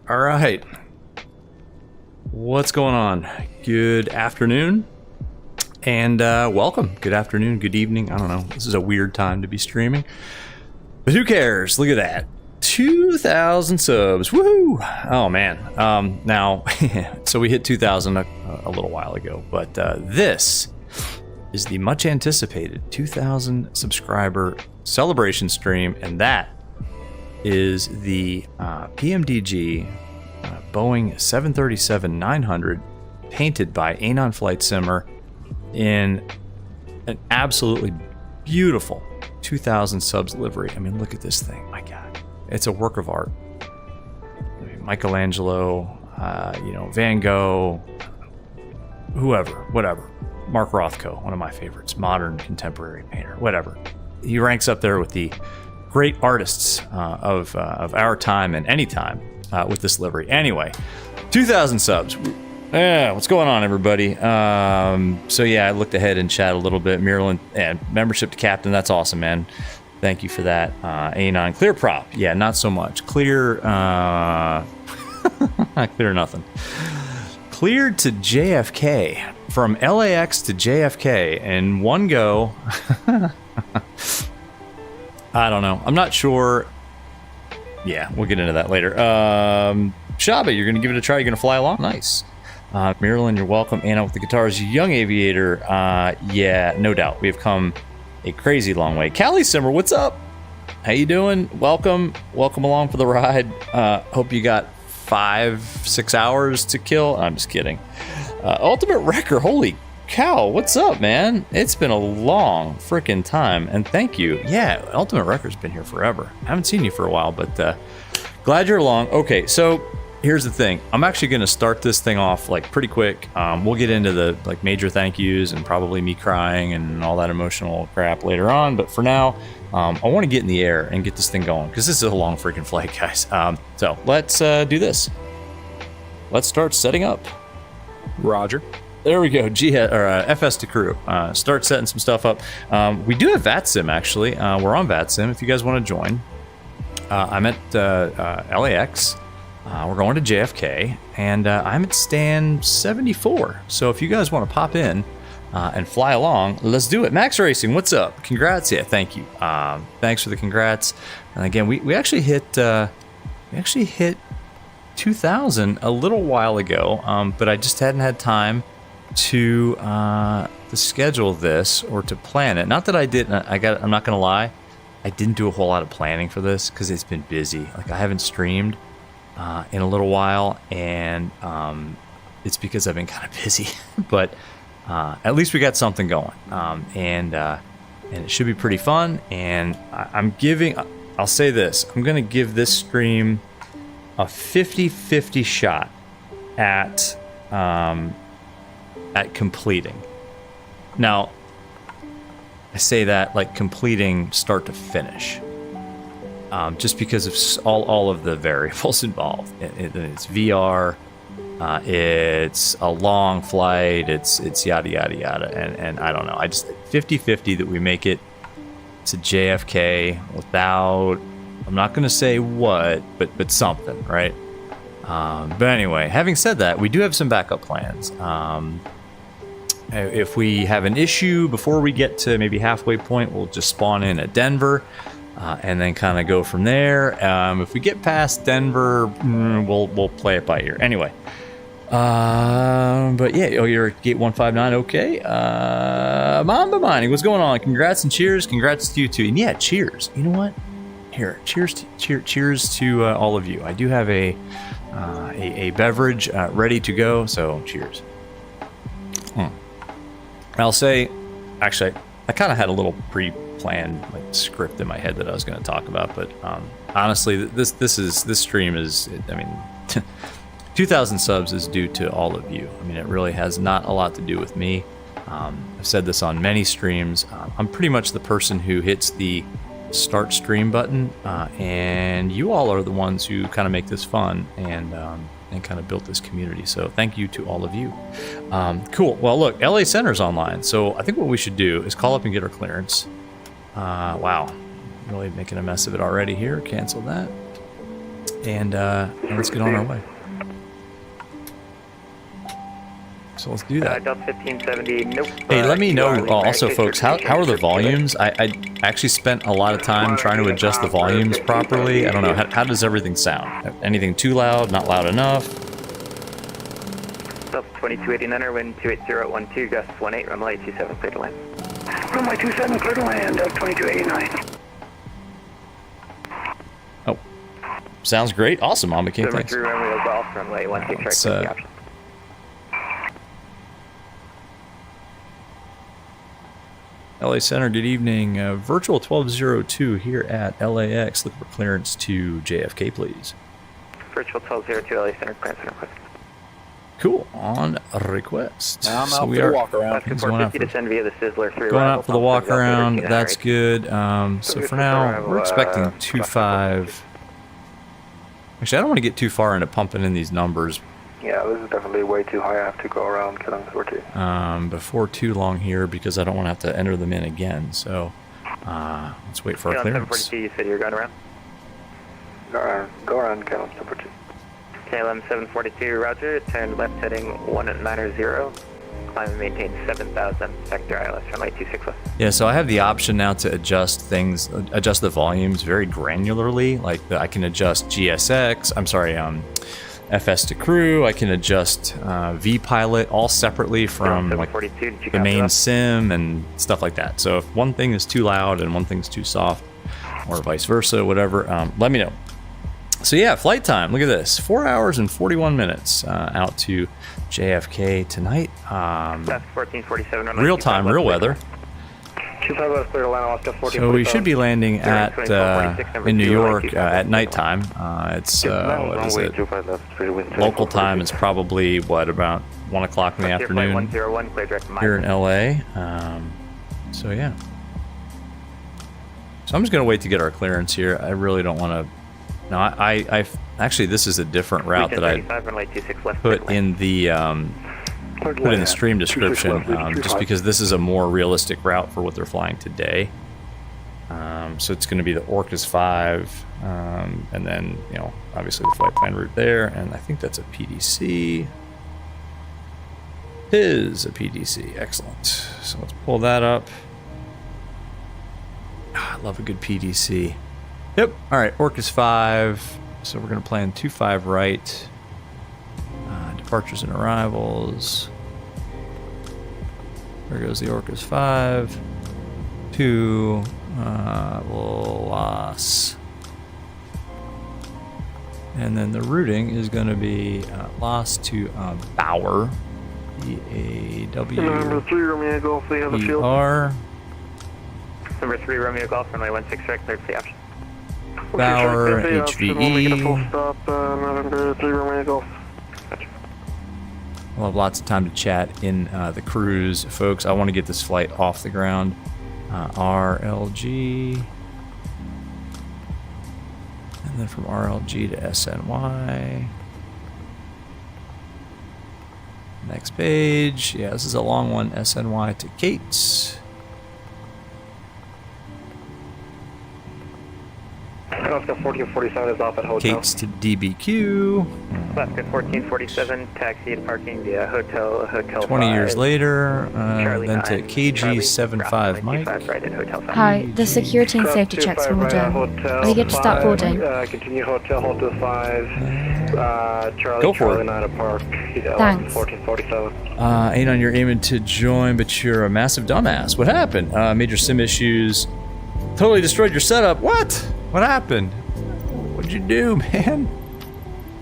All right. What's going on? Good afternoon and welcome. Good afternoon, good evening. I don't know. This is a weird time to be streaming, but who cares? Look at that. 2,000 subs. Woohoo! Oh man. Now, so we hit 2,000 a little while ago, but this is the much anticipated 2,000 subscriber celebration stream, and that is the PMDG Boeing 737-900 painted by Anon Flight Simmer in an absolutely beautiful 2,000 subs livery. I mean, look at this thing. My God, it's a work of art. I mean, Michelangelo, Van Gogh, whoever, whatever. Mark Rothko, one of my favorites, modern contemporary painter, whatever. He ranks up there with the great artists of our time and any time with this livery. Anyway, 2,000 subs. Yeah, what's going on, everybody? So yeah, I looked ahead in chat a little bit. Maryland and membership to captain. That's awesome, man. Thank you for that. Anon clear prop. Yeah, not so much. Clear. Clear nothing. Cleared to JFK. From LAX to JFK in one go. I don't know. I'm not sure. Yeah, we'll get into that later. Shaba, you're going to give it a try. You're going to fly along? Nice. Marilyn, you're welcome. Anna with the guitars. Young Aviator. Yeah, no doubt. We have come a crazy long way. Callie Simmer, what's up? How you doing? Welcome. Welcome along for the ride. Hope you got 5-6 hours to kill. I'm just kidding. Ultimate Wrecker, holy cow, what's up, man? It's been a long freaking time, and thank you. Yeah, Ultimate Wrecker's been here forever. I haven't seen you for a while, but glad you're along. Okay, so here's the thing. I'm actually going to start this thing off like pretty quick. We'll get into the like major thank yous and probably me crying and all that emotional crap later on, but for now, I want to get in the air and get this thing going because this is a long freaking flight, guys. So let's do this. Let's start setting up. Roger. There we go. FS to crew. Start setting some stuff up. We do have VATSIM, actually. We're on VATSIM if you guys want to join. I'm at LAX. We're going to JFK, and I'm at stand 74. So if you guys want to pop in and fly along, let's do it. Max Racing, what's up? Congrats. Yeah, thank you. Thanks for the congrats. And again, we actually hit 2,000 a little while ago, but I just hadn't had time to schedule this or to plan it. Not that I didn't. I'm not gonna lie, I didn't do a whole lot of planning for this because it's been busy. Like I haven't streamed in a little while, and it's because I've been kind of busy. But at least we got something going, and it should be pretty fun. And I'll say this: I'm gonna give this stream a 50-50 shot at completing. Now, I say that like completing start to finish, just because of all of the variables involved. It's VR, it's a long flight, it's yada yada yada, and I don't know. I just 50-50 that we make it to JFK without. I'm not going to say what, but something, right? But anyway, having said that, we do have some backup plans. If we have an issue before we get to maybe halfway point, we'll just spawn in at Denver and then kind of go from there. If we get past Denver, we'll play it by ear. Anyway, but yeah, you're at Gate 159, okay. Mamba Mining, what's going on? Congrats and cheers. Congrats to you too. And yeah, cheers. You know what? Here, cheers to all of you. I do have a beverage ready to go, so cheers. I'll say, actually, I kind of had a little pre-planned like script in my head that I was going to talk about, but honestly, this stream is, I mean, 2,000 subs is due to all of you. I mean, it really has not a lot to do with me. I've said this on many streams. I'm pretty much the person who hits the start stream button, and you all are the ones who kind of make this fun and kind of built this community. So thank you to all of you. Cool. Well, look, LA Center's online, so I think what we should do is call up and get our clearance. Wow, really making a mess of it already here. Cancel that. and let's get on our way. So let's do that. Delta 1570, nope. Hey, let me know also, folks, how are the volumes? I actually spent a lot of time trying to adjust the volumes properly. I don't know, how does everything sound? Anything too loud, not loud enough? Delta 2289, wind 28012, gust 18, runway 27, clear to land. Runway 27, clear to land, 2289. Oh, sounds great. Awesome, Mama King, thanks. 3 runway golf, runway 16, correct, the option. LA Center, good evening. Virtual 1202 here at LAX. Look for clearance to JFK, please. Virtual 1202, LA Center, clearance and request. Cool, on request. Now I'm out for the walk around. Going out for the walk around, that's good. So for now, we're expecting 2.5. Actually, I don't want to get too far into pumping in these numbers. Yeah, this is definitely way too high. I have to go around KLAX 42. Before too long here because I don't want to have to enter them in again. So let's wait for our clearance. 742, you said you were going around? Go around KLAX 42. KLM 742, roger. Turn left heading 190. Climb and maintain 7,000. Sector ILS, runway 26 left. Yeah, so I have the option now to adjust the volumes very granularly. Like I can adjust FS to crew. I can adjust vPilot all separately from like the main sim and stuff like that. So if one thing is too loud and one thing's too soft, or vice versa, whatever, let me know. So yeah, flight time. Look at this: 4 hours and 41 minutes out to JFK tonight. Real time, real weather. So we should be landing at in New York at nighttime. It's what is it? Local time is probably what, about 1 o'clock in the afternoon here in LA. So yeah. So I'm just gonna wait to get our clearance here. I really don't want to. No, I actually, this is a different route that I put in the stream description, just because this is a more realistic route for what they're flying today. So it's going to be the Orcas 5, and then, you know, obviously the flight plan route there, and I think that's a PDC. Is a PDC, excellent. So let's pull that up. I love a good PDC. Yep. All right, Orcas 5. So we're going to plan 25 right. Departures and arrivals. There goes the Orcas 5 to Los. And then the routing is going to be Los to Bauer. B-A-W-E-R. Number 3 Romeo Golf, runway 16 correct, cleared for the option. Bauer, HVE. We'll have lots of time to chat in the cruise, folks. I want to get this flight off the ground. RLG. And then from RLG to SNY. Next page. Yeah, this is a long one. SNY to Kate's. Alaska 1447 is off at hotel. Kate's to DBQ. Alaska 1447, taxi and parking via hotel 20 years later, then to KG75 Mike. Hi, the security and safety checks when we're done. Are you good to start boarding? Continue hotel 5. Go for it. Thanks. 1447. Ain't on your aiming to join, but you're a massive dumbass. What happened? Major sim issues. Totally destroyed your setup. What? What happened? What'd you do, man?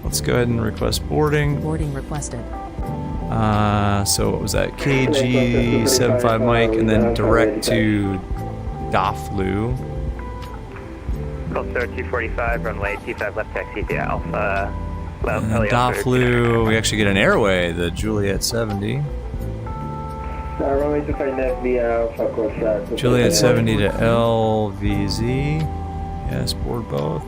Let's go ahead and request boarding. Boarding requested. So what was that? KG75 Mike, and then direct to Daflu. Coast 245, runway 25 left taxi via Alpha. And then Daflu, we actually get an airway, the Juliet 70. Juliet 70 to LVZ. Yes, board both.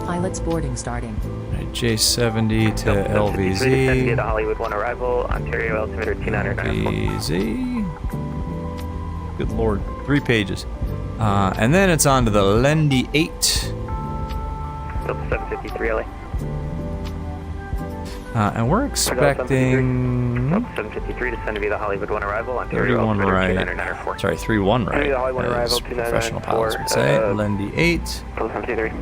Pilot's boarding starting. Right, J70 to LVZ. To Hollywood 1 arrival, Ontario altimeter 2994. LVZ. Good lord, 3 pages. And then it's on to the Lendy 8. Delta 753 LA. And we're expecting 753 descend to be the Hollywood 1 arrival on 31 right. Sorry, 31 right. As professional pilots would say. Lendy 8. 753.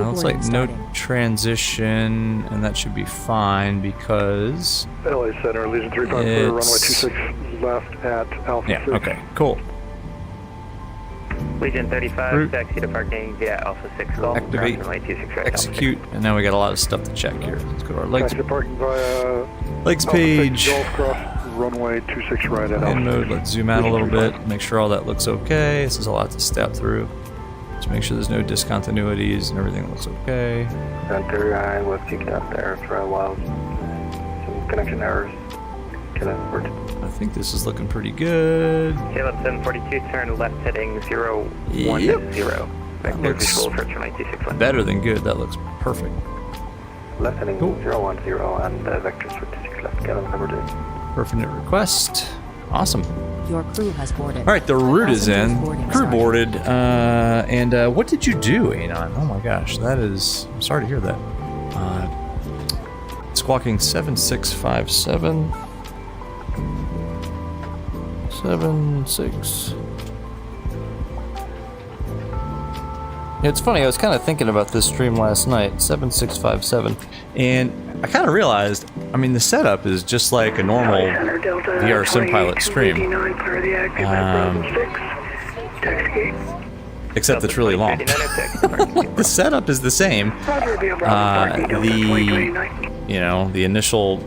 Looks like no transition, and that should be fine because LA Center, Legion 3 clear, runway 26 left at Alpha 6. Okay, cool. Legion 35, taxi to parking via Alpha 6 call. Activate, execute, and now we got a lot of stuff to check here. Let's go to our legs. Legs page. Runway 26 right at In mode, let's zoom out a little bit, make sure all that looks okay. This is a lot to step through. Just make sure there's no discontinuities and everything looks okay. Center, I was kicked out there for a while. Some connection errors. I think this is looking pretty good. Caleb 742, turn left heading 010. Yep. That looks better than good. That looks perfect. Left heading cool. 010 and vectors 56 left, Caleb number 2. Perfect request. Awesome. Your crew has boarded. All right, the route is in. Crew boarded. And what did you do, A9? Oh my gosh, that is. I'm sorry to hear that. Squawking 7657. 76. Yeah, it's funny, I was kind of thinking about this stream last night, 7657, and I kind of realized, I mean, the setup is just like a normal VR SimPilot stream, except it's really long. The setup is the same. The initial,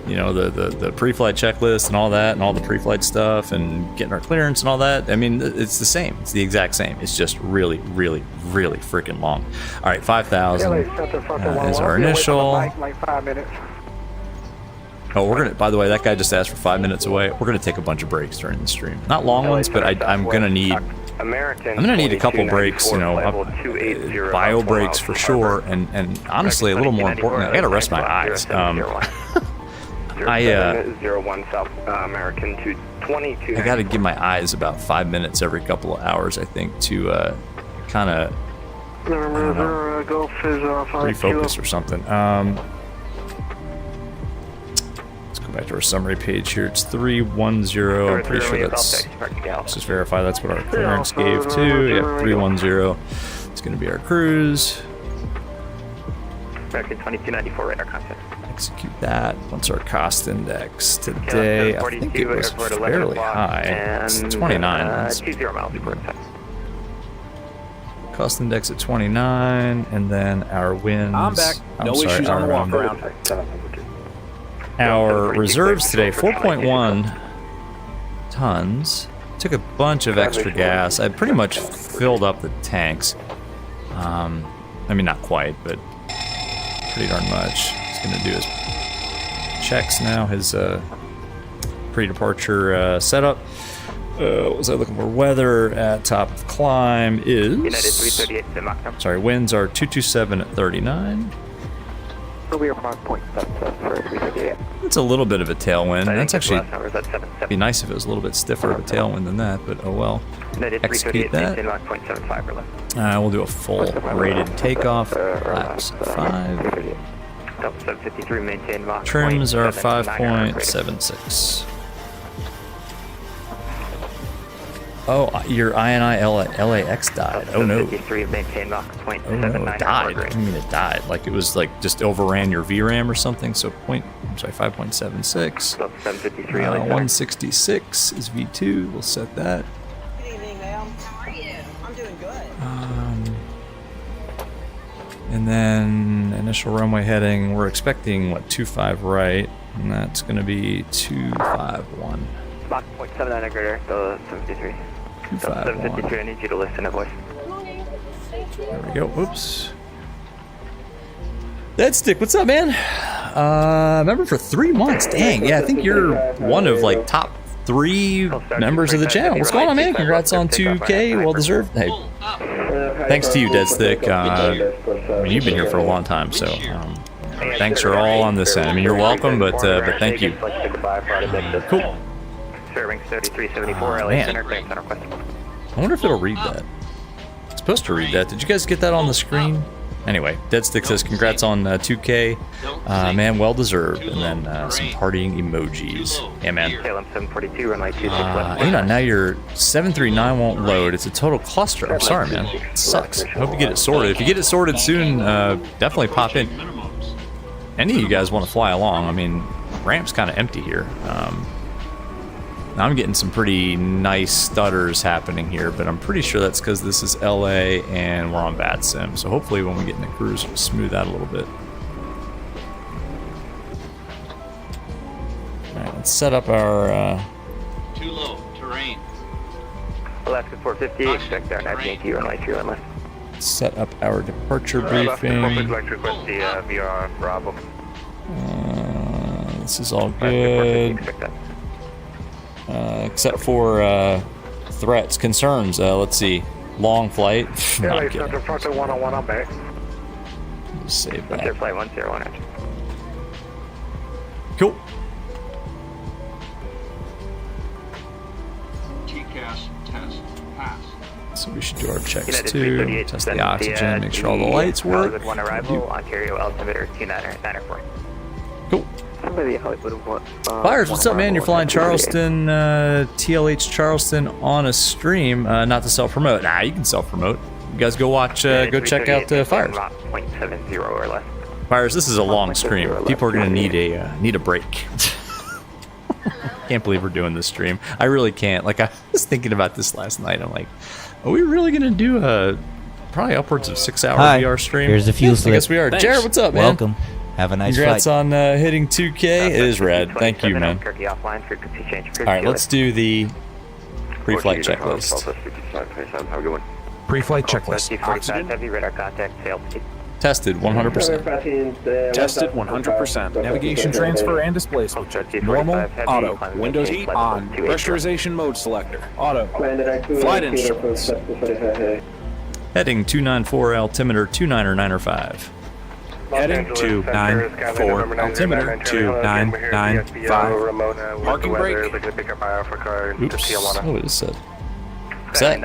the pre-flight checklist and all that, and all the pre-flight stuff, and getting our clearance and all that. I mean, it's the same. It's the exact same. It's just really, really, really freaking long. All right, 5,000 is our initial. Like 5 minutes. Oh, we're gonna. By the way, that guy just asked for 5 minutes away. We're gonna take a bunch of breaks during the stream. Not long ones, but I'm gonna need. I'm gonna need a couple breaks, bio breaks for sure, and honestly, a little more important, I gotta rest my eyes. I gotta give my eyes about 5 minutes every couple of hours, I think, to kind of refocus or something. Let's go back to our summary page here. It's 310. I'm pretty sure that's. Let's just verify that's what our clearance gave to. Yeah, 310. It's gonna be our cruise. American 2294 radar contact. Execute that. What's our cost index today? I think it was fairly high. It's 29. 20 miles before time. Cost index at 29, and then our winds. I'm back. No issues on the walk around. Our reserves today, 4.1 tons. Took a bunch of extra gas. I pretty much filled up the tanks. I mean, not quite, but pretty darn much. He's gonna do his checks now, his pre-departure setup. What was I looking for? Weather at top of climb is. Sorry, winds are 227 at 39. It's a little bit of a tailwind. That's actually be nice if it was a little bit stiffer of a tailwind than that, but oh well. Execute that. We'll do a full rated takeoff. Flaps 5. Trims are 5.76. Oh, your INI LAX died. Oh no. Oh no, it died. I mean, it died. Like it was like just overran your VRAM or something. So 5.76. 166 is V2. We'll set that. Good evening, ma'am. How are you? I'm doing good. And then initial runway heading, we're expecting what, 25 right, and that's going to be 251. Mach 0.79 grader, the 753. 753, I need you to listen to voice. There we go. Oops. Deadstick, what's up, man? Member for 3 months. Dang, yeah, I think you're one of like top 3 members of the channel. What's going on, man? Congrats on 2K. Well deserved. Hey, thanks to you, Deadstick. I mean, you've been here for a long time, so thanks are all on this end. I mean, you're welcome, but thank you. Cool. Serving 3374 LA Center, Grand Center Quest. I wonder if it'll read that. It's supposed to read that. Did you guys get that on the screen? Anyway, Deadstick says congrats on 2K. Man, well deserved. And then some partying emojis. Yeah, man. KLM 742, runway 26 left. You know, now your 739 won't load. It's a total cluster. I'm sorry, man. It sucks. I hope you get it sorted. If you get it sorted soon, definitely pop in. Any of you guys want to fly along? I mean, ramp's kind of empty here. I'm getting some pretty nice stutters happening here, but I'm pretty sure that's because this is LA and we're on VATSIM. So hopefully when we get in the cruise, it'll smooth out a little bit. All right, let's set up our... Too low, terrain. Alaska 450, expect our 19 runway 2 left. Set up our departure briefing. This is all good. Except for threats, concerns. Let's see. Long flight. No, I'm kidding. I'm back. Just save that. Clear flight 101. Cool. TCAS test pass. So we should do our checks too. Test the oxygen, make sure all the lights work. One arrival, Ontario altimeter 2994. Cool. Somebody Hollywood Fires, what's up, man? You're flying Charleston, TLH Charleston on a stream. Not to self-promote. Nah, you can self-promote. You guys go watch, go check out Fires. 0.70 or less. Fires, this is a long stream. People are gonna need a break. Can't believe we're doing this stream. I really can't. Like, I was thinking about this last night. I'm like, are we really gonna do a probably upwards of 6-hour VR stream? Here's the fuel yes, I guess we are. Thanks. Jared, what's up, man? Welcome. Have a nice Congrats flight. on hitting 2K. It is rad. Thank you, man. All right, let's do the pre-flight checklist. Pre-flight checklist. Oxygen. Heavy radar contact. Sail speed. Tested 100%. Tested 100%. Navigation transfer and displacement. Normal, auto. Windows heat on. Pressurization mode selector. Auto. Flight instruments. Heading 294, altimeter 299.5. Heading 294, altimeter 2995. Parking brake. Oops. Oh, it is set. Set.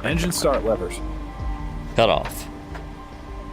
Engine start levers. Cut off.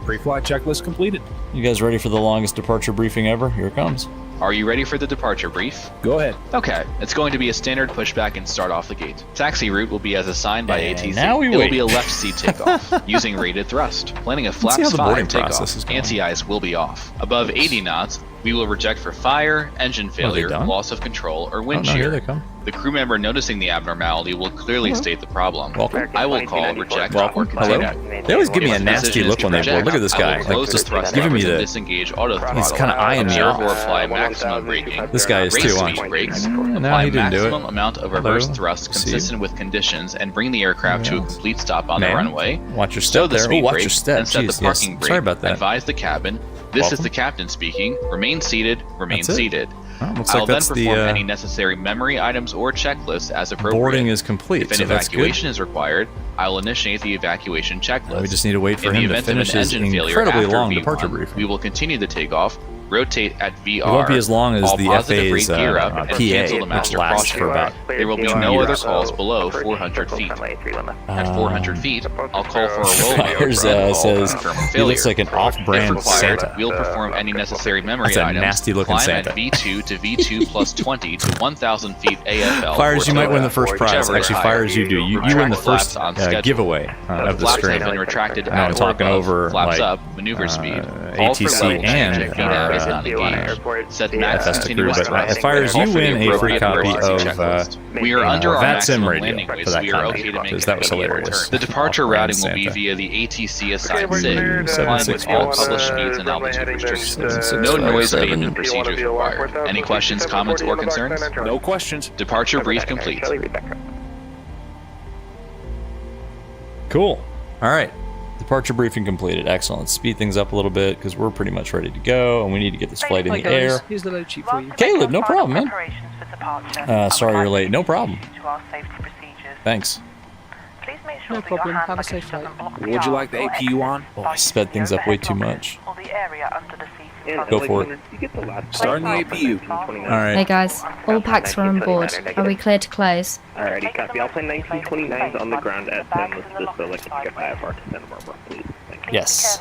Pre-flight checklist completed. You guys ready for the longest departure briefing ever? Here it comes. Are you ready for the departure brief? Go ahead. Okay, it's going to be a standard pushback and start off the gate. Taxi route will be as assigned by ATC. Now it will be a left seat takeoff, using rated thrust. Planning a flaps 5 takeoff, anti-ice will be off. Above 80 knots, we will reject for fire, engine failure, loss of control, or wind shear. The crew member noticing the abnormality will clearly state the problem. I will call, reject, or continue. They always give me a nasty look when they board. Look at this guy. Like, just giving me the... Disengage auto throttle. He's kind of eyeing me off. Or apply maximum braking. This guy is too on. Brakes. No, Apply he didn't do it. maximum amount of reverse thrust consistent with conditions and bring the aircraft to a complete stop on the runway. Watch your step there. Oh, watch your step. And set the parking brake. Sorry about that. Advise the cabin. This is the captain speaking. Remain seated. Remain seated. I'll then perform any necessary memory items or checklists as appropriate. Boarding is complete. If an evacuation is required, I will initiate the evacuation checklist. We just need to wait for him to finish his incredibly long departure briefing. We will continue the takeoff. Rotate at VR. It won't be as long as the FA's gear up PA, and cancel the master lasts for about. There will be no other calls below 400 feet. At 400 feet, I'll call for a rollover. Fires says he looks like an off-brand if required, Santa. We'll perform any necessary memory That's a items. nasty-looking Climb Santa. at V2 to V2 plus 20 to 1,000 feet AFL. Fires, you might win the first prize. Actually, Fires, you do. You win the first giveaway of the Flaps stream. have been retracted Now I'm talking over flaps like up, maneuver speed. ATC and Set max continuous but thrust. Fires, you win a free copy of we are under our VATSIM maximum radio landing weight, for so that we are comment, okay to make because that was hilarious. The departure routing will be Santa. via the ATC assigned SIG, compliant with all published speeds and altitude restrictions. No noise abatement procedures required. Any questions, comments, or concerns? No questions. Departure brief complete. Cool. All right. Departure briefing completed. Excellent. Let's speed things up a little bit because we're pretty much ready to go and we need to get this flight in the air. Here's the load sheet for you. Caleb, no problem, man. Sorry you're late. No problem. Thanks. No problem. Have a safe flight. Would you like the APU on? Oh, I sped things up way too much. Go for it. Starting the APU. All right. Hey guys, all packs are on board. Are we clear to close? Alrighty, copy. I'll play 1929 on the ground at 10. Let's just select pick up IFR to 10 please. Yes.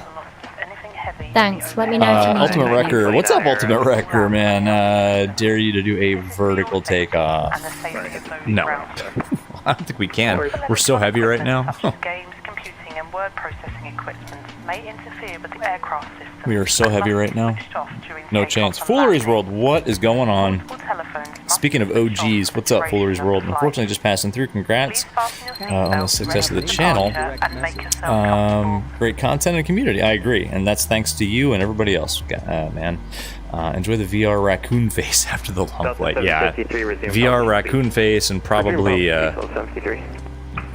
Thanks. Let me know if you need Ultimate anything. Wrecker. What's up, Ultimate Wrecker, man? Dare you to do a vertical takeoff. No. I don't think we can. We're so heavy right now. Games, computing, and word processing equipment may interfere with the aircraft system. We are so heavy right now. No chance. Foolery's World, what is going on? Speaking of OGs, what's up, Foolery's World? Unfortunately, just passing through. Congrats on the success of the channel. Great content and community. I agree, and that's thanks to you and everybody else, man. Enjoy the VR raccoon face after the long flight. Yeah, VR raccoon face and probably a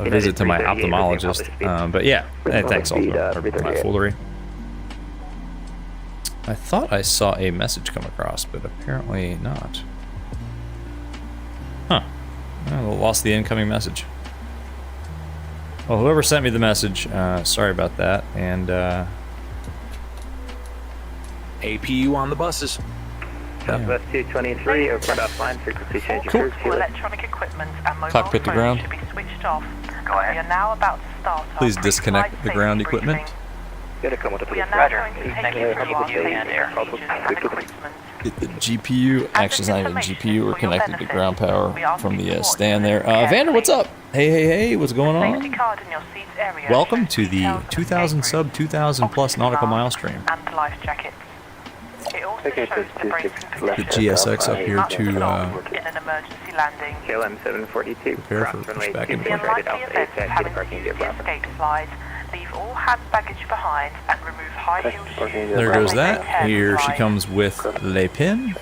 visit to my ophthalmologist. But yeah, thanks also for my foolery. I thought I saw a message come across, but apparently not. Huh. I lost the incoming message. Well, whoever sent me the message, sorry about that. And APU on the buses. Southwest 223, opened offline, frequency change. Cool. Electronic equipment and mobile cockpit to ground. should be switched off. Go ahead. We are now about to start. Please disconnect the ground equipment. We are now going to take you through our safety procedures and equipment. The GPU, actually it's not even GPU, we're connected to ground power from the stand there. Vander, what's up? Hey, what's going on? Welcome to the 2,000 sub 2,000 plus nautical mile stream. And life jackets. It also shows the brace The GSX up here to in an emergency landing. KLM 742. Prepare for pushback and In the unlikely event of having to use the escape slide, leave all hand baggage behind and remove high heel shoes. There goes that. Here she comes with Le Pin.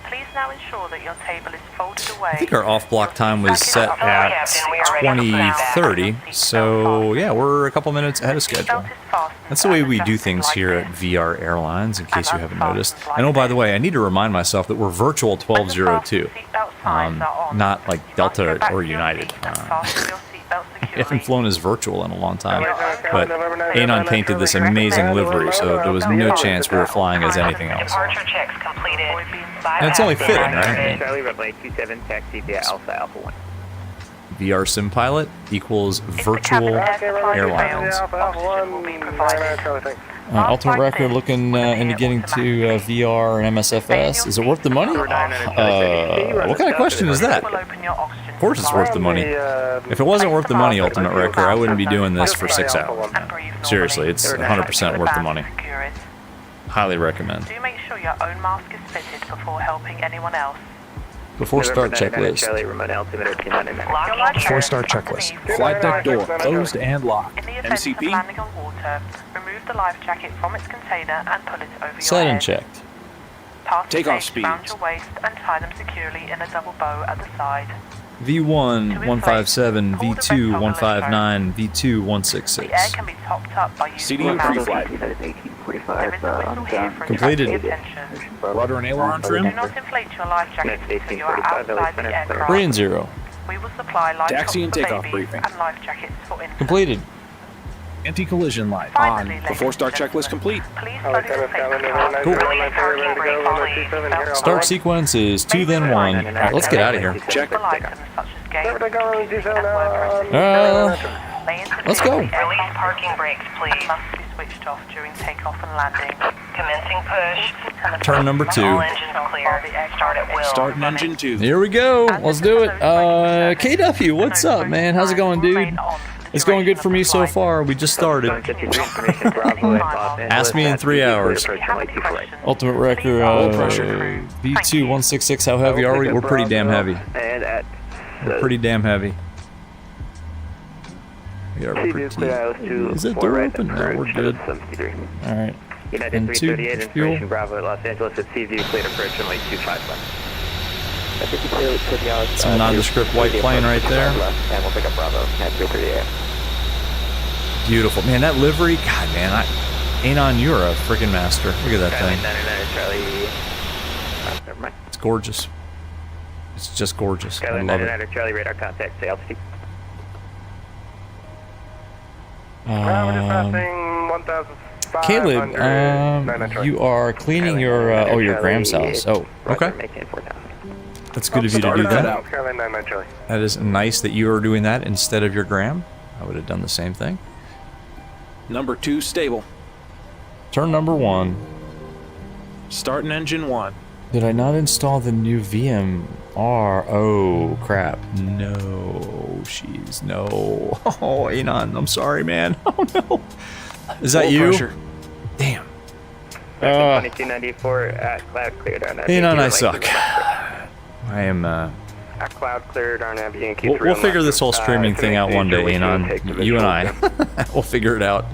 Please now ensure that your table is folded away. I think our off-block time was set at 20:30, so yeah, we're a couple minutes ahead of schedule. That's the way we do things here at VR Airlines, in case you haven't noticed. And oh, by the way, I need to remind myself that we're virtual 1202, not like Delta or United. We haven't flown as virtual in a long time, but Anon painted this amazing livery, so there was no chance we were flying as anything else. Departure checks completed. And it's only fitting, right? Charlie, runway 27, taxi via Alpha 1. VR sim pilot equals virtual airlines. Ultimate Record looking into getting to VR and MSFS. Is it worth the money? What kind of question is that? Of course it's worth the money. If it wasn't worth the money, Ultimate Record, I wouldn't be doing this for 6 hours. Seriously, it's 100% worth the money. Highly recommend. Do make sure your own mask is fitted before helping anyone else. Before start checklist. Before start checklist. Flight deck door closed and locked. In the event of landing on water, remove the life jacket from its container and pull it over your Set and head. checked. Pass the Takeoff tapes speeds. round your waist and tie them securely in a double bow at the side. V1 157, V2 159, V2 The air 166. can be topped up by using CDU a mouse. pre-flight. There is a whistle here for Completed. attracting attention. Rudder and aileron Do trim. not inflate your life jacket until you are outside the aircraft. 3 and 0. We will supply life Taxi and shots for takeoff babies briefing. and life jackets for infants. Completed. Anti-collision light Finally, on. Before start checklist complete. Please study the safety rules. Cool. Release parking brake, please. Start sequence is 2 then 1. Alright, let's get out of here. Check. Items such as games, computing, and word processing. Let's go. Release parking brakes, please. Must be switched off during takeoff and landing. Commencing push. Turn number 2. All engines clear. Start at will. Starting engine 2. Here we go. Let's do it. KW, what's up, man? How's it going, dude? It's going good for me so far. We just started. Ask me in 3 hours. Ultimate Wrecker, V2 166. How heavy are we? We're pretty damn heavy. We're pretty damn heavy. Yeah, we're pretty. Is it door open? No, we're good. Alright. United And 2, 338, fuel. information Bravo at Los Angeles at Seaview, cleared approach runway 251. Some nondescript white plane right there. And we'll pick up Bravo at 338. Beautiful. Man, that livery, God, man, Anon, you're a freaking master. Look at that thing. Charlie, never mind. It's gorgeous. It's just gorgeous. I Skyline love 99 it. Charlie, radar contact, say altitude. Caleb, you are cleaning your Graham's house. Oh, okay. That's good of you to do that. That is nice that you are doing that instead of your Graham. I would have done the same thing. Number 2 stable. Turn number 1. Starting engine 1. Did I not install the new VMR? Oh, crap. No, she's no. Oh, Anon, I'm sorry, man. Oh, no. Is that you? Pressure. Damn. 2294 at cloud cleared on Anon, I suck. I am, At cloud cleared on We'll figure this whole streaming thing out one day, Anon. You and I. We'll figure it out.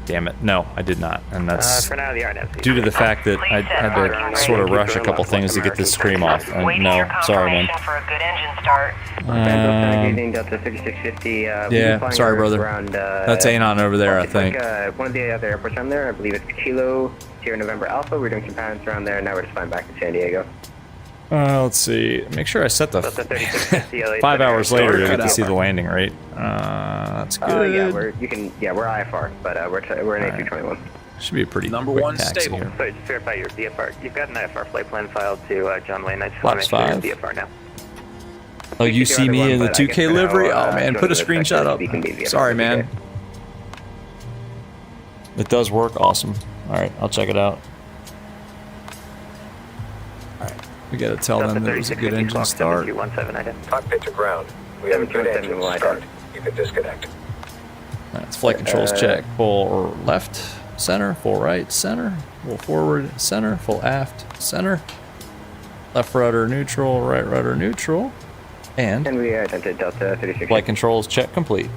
Damn it. No, I did not. And that's for now, the RNFC. due to the fact that I had to sort of rush a couple things to get this stream off. And no, sorry, man. For a good engine start. Delta 3650. Yeah, sorry, brother. That's Anon over there, I think. One of the other airports around there, I believe it's Kilo, Sierra November Alpha. We're doing some patterns around there, and now we're just flying back to San Diego. Let's see. Make sure I set the 5 hours later to get to see the landing rate. That's good. Yeah, we're IFR, but we're an A321. Should be a pretty Number quick 1 taxi stable. here. So just verify your VFR. You've got an IFR flight plan filed to John Wayne. I just want to Flaps make sure you're 5. VFR now. Oh, you see me in the 2K livery? Oh man, put a screenshot up. Sorry, man. It does work. Awesome. All right, I'll check it out. All right, we gotta tell them that it was a good engine start. Cockpit to ground. We have a good engine start. You can disconnect. That's flight controls check. Full left, center. Full right, center. Full forward, center. Full aft, center. Left rudder neutral. Right rudder neutral. And we attempted Delta 36. Flight controls check complete.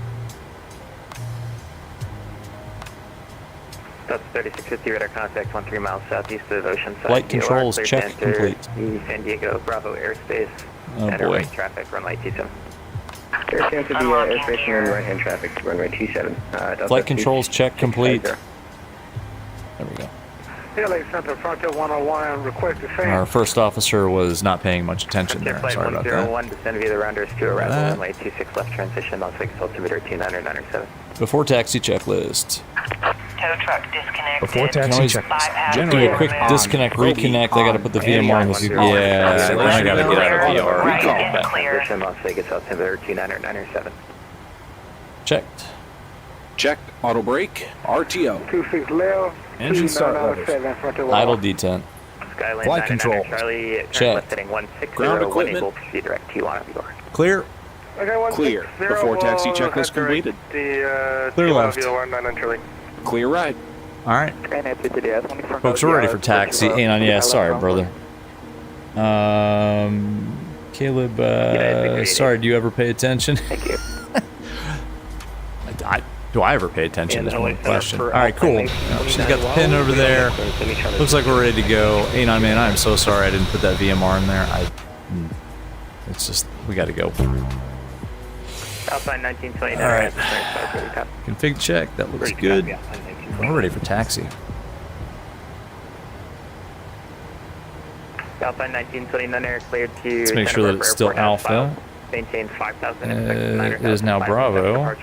Delta 3650 radar contact 13 miles southeast of Oceanside. Flight controls check complete. The San Diego Bravo airspace. Oh boy. Right traffic, runway 27. There's chance to be airspace and right-hand traffic, runway 27. Flight controls check complete. There we go. LA Center Frontier 101, request descent. Our first officer was not paying much attention there. Flight Sorry about 101, that. descend via the rounders to arrival, runway 26 left transition, Las Vegas altimeter 29907. Before taxi checklist. Tow truck disconnected. Before taxi checklist. Do a quick disconnect, reconnect. I gotta put the VMR in the yeah, then I gotta get out of VR. Transition, Las Vegas altimeter 29907. Checked. Checked. Auto brake. RTO. 26 left. Engine start levers. Idle detent. Skyline Flight control. Charlie, check. Ground equipment. Direct T1 York. Clear. Clear. Before taxi checklist completed. Clear left. Clear right. All right. Folks, we're ready for taxi. Anon, yeah, sorry, brother. Caleb, sorry, do you ever pay attention? Thank you. Do I ever pay attention? Is one question. All right, cool. She's got the pin over there. Looks like we're ready to go. Anon, man, I'm so sorry I didn't put that VMR in there. It's just, we got to go. Outside 1929. All right. Config check. That looks good. We're ready for taxi. Alpine 1929 air cleared to. Let's make sure that it's still Alpha. Maintains 5,000. It is now Bravo.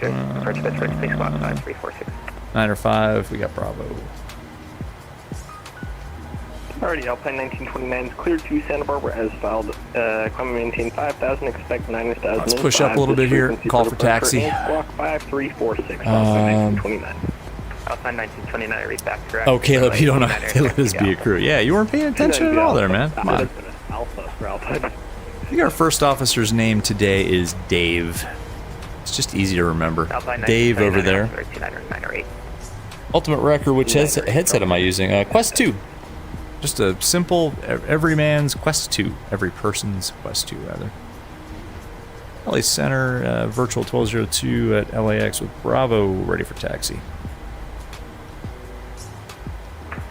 9 or 5. We got Bravo. Alrighty, Alpine 1929 is cleared to Santa Barbara as filed. Climb maintain 5,000, expect 9,000. Let's push up a little bit here. Call for taxi. Squawk 5346, Alpine 1929. Alpine 1929, read back correct. Oh, Caleb, you don't know how to let this be a crew. Yeah, you weren't paying attention at all there, man. Come on. Alpha for Alpine. I think our first officer's name today is Dave. It's just easy to remember. Dave over there. Ultimate Wrecker, which headset am I using? Quest 2. Just a simple, every man's Quest 2. Every person's Quest 2, rather. LA Center, Virtual 1202 at LAX with Bravo, ready for taxi.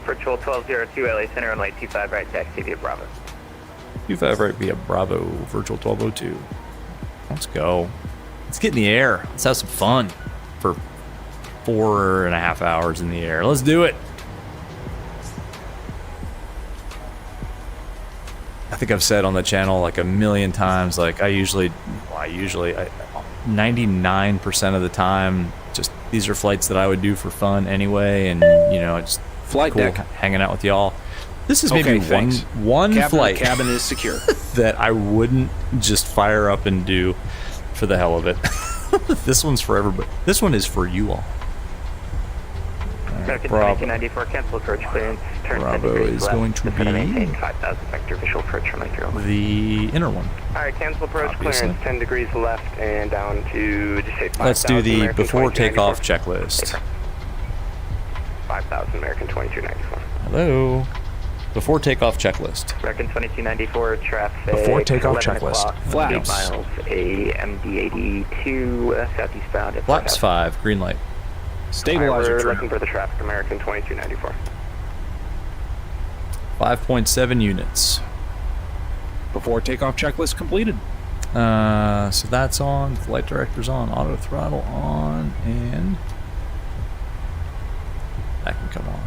Virtual 1202, LA Center, runway 25 right, taxi via Bravo. 25 right via Bravo, Virtual 1202. Let's go. Let's get in the air. Let's have some fun for 4.5 hours in the air. Let's do it. I think I've said on the channel like a million times, like I usually 99% of the time, just these are flights that I would do for fun anyway, and you know, it's flight cool deck hanging out with y'all. This is maybe one flight cabin is secure that I wouldn't just fire up and do for the hell of it. This one's for everybody. This one is for you all. All American 2294, cancel approach clearance. Turn Bravo is left, going to be 5,000 vector visual approach runway 30. the inner one. Alright, cancel approach Obviously. clearance 10 degrees left and down to, just say 5,000. Let's do the American before 2294. takeoff checklist. 5,000 American 2294. Hello. Before takeoff checklist. American 2294, traffic. Before takeoff 11 checklist. o'clock, Flaps. 8 miles, AMD82, southeastbound. at Flaps 4,000. 5, green light. Stabilizer We're trim. looking for the traffic, American 2294. 5.7 units. Before takeoff checklist completed. So that's on, flight director's on, auto throttle on, and that can come on.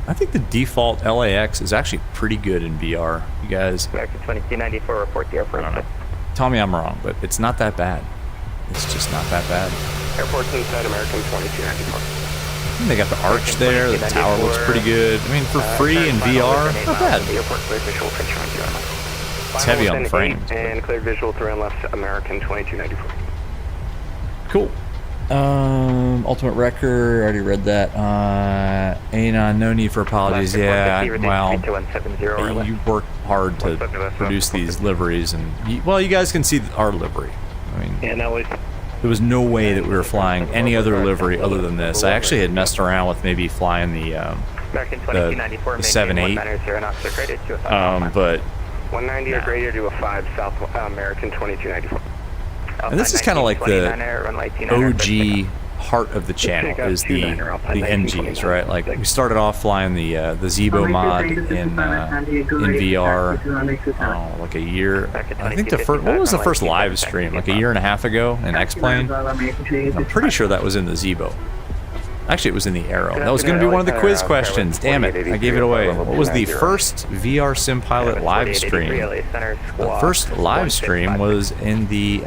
I think the default LAX is actually pretty good in VR. You guys, American 2294, report the airport. I don't know. Tell me I'm wrong, but it's not that bad. It's just not that bad. Airport's inside American 2294. They got the arch there, the tower looks pretty good. I mean, for free in VR, not bad. It's heavy on the frames. And clear visual to run left, American 2294. Cool. Ultimate Wrecker, already read that. Anon, no need for apologies. Yeah, well, you worked hard to produce these liveries, and well, you guys can see our livery. I mean, Yeah, that was there was no way that we were flying any other livery other than this. I actually had messed around with maybe flying the 7.8, but 190 or greater to a 5 South American 2294. and this is kind of like the OG heart of the channel is the NGs, right? Like we started off flying the Zebo mod in VR, like a year. I think the first, what was the first live stream? Like a year and a half ago in X-Plane. I'm pretty sure that was in the Zebo. Actually, it was in the Arrow. That was going to be one of the quiz questions. Damn it, I gave it away. What was the first VR Sim Pilot live stream? The first live stream was in the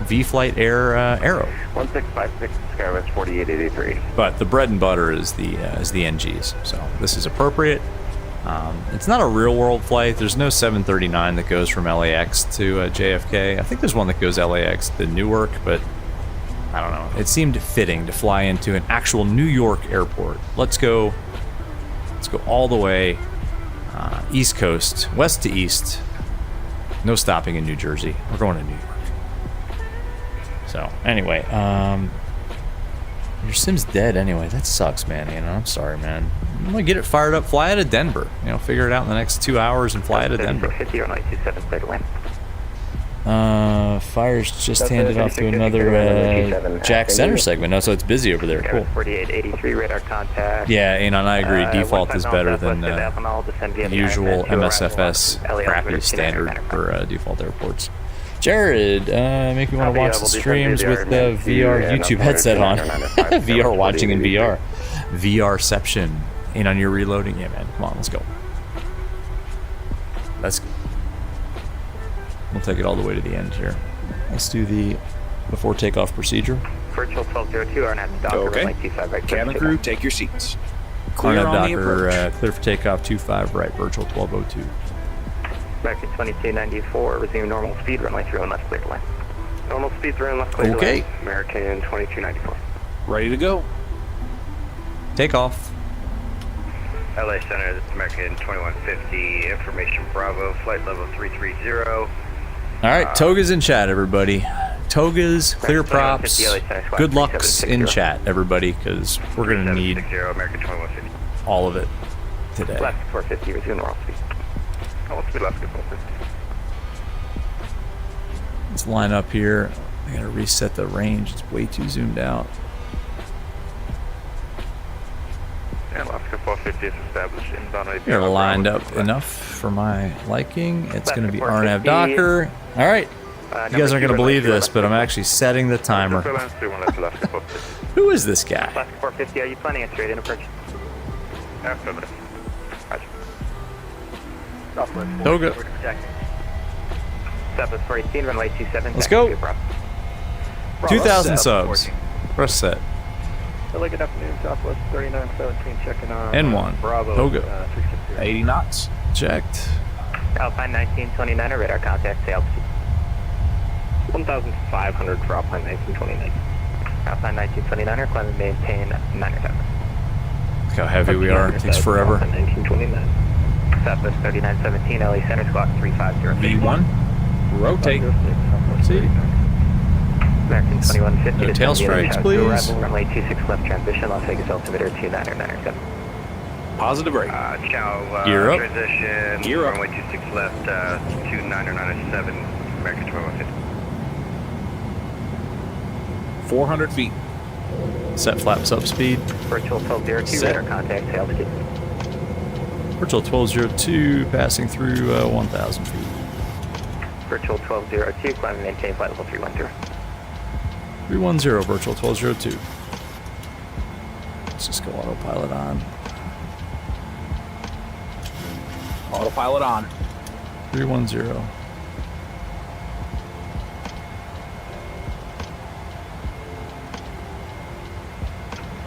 V-Flight Air Arrow. 1656 Skywest 4883. But the bread and butter is the NGs, so this is appropriate. It's not a real-world flight. There's no 739 that goes from LAX to JFK. I think there's one that goes LAX to Newark, but I don't know. It seemed fitting to fly into an actual New York airport. Let's go all the way East Coast, west to east. No stopping in New Jersey. We're going to New York. So anyway, your sim's dead anyway. That sucks, man. You know, I'm sorry, man. I'm gonna get it fired up. Fly it to Denver. You know, figure it out in the next 2 hours and fly it to Denver. Fire's just handed off to another Jack Center segment. No, so it's busy over there. Cool. 4883 radar contact. Yeah, Anon, I agree. Default is better than the usual MSFS crappy standard for default airports. Jared, make me want to watch the streams with the VR YouTube headset on. VR watching in VR. VRception. Anon, you're reloading? Yeah, man. Come on, let's go. Let's go. We'll take it all the way to the end here. Let's do the before takeoff procedure. Virtual 1202, RNAV Docker. Okay. Cabin crew, take your seats. Clear RNAV on the Docker, approach. clear for takeoff 25 right, virtual 1202. American 2294, resume normal speed, runway 31 left, clear to land. Normal speed 31 left, clear to Okay. land. American 2294. Ready to go. Takeoff. LA Center, this is American 2150, information Bravo, flight level 330. All right, Toga's in chat, everybody. Toga's, clear props, good lucks in chat, everybody, because we're going to need American 2150. all of it today. Left 450, resume normal speed. Normal speed left, 450. Let's line up here. I got to reset the range. It's way too zoomed out. And Alaska 450 is established inbound. They're lined up enough for my liking. It's going to be RNAV Docker. All right. You guys aren't going to believe this, but I'm actually setting the timer. Who is this guy? Alaska 450, are you planning a straight in approach? Affirmative. Toga. Southwest 418, runway 27. Let's go. 2,000 subs. Press set. Hello, good afternoon, Southwest 3917, checking on N1. Bravo. Toga. 360. 80 knots. Checked. Alpine 1929, radar contact, say altitude. 1,500 for Alpine 1929. Alpine 1929er, climb and maintain 907. Look how heavy we are. It takes forever. 1929. Southwest 3917, LA Center, squawk 350. V1, rotate. See? American 2150. No tail strikes, please. Arrival, runway 26 left transition, Las Vegas altimeter 2997. Positive rate. Chow, Gear up. transition. Gear up. Runway 26 left, 2997, American 2150. 400 feet. Set flaps up speed. Virtual 1202, Set. radar contact, altitude. Virtual 1202, passing through 1,000 feet. Virtual 1202, climb and maintain flight level 310. 310, virtual 1202. Let's just go autopilot on. Autopilot on. 310.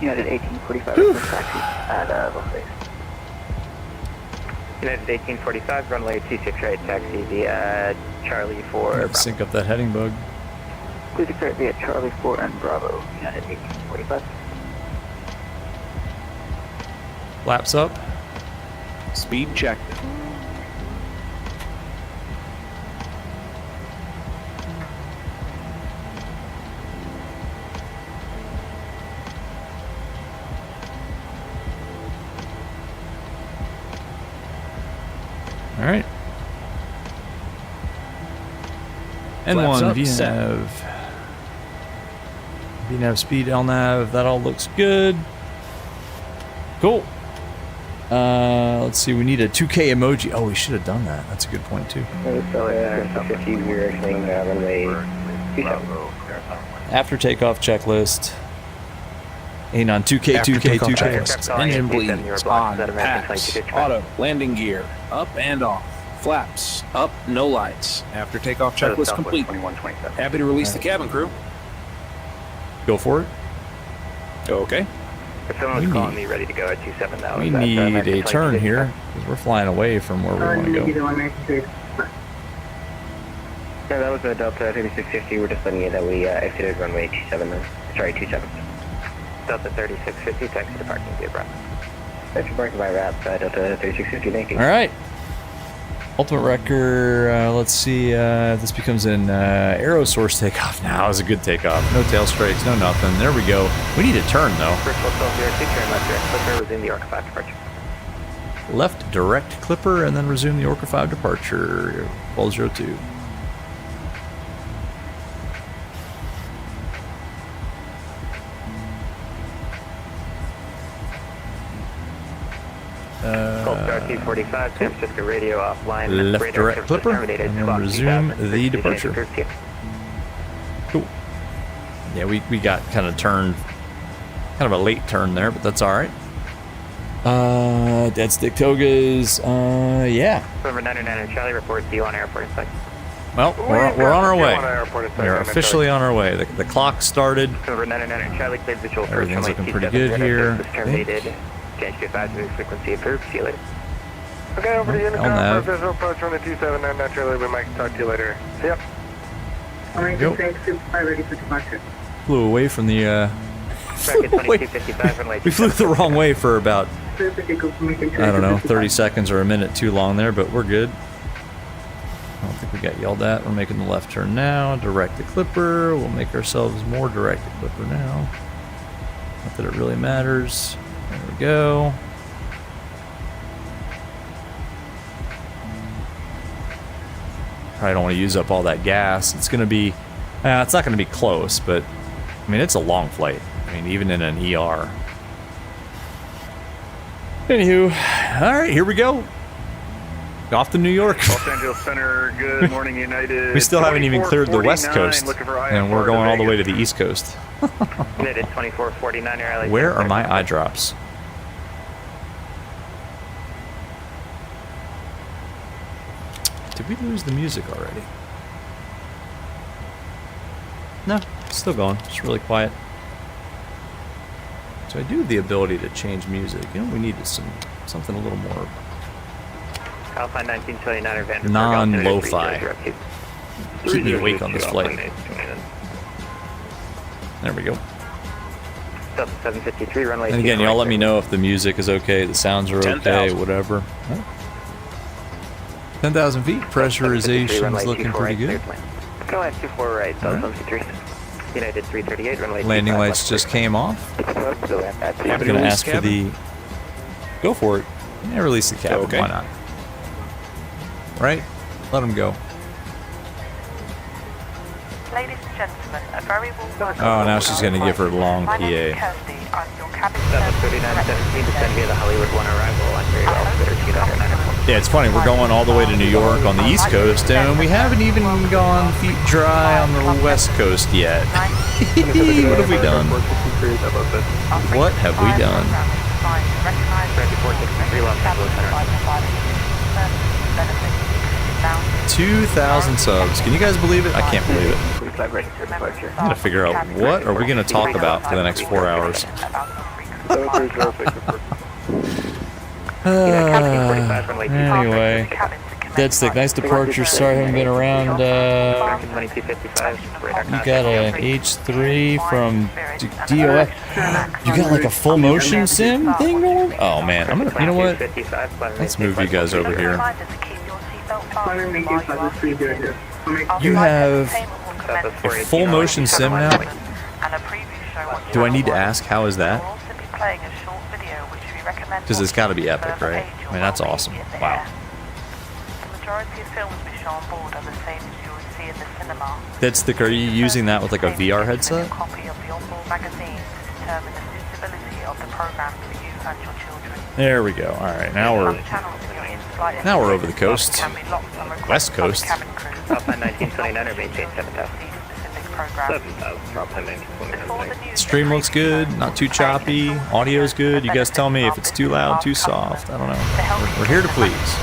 United 1845, taxi at Las Vegas. United 1845, runway 26 right, taxi via Charlie 4. Let's sync up that heading bug. 26 right via Charlie 4 and Bravo, United 1845. Flaps up. Speed checked. All right. N1, VNav. VNav speed, LNav, that all looks good. Cool. Let's see, we need a 2K emoji. Oh, we should have done that. That's a good point, too. After takeoff checklist. Anon 2K, 2K, 2K. Engine bleeds on, pass, auto, landing gear, up and off, flaps, up, no lights. After takeoff checklist complete. Happy to release the cabin crew. Go for it. Okay. If someone's calling me ready to go at 27 now. We need a turn here, because we're flying away from where we want to go. Yeah, that was a Delta 3650. We're just letting you that we exited runway 27 now. Sorry, 27. Delta 3650, taxi to parking via Bravo. Taxi parking by RAP, Delta 3650, thank you. All right. Ultimate wrecker, let's see, this becomes an aerosource takeoff now. Is a good takeoff. No tail strikes, no nothing. There we go. We need a turn, though. Virtual 1202, turn left direct clipper, resume the Orca 5 departure. Left direct clipper, and then resume the Orca 5 departure. 1202. T45, San Francisco radio offline. Left direct clipper, and then resume the departure. Cool. Yeah, we got kind of turned, kind of a late turn there, but that's all right. Dead stick togas, yeah. Over 99 Charlie reports you on airport inside. Well, we're on our way. We're officially on our way. The clock started. Over 99 Charlie, cleared visual first. Everything's looking pretty good here. Terminated. Change to 5 frequency approved. See you later. Okay, over to Unicom LNav. for visual approach on the 279 naturally. We might talk to you later. See ya. Go. Flew away from the we flew the wrong way for about, I don't know, 30 seconds or a minute too long there, but we're good. I don't think we got yelled at. We're making the left turn now. Direct the clipper. We'll make ourselves more direct the clipper now. Not that it really matters. There we go. Probably don't want to use up all that gas. It's going to be, it's not going to be close, but I mean, it's a long flight. I mean, even in an ER. Anywho, all right, here we go. Off to New York. Los Angeles Center, good morning, United. We still haven't even cleared the West Coast, and we're going all the way to the East Coast. United 2449. Where are my eye drops? Did we lose the music already? No, it's still going. It's really quiet. So I do have the ability to change music. You know, we needed something a little more Alpine 1929 non-lo-fi. Keep me awake on this flight. There we go. Delta 753, runway. And again, y'all let me know if the music is okay, the sounds are okay, whatever. 10,000 feet, pressurization is looking pretty good. KLAX 24 right, Delta 753. United 338, runway. Landing lights just came off. I'm gonna ask for the. Go for it. Yeah, release the cabin. Okay. Why not? Right? Let them go. Ladies and gentlemen, a very warm welcome. Oh, now she's gonna give her long PA. My name is Kirsty. I'm your cabin Delta 3917, descend via the Hollywood 1 arrival, Ontario altimeter 2994. Yeah, it's funny. We're going all the way to New York on the East Coast, and we haven't even gone feet dry on the West Coast yet. What have we done? What have we done? 2,000 subs. Can you guys believe it? I can't believe it. I'm gonna figure out what are we gonna talk about for the next 4 hours. Anyway, Dead Stick, nice departure. Sorry I haven't been around. You got a H3 from DOF. You got like a full motion sim thing going? Oh man, I'm gonna. You know what? Let's move you guys over here. You have a full motion sim now? Do I need to ask how is that? Because it's got to be epic, right? I mean, that's awesome. Wow. That's the. Are you using that with like a VR headset? There we go. All right, now we're over the coast, west coast. Stream looks good, not too choppy. Audio's good. You guys tell me if it's too loud, too soft. I don't know. We're here to please.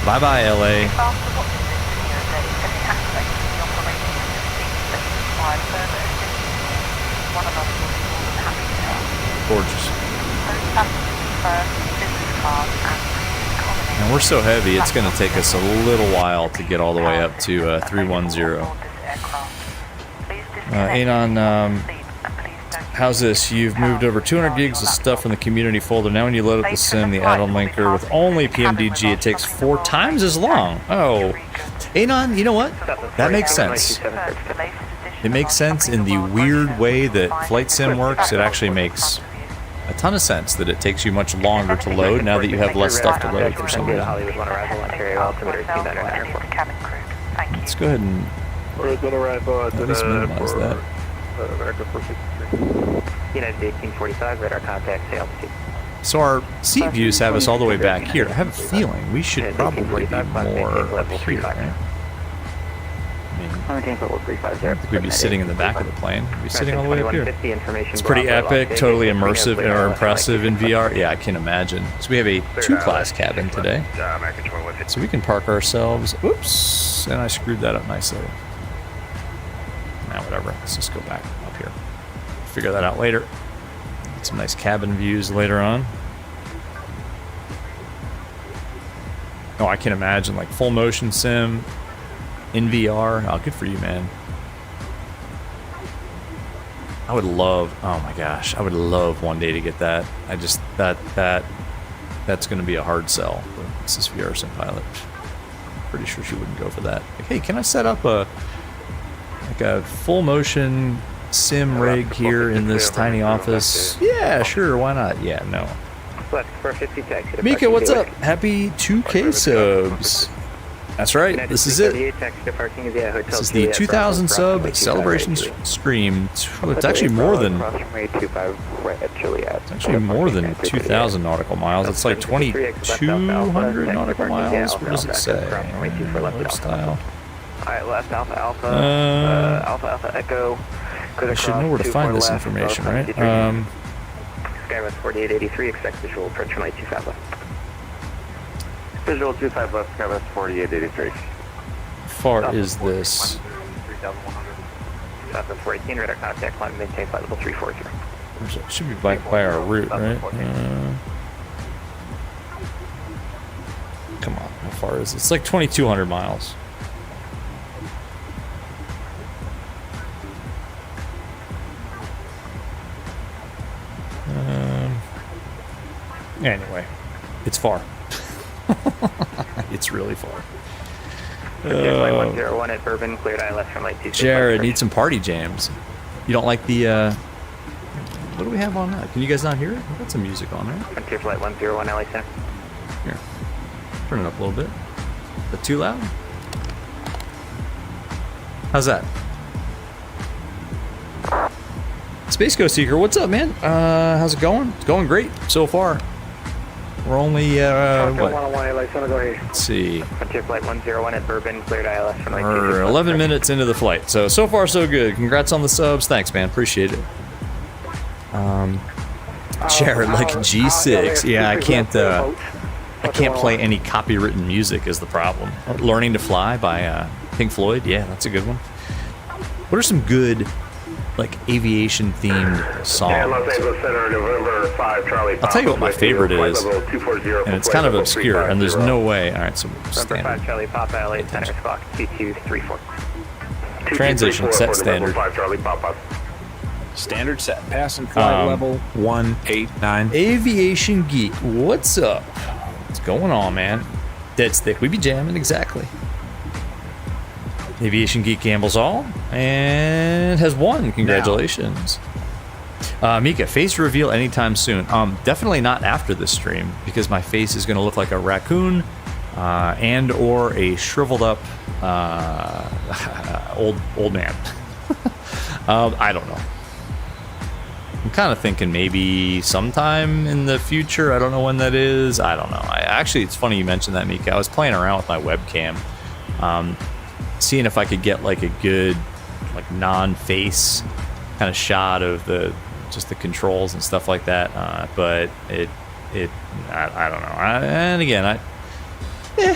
Bye bye, LA. Gorgeous. And we're so heavy, it's going to take us a little while to get all the way up to 310. Anon, how's this? You've moved over 200 gigs of stuff from the community folder. Now when you load up the sim, the add-on linker with only PMDG, it takes 4 times as long. Oh. Anon, you know what? That makes sense. It makes sense in the weird way that Flight Sim works. It actually makes a ton of sense that it takes you much longer to load now that you have less stuff to load for some reason. Let's go ahead and at least minimize that. United 1845, radar contact, altitude. So our seat views have us all the way back here. I have a feeling we should probably be more up here, right? I don't think we'd be sitting in the back of the plane. We'd be sitting all the way up here. It's pretty epic, totally immersive or impressive in VR. Yeah, I can imagine. So we have a 2-class cabin today. So we can park ourselves. Oops, and I screwed that up nicely. Now whatever, let's just go back up here. Figure that out later. Get some nice cabin views later on. Oh, I can imagine like full motion sim in VR. Oh, good for you, man. I would love, oh my gosh, I would love one day to get that. I just, that's going to be a hard sell for Mrs. VR Sim Pilot. Pretty sure she wouldn't go for that. Like, hey, can I set up a full motion sim rig here in this tiny office? Yeah, sure, why not? Yeah, no. Mika, what's up? Happy 2K subs. That's right, this is it. This is the 2,000 sub celebration stream. It's actually more than 2,000 nautical miles. It's like 2,200 nautical miles. What does it say? Lifestyle. Alright, left Alpha Alpha, Alpha Alpha Echo. I should know where to find this information, right? Skywest 4883, expect visual approach runway 25 left. Visual 25 left, Skywest 4883. How far is this? 3,100. Southwest 418, radar contact, climb, maintain flight level 340. It should be by our route, right? Come on, how far is it? It's like 2,200 miles. Anyway, it's far. It's really far. Flight 101 at Bourbon, cleared ILS from light 26. Jared, need some party jams. You don't like the, what do we have on that? Can you guys not hear it? We've got some music on there. Frontier Flight 101, LA 7. Here. Turn it up a little bit. Is that too loud? How's that? Space Ghost Seeker, what's up, man? How's it going? It's going great so far. We're only, what? Let's see. Frontier Flight 101 at Bourbon, cleared ILS from light 26. We're 11 minutes into the flight. So far so good. Congrats on the subs. Thanks, man. Appreciate it. Jared, like G6. Yeah, I can't play any copywritten music is the problem. Learning to Fly by Pink Floyd. Yeah, that's a good one. What are some good, like, aviation-themed songs? Los Angeles Center, November 5, Charlie. I'll tell you what my favorite is, and it's kind of obscure, and there's no way. All right, so November 5, Charlie Papa, LA Center, clock, 2234. Transition, set standard. 5, Charlie Papa. Standard set. Pass and flight level 189. Aviation Geek, what's up? What's going on, man? Dead stick, we be jamming, exactly. Aviation Geek gambles all and has won. Congratulations. Mika, face reveal anytime soon. Definitely not after this stream because my face is going to look like a raccoon and or a shriveled up old man. I don't know. I'm kind of thinking maybe sometime in the future. I don't know when that is. I don't know. Actually, it's funny you mentioned that, Mika. I was playing around with my webcam. Seeing if I could get like a good, like non-face kind of shot of just the controls and stuff like that. But I don't know. And again,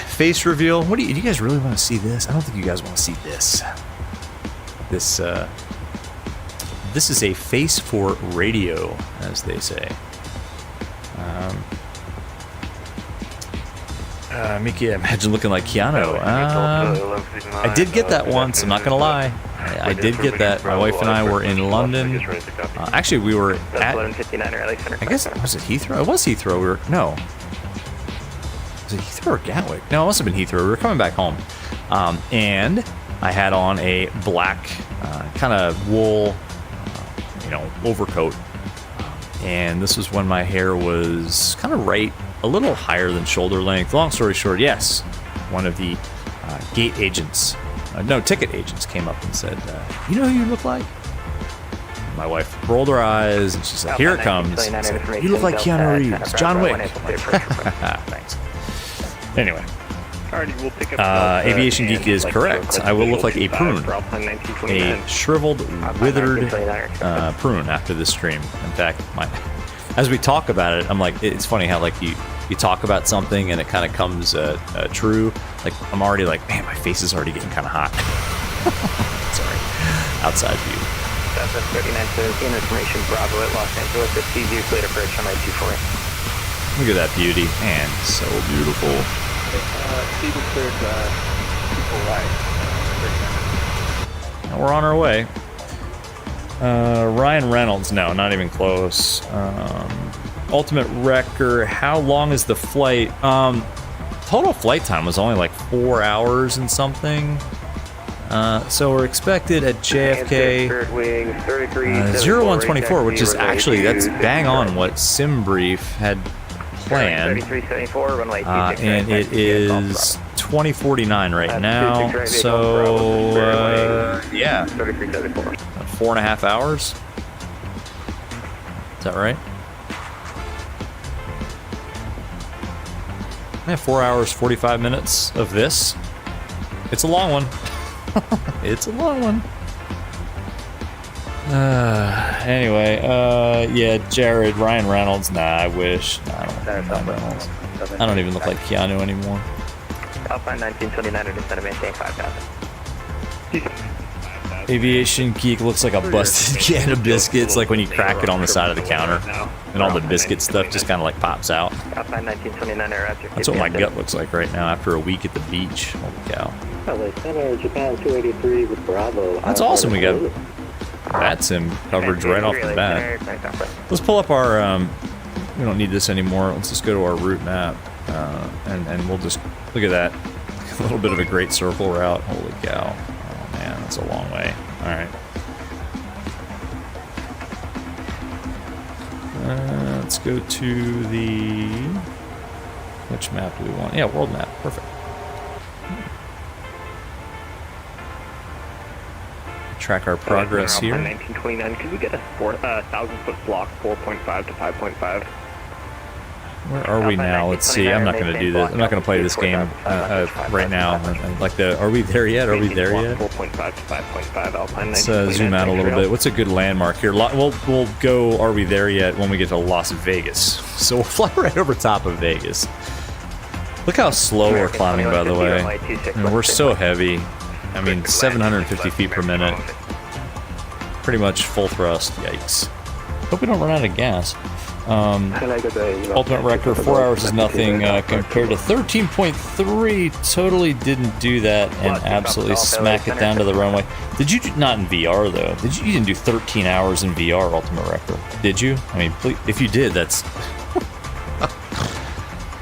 face reveal. Do you guys really want to see this? I don't think you guys want to see this. This is a face for radio, as they say. Mickey, imagine looking like Keanu. I did get that once, I'm not going to lie. I did get that. My wife and I were in London. Actually, we were at, I guess, was it Heathrow? It was Heathrow. No. Was it Heathrow or Gatwick? No, it must have been Heathrow. We were coming back home. And I had on a black kind of wool, overcoat. And this was when my hair was kind of a little higher than shoulder length. Long story short, yes, one of the ticket agents came up and said, you know who you look like? My wife rolled her eyes and she said, here it comes. Said, you look like Keanu Reeves, John Wick. Thanks. Anyway, Aviation Geek is correct. I will look like a prune, a shriveled, withered prune after this stream. In fact, as we talk about it, I'm like, it's funny how like you talk about something and it kind of comes true. Like I'm already like, man, my face is already getting kind of hot. Sorry, outside view. Southwest 3917, information Bravo at Los Angeles at CZ, cleared approach on 248. Look at that beauty, man, so beautiful. Steven cleared 248. We're on our way. Ryan Reynolds, no, not even close. Ultimate Wrecker, how long is the flight? Total flight time was only like 4 hours and something. So we're expected at JFK 0124, which is actually, that's bang on what Debrief had planned. And it is 2049 right now. So, yeah. 4.5 hours. Is that right? Yeah, 4 hours, 45 minutes of this. It's a long one. It's a long one. Anyway, yeah, Jared, Ryan Reynolds. Nah, I wish. Nah, I don't look like Ryan Reynolds. I don't even look like Keanu anymore. Alpine 1929 to descend to maintain 5,000. Aviation Geek looks like a busted can of biscuits, like when you crack it on the side of the counter, and all the biscuit stuff just kind of like pops out. Alpine 1929 That's what my gut looks like right now after a week at the beach. Holy cow. Japan 283 with Bravo. That's awesome. We got VATSIM coverage right off the bat. Let's pull up our we don't need this anymore. Let's just go to our route map, and we'll just look at that. A little bit of a great circle route. Holy cow! Oh man, that's a long way. All right. Let's go to the... Which map do we want? Yeah, world map. Perfect. Track our progress here. 1929. Could we get a 1,000-foot block, 4.5 to 5.5? Where are we now? Let's see. I'm not going to do this. I'm not going to play this game right now. Like are we there yet? Are we there yet? 4.5 to 5.5 Alpine. Let's zoom out a little bit. What's a good landmark here? We'll go. Are we there yet? When we get to Las Vegas. So we'll fly right over top of Vegas. Look how slow we're climbing, by the way. I mean, we're so heavy. I mean, 750 feet per minute. Pretty much full thrust. Yikes. Hope we don't run out of gas. Ultimate record, 4 hours is nothing compared to 13.3. Totally didn't do that and absolutely smack it down to the runway. Did you, not in VR though, you didn't do 13 hours in VR ultimate record, did you? I mean, please, if you did, that's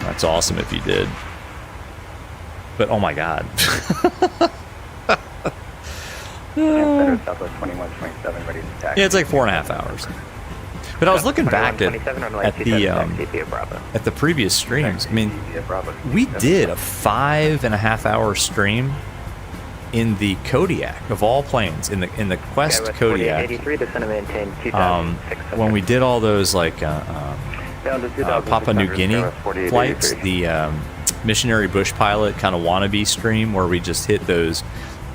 that's awesome if you did. But oh my god. Yeah, it's like 4.5 hours. But I was looking back at the previous streams. I mean, we did a 5.5 hour stream in the Kodiak of all planes, in the Quest Kodiak. When we did all those like Papua New Guinea flights, the missionary bush pilot kind of wannabe stream where we just hit those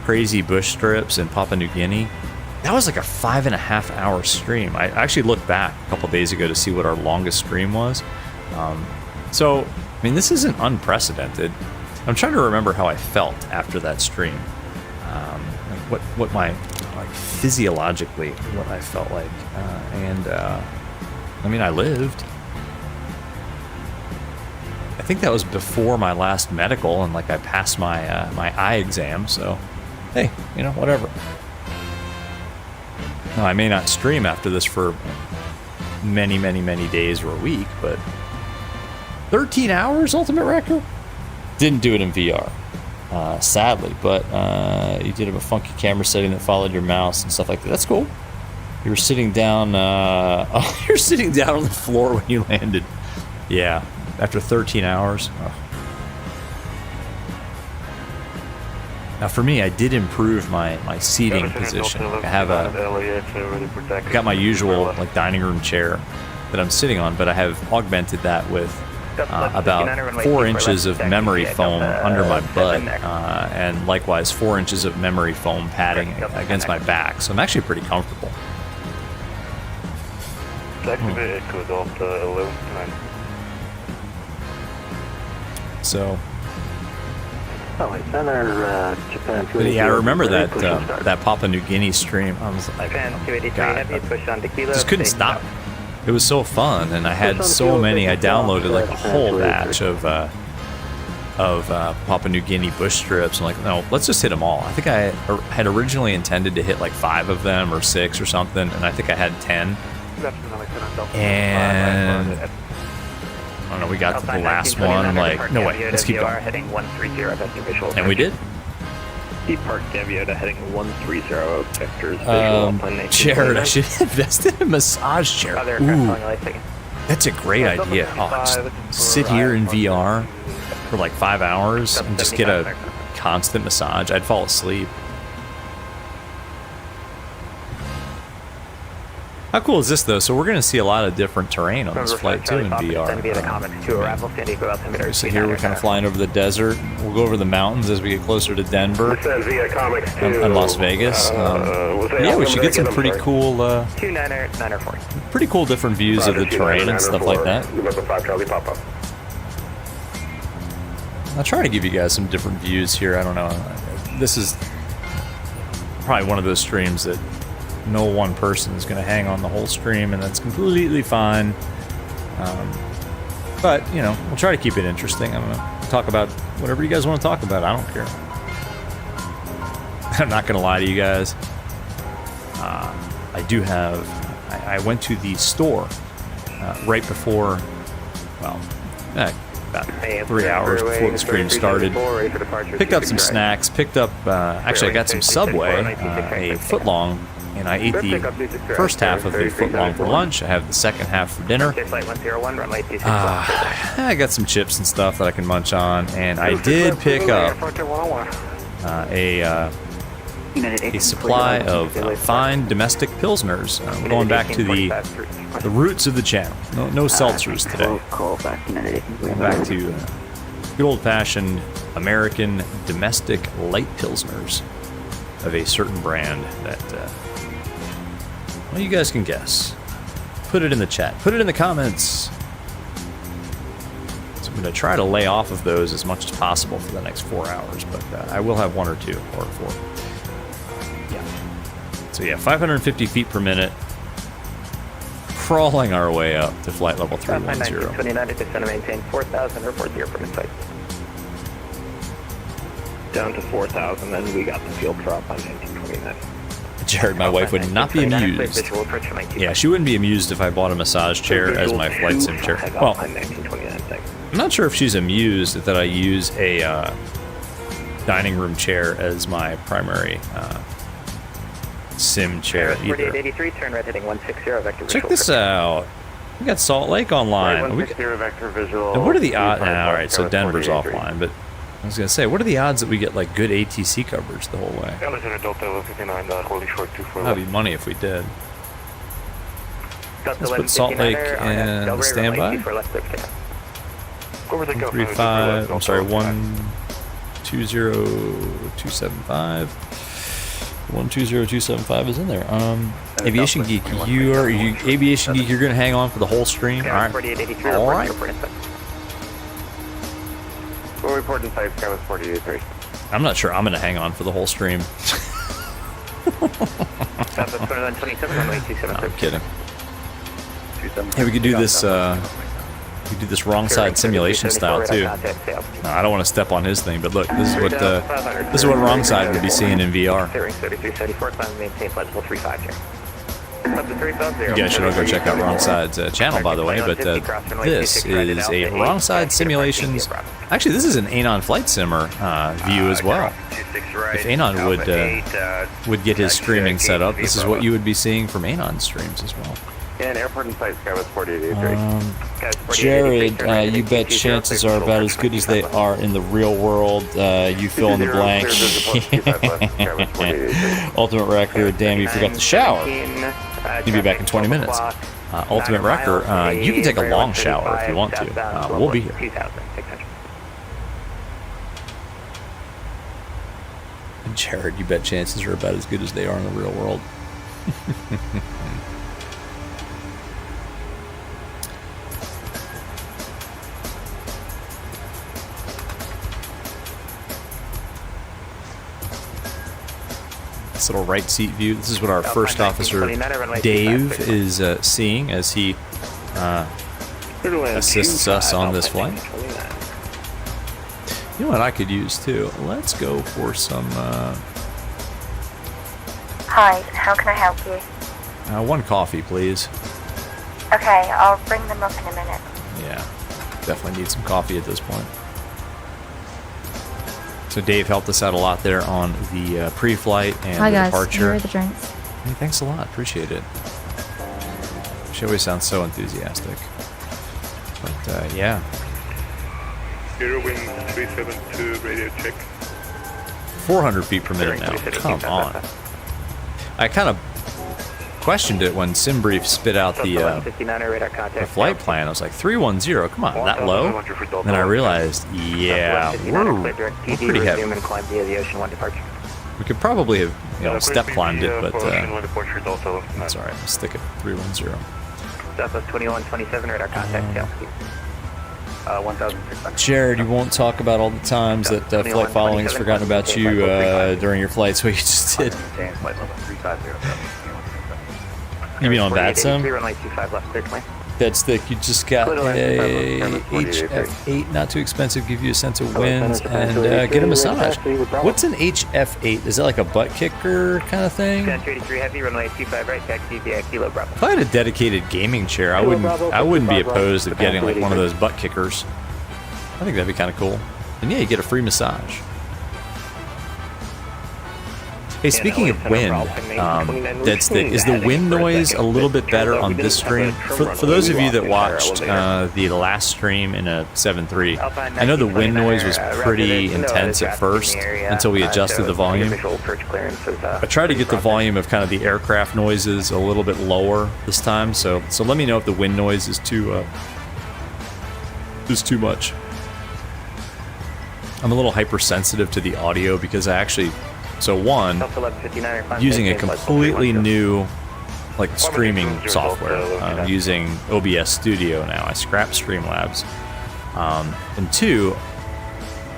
crazy bush strips in Papua New Guinea. That was like a 5.5 hour stream. I actually looked back a couple days ago to see what our longest stream was. So, I mean, this isn't unprecedented. I'm trying to remember how I felt after that stream. Like what my, like physiologically, what I felt like. I mean, I lived. I think that was before my last medical, and like I passed my my eye exam. So, hey, you know, whatever. No, I may not stream after this for many, many, many days or a week, but 13 hours ultimate record? Didn't do it in VR, sadly, but you did have a funky camera setting that followed your mouse and stuff like that. That's cool. You were sitting down, you're sitting down on the floor when you landed. Yeah, after 13 hours. Oh. Now for me, I did improve my seating position. Like I have got my usual like dining room chair that I'm sitting on, but I have augmented that with about 4 inches of memory foam under my butt, and likewise 4 inches of memory foam padding against my back. So I'm actually pretty comfortable. So. But yeah, I remember that that Papua New Guinea stream. I was like, oh God, I just couldn't stop. It was so fun, and I had so many. I downloaded like a whole batch of Papua New Guinea bush strips. I'm like, no, let's just hit them all. I think I had originally intended to hit like 5 of them or 6 or something, and I think I had 10. And I don't know, we got to the last one, I'm like, no way, let's keep going. And we did. Deep Park Gaviota heading 130 vectors. Jared, I should invest in a massage chair. Ooh, that's a great idea. Oh, just sit here in VR for like 5 hours and just get a constant massage. I'd fall asleep. How cool is this, though? So we're going to see a lot of different terrain on this flight, too, in VR. So here we're kind of flying over the desert. We'll go over the mountains as we get closer to Denver and Las Vegas. Yeah, we should get some pretty cool, pretty cool different views of the terrain and stuff like that. I'll try to give you guys some different views here. I don't know. This is probably one of those streams that no one person is going to hang on the whole stream, and that's completely fine. But, you know, we'll try to keep it interesting. I'm going to talk about whatever you guys want to talk about. I don't care. I'm not going to lie to you guys. I do have... I went to the store right before well, about 3 hours before the stream started. Picked up some snacks, picked up, actually I got some Subway, a footlong, and I ate the first half of a footlong for lunch. I have the second half for dinner. I got some chips and stuff that I can munch on, and I did pick up a supply of fine domestic pilsners. We're going back to the roots of the channel. No seltzers today. Going back to good old-fashioned American domestic light pilsners of a certain brand that, well, you guys can guess. Put it in the chat. Put it in the comments. So I'm going to try to lay off of those as much as possible for the next 4 hours, but I will have 1 or 2 or 4. So yeah, 550 feet per minute, crawling our way up to flight level 310. 29 to descend and maintain 4,000 or 40 per minute flight. Down to 4,000, then we got the fuel drop on 1929. Jared, my wife would not be amused. Yeah, she wouldn't be amused if I bought a massage chair as my flight sim chair. Well, I'm not sure if she's amused that I use a dining room chair as my primary sim chair either. 4883, turn right heading 160, vector Check this out. We got Salt Lake online. 160 vector visual. And what are the odds? Alright, so Denver's offline, but I was going to say, what are the odds that we get like good ATC coverage the whole way? That'd be money if we did. Let's put Salt Lake in standby. 135, I'm sorry, 120275. 120275 is in there. Aviation Geek, Aviation Geek, you're gonna hang on for the whole stream. All right. All right. We'll report in 5 Skywest 4883. I'm not sure I'm gonna hang on for the whole stream. No, I'm kidding. Hey, we could do this. We do this wrong side simulation style too. No, I don't want to step on his thing, but look, this is what wrong side would be seeing in VR. You guys should all go check out Wrong Side's channel, by the way. But this is a Wrong Side Simulations. Actually, this is an Anon Flight Simmer view as well. If Anon would get his streaming set up, this is what you would be seeing from Anon streams as well. And airport in sight, Skywest 4883. Jared, you bet chances are about as good as they are in the real world. You fill in the blank. Ultimate Wrecker, damn, you forgot to shower. You'll be back in 20 minutes. Ultimate Wrecker, you can take a long shower if you want to. We'll be here. Jared, you bet chances are about as good as they are in the real world. This little right seat view. This is what our first officer, Dave, is seeing as he assists us on this flight. You know what I could use too? Let's go for some... Hi, how can I help you? 1 coffee, please. Okay, I'll bring them up in a minute. Yeah, definitely need some coffee at this point. So Dave helped us out a lot there on the pre-flight and Hi the guys, departure. here are the drinks. Hey, thanks a lot. Appreciate it. She always sounds so enthusiastic. But yeah. Zero wind 372, radio check. 400 feet per minute now. Come on. I kind of questioned it when Debrief spit out the flight plan. I was like, 310, come on, that low? Then I realized, yeah, we're pretty heavy. We could probably have, step climbed it, but that's alright. Let's stick it 310. Southwest 2127, radar contact, tail 1,600. Jared, you won't talk about all the times that flight following has forgotten about you during your flights, what you just did. You mean on VATSIM? That's thick. You just got a HF8, not too expensive, give you a sense of winds, and get a massage. What's an HF8? Is that like a butt kicker kind of thing? If I had a dedicated gaming chair, I wouldn't be opposed to getting like one of those butt kickers. I think that'd be kind of cool. And yeah, you get a free massage. Hey, speaking of wind, is the wind noise a little bit better on this stream? For those of you that watched the last stream in a 7.3, I know the wind noise was pretty intense at first until we adjusted the volume. I tried to get the volume of kind of the aircraft noises a little bit lower this time, so let me know if the wind noise is too much. I'm a little hypersensitive to the audio because I actually... So one, using a completely new like streaming software, using OBS Studio now. I scrapped Streamlabs. And two,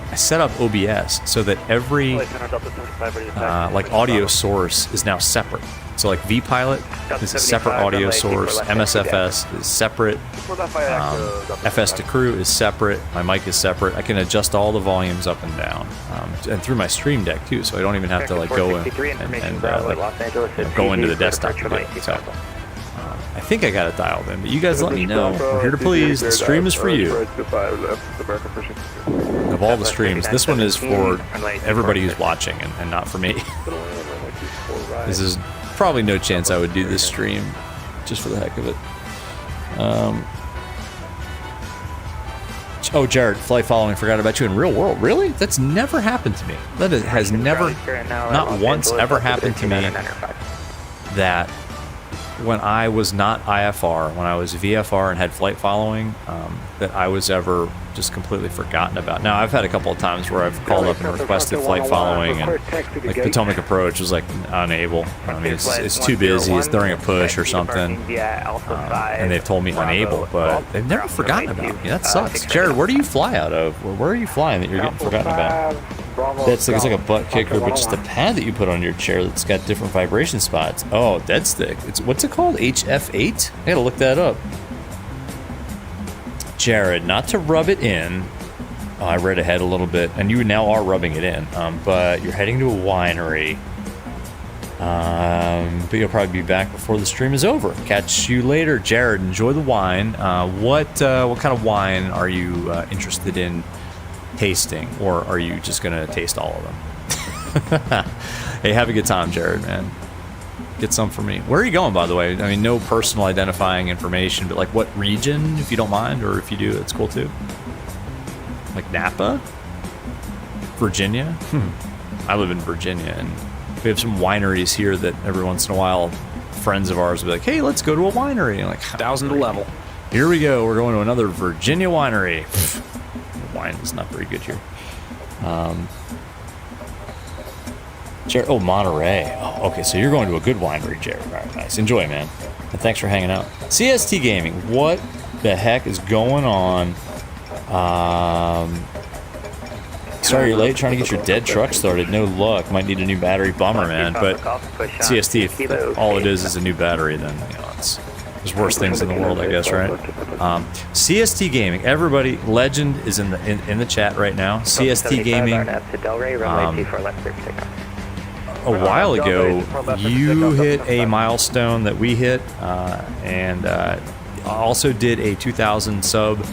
I set up OBS so that every like audio source is now separate. So like vPilot is a separate audio source, MSFS is separate, FS to Crew is separate, my mic is separate. I can adjust all the volumes up and down, and through my Stream Deck too, so I don't even have to like go in and go into the desktop again. So I think I got it dialed in, but you guys let me know. We're here to please. The stream is for you. Of all the streams, this one is for everybody who's watching and not for me. This is probably no chance I would do this stream just for the heck of it. Oh, Jared, flight following, forgot about you in real world. Really? That's never happened to me. That has never, not once ever happened to me that when I was not IFR, when I was VFR and had flight following, that I was ever just completely forgotten about. Now, I've had a couple of times where I've called up and requested flight following, and like Potomac Approach was like unable. I mean, it's too busy, it's during a push or something, and they've told me unable, but they've never forgotten about me. That sucks. Jared, where do you fly out of? Where are you flying that you're getting forgotten about? It's like a butt kicker, but just a pad that you put on your chair that's got different vibration spots. Oh, dead stick. What's it called? HF8? I gotta look that up. Jared, not to rub it in. Oh, I read ahead a little bit, and you now are rubbing it in. But you're heading to a winery. But you'll probably be back before the stream is over. Catch you later, Jared. Enjoy the wine. What kind of wine are you interested in tasting, or are you just gonna taste all of them? Hey, have a good time, Jared, man. Get some for me. Where are you going, by the way? I mean, no personal identifying information, but like what region, if you don't mind, or if you do, it's cool too. Like Napa? Virginia? I live in Virginia, and we have some wineries here that every once in a while friends of ours will be like, hey, let's go to a winery. And like, 1,000 to level. Here we go. We're going to another Virginia winery. Wine is not very good here. Jared, oh, Monterey. Oh, okay, so you're going to a good winery, Jared. All right, nice. Enjoy, man. And thanks for hanging out. CST Gaming, what the heck is going on? Sorry you're late, trying to get your dead truck started. No luck. Might need a new battery. Bummer, man. But CST, if all it is a new battery, then you know, there's worse things in the world, I guess, right? CST Gaming, everybody, Legend is in the chat right now. CST Gaming. A while ago, you hit a milestone that we hit, and also did a 2,000 sub,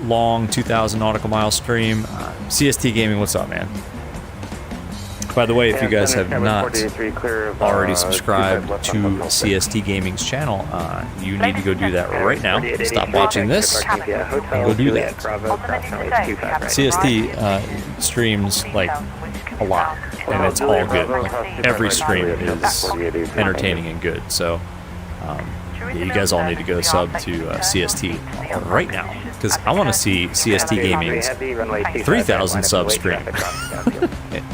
long 2,000 nautical mile stream. CST Gaming, what's up, man? By the way, if you guys have not already subscribed to CST Gaming's channel, you need to go do that right now. Stop watching this and go do that. CST streams like a lot, and it's all good. Like, every stream is entertaining and good. So yeah, you guys all need to go sub to CST right now, because I want to see CST Gaming's 3,000 sub stream.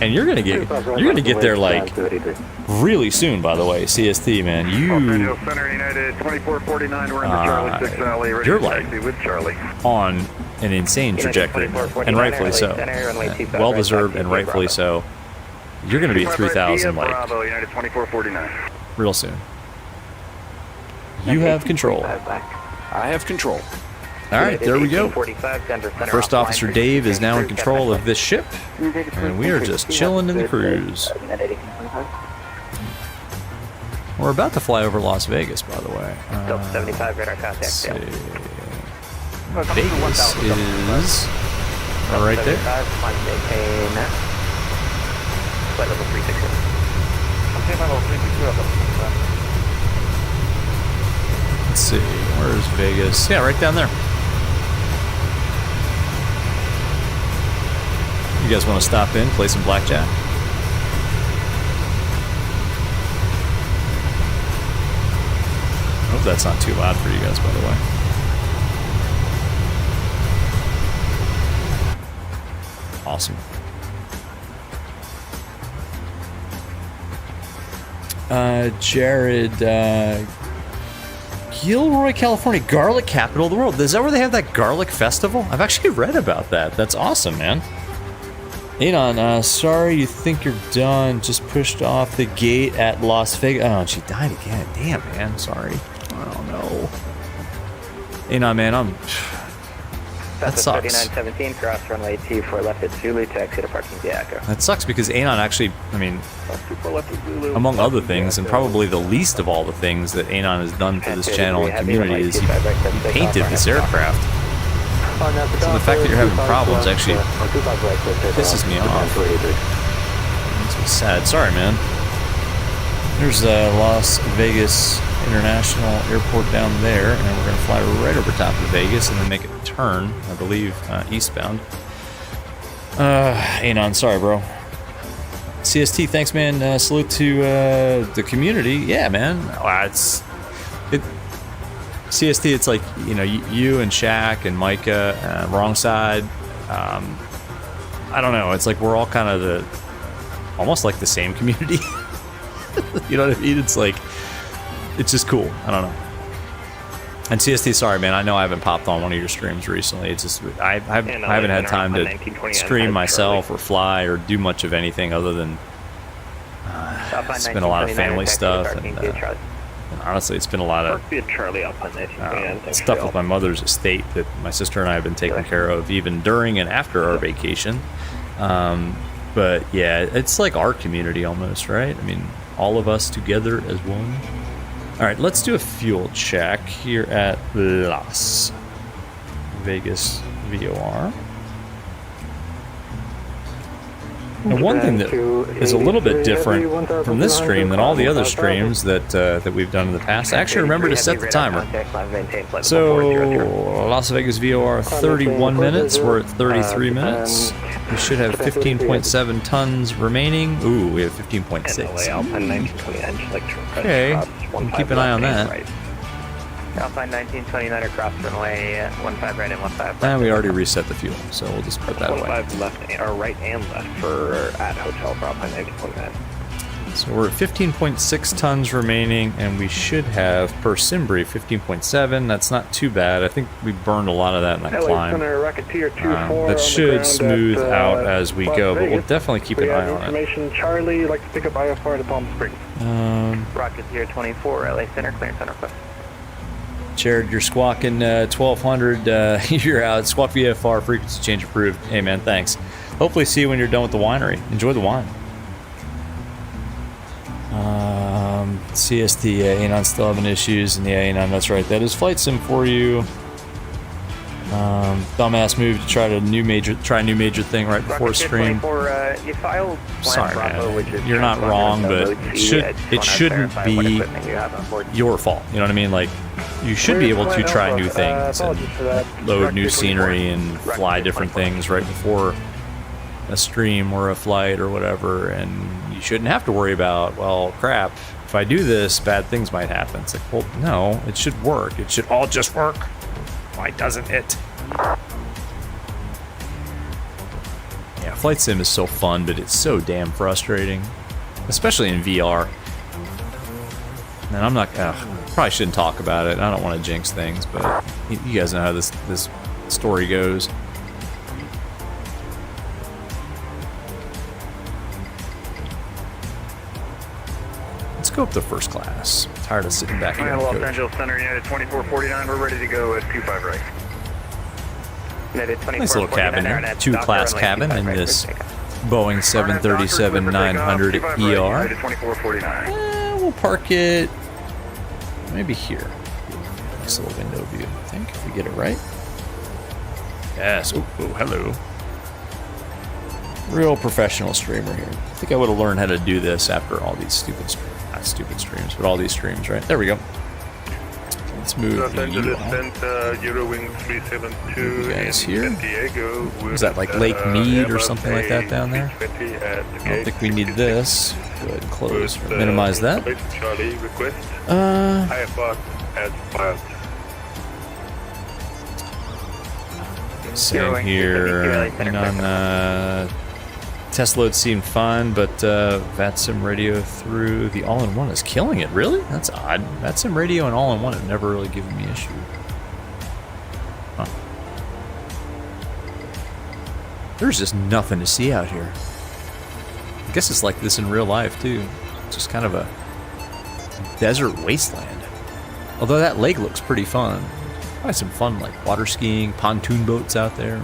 And you're gonna get there like really soon. By the way, CST, man, you're like on an insane trajectory, and rightfully so. Well deserved and rightfully so. You're gonna be at 3,000 like real soon. You have control. I have control. All right, there we go. First Officer Dave is now in control of this ship, and we are just chilling in the cruise. We're about to fly over Las Vegas, by the way. Delta 75 radar contact. Let's see. Vegas is right there. Flight level 360. Let's see, where's Vegas? Yeah, right down there. You guys want to stop in, play some blackjack? I hope that's not too loud for you guys, by the way. Awesome. Jared, Gilroy, California, garlic capital of the world. Is that where they have that garlic festival? I've actually read about that. That's awesome, man. Anon, sorry you think you're done. Just pushed off the gate at Las Vegas. Oh, she died again. Damn, man. Sorry. Oh, no. Anon, man, that sucks. 3917, cross runway T4 left at Zulu to exit a parking vehicle. That sucks because Anon actually, I mean, among other things, and probably the least of all the things that Anon has done for this channel and community is he painted this aircraft. So the fact that you're having problems actually pisses me off. Makes me sad. Sorry, man. There's Las Vegas International Airport down there, and we're going to fly right over top of Vegas and then make a turn, I believe, eastbound. Anon, sorry, bro. CST, thanks, man. Salute to the community. Yeah, man. CST, it's like, you know, you and Shaq and Micah, wrong side. I don't know. It's like we're all kind of almost like the same community. You know what I mean? It's like, it's just cool. I don't know. And CST, sorry, man. I know I haven't popped on one of your streams recently. It's just I haven't had time to stream myself or fly or do much of anything other than it's been a lot of family stuff. And honestly, it's been a lot of stuff with my mother's estate that my sister and I have been taking care of even during and after our vacation. But yeah, it's like our community almost, right? I mean, all of us together as one. All right, let's do a fuel check here at Las Vegas VOR. And one thing that is a little bit different from this stream than all the other streams that we've done in the past, I actually remember to set the timer. So, Las Vegas VOR 31 minutes, we're at 33 minutes. We should have 15.7 tons remaining. Ooh, we have 15.6. Okay, we'll keep an eye on that. Alpine 1929 across runway 15 right and 15. And we already reset the fuel, so we'll just put that away. 15 left or right and left for at hotel for Alpine 1929. So we're at 15.6 tons remaining, and we should have per Simbrief 15.7. That's not too bad. I think we burned a lot of that in that climb. That should smooth out as we go, but we'll definitely keep an eye on it. Charlie, like to pick up IFR to Palm Springs. Rocket 024, LA Center, clearance on request. Jared, you're squawking 1200. You're out. Squawk VFR, frequency change approved. Hey, man, thanks. Hopefully see you when you're done with the winery. Enjoy the wine. CST, Anon still having issues, and yeah, Anon, that's right. That is flight sim for you. Dumbass move to try a new major thing right before stream. Sorry, man. You're not wrong, but it shouldn't be your fault. You know what I mean? Like, you should be able to try new things and load new scenery and fly different things right before a stream or a flight or whatever, and you shouldn't have to worry about, well, crap, if I do this, bad things might happen. It's like, well, no, it should work. It should all just work. Why doesn't it? Yeah, flight sim is so fun, but it's so damn frustrating, especially in VR. And I'm not, probably shouldn't talk about it. I don't want to jinx things, but you guys know how this story goes. Let's go up to first class. I'm tired of sitting back here. Los Angeles Center, United 2449. We're ready to go at 25 right. Nice little cabin here. 2-class cabin in this Boeing 737-900 ER. We'll park it maybe here. Nice little window view, I think, if we get it right. Yes. Oh, hello. Real professional streamer here. I think I would have learned how to do this after all these not stupid streams, but all these streams, right? There we go. Let's move Los Angeles you Eurowing 372 guys here. San Diego. Is that like Lake Mead or something like that down there? I don't think we need this. Go ahead and close or minimize that. Charlie request. IFR as filed. Same here. And on test load seemed fine, but VATSIM radio through the all-in-one is killing it. Really? That's odd. VATSIM radio and all-in-one have never really given me issue. Huh. There's just nothing to see out here. I guess it's like this in real life too. It's just kind of a desert wasteland. Although that lake looks pretty fun. Probably some fun like water skiing, pontoon boats out there.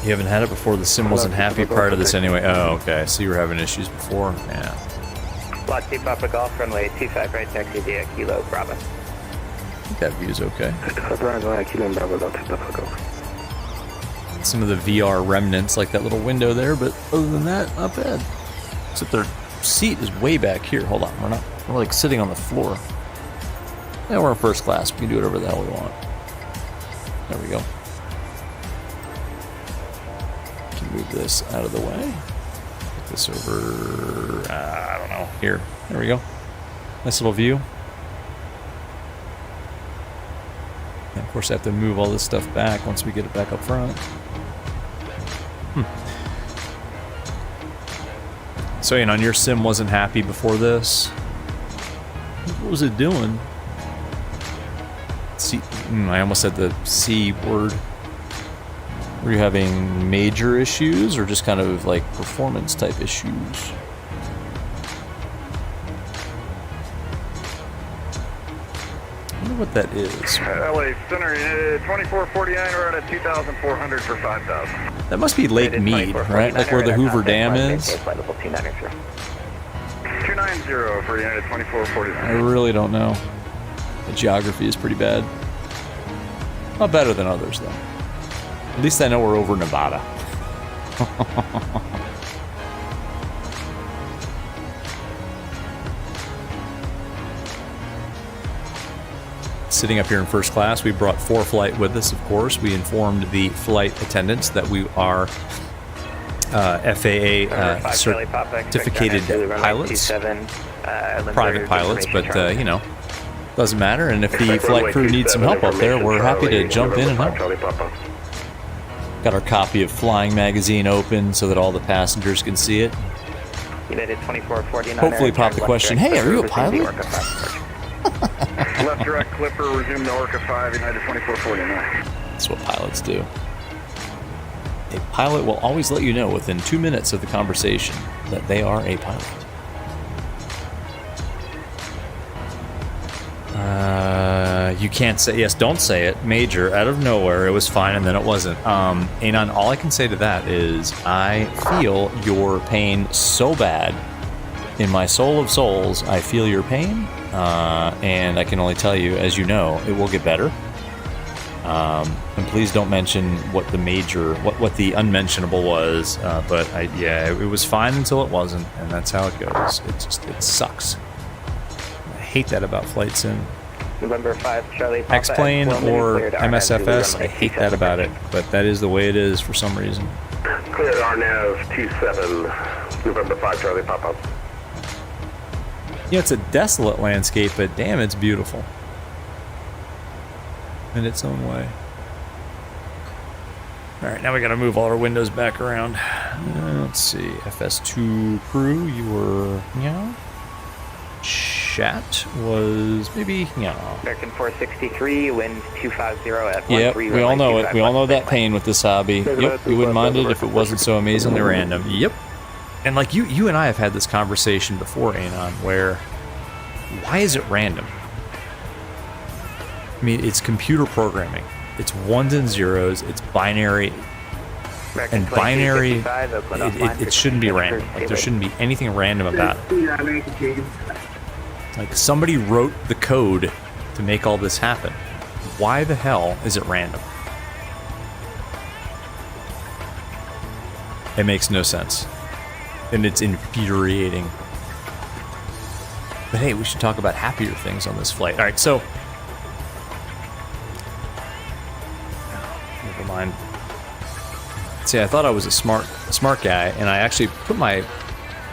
You haven't had it before? The sim wasn't happy prior to this anyway. Oh, okay. So you were having issues before? Yeah. Lot 2 Papa Golf, runway 25 right, taxi via Kilo Bravo. I think that view's okay. Some of the VR remnants, like that little window there, but other than that, not bad. Except their seat is way back here. Hold on, we're like sitting on the floor. Yeah, we're in first class. We can do whatever the hell we want. There we go. Move this out of the way. Put this over, I don't know, here. There we go. Nice little view. And of course I have to move all this stuff back once we get it back up front. So, you know, your sim wasn't happy before this. What was it doing? C I almost said the C word. Were you having major issues or just kind of like performance type issues? I wonder what that is. LA Center, 2449, we're at 2,400 for 5,000. That must be Lake Mead, right? Like where the Hoover Dam is? 290 for United 2449. I really don't know. The geography is pretty bad. Not better than others, though. At least I know we're over Nevada. Sitting up here in first class, we brought ForeFlight with us, of course. We informed the flight attendants that we are FAA certificated pilots, private pilots, but you know, doesn't matter. And if the flight crew needs some help up there, we're happy to jump in and help. Got our copy of Flying Magazine open so that all the passengers can see it. Hopefully pop the question, hey, are you a pilot? Left direct Clipper, resume to Orca 5, United 2449. That's what pilots do. A pilot will always let you know within 2 minutes of the conversation that they are a pilot. You can't say, yes, don't say it. Major, out of nowhere, it was fine, and then it wasn't. Anon, all I can say to that is I feel your pain so bad. In my soul of souls, I feel your pain, and I can only tell you, as you know, it will get better. And please don't mention what the major, what the unmentionable was, but yeah, it was fine until it wasn't, and that's how it goes. It sucks. I hate that about flight sim. November 5, Charlie. X-Plane or MSFS, I hate that about it, but that is the way it is for some reason. Clear RNAV 27, November 5, Charlie, Papa. Yeah, it's a desolate landscape, but damn, it's beautiful. In its own way. Alright, now we gotta move all our windows back around. Let's see, FS2 crew, you were, Chat was maybe, American 463, wind 250 at 13. Yep, we all know it. We all know that pain with this hobby. Yep, we wouldn't mind it if it wasn't so amazingly random. Yep. And like you and I have had this conversation before, Anon, where why is it random? I mean, it's computer programming. It's ones and zeros. It's binary. And binary, it shouldn't be random. Like, there shouldn't be anything random about it. Like, somebody wrote the code to make all this happen. Why the hell is it random? It makes no sense. And it's infuriating. But hey, we should talk about happier things on this flight. All right, so... Never mind. See, I thought I was a smart guy, and I actually put my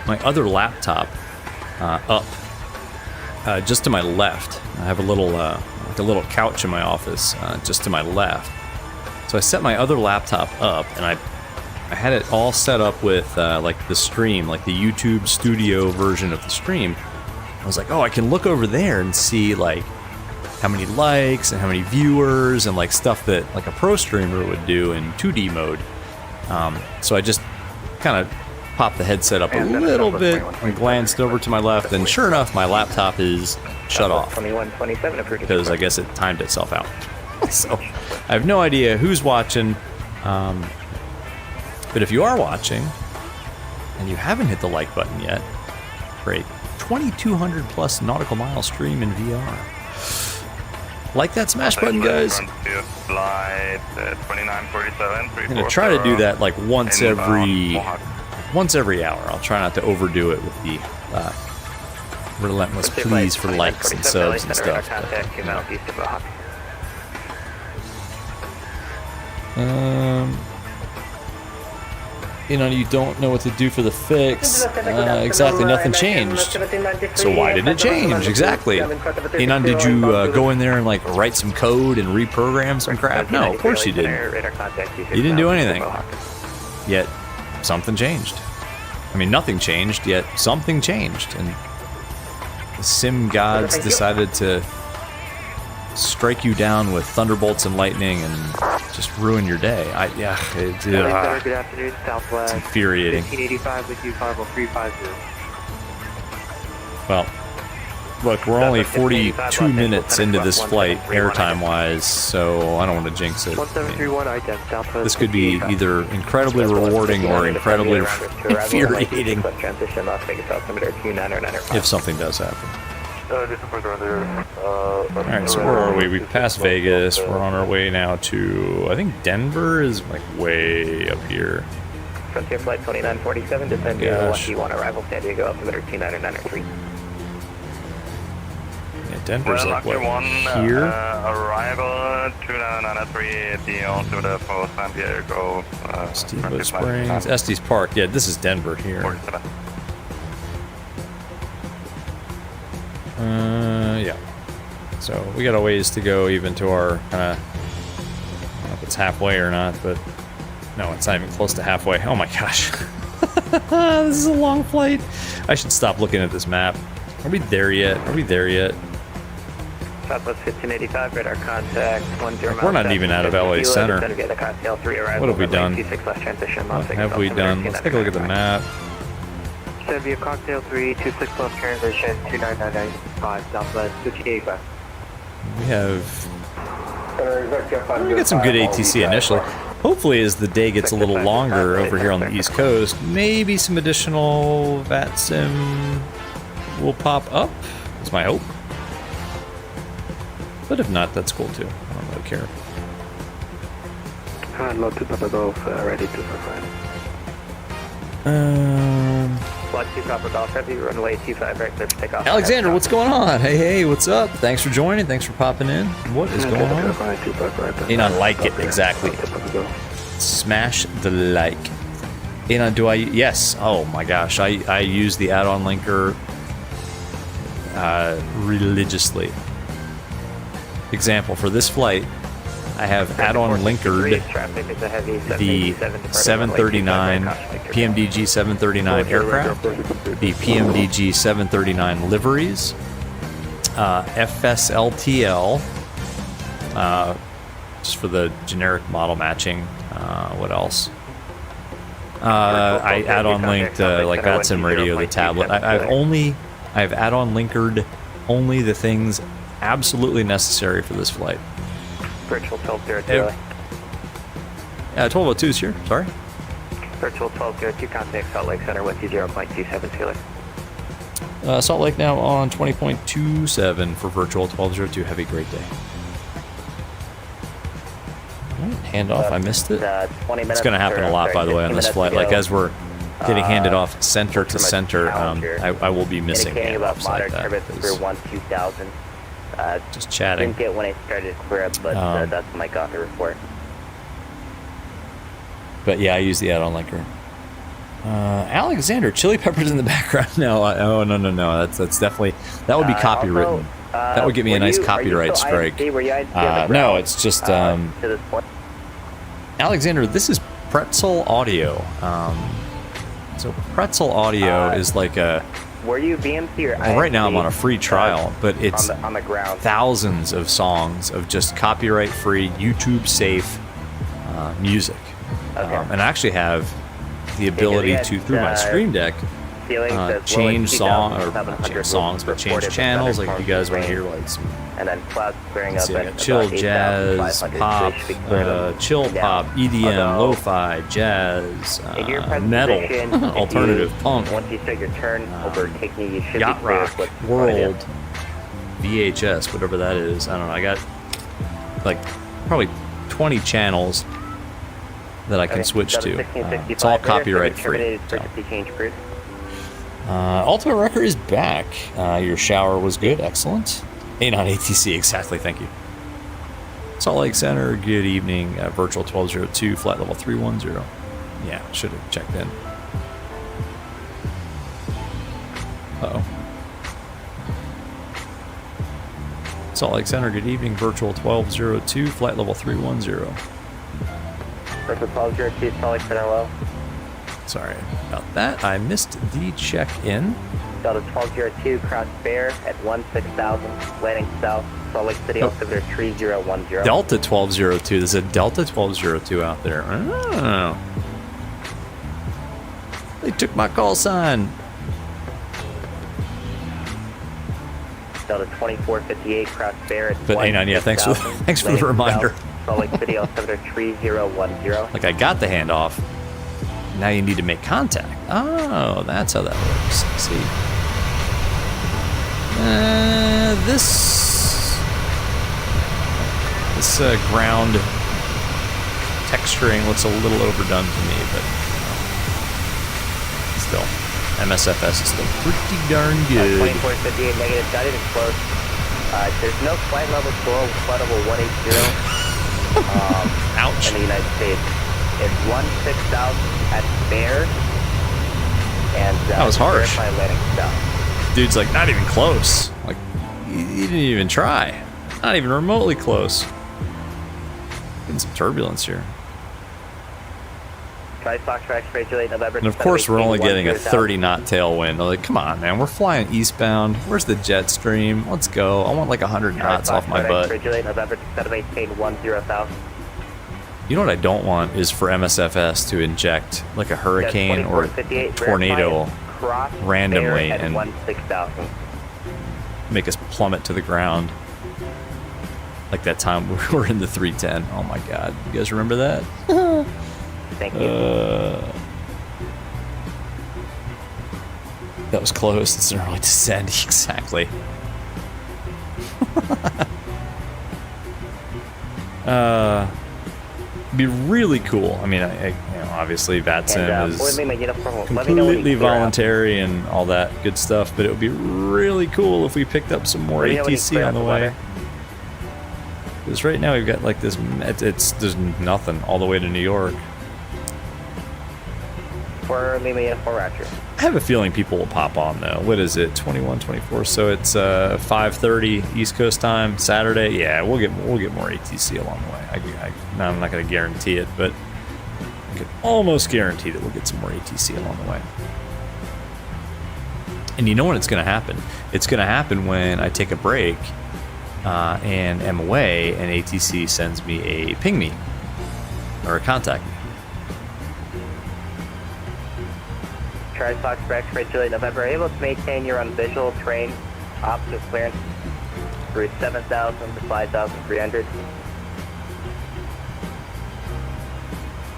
other laptop up just to my left. I have a little like a little couch in my office just to my left. So I set my other laptop up, and I had it all set up with like the stream, like the YouTube studio version of the stream. I was like, oh, I can look over there and see like how many likes and how many viewers and like stuff that like a pro streamer would do in 2D mode. So I just kind of popped the headset up a little bit and glanced over to my left, and sure enough, my laptop is shut off because I guess it timed itself out. So I have no idea who's watching, but if you are watching and you haven't hit the like button yet, great. 2,200 plus nautical mile stream in VR. Like that smash button, guys. I'm gonna try to do that like once every hour. I'll try not to overdo it with the relentless pleas for likes and subs and stuff. You know, you don't know what to do for the fix. Exactly, nothing changed. So why did it change? Exactly. Enon, did you go in there and like write some code and reprogram some crap? No, of course you didn't. You didn't do anything. Yet something changed. I mean, nothing changed, yet something changed. And the sim gods decided to strike you down with thunderbolts and lightning and just ruin your day. It's infuriating. Well, look, we're only 42 minutes into this flight, airtime-wise, so I don't want to jinx it. This could be either incredibly rewarding or incredibly infuriating if something does happen. Alright, so where are we? We passed Vegas. We're on our way now to, I think Denver is like way up here. Frontier Flight 2947, descend to 1D1, arrival San Diego, altimeter 29903. Yeah, Denver's like what, here? Arrival 29903 at the altimeter for San Diego. Steamboat Springs, Estes Park. Yeah, this is Denver here. Yeah. So we got a ways to go even to our kind of, I don't know if it's halfway or not, but no, it's not even close to halfway. Oh my gosh. This is a long flight. I should stop looking at this map. Are we there yet? Are we there yet? Southwest 1585, radar contact 10. We're not even out of LA Center. What have we done? What have we done? Let's take a look at the map. Via Cocktail 3, 26 plus transition 29995, Southwest 1585. We get some good ATC initially. Hopefully, as the day gets a little longer over here on the East Coast, maybe some additional VATSIM will pop up. That's my hope. But if not, that's cool too. I don't really care. Load to Papa Golf, ready to provide. Flight 2 Copper Golf Heavy, runway 25 right, clear for takeoff. Alexander, what's going on? Hey, what's up? Thanks for joining. Thanks for popping in. What is going on? Anon, like it, exactly. Smash the like. Anon, do I? Yes. Oh my gosh, I use the add-on linker religiously. Example, for this flight, I have add-on linkered the 739 PMDG 739 aircraft, the PMDG 739 liveries, FSLTL, just for the generic model matching. What else? I add-on linked like VATSIM radio, the tablet. I've add-on linkered only the things absolutely necessary for this flight. Virtual 1202. 1202 is here. Sorry. Virtual 1202, contact Salt Lake Center with you 0.27 Taylor. Salt Lake now on 20.27 for virtual 1202. Have a great day. Handoff, I missed it. It's going to happen a lot, by the way, on this flight. Like, as we're getting handed off center to center, I will be missing handoffs like that. Just chatting. Didn't get when I started clear up, but that's when I got the report. But yeah, I use the add-on linker. Alexander, chili peppers in the background. No, oh no. That's definitely, that would be copywritten. That would get me a nice copyright strike. No, it's just Alexander. This is Pretzel Audio. So Pretzel Audio is like a. Were you BMC or well, right now I'm on a free trial, but it's on the ground. Thousands of songs of just copyright-free, YouTube-safe music. Okay. And I actually have the ability to, through my Stream Deck, change songs, but change channels. Like if you guys want to hear like some, and then clouds clearing up, chill jazz, pop, chill pop, EDM, lo-fi, jazz, metal, alternative punk, once you start your turn over taking, you should yacht rock, world, VHS, whatever that is. I don't know. I got like probably 20 channels that I can switch to. It's all copyright free. Ultimate Wrecker is back. Your shower was good. Excellent. A9 ATC, exactly. Thank you. Salt Lake Center, good evening. Virtual 1202, flight level 310. Yeah, should have checked in. Uh-oh. Salt Lake Center, good evening. Virtual 1202, flight level 310. Virtual 1202, Salt Lake Center low. Sorry about that. I missed the check-in. Delta 1202, cross Bear at 16,000, landing south, Salt Lake City, altimeter 3010. Delta 1202. There's a Delta 1202 out there. Oh. They took my call sign. Delta 2458, cross Bear at but A9, yeah, thanks for the reminder. South, Salt Lake City, altimeter 3010. Like I got the handoff. Now you need to make contact. Oh, that's how that works. Let's see. This ground texturing looks a little overdone to me, but still, MSFS is still pretty darn good. 2458 negative, not even close. There's no flight level below flight level 180. Ouch. In the United States. It's 16,000 at Bear, and that was harsh. Landing south. Dude's like, not even close. Like, he didn't even try. Not even remotely close. Getting some turbulence here. And of course, we're only getting a 30-knot tailwind. I'm like, come on, man. We're flying eastbound. Where's the jet stream? Let's go. I want like 100 knots off my butt. You know what I don't want is for MSFS to inject like a hurricane or a tornado randomly and make us plummet to the ground. Like that time we were in the 310. Oh my God. You guys remember that? Thank you. That was close. It's an early descent. Exactly. Be really cool. I mean, obviously VATSIM is completely voluntary and all that good stuff, but it would be really cool if we picked up some more ATC on the way. Because right now we've got like this, there's nothing all the way to New York. I have a feeling people will pop on though. What is it? 21, 24. So it's 5:30 East Coast time Saturday. Yeah, we'll get more ATC along the way. I'm not going to guarantee it, but I can almost guarantee that we'll get some more ATC along the way. And you know when it's going to happen? It's going to happen when I take a break and am away, and ATC sends me a ping me or a contact me. Charlie Fox, X-ray Juliet, November, able to maintain your own visual terrain, opposite clearance, through 7,000 to 5,300.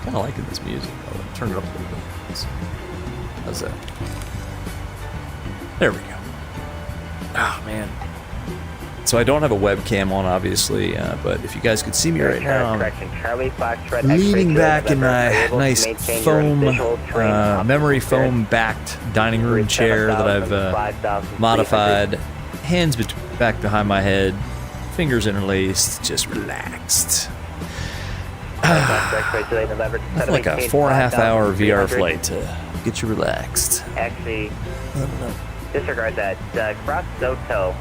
Kind of liking this music. I'll turn it up a little bit. How's that? There we go. Ah, man. So I don't have a webcam on, obviously, but if you guys could see me right now, I'm leaning back in my nice foam, memory foam-backed dining room chair that I've modified. Hands back behind my head, fingers interlaced, just relaxed. Like a 4.5 hour VR flight to get you relaxed. Actually, disregard that. Cross Soto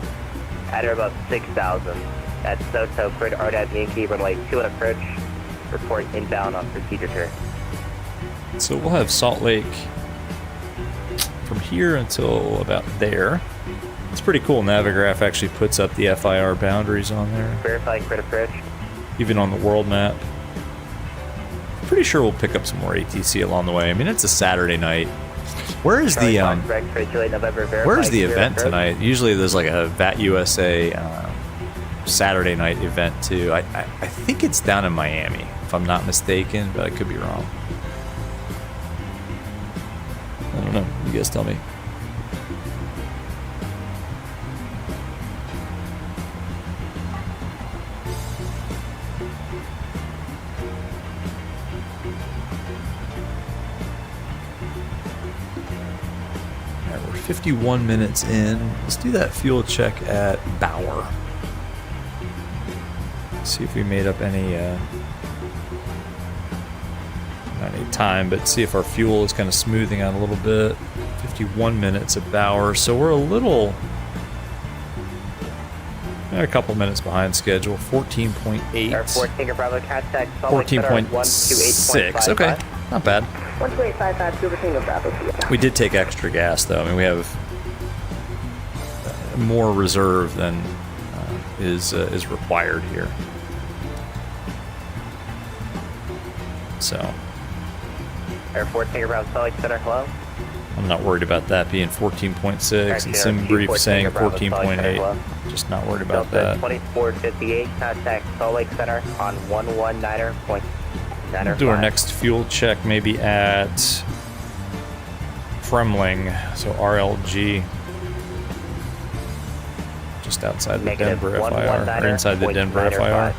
at about 6,000. At Soto, cleared RDAT Yankee, runway 2 at approach. Report inbound on procedure here. So we'll have Salt Lake from here until about there. It's pretty cool. Navigraph actually puts up the FIR boundaries on there. Verify cleared approach. Even on the world map. Pretty sure we'll pick up some more ATC along the way. I mean, it's a Saturday night. Where is the event tonight? Usually there's like a VAT USA Saturday night event too. I think it's down in Miami, if I'm not mistaken, but I could be wrong. I don't know. You guys tell me. Alright, we're 51 minutes in. Let's do that fuel check at Bauer. See if we made up any not any time, but see if our fuel is kind of smoothing out a little bit. 51 minutes at Bauer, so we're a couple minutes behind schedule. 14.8. 14.6. Okay, not bad. 12855, we did take extra gas though. I mean, we have more reserve than is required here. So, Air 4 Tanker Bravo, Salt Lake Center, hello? I'm not worried about that being 14.6 and some brief saying 14.8. Just not worried about that. 2458, contact Salt Lake Center on 119.9. We'll do our next fuel check maybe at Fremling, so RLG. Just outside the Denver FIR, or inside the Denver FIR.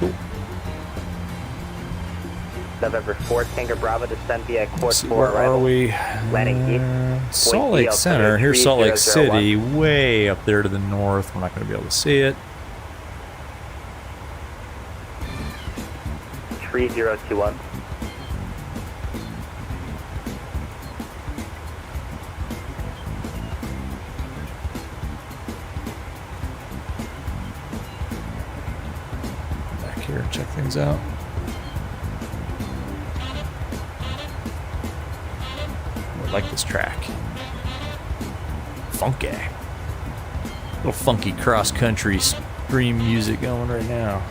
Cool. November 4, Tanker Bravo, descend via course 4. Where are we? Landing east. Salt Lake Center. Here's Salt Lake City, way up there to the north. We're not going to be able to see it. 3021. Back here, check things out. I like this track. Funky. Little funky cross-country stream music going right now.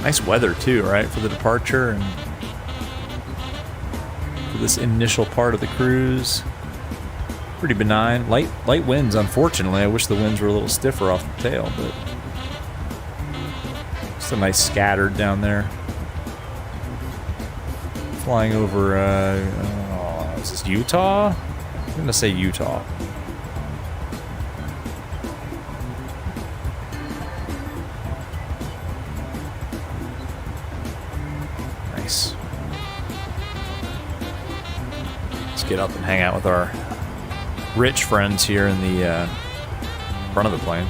Nice weather too, right, for the departure and for this initial part of the cruise. Pretty benign. Light winds, unfortunately. I wish the winds were a little stiffer off the tail, but just a nice scattered down there. Flying over, is this Utah? I'm gonna say Utah. Nice. Let's get up and hang out with our rich friends here in the front of the plane.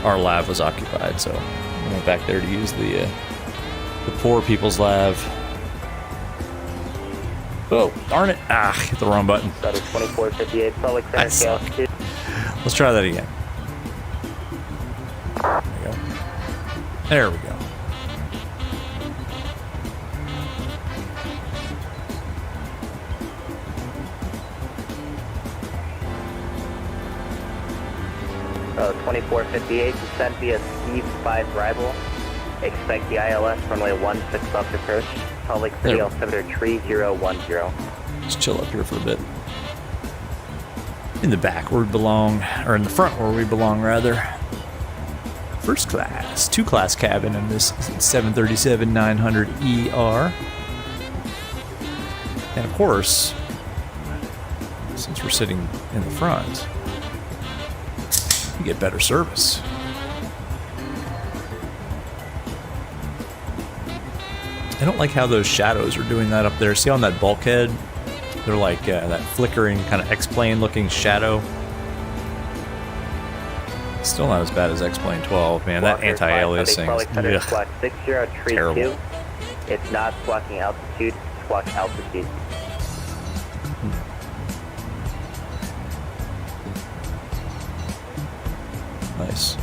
Our lav was occupied, so I went back there to use the poor people's lav. Oh, darn it. Ah, hit the wrong button. That is 2458, Salt Lake Center, Let's try that again. There we go. Oh, 2458, descent via Steve 5 Rival. Expect the ILS runway 16 left approach. Salt Lake City, altimeter 3010. Just chill up here for a bit. In the back where we belong, or in the front where we belong, rather. First class, 2-class cabin in this 737-900ER. And of course, since we're sitting in the front, you get better service. I don't like how those shadows are doing that up there. See on that bulkhead? They're like that flickering kind of X-Plane looking shadow. Still not as bad as X-Plane 12, man. That anti-aliasing is terrible. It's not squawking altitude, squawk altitude. Nice.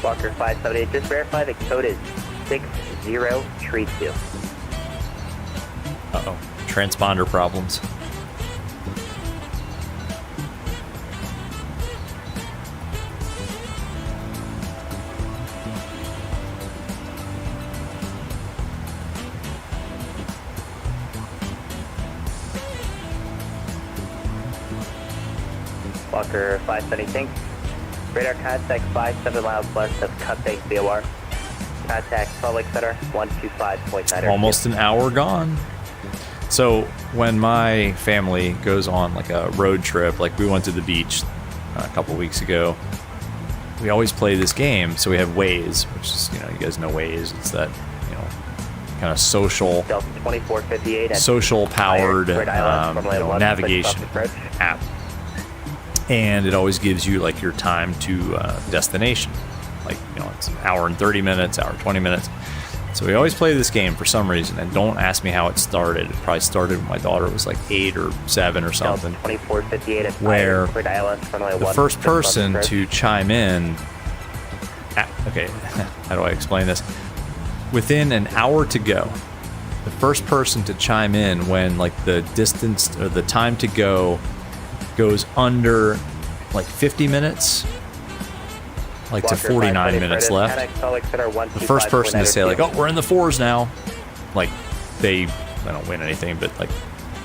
Walker 578, just verify the code is 6032. Uh-oh. Transponder problems. Walker 570, radar contact 57 miles west of Cupbank VOR. Contact Salt Lake Center 125.9. Almost an hour gone. So when my family goes on like a road trip, like we went to the beach a couple weeks ago, we always play this game. So we have Waze, which is, you know, you guys know Waze. It's that, you know, kind of social powered navigation app. And it always gives you like your time to destination. Like, you know, it's an hour and 30 minutes, hour 20 minutes. So we always play this game for some reason, and don't ask me how it started. It probably started when my daughter was like 8 or 7 or something. Where the first person to chime in, okay, how do I explain this? Within an hour to go, the first person to chime in when like the distance or the time to go goes under like 50 minutes, like to 49 minutes left. The first person to say like, oh, we're in the 4s now, like they don't win anything, but like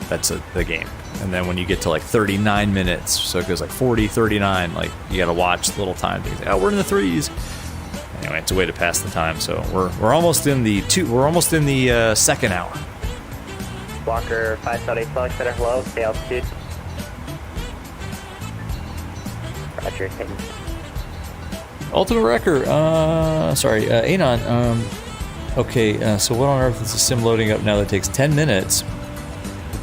that's the game. And then when you get to like 39 minutes, so it goes like 40, 39, like you got to watch the little time things. Oh, we're in the 3s. Anyway, it's a way to pass the time. So we're almost in the second hour. Walker 578 Salt Lake Center, hello, stay altitude. Roger, Ultimate Wrecker, Anon, okay, so what on earth is the sim loading up now that takes 10 minutes?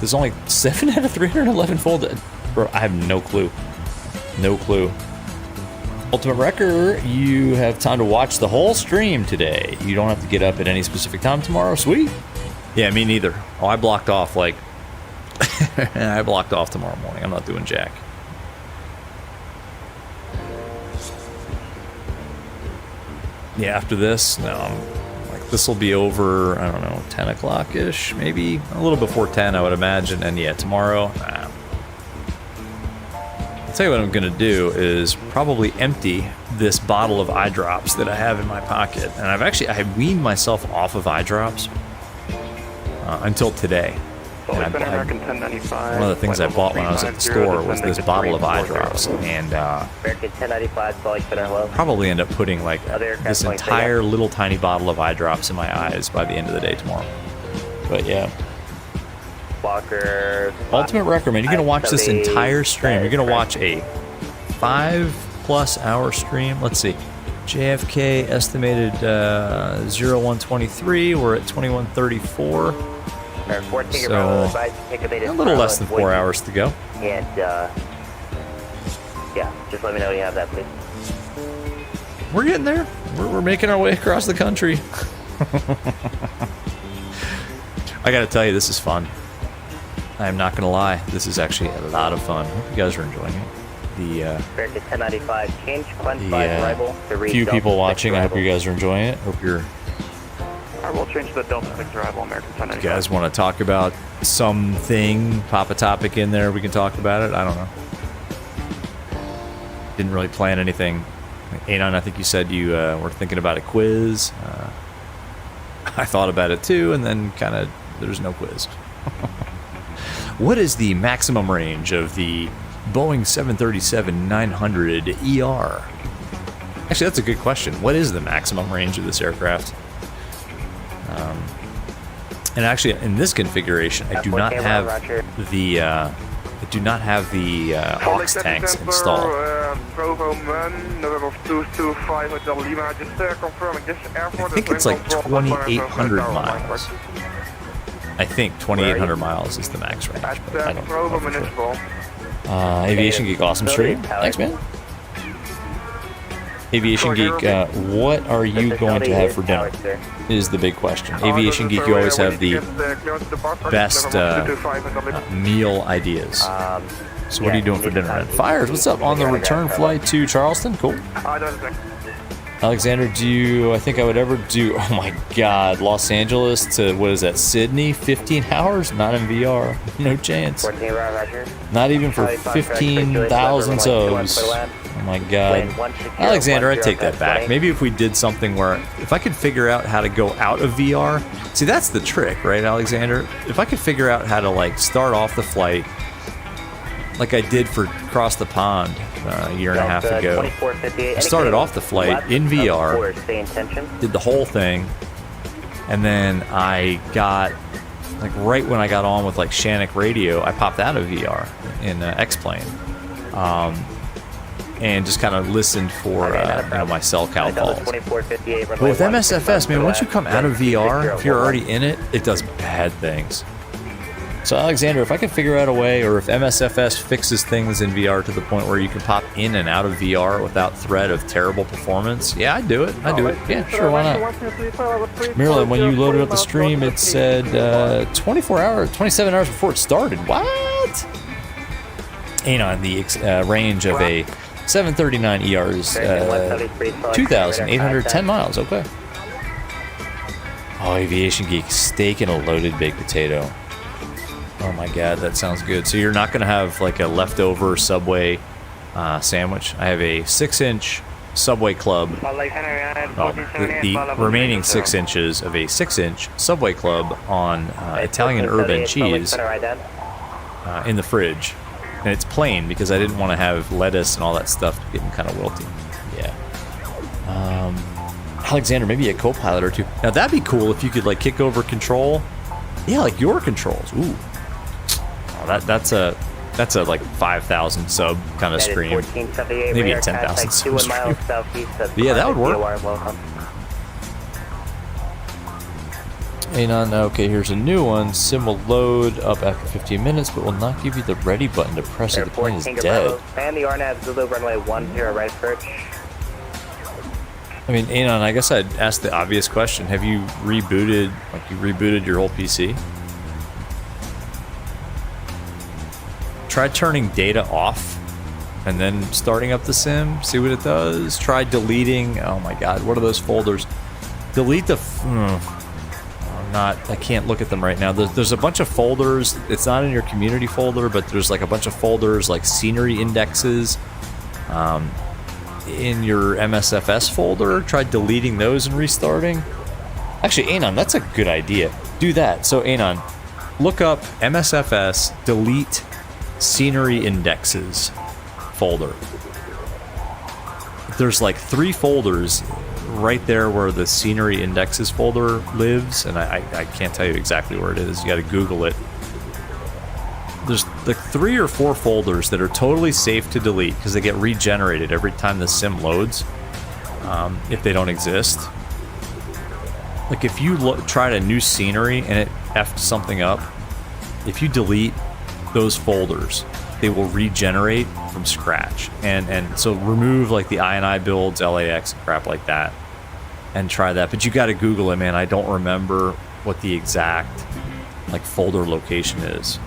There's only 7 out of 311 folded. Bro, I have no clue. No clue. Ultimate Wrecker, you have time to watch the whole stream today. You don't have to get up at any specific time tomorrow. Sweet. Yeah, me neither. Oh, I blocked off, like... I blocked off tomorrow morning. I'm not doing jack. Yeah, after this, no, like this will be over, I don't know, 10 o'clock-ish, maybe a little before 10, I would imagine. And yeah, tomorrow, I'll tell you what I'm gonna do is probably empty this bottle of eye drops that I have in my pocket. And I weaned myself off of eye drops until today. And one of the things I bought when I was at the store was this bottle of eye drops, and probably end up putting like this entire little tiny bottle of eye drops in my eyes by the end of the day tomorrow. But yeah, Ultimate Wrecker, man, you're gonna watch this entire stream. You're gonna watch a 5+ hour stream. Let's see, JFK estimated 0123. We're at 2134. So, a little less than 4 hours to go. And, yeah, just let me know when you have that, please. We're getting there. We're making our way across the country. I gotta tell you, this is fun. I'm not gonna lie, this is actually a lot of fun. Hope you guys are enjoying it. The few people watching, I hope you guys are enjoying it. Hope you're. I will change to the Delta 6 arrival, American 1095. You guys want to talk about something? Pop a topic in there. We can talk about it. I don't know. Didn't really plan anything. Anon, I think you said you were thinking about a quiz. I thought about it too, and then kind of there's no quiz. What is the maximum range of the Boeing 737-900 ER? Actually, that's a good question. What is the maximum range of this aircraft? And actually, in this configuration, I do not have the aux tanks installed. I think it's like 2,800 miles. I think 2,800 miles is the max range, but I don't know for sure. Aviation Geek, awesome stream. Thanks, man. Aviation Geek, what are you going to have for dinner? Is the big question. Aviation Geek, you always have the best meal ideas. So what are you doing for dinner? And Fires, what's up? On the return flight to Charleston? Cool. Alexander, I think I would ever do, oh my god, Los Angeles to, what is that, Sydney? 15 hours? Not in VR. No chance. Not even for 15,000 subs. Oh my god. Alexander, I take that back. Maybe if we did something where, if I could figure out how to go out of VR, see that's the trick, right, Alexander? If I could figure out how to like start off the flight, like I did for Across the Pond a year and a half ago. I started off the flight in VR, did the whole thing, and then I got, like right when I got on with like Shannick Radio, I popped out of VR in X-Plane. And just kind of listened for my cell cal calls. But with MSFS, man, once you come out of VR, if you're already in it, it does bad things. So Alexander, if I can figure out a way, or if MSFS fixes things in VR to the point where you can pop in and out of VR without threat of terrible performance, yeah, I'd do it. Yeah, sure, why not? Marilyn, when you loaded up the stream, it said 27 hours before it started. What? Anon, the range of a 739 ER is 2,810 miles. Okay. Oh, Aviation Geek, steak and a loaded baked potato. Oh my god, that sounds good. So you're not going to have like a leftover Subway sandwich. I have a 6-inch Subway Club. The remaining 6 inches of a 6-inch Subway Club on Italian urban cheese in the fridge. And it's plain because I didn't want to have lettuce and all that stuff getting kind of wilty. Yeah. Alexander, maybe a co-pilot or two. Now that'd be cool if you could like kick over control. Yeah, like your controls. Ooh. Oh, that's a like 5,000 sub kind of stream. Maybe a 10,000 sub stream. Yeah, that would work. Anon, okay, here's a new one. Sim will load up after 15 minutes, but will not give you the ready button to press if the plane is dead. And the RNAV Zulu runway 10 right approach. I mean, Anon, I guess I'd ask the obvious question. Have you rebooted your whole PC? Try turning data off and then starting up the sim, see what it does. Try deleting, oh my god, what are those folders? Delete the, I can't look at them right now. There's a bunch of folders. It's not in your community folder, but there's like a bunch of folders like scenery indexes in your MSFS folder. Try deleting those and restarting. Actually, Anon, that's a good idea. Do that. So Anon, look up MSFS delete scenery indexes folder. There's like 3 folders right there where the scenery indexes folder lives, and I can't tell you exactly where it is. You got to Google it. There's like 3 or 4 folders that are totally safe to delete because they get regenerated every time the sim loads, if they don't exist. Like if you tried a new scenery and it effed something up, if you delete those folders, they will regenerate from scratch. And so remove like the INI builds, LAX, crap like that. and try that. But you got to Google it, man. I don't remember what the exact like folder location is.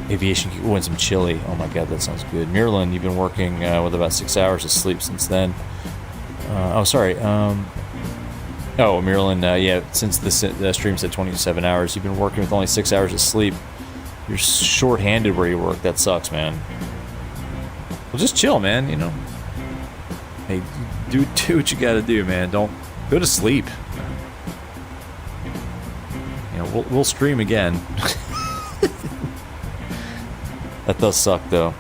Aviation, ooh, and some chili. Oh my god, that sounds good. Mirlin, you've been working with about 6 hours of sleep since then. Oh, sorry. Oh, Mirlin, yeah, since the stream said 27 hours, you've been working with only 6 hours of sleep. You're short-handed where you work. That sucks, man. Well, just chill, man, you know. Hey, do what you gotta do, man. Don't go to sleep. You know, we'll stream again. That does suck, though.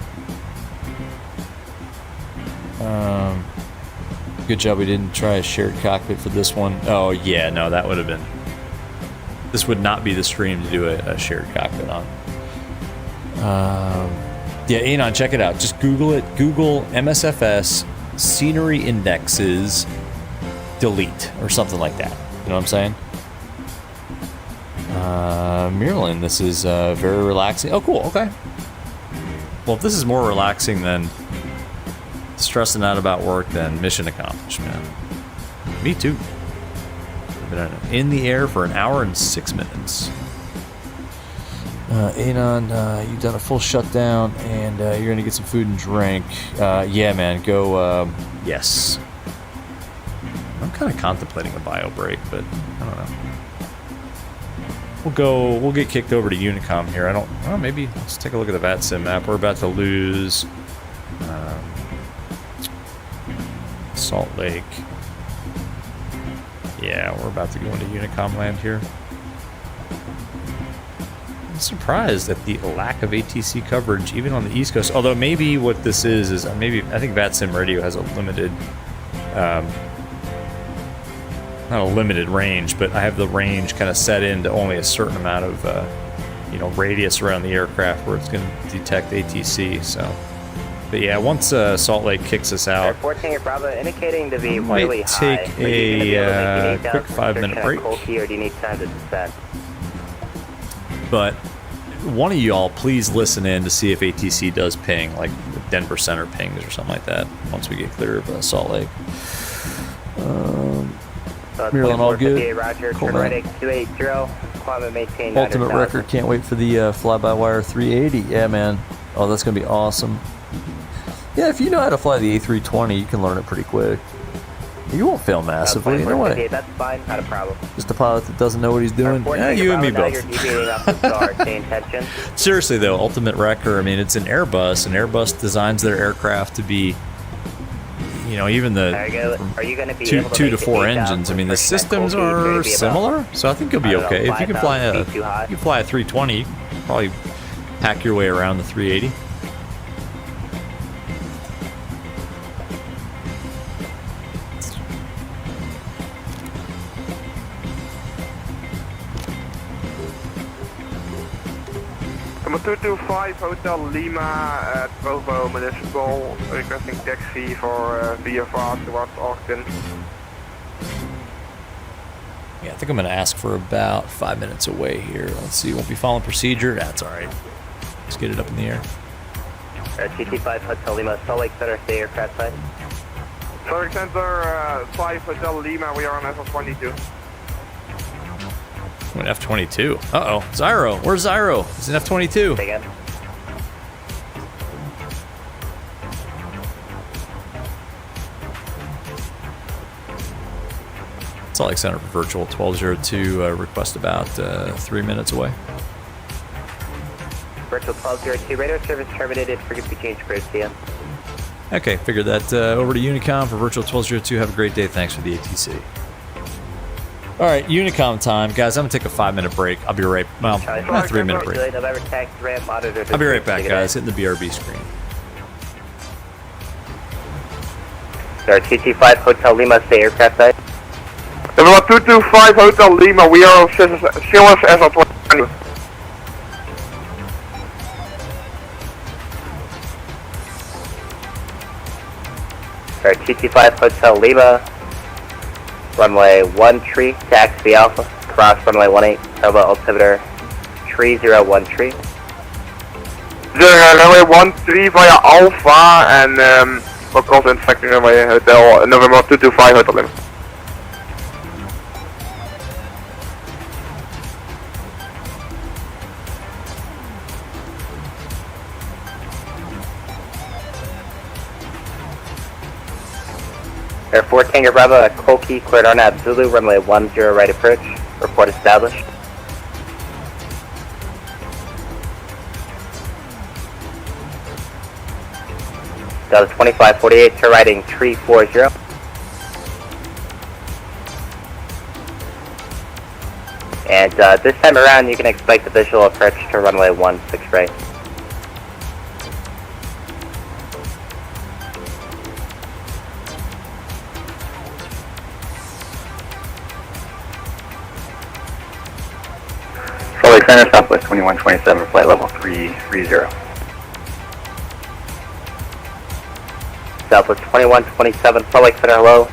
Good job we didn't try a shared cockpit for this one. Oh, yeah, no, that would have been... This would not be the stream to do a shared cockpit on. Yeah, Anon, check it out. Just Google it. Google MSFS scenery indexes delete or something like that. You know what I'm saying? Mirlin, this is very relaxing. Oh, cool. Okay. Well, if this is more relaxing than stressing out about work, then mission accomplished, man. Me too. Been in the air for an hour and 6 minutes. Anon, you've done a full shutdown, and you're gonna get some food and drink. Yeah, man, go. Yes. I'm kind of contemplating a bio break, but I don't know. We'll get kicked over to Unicom here. I don't know, maybe let's take a look at the VATSIM map. We're about to lose Salt Lake. Yeah, we're about to go into Unicom land here. I'm surprised at the lack of ATC coverage, even on the East Coast. Although maybe what this is maybe I think VATSIM radio has a limited, not a limited range, but I have the range kind of set into only a certain amount of, radius around the aircraft where it's going to detect ATC. So, but yeah, once Salt Lake kicks us out, 14 Bravo indicating to be might really take high. a quick 5-minute break. Or do you need time to descend? But one of y'all, please listen in to see if ATC does ping, like Denver Center pings or something like that, once we get clear of Salt Lake. Mirlin, all good. Roger, cool, turn right 280, climate maintain Ultimate record, can't wait for the fly-by-wire 380. Yeah, man. Oh, that's going to be awesome. Yeah, if you know how to fly the A320, you can learn it pretty quick. You won't fail massively, no way. That's fine, not a problem. Just a pilot that doesn't know what he's doing. Yeah, you and me both. Seriously, though, Ultimate Wrecker, I mean, it's an Airbus, and Airbus designs their aircraft to be, even the two to four engines. I mean, the systems are similar, so I think you'll be okay. If you can fly a 320, you can probably hack your way around the 380. Number 225 Hotel Lima at Provo Municipal, requesting taxi for VFR towards Ogden. Yeah, I think I'm going to ask for about 5 minutes away here. Let's see, won't be following procedure. That's all right. Let's get it up in the air. TT5 Hotel Lima, Salt Lake Center, stay aircraft side. Salt Lake Center 5 Hotel Lima, we are on FL22. An F-22. Uh-oh. Zyro. Where's Zyro? It's an F-22. Again. Salt Lake Center for virtual 1202. Request about 3 minutes away. Virtual 1202. Radio service terminated. Forget to change course to you. Okay. Figured that over to Unicom for virtual 1202. Have a great day. Thanks for the ATC. All right, Unicom time. Guys, I'm going to take a 5-minute break. I'll be right... Well, a 3-minute break. I'll be right back, guys. Hitting the BRB screen. TT5 Hotel Lima, stay aircraft side. Number 225 Hotel Lima, we are on Sillis SL20. TT5 Hotel Lima. Runway 13, taxi Alpha, cross runway 18, Alpha altimeter 301 tree. Runway 13 via Alpha and We'll cross intersecting runway Hotel November 225 Hotel Lima. Air 4 Tango Bravo at Kolki, cleared RNAV Zulu, runway 10 right approach. Report established. Delta 2548, turn riding 340. And this time around you can expect the visual approach to runway 16 right. Salt Lake Center, Southwest 2127, flight level 330. Southwest 2127, Salt Lake Center, hello.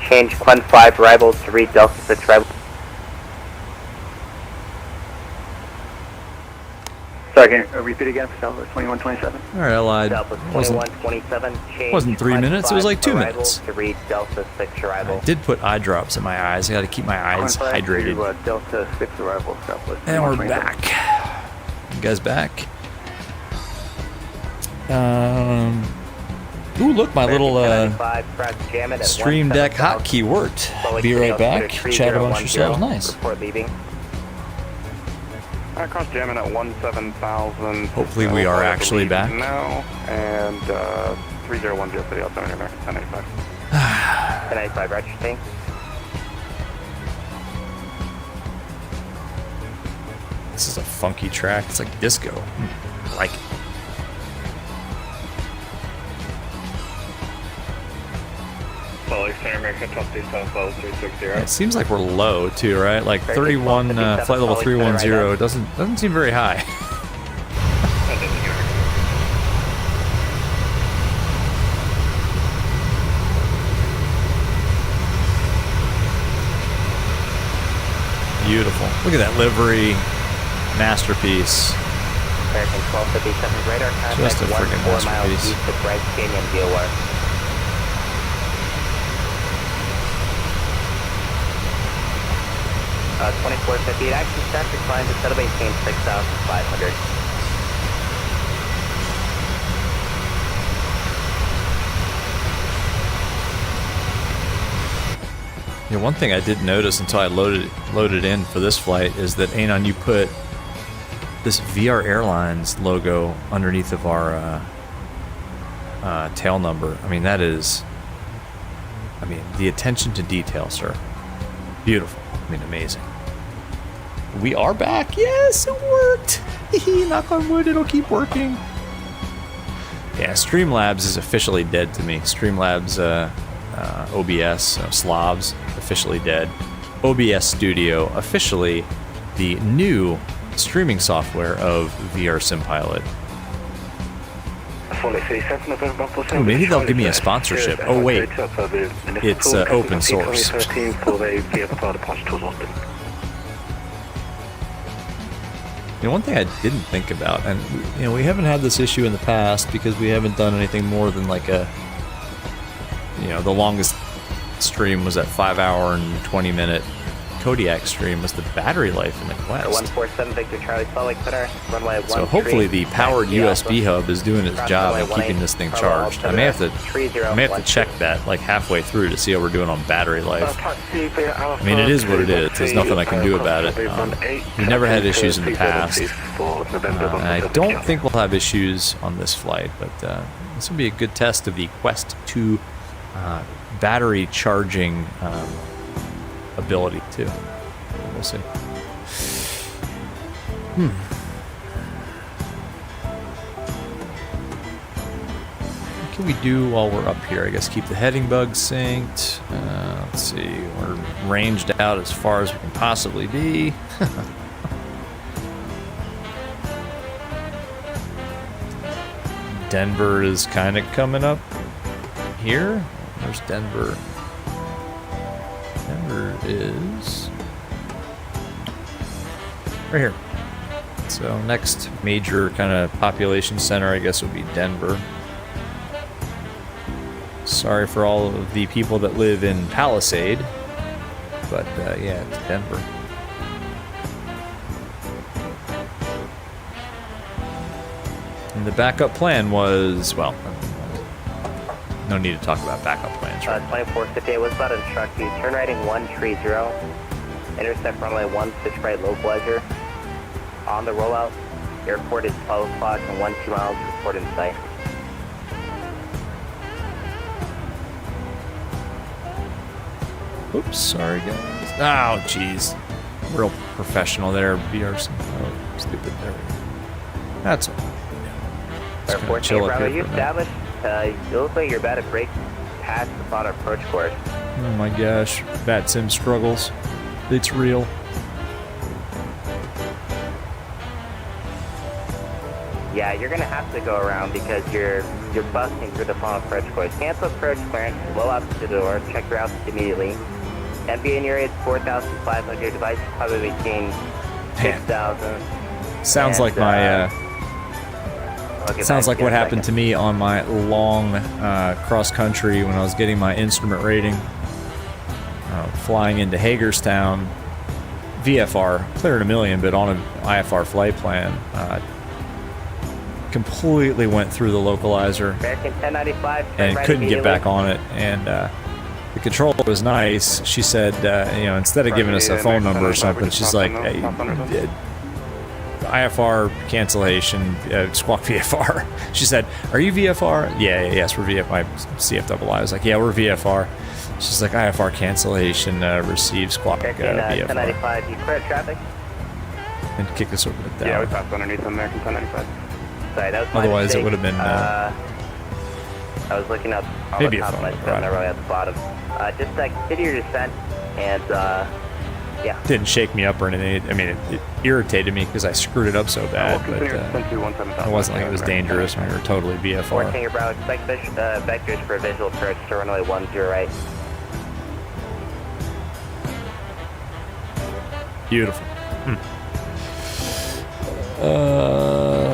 Change Quen 5 arrival to read Delta 6 arrival. Sorry, can you repeat again for Southwest 2127? Alright, I lied. Southwest 2127, change Wasn't 3 minutes, it was like 2 arrival minutes. to read Delta 6 arrival. I did put eye drops in my eyes. I gotta keep my eyes hydrated. Delta 6 arrival, Southwest. And we're back. You guys back? Ooh, look, my little Stream Deck hotkey worked. Be right back. Chat amongst yourselves. Nice. Before leaving. Cross jamming at 17,000. Hopefully we are actually back. Now, and 3010 City outside American 1085. 1085, registering. This is a funky track. It's like disco. I like it. Salt Lake Center, American top 27 level 360. It seems like we're low too, right? Like 31, flight level 310 doesn't seem very high. Beautiful. Look at that livery, masterpiece. American 1257 radar contact. Just a freaking 4 miles masterpiece. east of Bryce Canyon, DOR. 2450, it actually starts to climb to settle maintain 6,500. Yeah, one thing I didn't notice until I loaded in for this flight is that, Anon, you put this VR Airlines logo underneath of our tail number. I mean, that is, the attention to detail, sir. Beautiful. I mean, amazing. We are back. Yes, it worked. Knock on wood, it'll keep working. Yeah, Streamlabs is officially dead to me. Streamlabs, OBS, Slavs, officially dead. OBS Studio, officially the new streaming software of VR SimPilot. Oh, maybe they'll give me a sponsorship. Oh wait, it's open source. One thing I didn't think about, and we haven't had this issue in the past because we haven't done anything more than like a, the longest stream was that 5-hour and 20-minute Kodiak stream was the battery life in the Quest. 147 Victor Charlie, Salt Lake Center, runway 13. So hopefully the powered USB hub is doing its job in keeping this thing charged. I may have to check that like halfway through to see how we're doing on battery life. I mean, it is what it is. There's nothing I can do about it. We've never had issues in the past. And I don't think we'll have issues on this flight, but this will be a good test of the Quest 2 battery charging ability too. We'll see. What can we do while we're up here? I guess keep the heading bug synced. Let's see. We're ranged out as far as we can possibly be. Denver is kind of coming up here. Where's Denver? Denver is right here. So next major kind of population center, I guess, would be Denver. Sorry for all of the people that live in Palisade, but yeah, it's Denver. And the backup plan was, well, no need to talk about backup plans, right? 2458 was about to instruct you. Turn right in 130. Intercept runway 16 right localizer. On the rollout, airport is 12 o'clock and 12 miles, report in sight. Oops, sorry guys. Oh, jeez. Real professional there. VRC. Oh, stupid. There we go. That's all. Yeah. Airport chill up here. You established. You look like you're about to break past the final approach course. Oh my gosh. VATSIM struggles. It's real. Yeah, you're gonna have to go around because you're busting through the final approach course. Cancel approach clearance, blow out the door, check your routes immediately. MBA in your area is 4,500. Device is probably between 6,000. Sounds like my sounds like what happened to me on my long cross country when I was getting my instrument rating. Flying into Hagerstown, VFR, cleared a million, but on an IFR flight plan. Completely went through the localizer and couldn't get back on it. And the controller was nice. She said, you know, instead of giving us a phone number or something, she's like, hey, IFR cancellation, squawk VFR. She said, are you VFR? Yes, we're VFR. CFII. I was like, yeah, we're VFR. She's like, IFR cancellation, received squawk VFR. 1095, you clear traffic? And kick us over the down. Yeah, we passed underneath American 1095. Sorry, that was my Otherwise, mistake. it would have been. I was looking up on maybe the top of my screen, they're right at the bottom. Just continue your descent, and yeah. Didn't shake me up or anything. I mean, it irritated me because I screwed it up so bad, but it wasn't like it was dangerous when we were totally VFR. 14 your Bravo, expect vectors for visual approach to runway 10 right. Beautiful.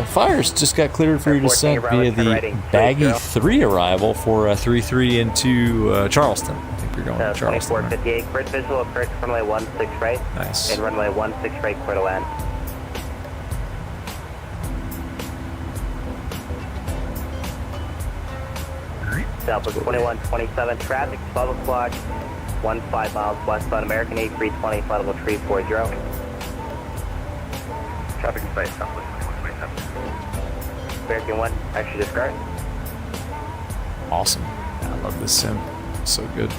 Fires just got cleared for your descent via the Baggy 3 arrival for 3-3 into Charleston. I think you're going to Charleston. 2458, first visual approach runway 16 right. Nice. And runway 16 right, clear to land. Southwest 2127, traffic 12 o'clock, 15 miles westbound, American 8320, flight level 340. Traffic in sight, Southwest 2127. American 1, extra discard. Awesome. I love this sim. It's so good.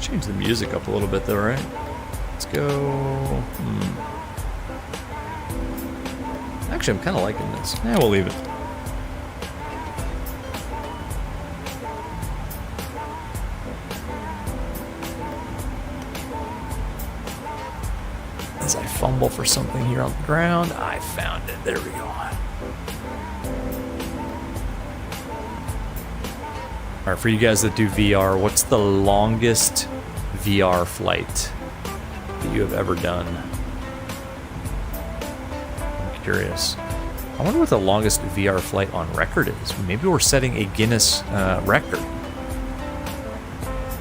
Change the music up a little bit though, right? Let's go. Actually, I'm kind of liking this. Yeah, we'll leave it. As I fumble for something here on the ground, I found it. There we go. All right, for you guys that do VR, what's the longest VR flight that you have ever done? I'm curious. I wonder what the longest VR flight on record is. Maybe we're setting a Guinness record.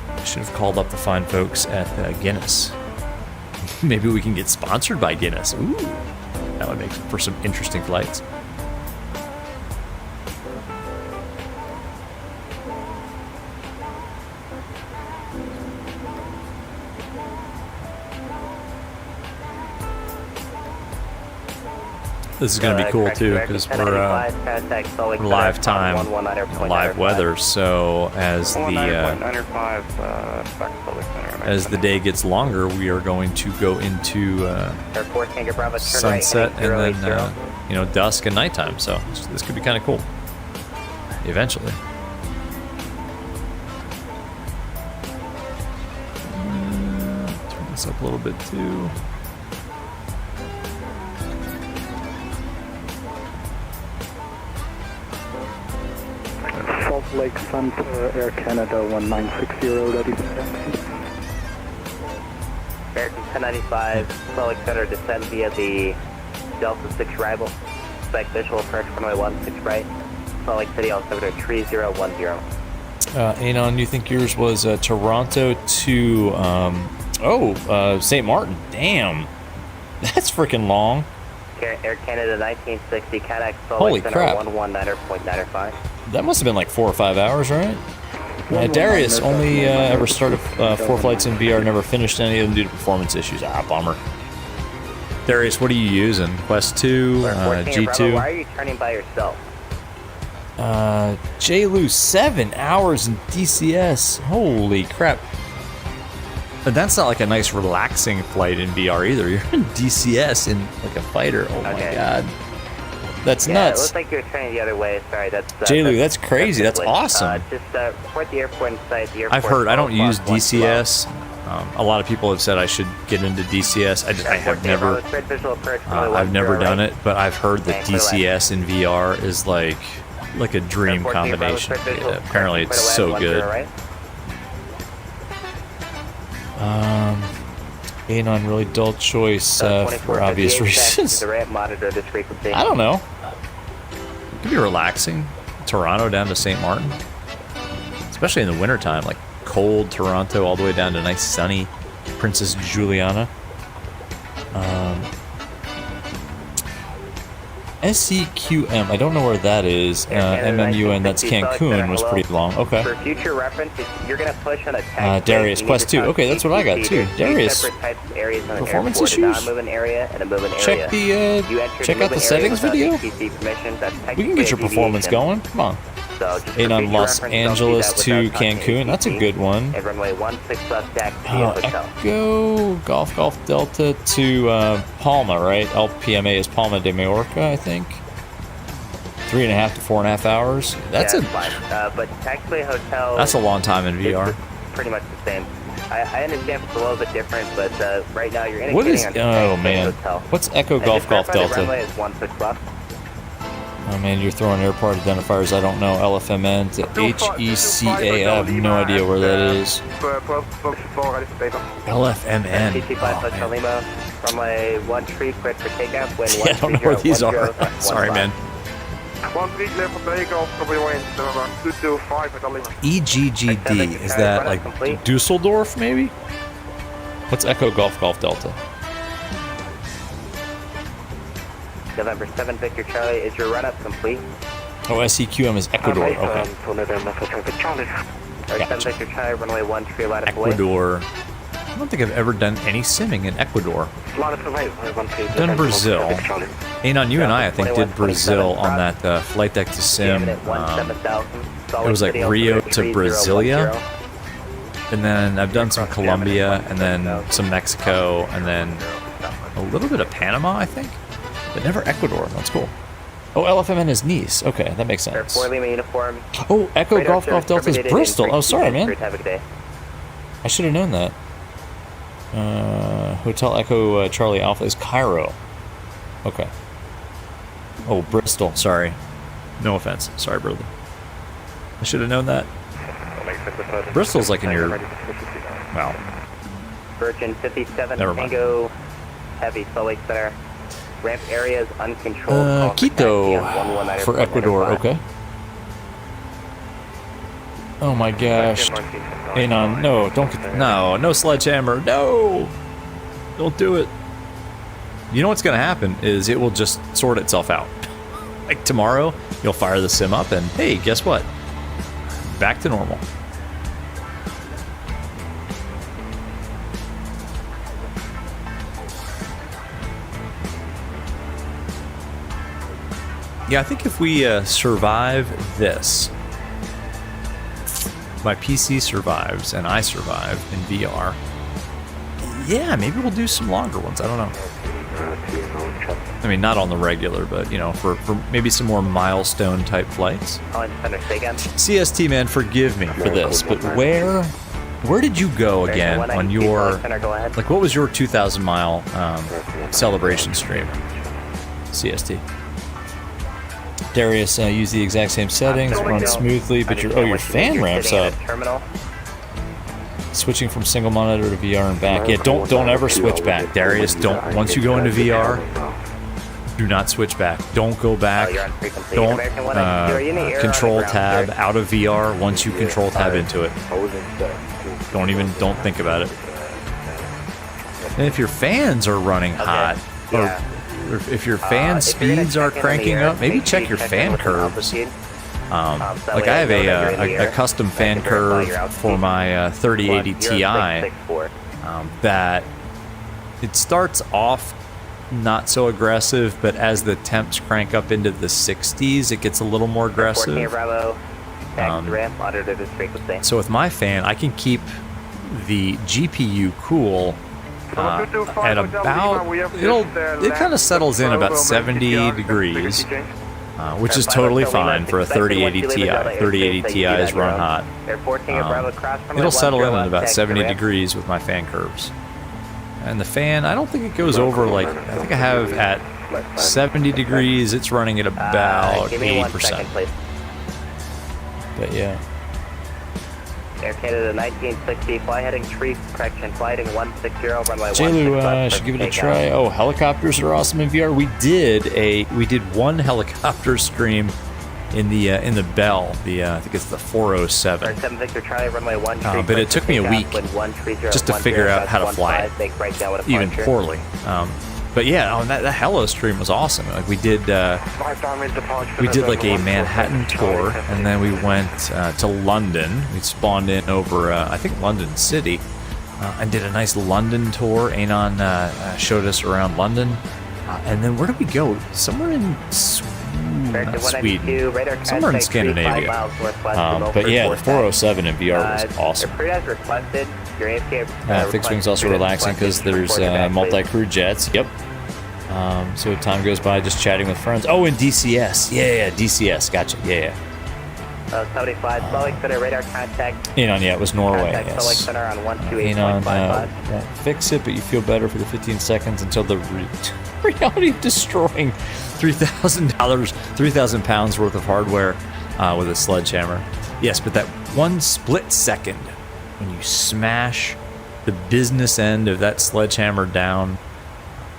I should have called up the fine folks at Guinness. Maybe we can get sponsored by Guinness. Ooh, that would make for some interesting flights. This is going to be cool too because we're live time, live weather. So as the day gets longer, we are going to go into sunset and then dusk and nighttime. So this could be kind of cool eventually. Turn this up a little bit too. Lake Santa, Air Canada 1960, ready. American 1095, Salt Lake Center, descend via the Delta 6 arrival. Expect visual approach runway 16 right. Salt Lake City, altimeter 3010. Anon, you think yours was Toronto to, St. Martin. Damn. That's freaking long. Air Canada 1960, KLAX, Salt Holy Lake Center crap. 119.95. That must have been like 4 or 5 hours, right? Darius only ever started 4 flights in VR, never finished any of them due to performance issues. Bummer. Darius, what are you using? Quest 2, G2? Why are you turning by yourself? JLU, 7 hours in DCS. Holy crap. But that's not like a nice relaxing flight in VR either. You're in DCS in like a fighter. Oh my god. That's nuts. It looks like you're turning the other way. Sorry, that's... JLU, that's crazy. That's awesome. Just report the airport inside the airport. I've heard, I don't use DCS. A lot of people have said I should get into DCS. I have never... I've never done it, but I've heard that DCS in VR is like a dream combination. Yeah, apparently it's so good. Anon, really dull choice for obvious reasons. I don't know. It could be relaxing. Toronto down to St. Martin. Especially in the wintertime, like cold Toronto all the way down to nice sunny Princess Juliana. SCQM, I don't know where that is. MMUN, that's Cancun, was pretty long. Okay. For future reference, you're going to push on a tag. Darius, Quest 2. Okay, that's what I got too. Darius, performance issues? Check out the settings video? We can get your performance going. Come on. On Los Angeles to Cancun, that's a good one. Echo Golf Delta to Palma, right? LPMA is Palma de Mallorca, I think. 3.5 to 4.5 hours. That's but technically hotel. That's a long time in VR. Pretty much the same. I understand it's a little bit different, but right now you're what is? Oh man, what's Echo Golf Delta? Runway is 16 left. Oh man, you're throwing airport identifiers. I don't know. LFMN to HECA. I have no idea where that is. LFMN. Runway 13, cleared for takeoff. Wind I don't know where these are. Sorry, man. 13 clear for takeoff. Copy wind 225 at Lima. EGGD. Is that like Dusseldorf, maybe? What's Echo Golf Delta? November 7, Victor Charlie, is your run-up complete? Oh, SEQM is Ecuador, okay. Gotcha. 7 Victor Charlie, runway 13, line up away. Ecuador. I don't think I've ever done any simming in Ecuador. I've done Brazil. Anon, you and I think, did Brazil on that flight deck to sim. It was like Rio to Brasilia. And then I've done some Colombia, and then some Mexico, and then a little bit of Panama, I think. But never Ecuador. That's cool. Oh, LFMN is Nice. Okay, that makes sense. Oh, Echo Golf Delta is Bristol. Oh, sorry, man. I should have known that. Hotel Echo Charlie Alpha is Cairo. Okay. Oh, Bristol. Sorry. No offense. Sorry, brother. I should have known that. Bristol's like in your... Wow. Virgin 57, Tango, Heavy, Salt Lake Center. Ramp area is uncontrolled. Quito for Ecuador, okay. Oh my gosh. Anon, no, don't get, no sledgehammer, no! Don't do it. You know what's gonna happen is it will just sort itself out. Like tomorrow, you'll fire the sim up and hey, guess what? Back to normal. Yeah, I think if we survive this, my PC survives and I survive in VR, yeah, maybe we'll do some longer ones. I don't know. I mean, not on the regular, but, you know, for maybe some more milestone type flights. CST, man, forgive me for this, but where did you go again on your, like, what was your 2,000 mile celebration stream? CST. Darius, use the exact same settings, run smoothly, but your fan ramps up. Switching from single monitor to VR and back. Yeah, don't ever switch back, Darius. Don't. Once you go into VR, do not switch back. Don't go back. Don't control tab out of VR once you control tab into it. Don't think about it. And if your fans are running hot, or if your fan speeds are cranking up, maybe check your fan curves. Like I have a custom fan curve for my 3080 Ti that it starts off not so aggressive, but as the temps crank up into the 60s, it gets a little more aggressive. So with my fan, I can keep the GPU cool at about, it kind of settles in about 70 degrees, which is totally fine for a 3080 Ti. 3080 Ti's run hot. It'll settle in at about 70 degrees with my fan curves. And the fan, I don't think it goes over, like, I think I have at 70 degrees, it's running at about 80%. But yeah. Air Canada 1960, fly heading tree correction, fly heading 160, runway 16. JLU, should give it a try. Oh, helicopters are awesome in VR. We did one helicopter stream in the Bell, I think it's the 407. But it took me a week just to figure out how to fly it, even poorly. But yeah, that Hello stream was awesome. Like we did like a Manhattan tour, and then we went to London. We spawned in over I think London City, and did a nice London tour. Anon showed us around London, and then where did we go? Somewhere in Sweden, somewhere in Scandinavia. But yeah, the 407 in VR was awesome. Fixed wing's also relaxing because there's multi-crew jets. Yep. So time goes by just chatting with friends. Oh, and DCS. Yeah, DCS. Gotcha. Yeah. 75, Salt Center radar contact. Anon, yeah, it was Norway. Yes. Salt Center on 128.55. Anon, fix it, but you feel better for the 15 seconds until the reality of destroying $3,000, 3,000 pounds worth of hardware with a sledgehammer. Yes, but that one split second when you smash the business end of that sledgehammer down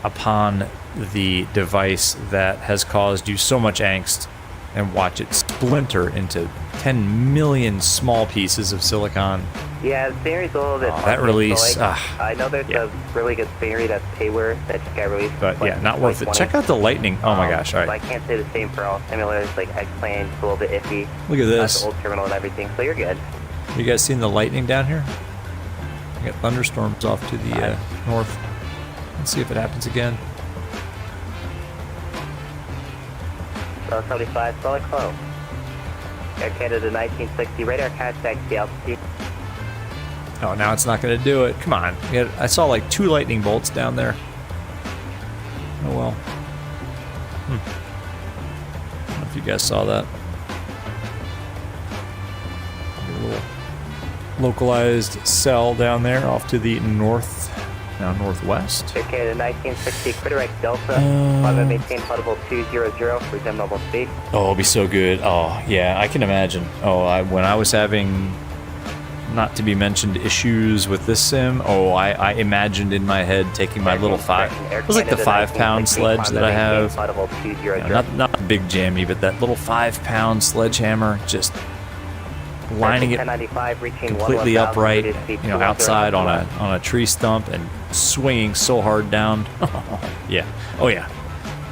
upon the device that has caused you so much angst and watch it splinter into 10 million small pieces of silicon. Yeah, the theory's a little bit that release, I know there's a really good theory that's Taylor that just got released. But yeah, not worth it. Check out the lightning. Oh my gosh, all right. I can't say the same for all simulators, like X-Plane, it's a little bit iffy. Look at this. The old terminal and everything, so you're good. You guys seen the lightning down here? We got thunderstorms off to the north. Let's see if it happens again. 75, solid close. Air Canada 1960, radar contact the altitude. Oh, now it's not going to do it. Come on. I saw like 2 lightning bolts down there. Oh well. I don't know if you guys saw that. A little localized cell down there off to the northwest. Air Canada 1960, Critter Delta, maintain audible 200, resume normal speed. Oh, it'll be so good. Oh, yeah, I can imagine. Oh, when I was having not to be mentioned issues with this sim, I imagined in my head taking my little it was like the 5-pound sledge that I have. Not the big jammy, but that little 5-pound sledgehammer, just lining it completely upright, outside on a tree stump and swinging so hard down. Yeah. Oh yeah.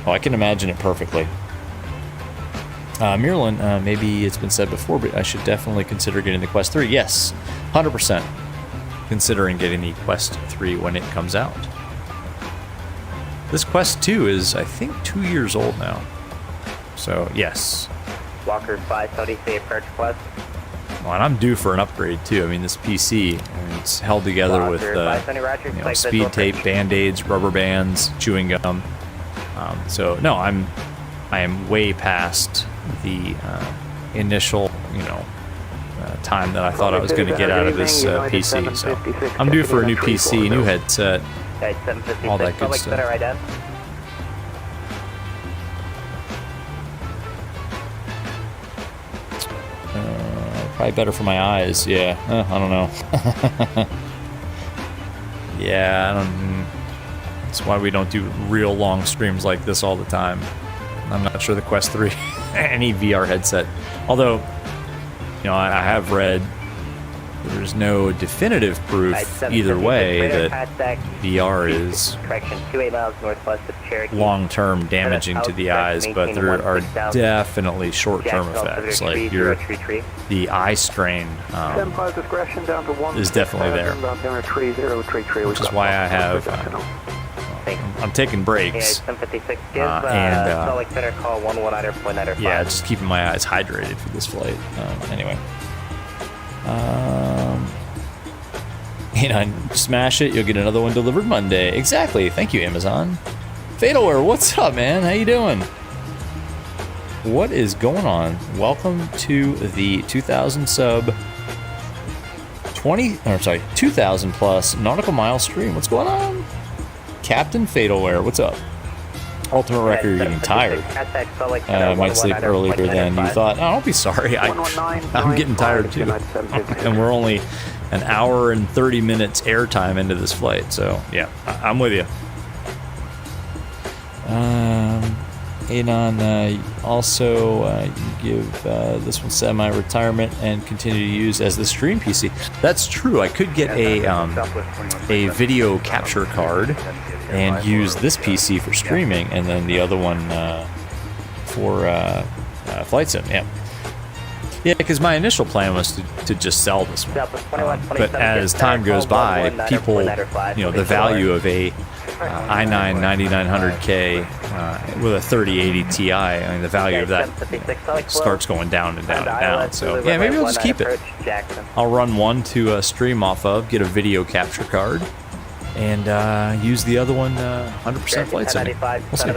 Oh, I can imagine it perfectly. Mirlin, maybe it's been said before, but I should definitely consider getting the Quest 3. Yes, 100% considering getting the Quest 3 when it comes out. This Quest 2 is, I think, 2 years old now. So, yes. Walker 570, say approach Quest. Well, and I'm due for an upgrade too. I mean, this PC, it's held together with speed tape, band-aids, rubber bands, chewing gum. So no, I am way past the initial, time that I thought I was going to get out of this PC. So I'm due for a new PC, new headset, all that good stuff. Probably better for my eyes. Yeah, I don't know. Yeah, I don't. That's why we don't do real long streams like this all the time. I'm not sure the Quest 3 any VR headset. Although, you know, I have read there's no definitive proof either way that VR is long-term damaging to the eyes, but there are definitely short-term effects. Like the eye strain is definitely there, which is why I have. I'm taking breaks, and yeah, just keeping my eyes hydrated for this flight. Anyway, you know, smash it, you'll get another one delivered Monday. Exactly. Thank you, Amazon. Fatalware, what's up, man? How you doing? What is going on? Welcome to the 2,000 sub 2,000 plus nautical mile stream. What's going on? Captain Fatalware, what's up? Ultimate Record, you're getting tired. I might sleep earlier than you thought. Oh, don't be sorry. I'm getting tired too. And we're only an hour and 30 minutes airtime into this flight, so yeah, I'm with you. Adon, also you give this one semi-retirement and continue to use as the stream PC. That's true. I could get a video capture card and use this PC for streaming, and then the other one for flight sim. Yeah. Yeah, because my initial plan was to just sell this one. But as time goes by, people, you know, the value of a i9 9900K with a 3080 Ti, I mean, the value of that starts going down and down and down. So yeah, maybe I'll just keep it. I'll run one to stream off of, get a video capture card, and use the other one 100% flight sim. We'll see.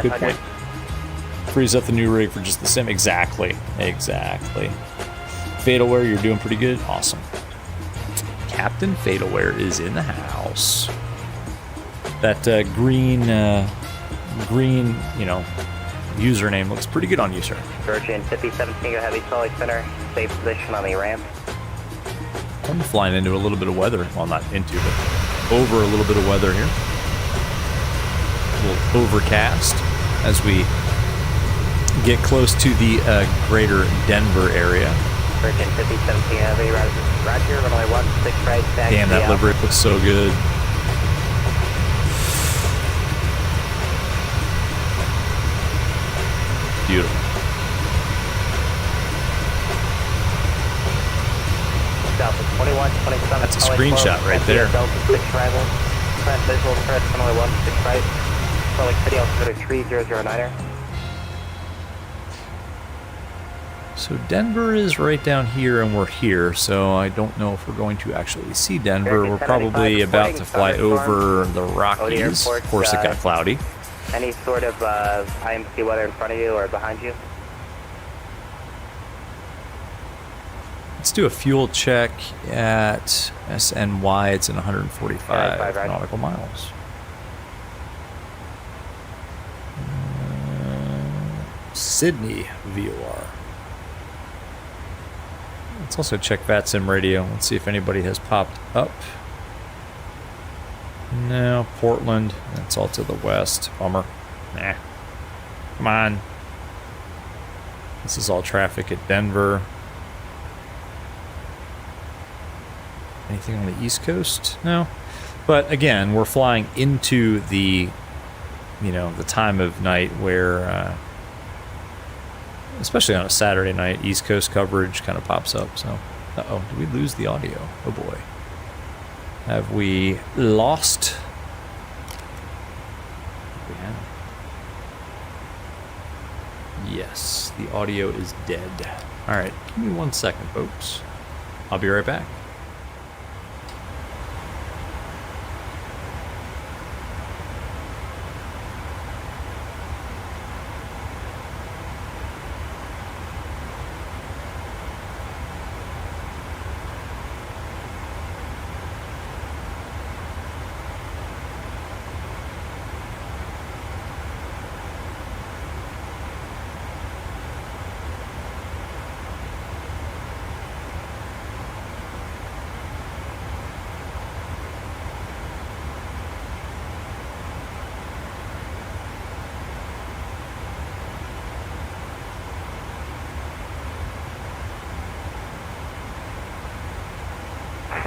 Good point. Freeze up the new rig for just the sim. Exactly. Fatalware, you're doing pretty good. Awesome. Captain Fatalware is in the house. That green, you know, username looks pretty good on you, sir. Virgin 5017, heavy solid center, safe position on the ramp. I'm flying into a little bit of weather. Well, not into, but over a little bit of weather here. A little overcast as we get close to the greater Denver area. Virgin 5017, heavy, roger, runway 16 right, taxi. Damn, that livery looks so good. Beautiful. That's a screenshot right there. So Denver is right down here, and we're here, so I don't know if we're going to actually see Denver. We're probably about to fly over the Rockies. Of course, it got cloudy. Any sort of IMC weather in front of you or behind you? Let's do a fuel check at SNY. It's in 145 nautical miles. Sydney VOR. Let's also check VATSIM radio. Let's see if anybody has popped up. No, Portland. That's all to the west. Bummer. Nah. Come on. This is all traffic at Denver. Anything on the East Coast? No. But again, we're flying into the, you know, the time of night where, especially on a Saturday night, East Coast coverage kind of pops up. So, uh-oh, did we lose the audio? Oh boy. Have we lost? We have. Yes, the audio is dead. All right, give me 1 second, folks. I'll be right back.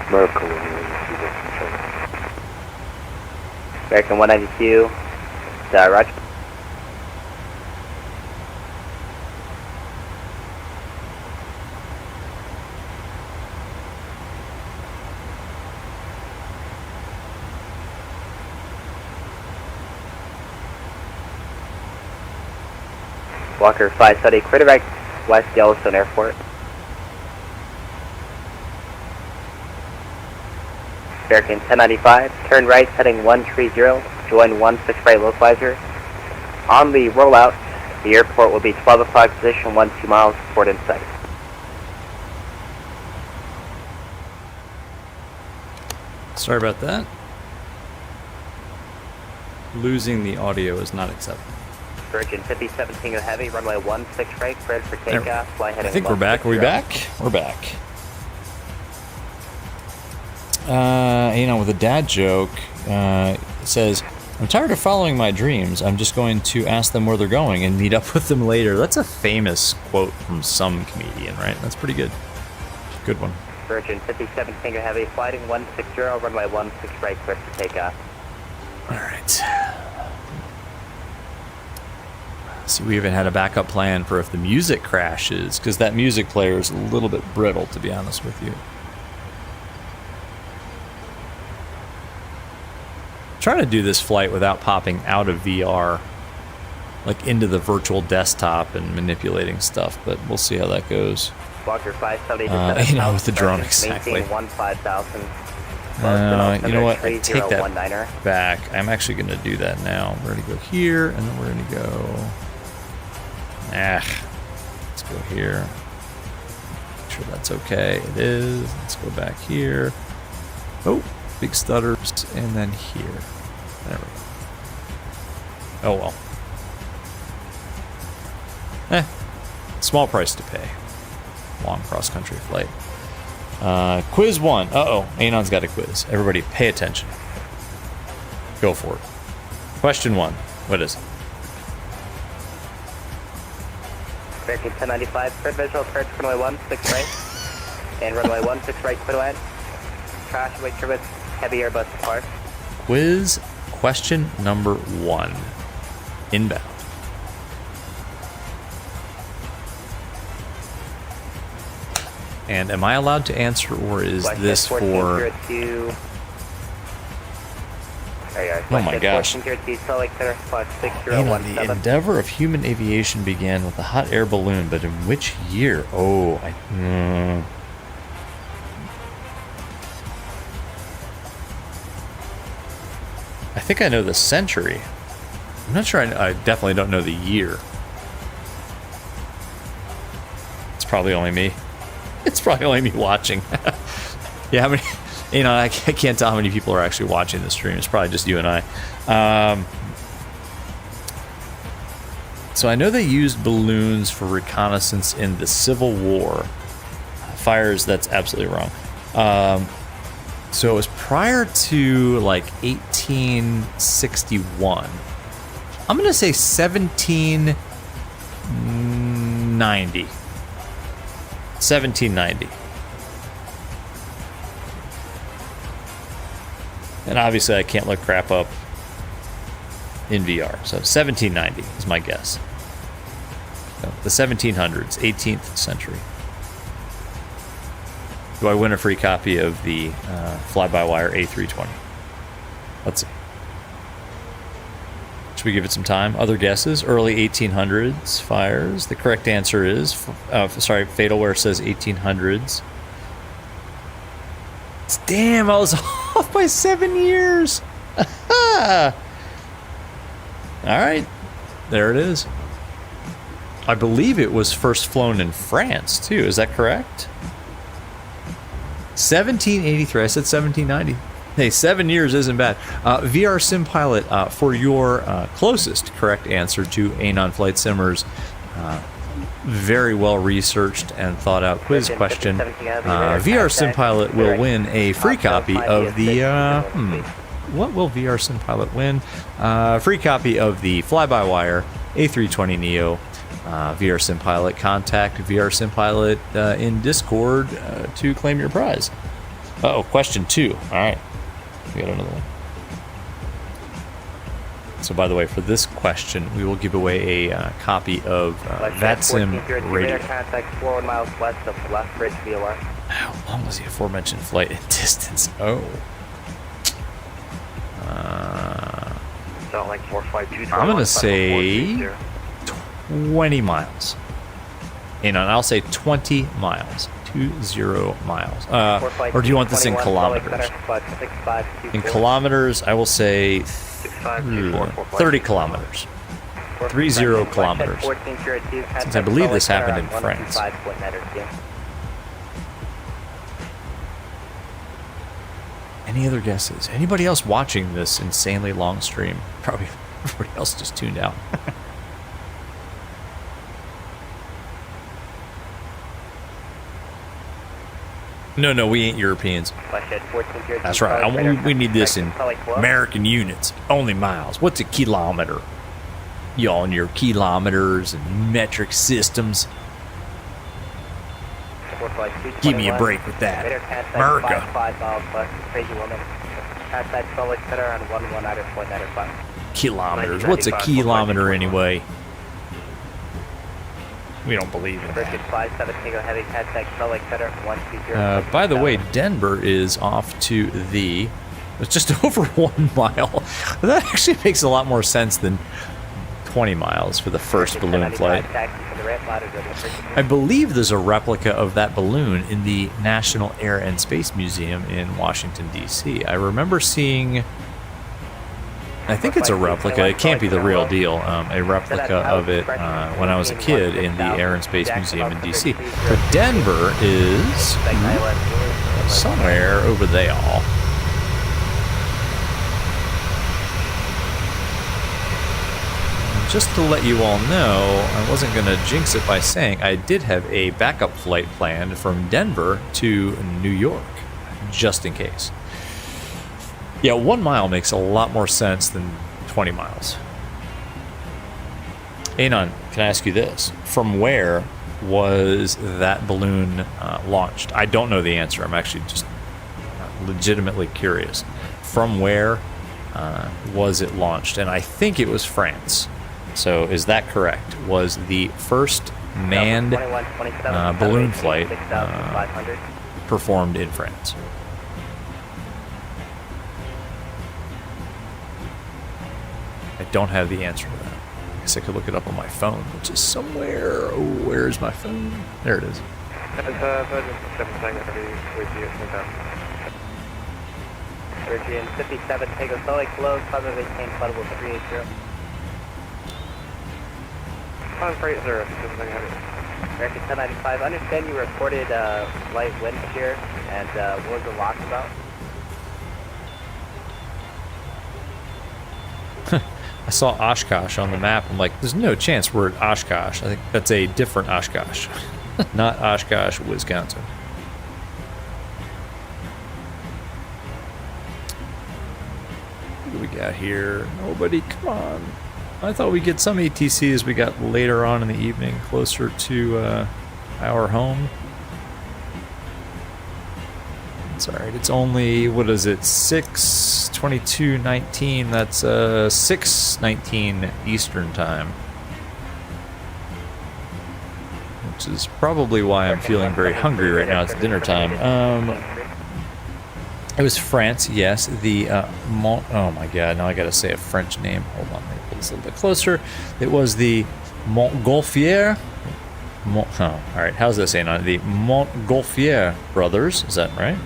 American 192, Roger. Walker 5 study, clear direct west Yellowstone Airport. American 1095, turn right heading 130, join 16 right localizer. On the rollout, the airport will be 12 o'clock position, 12 miles, port in sight. Sorry about that. Losing the audio is not acceptable. Virgin 57 Tango Heavy, runway 16 right, cleared for takeoff, fly heading. I think we're back. Are we back? We're back. With a dad joke, it says, I'm tired of following my dreams. I'm just going to ask them where they're going and meet up with them later. That's a famous quote from some comedian, right? That's pretty good. Good one. Virgin 57 Tango Heavy, flighting 160, runway 16 right, cleared for takeoff. All right. See, we even had a backup plan for if the music crashes, because that music player is a little bit brittle, to be honest with you. Trying to do this flight without popping out of VR, like into the virtual desktop and manipulating stuff, but we'll see how that goes. Walker 570 with the drone, exactly. 15,000. You know what? I take that back. I'm actually going to do that now. We're going to go here, and then we're going to go... let's go here. Make sure that's okay. It is. Let's go back here. Oh, big stutters, and then here. There we go. Oh well. Small price to pay. Long cross-country flight. Quiz 1. Uh-oh, Anon's got a quiz. Everybody pay attention. Go for it. Question 1. What is it? American 1095, third visual, approach runway 16 right, and runway 16 right, clear to land. Crash, wait turbulence, heavy Airbus depart. Quiz question number 1. Inbound. And am I allowed to answer, or is this for... Oh my gosh. The endeavor of human aviation began with a hot air balloon, but in which year? Oh, I think I know the century. I'm not sure. I definitely don't know the year. It's probably only me. It's probably only me watching. Yeah, how many... I can't tell how many people are actually watching the stream. It's probably just you and I. So I know they used balloons for reconnaissance in the Civil War. Fires, that's absolutely wrong. So it was prior to like 1861. I'm going to say 1790. 1790. And obviously I can't look crap up in VR. So 1790 is my guess. So the 1700s, 18th century. Do I win a free copy of the fly-by-wire A320? Let's see. Should we give it some time? Other guesses? Early 1800s fires. The correct answer is, Fatalware says 1800s. Damn, I was off by 7 years. All right, there it is. I believe it was first flown in France too. Is that correct? 1783. I said 1790. Hey, 7 years isn't bad. VR Sim Pilot, for your closest correct answer to Anon Flight Simmer's very well researched and thought out quiz question, VR Sim Pilot will win a free copy of the what will VR Sim Pilot win? Free copy of the fly-by-wire A320 Neo. VR Sim Pilot, contact VR Sim Pilot in Discord to claim your prize. Uh-oh, question 2. All right. We got another one. So, by the way, for this question, we will give away a copy of VATSIM radio. Contact 4 miles west of Left Bridge VOR. How long was the aforementioned flight and distance? Oh. So like 452. I'm going to say 20 miles. And I'll say 20 miles. 20 miles. Or do you want this in kilometers? In kilometers, I will say 30 kilometers. 30 kilometers. Since I believe this happened in France. Any other guesses? Anybody else watching this insanely long stream? Probably everybody else just tuned out. No, we ain't Europeans. That's right. We need this in American units, only miles. What's a kilometer? Y'all and your kilometers and metric systems. Give me a break with that. America. Kilometers. What's a kilometer anyway? We don't believe in that. By the way, Denver is off to the... It's just over 1 mile. That actually makes a lot more sense than 20 miles for the first balloon flight. I believe there's a replica of that balloon in the National Air and Space Museum in Washington, D.C. I remember seeing... I think it's a replica. It can't be the real deal. A replica of it when I was a kid in the Air and Space Museum in D.C. But Denver is somewhere over there. Just to let you all know, I wasn't going to jinx it by saying I did have a backup flight planned from Denver to New York, just in case. Yeah, 1 mile makes a lot more sense than 20 miles. Anon, can I ask you this? From where was that balloon launched? I don't know the answer. I'm actually just legitimately curious. From where was it launched? And I think it was France. So is that correct? Was the first manned balloon flight performed in France? I don't have the answer to that. I guess I could look it up on my phone, which is somewhere. Oh, where's my phone? There it is. Virgin 57, Takeoff, Solid close, Southern maintain flight level 380. 530, American 1095, understand you reported light wind shear, and what was the lock about? I saw Oshkosh on the map. I'm like, there's no chance we're at Oshkosh. I think that's a different Oshkosh, not Oshkosh, Wisconsin. What do we got here? Nobody, come on. I thought we'd get some ATCs we got later on in the evening, closer to our home. It's alright, it's only, what is it, 6:22:19, that's 6:19 Eastern time. Which is probably why I'm feeling very hungry right now. It's dinner time. It was France, yes. The oh my god, now I gotta say a French name. Hold on, let me pull this a little bit closer. It was the Montgolfier. Alright, how's that saying on it? The Montgolfier brothers, is that right?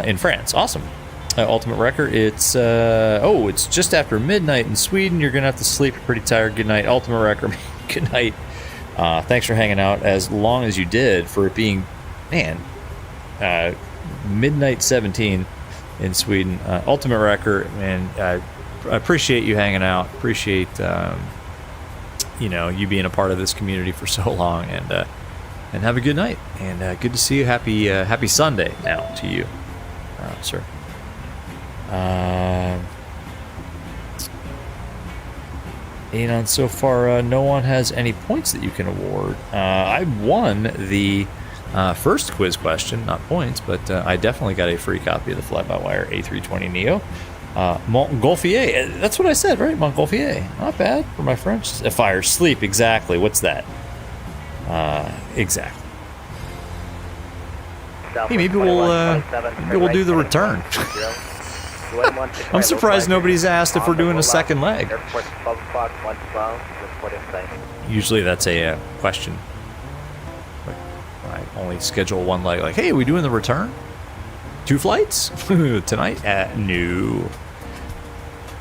In France, awesome. Ultimate record, it's it's just after midnight in Sweden. You're gonna have to sleep, you're pretty tired. Good night, Ultimate record. Good night. Thanks for hanging out as long as you did, for it being, man, midnight 17 in Sweden. Ultimate record, and I appreciate you hanging out. Appreciate you being a part of this community for so long, and have a good night, and good to see you. Happy Sunday now to you, sir. And so far, no one has any points that you can award. I won the First quiz question, not points, but I definitely got a free copy of the fly-by-wire A320neo. Montgolfier, that's what I said, right? Montgolfier, not bad for my French. Fire, sleep, exactly. What's that? Exactly. Hey, maybe we'll do the return. I'm surprised nobody's asked if we're doing a second leg. Usually that's a question. But I only schedule one leg. Like, hey, are we doing the return? 2 flights tonight? No.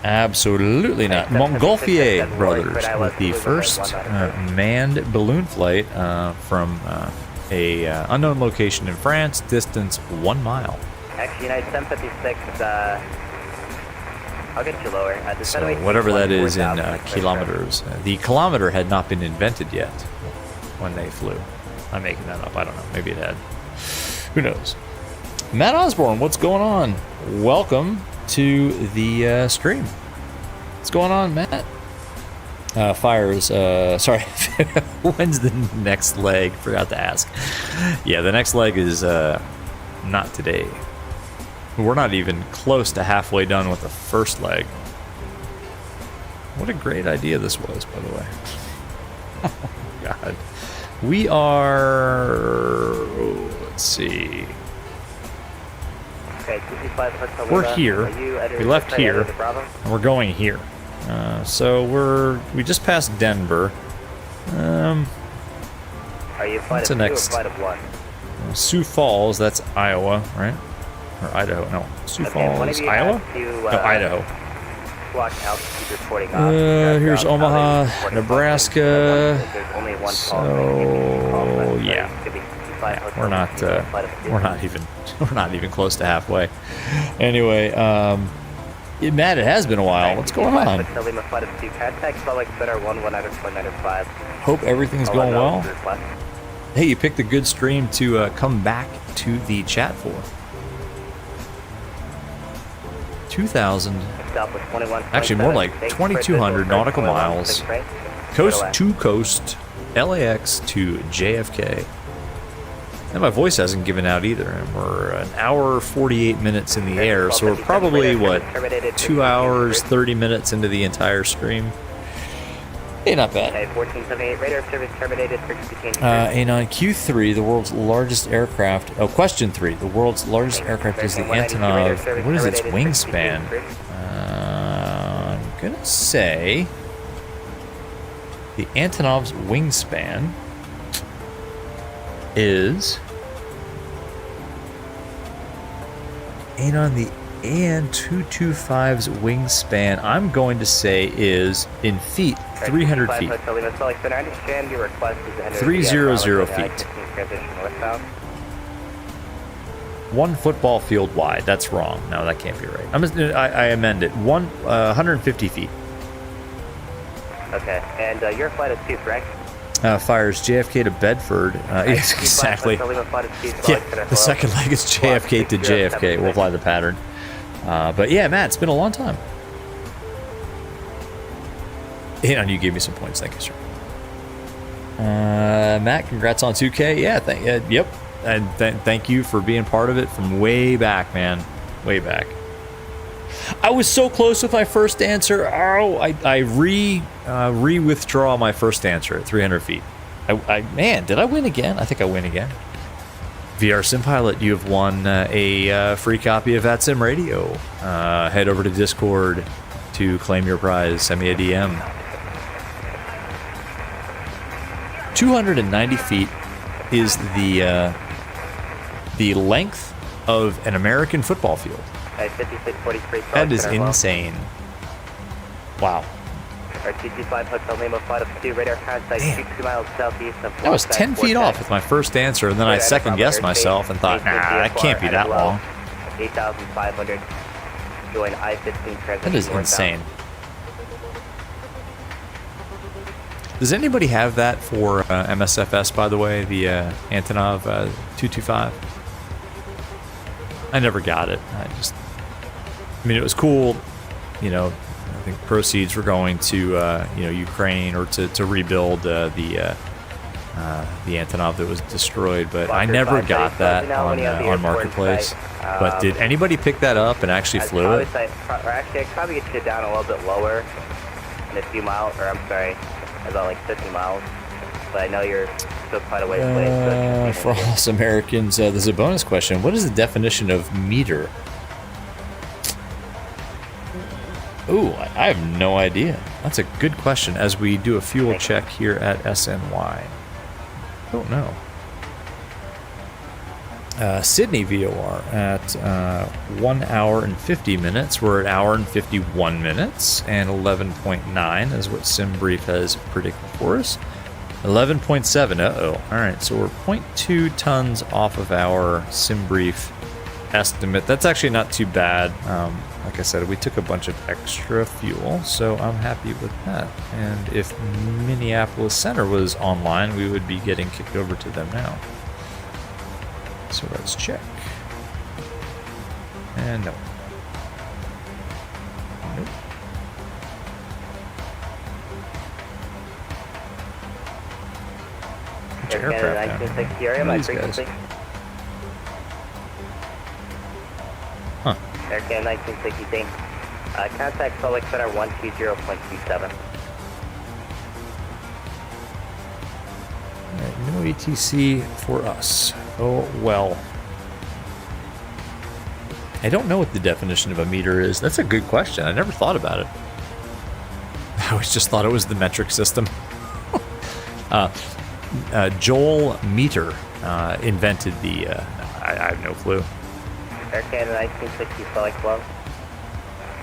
Absolutely not. Montgolfier brothers with the first manned balloon flight from a unknown location in France, distance 1 mile. Actually, United 756 I'll get you lower. So whatever that is in kilometers. The kilometer had not been invented yet when they flew. I'm making that up. I don't know. Maybe it had. Who knows? Matt Osborne, what's going on? Welcome to the stream. What's going on, Matt? Fires. Sorry. When's the next leg? Forgot to ask. Yeah, the next leg is not today. We're not even close to halfway done with the first leg. What a great idea this was, by the way. Oh, God. We are... let's see. We're here. We left here, and we're going here. So we just passed Denver. What's the next? Sioux Falls, that's Iowa, right? Or Idaho? No, Sioux Falls, Iowa? No, Idaho. Here's Omaha, Nebraska. So yeah, we're not even close to halfway. Anyway, Matt, it has been a while. What's going on? Hope everything's going well. Hey, you picked a good stream to come back to the chat for. 2,000, actually more like 2,200 nautical miles, coast to coast, LAX to JFK. And my voice hasn't given out either, and we're an hour 48 minutes in the air, so we're probably, what, 2 hours 30 minutes into the entire stream. Hey, not bad. A9 Q3, the world's largest aircraft. Oh, question 3. The world's largest aircraft is the Antonov. What is its wingspan? I'm gonna say the Antonov's wingspan is the AN225's wingspan, I'm going to say, is in feet, 300 feet. 300 feet. 1 football field wide. That's wrong. No, that can't be right. I amend it. 150 feet. Okay, and your flight is 2, correct? Fires JFK to Bedford. Yes, exactly. Yeah, the second leg is JFK to JFK. We'll fly the pattern. But yeah, Matt, it's been a long time. And you gave me some points. Thank you, sir. Matt, congrats on 2K. Yeah, yep. And thank you for being part of it from way back, man. Way back. I was so close with my first answer. Oh, I re-withdraw my first answer at 300 feet. Man, did I win again? I think I win again. VR Sim Pilot, you have won a free copy of VATSIM Radio. Head over to Discord to claim your prize. Send me a DM. 290 feet is the length of an American football field. That is insane. Wow. That was 10 feet off with my first answer, and then I second-guessed myself and thought, nah, that can't be that long. 8,500. Join I-15 That is insane. Does anybody have that for MSFS, by the way, the Antonov 225? I never got it. I mean, it was cool, you know. I think proceeds were going to, Ukraine, or to rebuild the the Antonov that was destroyed, but I never got that on Marketplace. But did anybody pick that up and actually flew it? Actually, I could probably get you down a little bit lower in a few miles, or I'm sorry, about like 50 miles. But I know you're still quite a ways away. For all us Americans, there's a bonus question. What is the definition of meter? Ooh, I have no idea. That's a good question as we do a fuel check here at SNY. Don't know. Sydney VOR at 1 hour and 50 minutes. We're at 1 hour and 51 minutes, and 11.9 is what Debrief has predicted for us. 11.7, uh-oh. All right, so we're 0.2 tons off of our Debrief estimate. That's actually not too bad. Like I said, we took a bunch of extra fuel, so I'm happy with that. And if Minneapolis Center was online, we would be getting kicked over to them now. So let's check. And no. Nope. Which aircraft down here? These guys. Huh. Air Canada 1960, contact Salt Lake Center 120.27. Alright, no ATC for us. Oh well. I don't know what the definition of a meter is. That's a good question. I never thought about it. I always just thought it was the metric system. Joel Meter invented the... I have no clue. Air Canada 1960 Salt Lake Club.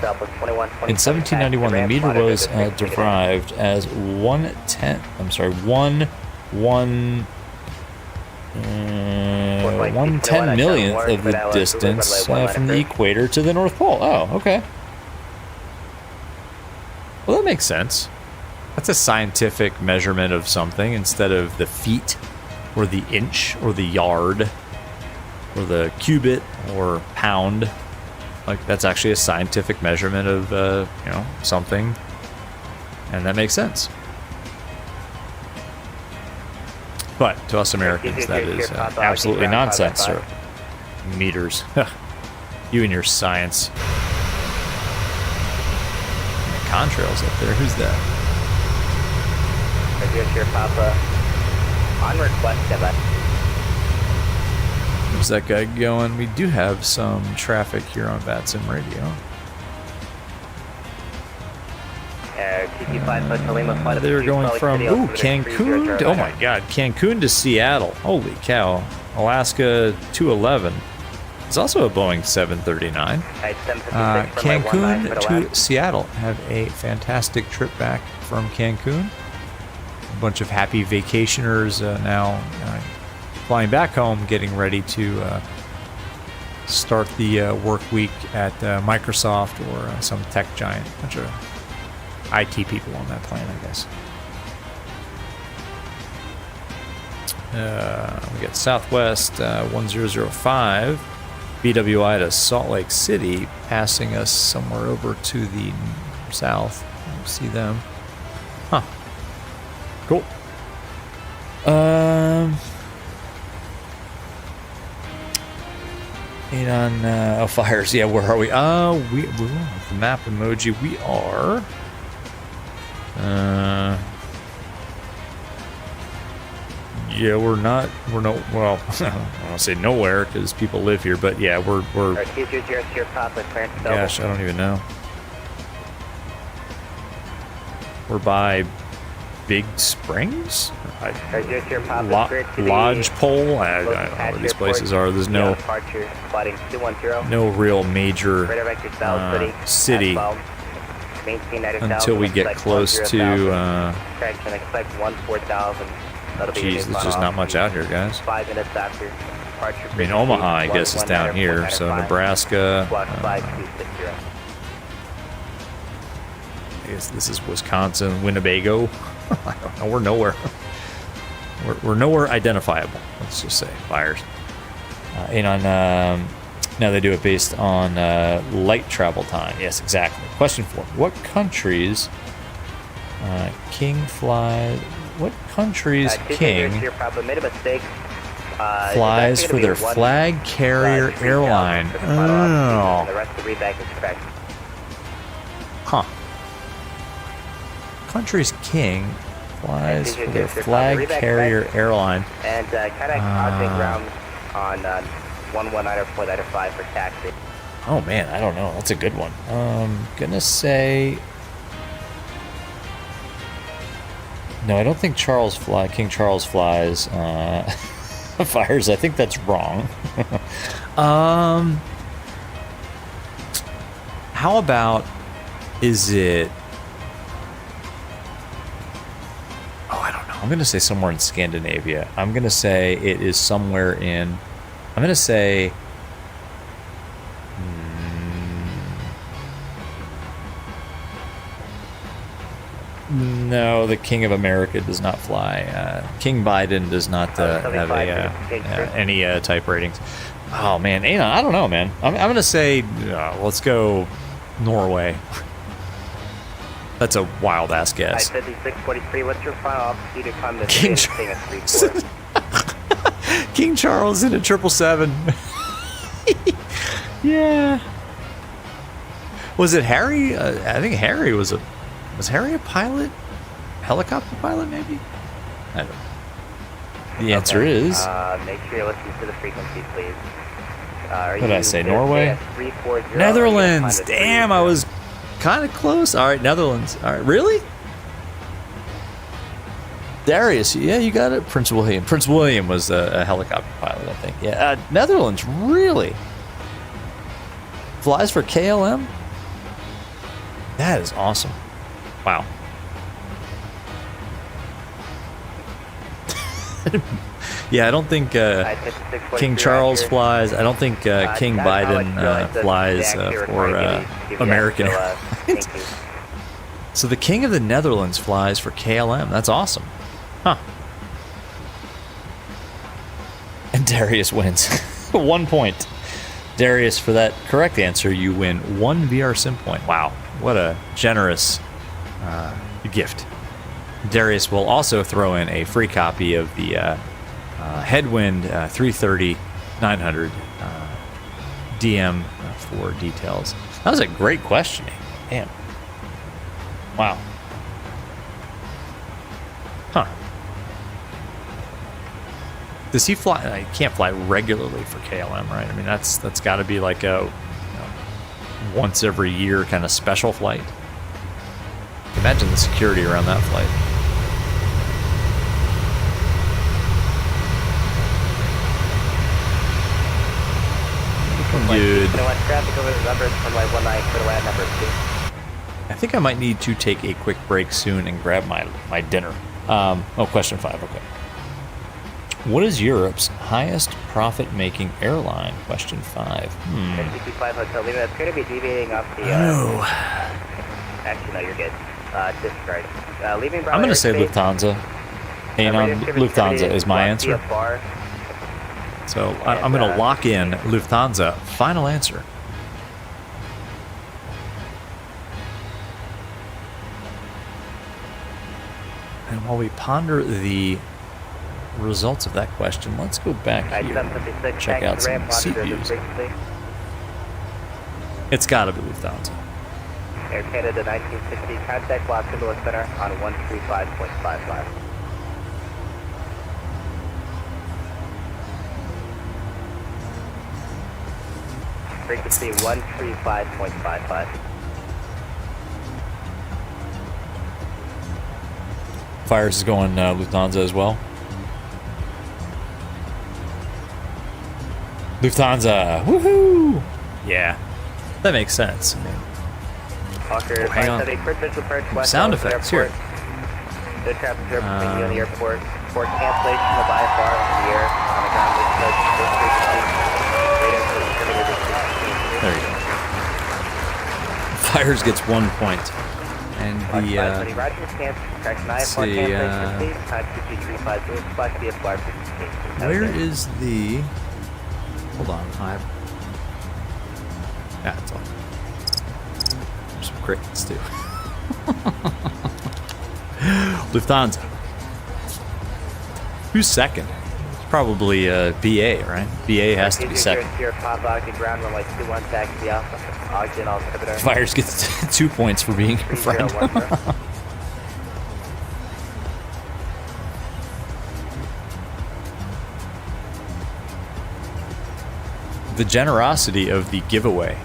In 1791, the meter was derived as 1/10 millionth of the distance from the equator to the North Pole. Oh, okay. Well, that makes sense. That's a scientific measurement of something instead of the feet or the inch or the yard or the cubit or pound. Like, that's actually a scientific measurement of, you know, something. And that makes sense. But to us Americans, that is absolutely nonsense, sir. Meters. You and your science. Contrails up there. Who's that? Papa. On request, Where's that guy going? We do have some traffic here on VATSIM radio. They're going from, Cancun. Oh my god, Cancun to Seattle. Holy cow. Alaska 211. It's also a Boeing 739. Cancun to Seattle. Have a fantastic trip back from Cancun. A bunch of happy vacationers now flying back home, getting ready to start the work week at Microsoft or some tech giant. A bunch of IT people on that plane, I guess. We got Southwest 1005 BWI to Salt Lake City, passing us somewhere over to the south. We'll see them. Huh. Cool. And on fires. Yeah, where are we? We're the map emoji. We are. Yeah, we're no. Well, I don't want to say nowhere because people live here, but yeah, we're. Gosh, I don't even know. We're by Big Springs? Lodge Pole? I don't know where these places are. There's no real major city until we get close to geez, there's just not much out here, guys. I mean, Omaha, I guess, is down here, so Nebraska. I guess this is Wisconsin, Winnebago. I don't know. We're nowhere. We're nowhere identifiable. Let's just say fires. And on now they do it based on light travel time. Yes, exactly. Question 4: what countries King fly? what country's king Your problem made a mistake. flies for their flag carrier airline? Oh. The rest of the readback is correct. Huh. Country's king flies for their flag carrier airline. And contact contact ground on 119.495 for taxi. Oh man, I don't know. That's a good one. Gonna say. No, I don't think King Charles flies. Fires. I think that's wrong. How about? Is it? Oh, I don't know. I'm gonna say somewhere in Scandinavia. I'm gonna say it is somewhere in. I'm gonna say. No, the King of America does not fly. King Biden does not have any type ratings. Oh man, I don't know, man. I'm gonna say let's go Norway. That's a wild ass guess. 5643. What's your final altitude to climb the King Charles. King Charles in a 777. Yeah. Was it Harry? I think Harry was a. Was Harry a pilot? Helicopter pilot, maybe? I don't know. The answer is. Make sure you listen to the frequency, please. What did I say? Norway? Netherlands. Damn, I was kind of close. All right, Netherlands. All right, really? Darius, yeah, you got it. Prince William. Prince William was a helicopter pilot, I think. Yeah, Netherlands, really? Flies for KLM? That is awesome. Wow. Yeah, I don't think King Charles flies. I don't think King Biden flies for American Airlines. So the King of the Netherlands flies for KLM. That's awesome. Huh. And Darius wins. 1 point. Darius, for that correct answer, you win 1 VRSIM point. Wow. What a generous gift. Darius will also throw in a free copy of the Headwind 330-900 DM for details. That was a great questioning. Damn. Wow. Huh. Does he fly? He can't fly regularly for KLM, right? I mean, that's got to be like a once every year kind of special flight. Imagine the security around that flight. Dude. I think I might need to take a quick break soon and grab my dinner. Question 5, okay. What is Europe's highest profit-making airline? Question 5. 55 Hotel Lima. That's going to be deviating off the... Actually, no, you're good. Disregard. Leaving I'm going to say Lufthansa. Lufthansa is my answer. So I'm going to lock in Lufthansa. Final answer. And while we ponder the results of that question, let's go back here and check out some seat views. It's got to be Lufthansa. Air Canada 1960, contact Los Angeles Center on 135.55. Frequency 135.55. Fires is going Lufthansa as well. Lufthansa, woohoo! Yeah, that makes sense. I mean, hang on. Sound effects here. The traffic between you and the airport. For cancellation of IFR in the air on the ground frequency. There you go. Fires gets 1 point. And the where is the? Hold on, yeah, it's all. There's some crickets too. Lufthansa. Who's second? It's probably BA, right? BA has to be second. Fires gets 2 points for being your friend. The generosity of the giveaway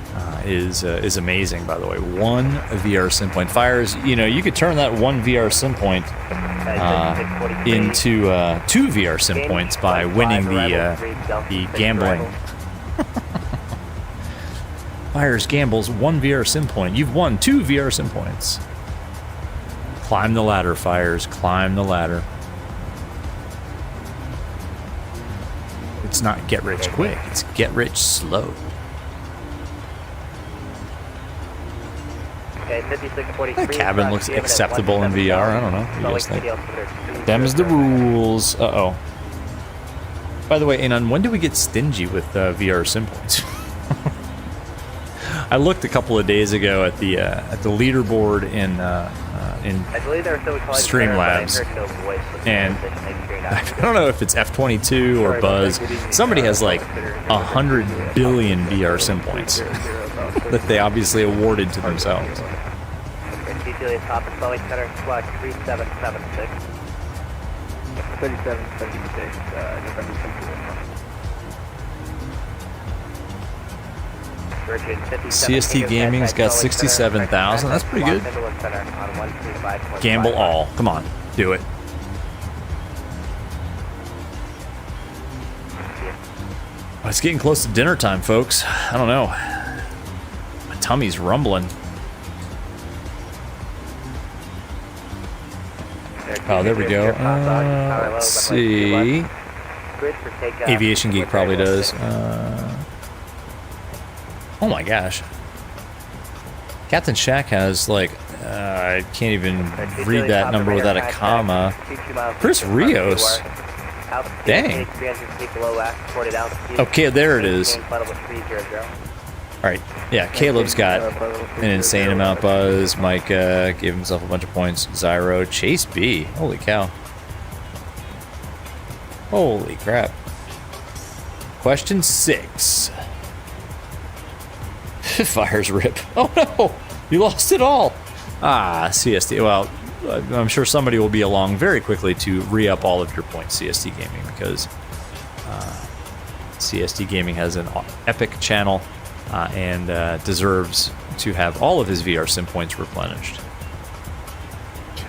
is amazing, by the way. 1 VR sim point. Fires, you know, you could turn that 1 VR sim point into 2 VR sim points by winning the gambling. Fires gambles 1 VR sim point. You've won 2 VR sim points. Climb the ladder, Fires. Climb the ladder. It's not get rich quick, it's get rich slow. That cabin looks acceptable in VR, I don't know. What do you guys think? Them's the rules. Uh-oh. By the way, Anon, when do we get stingy with VR sim points? I looked a couple of days ago at the leaderboard in Streamlabs, and I don't know if it's F22 or Buzz. Somebody has like 100 billion VR sim points that they obviously awarded to themselves. CST Gaming's got 67,000. That's pretty good. Gamble all. Come on, do it. Oh, it's getting close to dinner time, folks. I don't know. My tummy's rumbling. Oh, there we go. Let's see. Aviation Geek probably does. Oh my gosh. Captain Shack has like, I can't even read that number without a comma. Chris Rios. Dang. Okay, there it is. Alright, yeah, Caleb's got an insane amount. Buzz, Micah gave himself a bunch of points. Zyro, Chase B. Holy cow. Holy crap. Question 6. Fires rip. Oh no! You lost it all! Ah, CST. Well, I'm sure somebody will be along very quickly to re-up all of your points, CST Gaming, because CST Gaming has an epic channel and deserves to have all of his VR sim points replenished.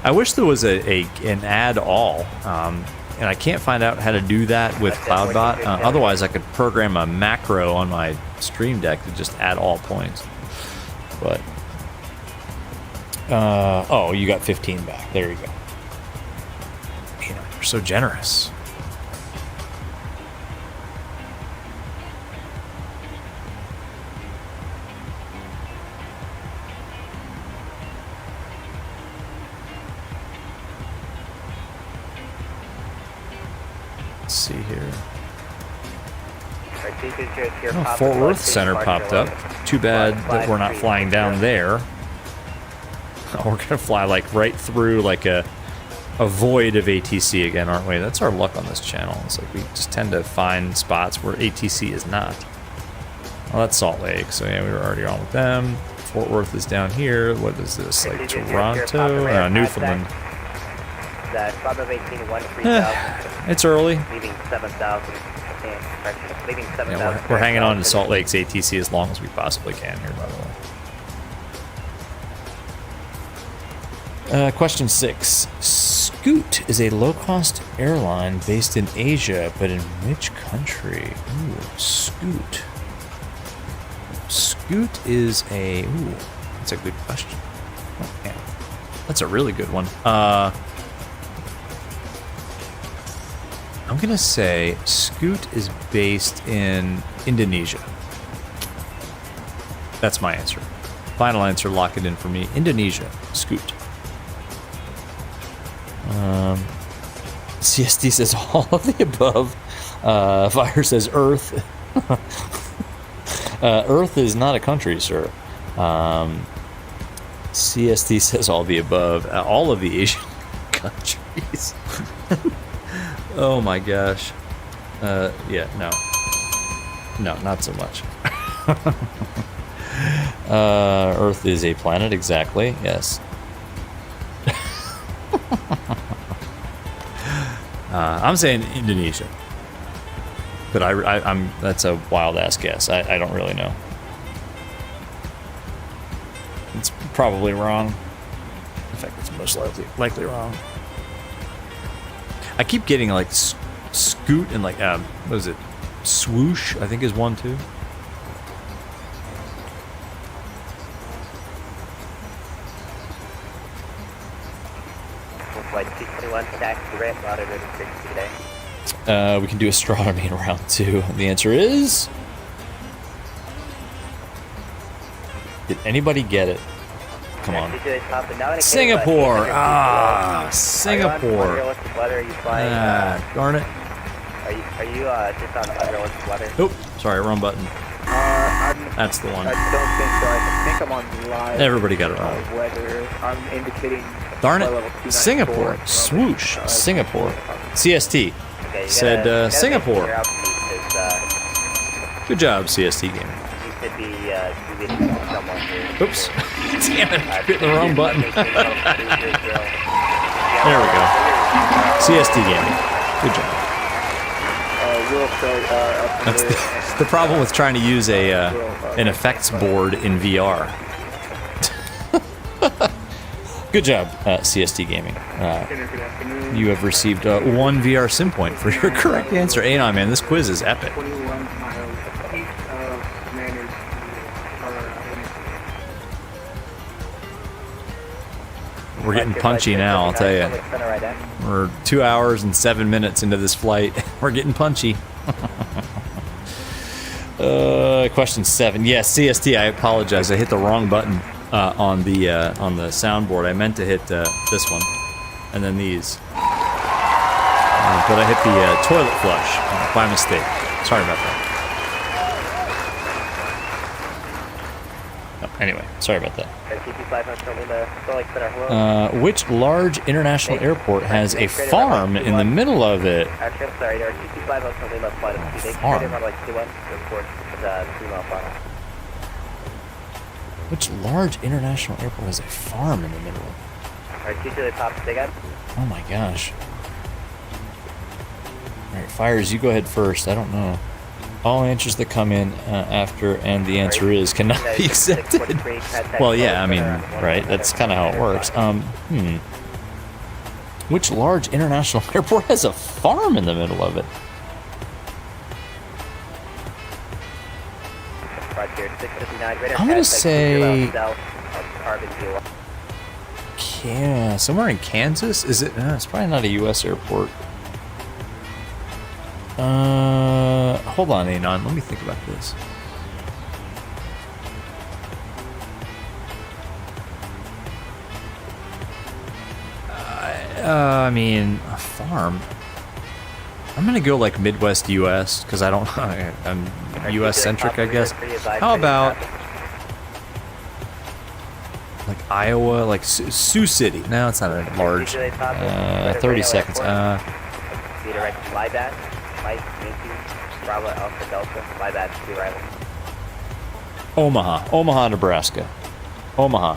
I wish there was an add all, and I can't find out how to do that with CloudBot. Otherwise, I could program a macro on my Stream Deck to just add all points. But oh, you got 15 back. There you go. Man, you're so generous. Let's see here. Oh, Fort Worth Center popped up. Too bad that we're not flying down there. We're gonna fly like right through like a void of ATC again, aren't we? That's our luck on this channel. It's like we just tend to find spots where ATC is not. Well, that's Salt Lake, so yeah, we were already on with them. Fort Worth is down here. What is this? Like Toronto? Newfoundland. It's early. Yeah, we're hanging on to Salt Lake's ATC as long as we possibly can here, by the way. Question 6. Scoot is a low-cost airline based in Asia, but in which country? Ooh, Scoot. Scoot is a... Ooh, that's a good question. Oh, yeah. That's a really good one. I'm gonna say Scoot is based in Indonesia. That's my answer. Final answer, lock it in for me. Indonesia, Scoot. CSD says all of the above. Fire says Earth. Earth is not a country, sir. CSD says all the above. All of the Asian countries. Oh my gosh. Yeah, no. No, not so much. Earth is a planet, exactly, yes. I'm saying Indonesia. But I'm that's a wild ass guess. I don't really know. It's probably wrong. In fact, it's most likely wrong. I keep getting like scoot and like what is it? Swoosh, I think is one too. Flight 221 taxi ramp routed at 60 today. We can do astronomy in round 2. The answer is. Did anybody get it? Come on. Singapore! Ah, Singapore. Darn it. Are you just on unrealistic weather? Nope. Sorry, wrong button. That's the one. I don't think so. I think I'm on live. Everybody got it wrong. Weather. I'm indicating. Darn it. Singapore. Swoosh. Singapore. CST. Okay, said Singapore. Good job, CST Gaming. You could be someone here. Oops. Damn it. Hit the wrong button. There we go. CST Gaming. Good job. That's the problem with trying to use an effects board in VR. Good job, CST Gaming. You have received 1 VR sim point for your correct answer. Anon, man, this quiz is epic. We're getting punchy now, I'll tell you. We're 2 hours and 7 minutes into this flight. We're getting punchy. Question 7. Yes, CST, I apologize. I hit the wrong button on the soundboard. I meant to hit this one, and then these. But I hit the toilet flush by mistake. Sorry about that. Oh, anyway, sorry about that. Which large international airport has a farm in the middle of it? Farm. Which large international airport has a farm in the middle of it? Oh my gosh. Alright, Fires, you go ahead first. I don't know. All answers that come in after and the answer is cannot be accepted. Well, yeah, I mean, right, that's kind of how it works. Which large international airport has a farm in the middle of it? I'm gonna say somewhere in Kansas. Is it? It's probably not a U.S. airport. Hold on, Anon. Let me think about this. I mean, a farm. I'm gonna go like Midwest U.S. because I don't. I'm U.S. centric, I guess. How about like Iowa, like Sioux City? No, it's not a large. 30 seconds. Omaha, Nebraska. Omaha.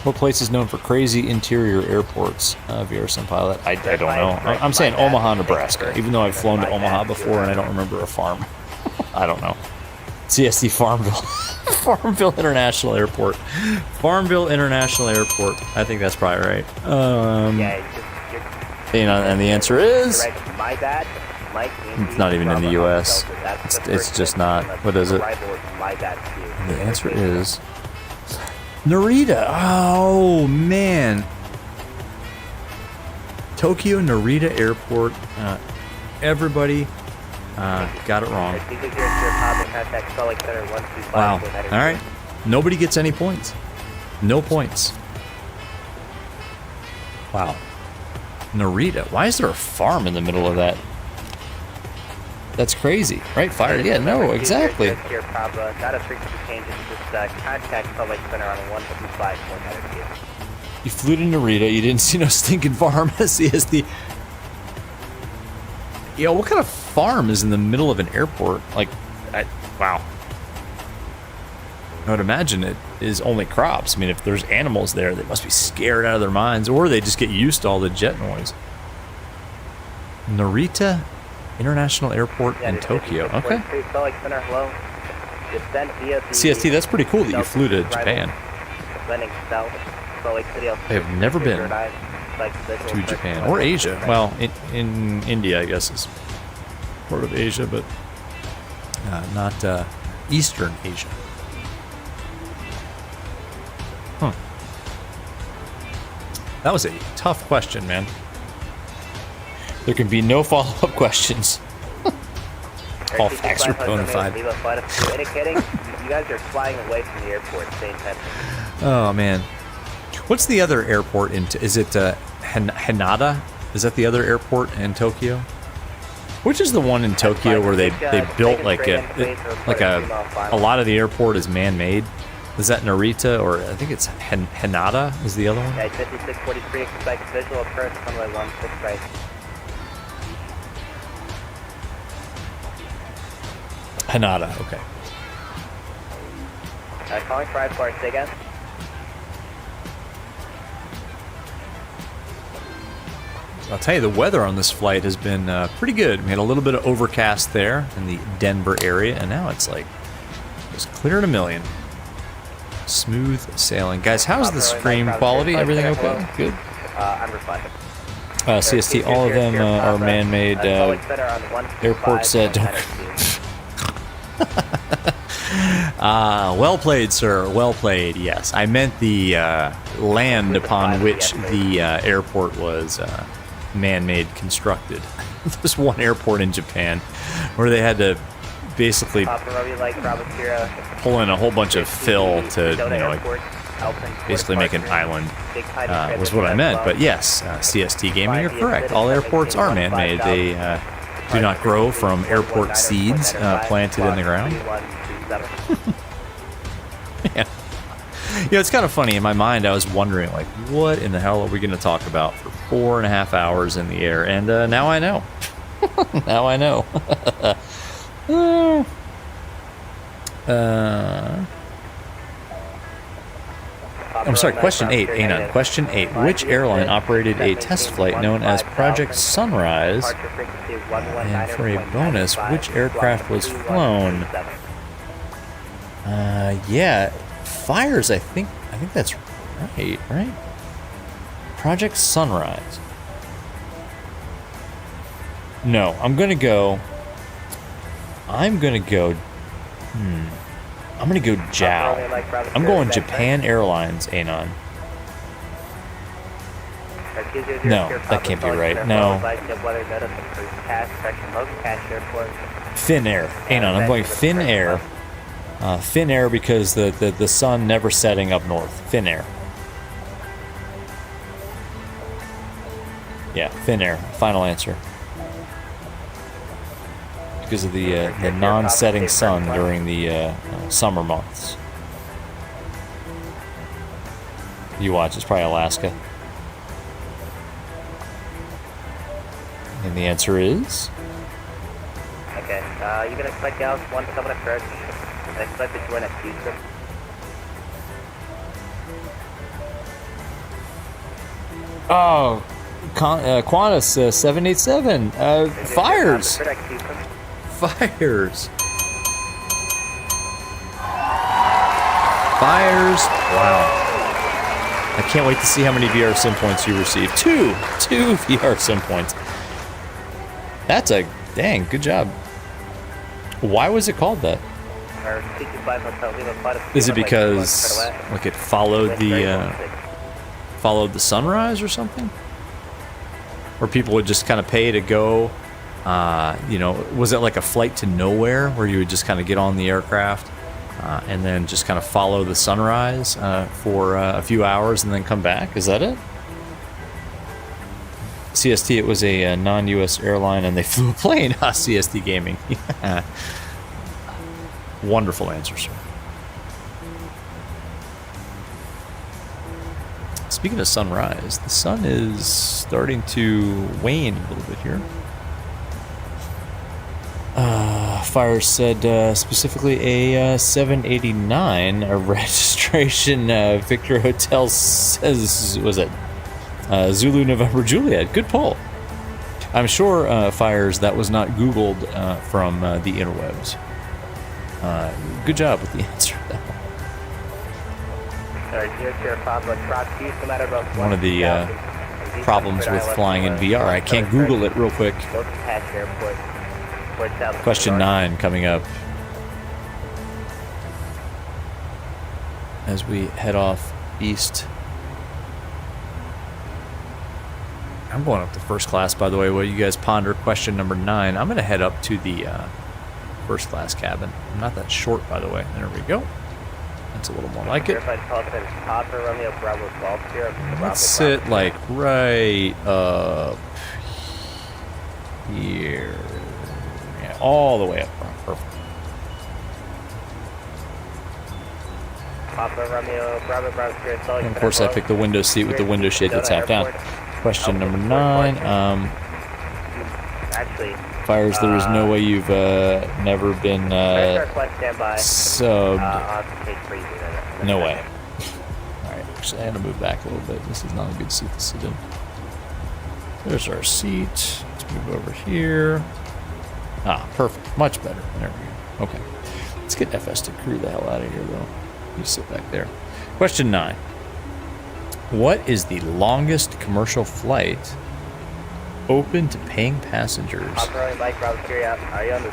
What place is known for crazy interior airports? VR Sim Pilot. I don't know. I'm saying Omaha, Nebraska, even though I've flown to Omaha before and I don't remember a farm. I don't know. CST Farmville. Farmville International Airport. Farmville International Airport. I think that's probably right. And the answer is... It's not even in the U.S. It's just not. What is it? The answer is... Narita. Oh, man. Tokyo Narita Airport. Everybody got it wrong. Wow. All right. Nobody gets any points. No points. Wow. Narita. Why is there a farm in the middle of that? That's crazy, right? Fire? Yeah, no, exactly. Not a frequency change, it's just contact public center on 125. You flew to Narita, you didn't see no stinking farm. CST. Yo, what kind of farm is in the middle of an airport? Like, wow. I would imagine it is only crops. I mean, if there's animals there, they must be scared out of their minds, or they just get used to all the jet noise. Narita International Airport in Tokyo. Okay. CST, that's pretty cool that you flew to Japan. I have never been to Japan or Asia. Well, in India, I guess, is part of Asia, but not Eastern Asia. Huh. That was a tough question, man. There can be no follow-up questions. All facts are bona fide. Indicating you guys are flying away from the airport. Stay intense. Oh man, what's the other airport in? Is it Hanada? Is that the other airport in Tokyo? Which is the one in Tokyo where they built like a lot of the airport is man-made? Is that Narita, or I think it's Hanada is the other one? Yeah, 5643, expect visual approach, runway 16 right. Hanada, okay. Calling for I-4, say again. I'll tell you, the weather on this flight has been pretty good. We had a little bit of overcast there in the Denver area, and now it's like just clear at a million. Smooth sailing. Guys, how's the stream quality? Everything okay? Good? I'm reflecting. CST, all of them are man-made airports that don't... well played, sir. Well played, yes. I meant the land upon which the airport was man-made constructed. There's one airport in Japan where they had to basically pull in a whole bunch of fill to, you know, like basically make an island, was what I meant. But yes, CST Gaming, you're correct. All airports are man-made. They do not grow from airport seeds planted in the ground. Yeah. You know, it's kind of funny. In my mind, I was wondering, like, what in the hell are we going to talk about for 4.5 hours in the air? And now I know. Now I know. I'm sorry, question 8, Anon. Question 8. Which airline operated a test flight known as Project Sunrise? And for a bonus, which aircraft was flown? Yeah, Fires, I think that's right? Project Sunrise. No, I'm gonna go JAL. I'm going Japan Airlines, Anon. No, that can't be right. No. Finnair. Anon, I'm going Finnair. Finnair because the sun never setting up north. Finnair. Yeah, Finnair. Final answer. Because of the non-setting sun during the summer months. You watch, it's probably Alaska. And the answer is? Okay, you can expect Dallas 1 coming approach. I expect to join at Houston. Oh, Qantas 787. Fires. Fires. Fires. Wow. I can't wait to see how many VR sim points you receive. Two VR sim points. That's a dang good job. Why was it called that? Is it because like it followed the sunrise or something? Or people would just kind of pay to go, you know, was it like a flight to nowhere where you would just kind of get on the aircraft and then just kind of follow the sunrise for a few hours and then come back? Is that it? CST, it was a non-US airline and they flew a plane. CST Gaming. Wonderful answer, sir. Speaking of sunrise, the sun is starting to wane a little bit here. Fires said specifically a 789 a registration Victor Hotel says, was it Zulu November Juliet? Good poll. I'm sure, Fires, that was not Googled from the interwebs. Good job with the answer. One of the problems with flying in VR, I can't Google it real quick. Question 9 coming up as we head off east. I'm going up to first class, by the way, while you guys ponder question number 9. I'm going to head up to the first class cabin. I'm not that short, by the way. There we go. That's a little more like it. Let's sit like right up here. Yeah, all the way up front. Perfect. And of course, I picked the window seat with the window shade that's half down. Question number 9. Fires, there is no way you've never been subbed. No way. Alright, actually, I had to move back a little bit. This is not a good seat to sit in. There's our seat. Let's move over here. Ah, perfect. Much better. There we go. Okay. Let's get FS to crew the hell out of here, though. You sit back there. Question 9. What is the longest commercial flight open to paying passengers?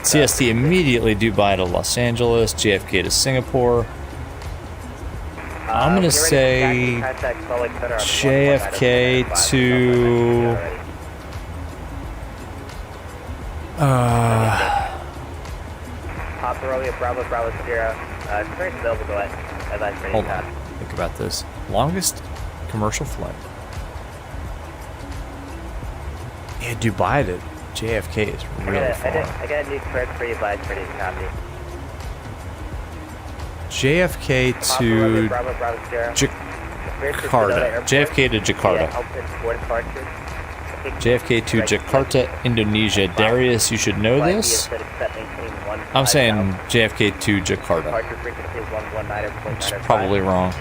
CST immediately Dubai to Los Angeles, JFK to Singapore. I'm going to say JFK to... Hold on. Think about this. Longest commercial flight. Yeah, Dubai to JFK is really far. I got a new script for you, but it's pretty copy. JFK to Jakarta. JFK to Jakarta. JFK to Jakarta, Indonesia. Darius, you should know this. I'm saying JFK to Jakarta, which is probably wrong.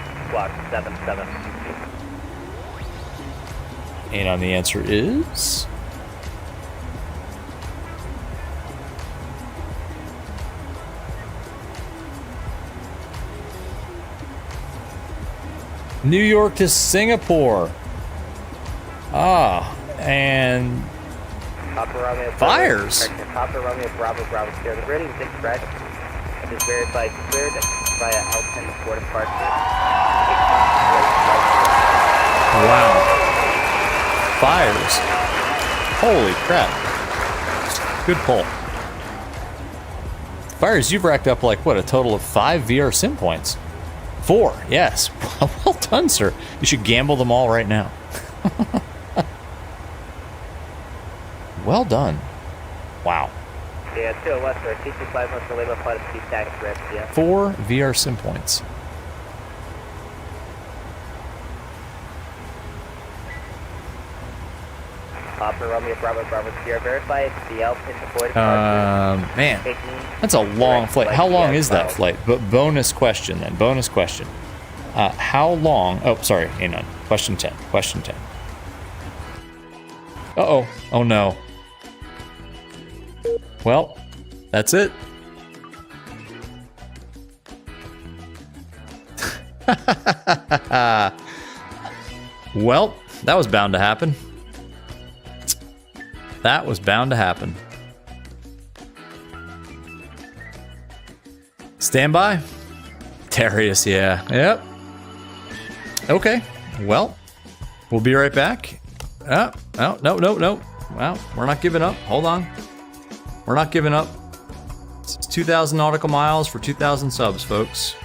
And the answer is... New York to Singapore. Ah, and Fires. Wow. Fires. Holy crap. Good pull. Fires, you've racked up like, what, a total of 5 VR sim points? 4, yes. Well done, sir. You should gamble them all right now. Well done. Wow. Yeah, 2 West, 225 West, Lima, flight of tax rips, yeah. 4 VR sim points. Man, that's a long flight. How long is that flight? But bonus question then. Bonus question. How long? Oh, sorry. Hang on. Question 10. Question 10. Uh-oh. Oh, no. Well, that's it. Well, that was bound to happen. That was bound to happen. Stand by. Darius, yeah. Yep. Okay. Well, we'll be right back. Oh, no. Well, we're not giving up. Hold on. We're not giving up. It's 2,000 nautical miles for 2,000 subs, folks.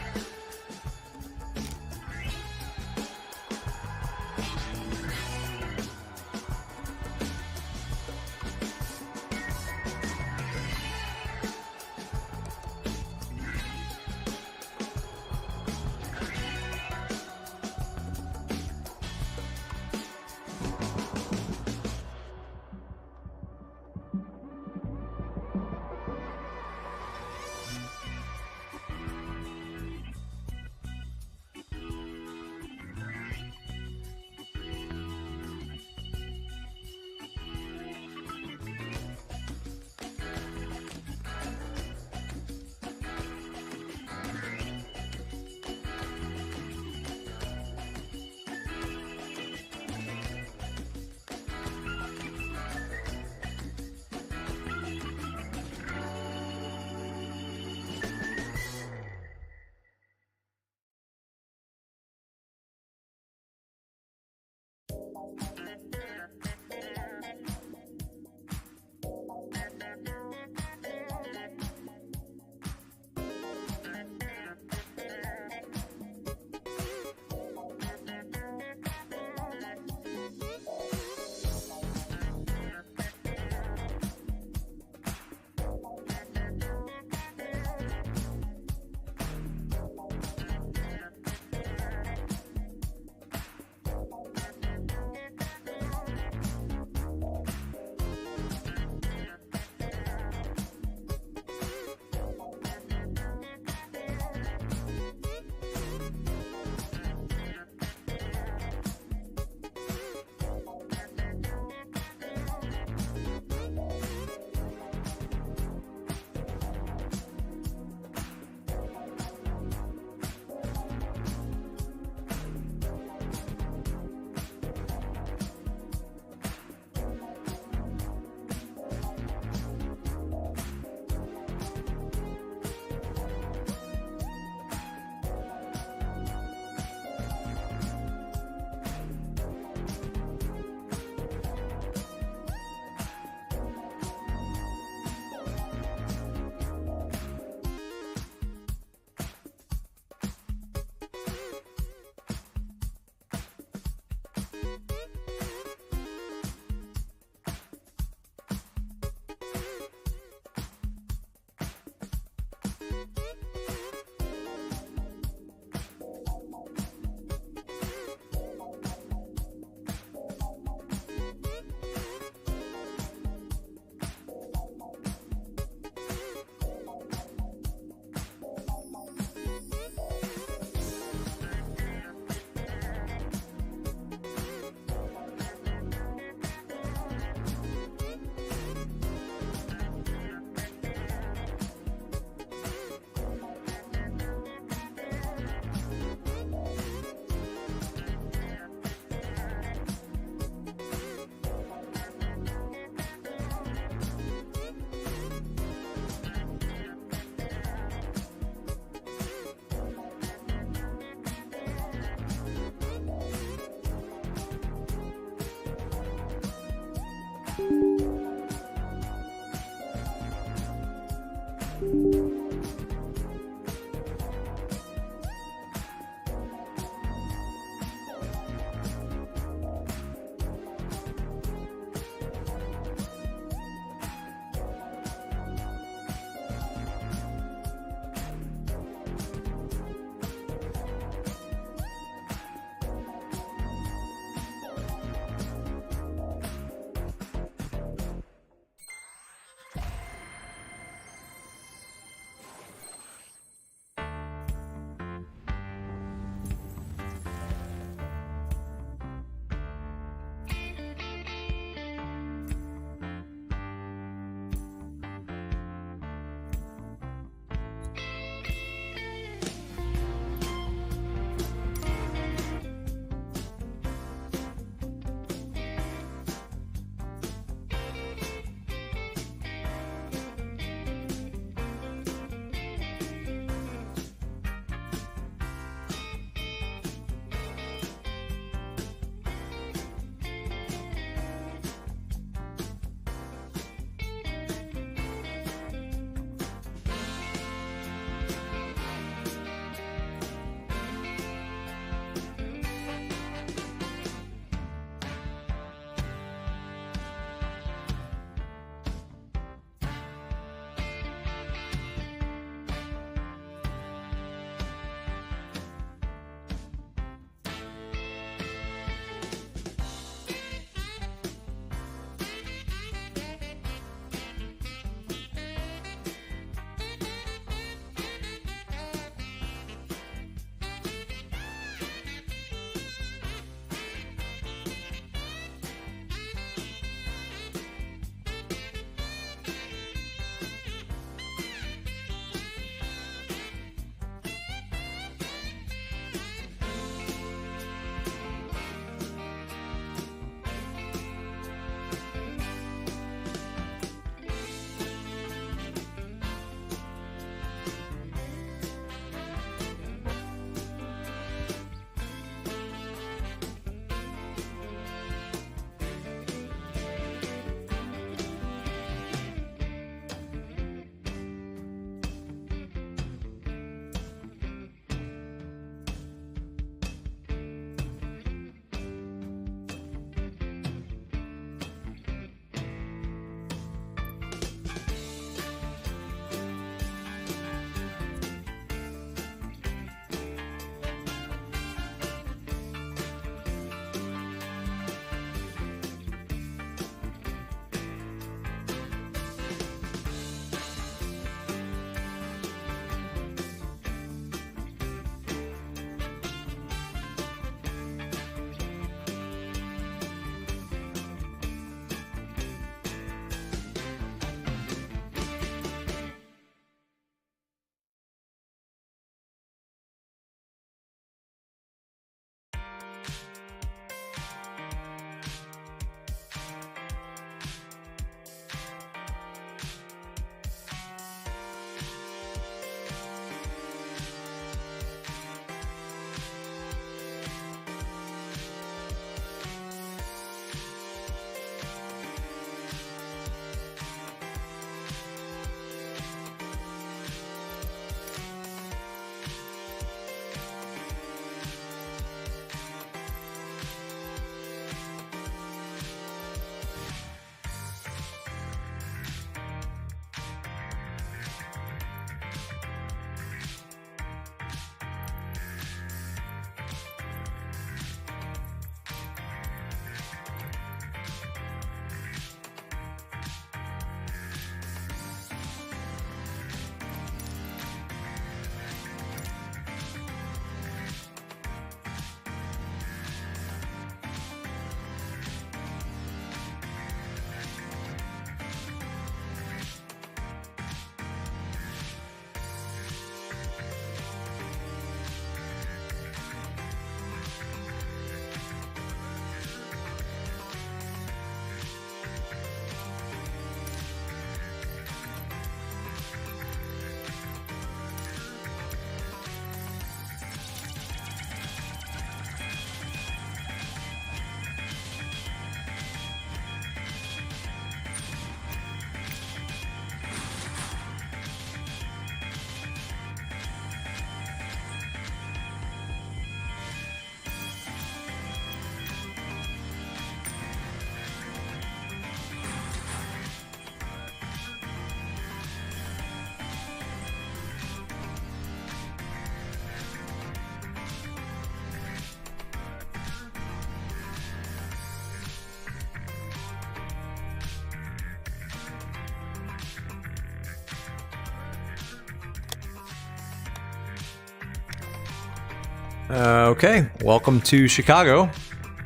Okay, welcome to Chicago.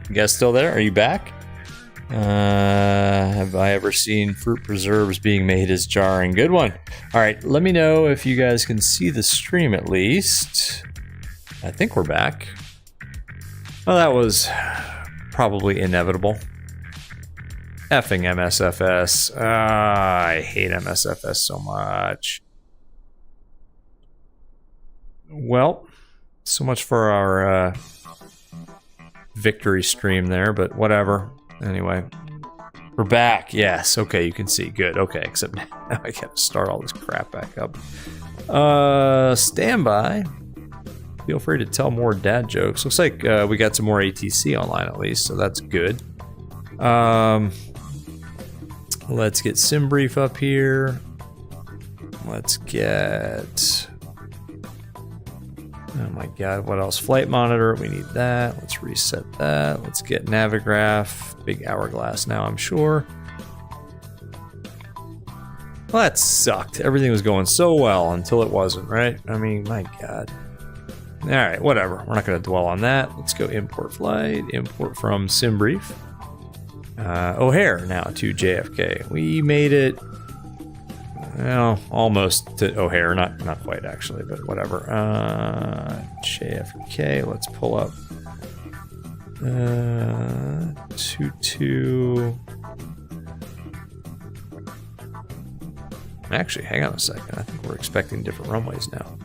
You guys still there? Are you back? Have I ever seen fruit preserves being made as jarring? Good one. All right, let me know if you guys can see the stream at least. I think we're back. Well, that was probably inevitable. Effing MSFS. I hate MSFS so much. Well, so much for our victory stream there, but whatever. Anyway, we're back. Yes, okay, you can see. Good. Okay, except now I gotta start all this crap back up. Standby. Feel free to tell more dad jokes. Looks like we got some more ATC online at least, so that's good. Let's get Debrief up here. Let's get... Oh my god, what else? Flight monitor, we need that. Let's reset that. Let's get Navigraph. Big hourglass now, I'm sure. Well, that sucked. Everything was going so well until it wasn't, right? I mean, my god. Alright, whatever. We're not going to dwell on that. Let's go import flight. Import from Debrief. O'Hare now to JFK. We made it... Well, almost to O'Hare, not quite actually, but whatever. JFK, let's pull up 22. Actually, hang on a second. I think we're expecting different runways now.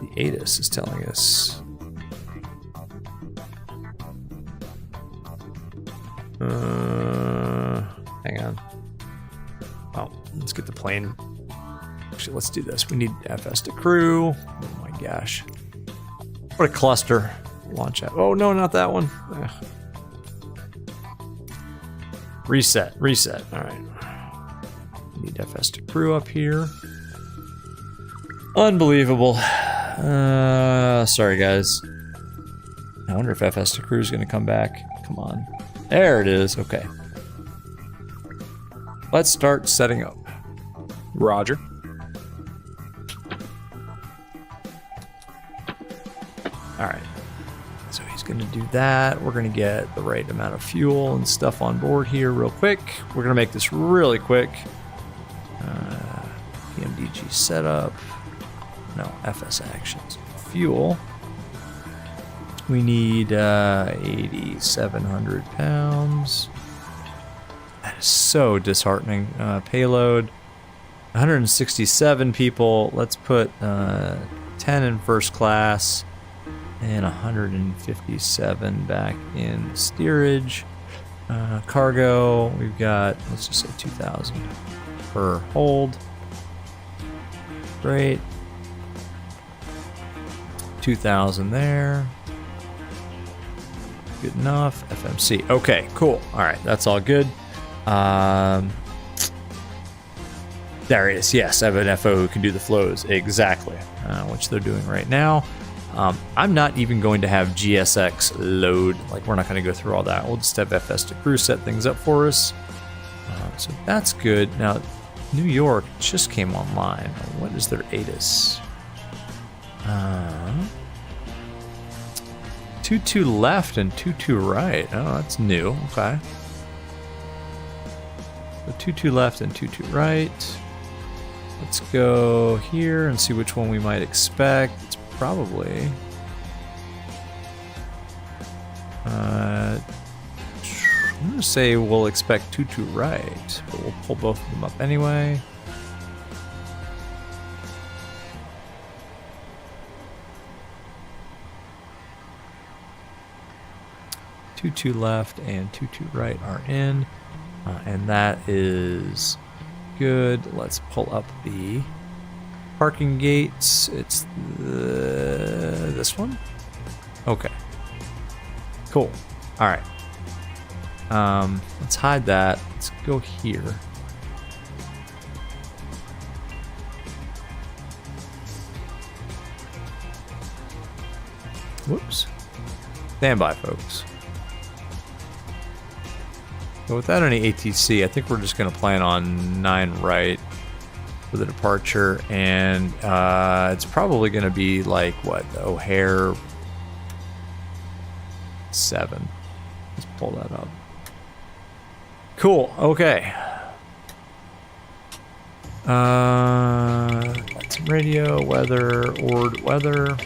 The ATIS is telling us. Hang on. Oh, let's get the plane. Actually, let's do this. We need FS to crew. Oh my gosh. What a cluster. Launch out. Oh no, not that one. Ugh. Reset. All right. Need FS to crew up here. Unbelievable. Sorry guys. I wonder if FS to crew is going to come back. Come on. There it is. Okay. Let's start setting up. Roger. All right. So he's going to do that. We're going to get the right amount of fuel and stuff on board here real quick. We're going to make this really quick. PMDG setup. No, FS actions. Fuel. We need 8,700 pounds. That is so disheartening. Payload, 167 people. Let's put 10 in first class and 157 back in steerage. Cargo, we've got, let's just say 2,000 per hold. Great. 2,000 there. Good enough. FMC. Okay, cool. All right, that's all good. There it is. Yes, I have an FO who can do the flows. Exactly. Which they're doing right now. I'm not even going to have GSX load. Like, we're not going to go through all that. We'll just have FS to crew set things up for us. So that's good. Now, New York just came online. What is their ATIS? 2-2 left and 2-2 right. Oh, that's new. Okay. So 2-2 left and 2-2 right. Let's go here and see which one we might expect. It's probably... I'm going to say we'll expect 2-2 right, but we'll pull both of them up anyway. Two left and 2-2 right are in, and that is good. Let's pull up the parking gates. It's this one. Okay. Cool. All right. Let's hide that. Let's go here. Whoops. Stand by, folks. So without any ATC, I think we're just going to plan on 9 right. for the departure, and it's probably going to be like what, O'Hare 7. Let's pull that up. Cool. Okay. Some radio, weather, ORD weather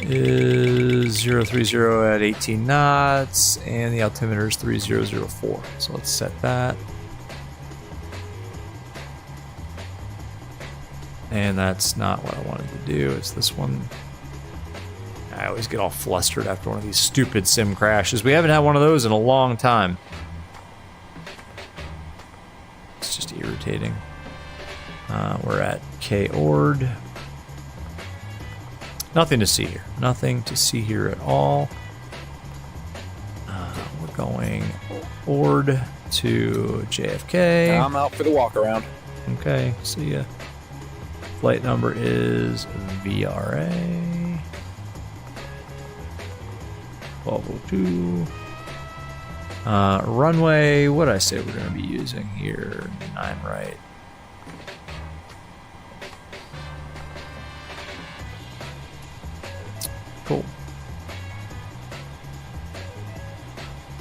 is 030 at 18 knots, and the altimeter is 3004. So let's set that. And that's not what I wanted to do. It's this one. I always get all flustered after one of these stupid sim crashes. We haven't had one of those in a long time. It's just irritating. We're at KORD. Nothing to see here. Nothing to see here at all. We're going ORD to JFK. I'm out for the walk around. Okay, see ya. Flight number is VRA 1202. Runway, what did I say we're going to be using here? 9 right. Cool.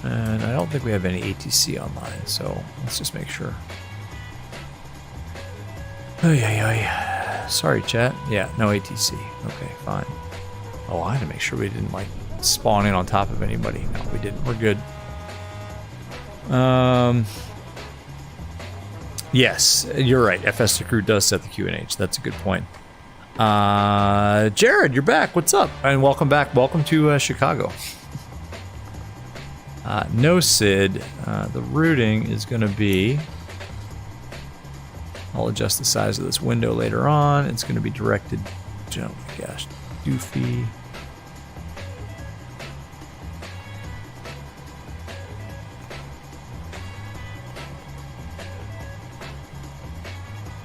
And I don't think we have any ATC online, so let's just make sure. Sorry, chat. Yeah, no ATC. Okay, fine. Oh, I had to make sure we didn't like spawn in on top of anybody. No, we didn't. We're good. Yes, you're right. FS to crew does set the QNH. That's a good point. Jared, you're back. What's up? And welcome back. Welcome to Chicago. No Sid. The routing is going to be... I'll adjust the size of this window later on. It's going to be directed... Oh my gosh. Doofy.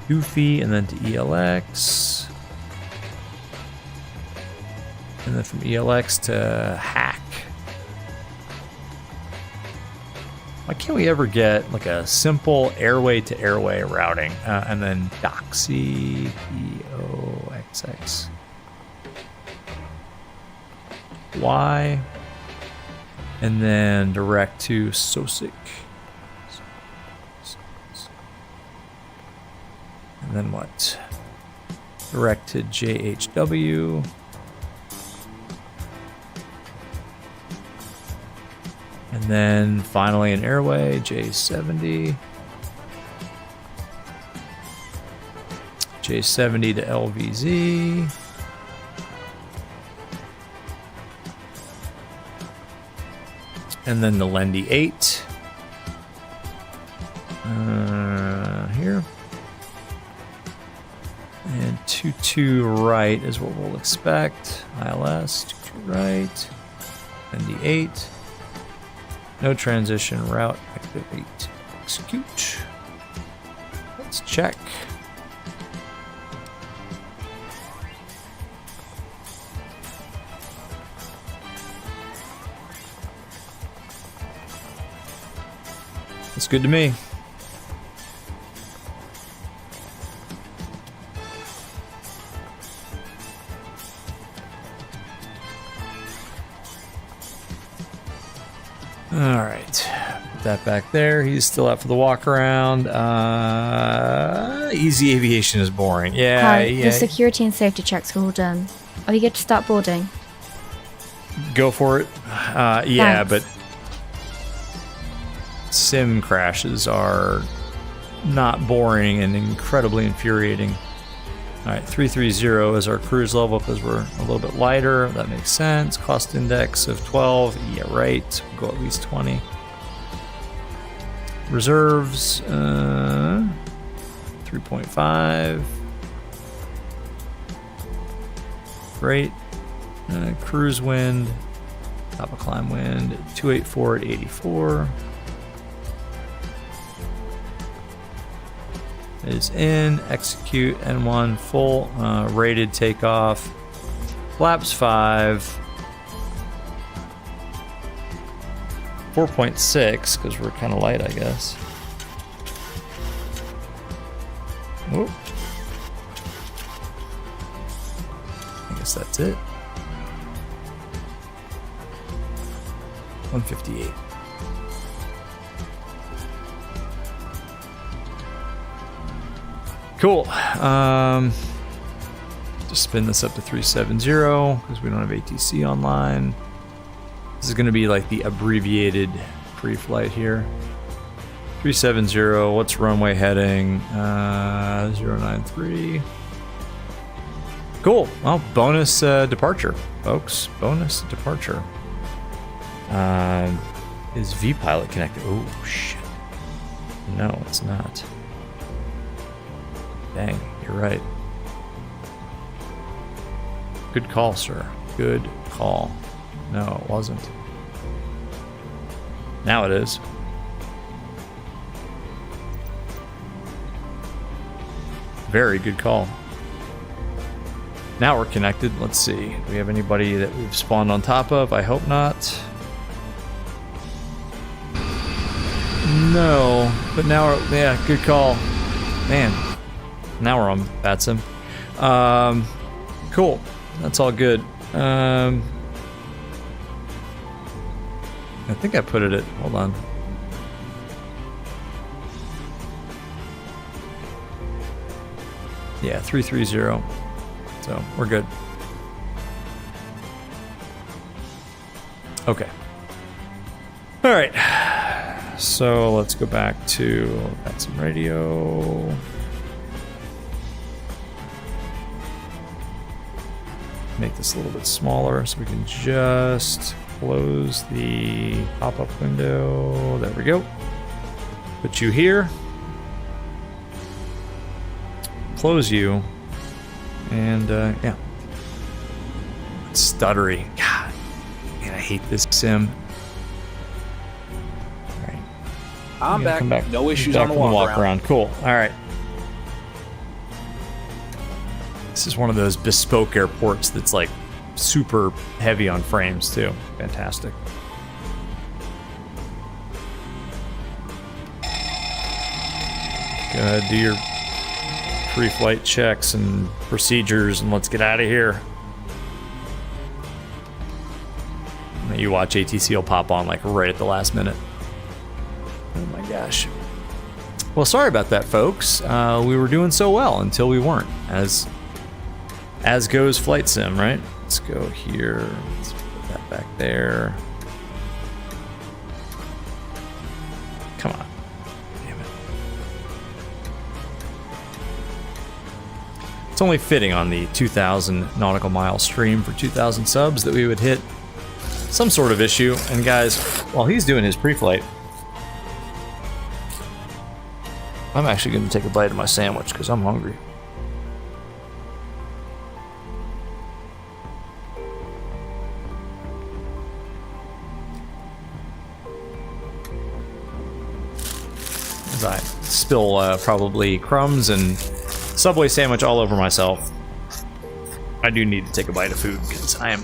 Doofy, and then to ELX. And then from ELX to Hack. Why can't we ever get like a simple airway to airway routing? And then Doxy, EOXX. Y. And then direct to Sosic. And then what? Direct to JHW. And then finally an airway, J70. J70 to LVZ. And then the Lendy 8. Here. And 22 right is what we'll expect. ILS, 22 right. Lendy 8. No transition, route, activate, execute. Let's check. That's good to me. All right, put that back there. He's still out for the walk around. Easy aviation is boring. Yeah. Hi, the security and safety checks are all done. Are we good to start boarding? Go for it. Yeah, Thanks. but sim crashes are not boring and incredibly infuriating. All right, 330 is our cruise level because we're a little bit lighter. That makes sense. Cost index of 12. Yeah, right. We'll go at least 20. Reserves, 3.5. Great. Cruise wind, top of climb wind, 284 at 84. Is in, execute, N1, full, rated takeoff, flaps 5, 4.6, because we're kind of light, I guess. Whoop. I guess that's it. 158. Cool. Just spin this up to 370 because we don't have ATC online. This is going to be like the abbreviated pre-flight here. 370. What's runway heading? 093. Cool. Well, bonus departure, folks. Bonus departure. Is V-Pilot connected? Oh, shit. No, it's not. Dang, you're right. Good call, sir. Good call. No, it wasn't. Now it is. Very good call. Now we're connected. Let's see. Do we have anybody that we've spawned on top of? I hope not. No, but now we're, yeah, good call. Man, now we're on VATSIM. Cool. That's all good. I think I put it at, hold on. Yeah, 330. So we're good. Okay. All right. So let's go back to VATSIM radio. Make this a little bit smaller so we can just close the pop-up window. There we go. Put you here. Close you. And yeah. It's stuttery. God. Man, I hate this sim. Alright. I'm back. No issues back on the walk around. Cool. Alright. This is one of those bespoke airports that's like super heavy on frames too. Fantastic. Go ahead, do your pre-flight checks and procedures and let's get out of here. And you watch ATC will pop on like right at the last minute. Oh my gosh. Well, sorry about that, folks. We were doing so well until we weren't. As goes flight sim, right? Let's go here. Let's put that back there. Come on. Damn it. It's only fitting on the 2,000 nautical mile stream for 2,000 subs that we would hit some sort of issue. And guys, while he's doing his pre-flight, I'm actually going to take a bite of my sandwich because I'm hungry. I spill probably crumbs and Subway sandwich all over myself. I do need to take a bite of food because I am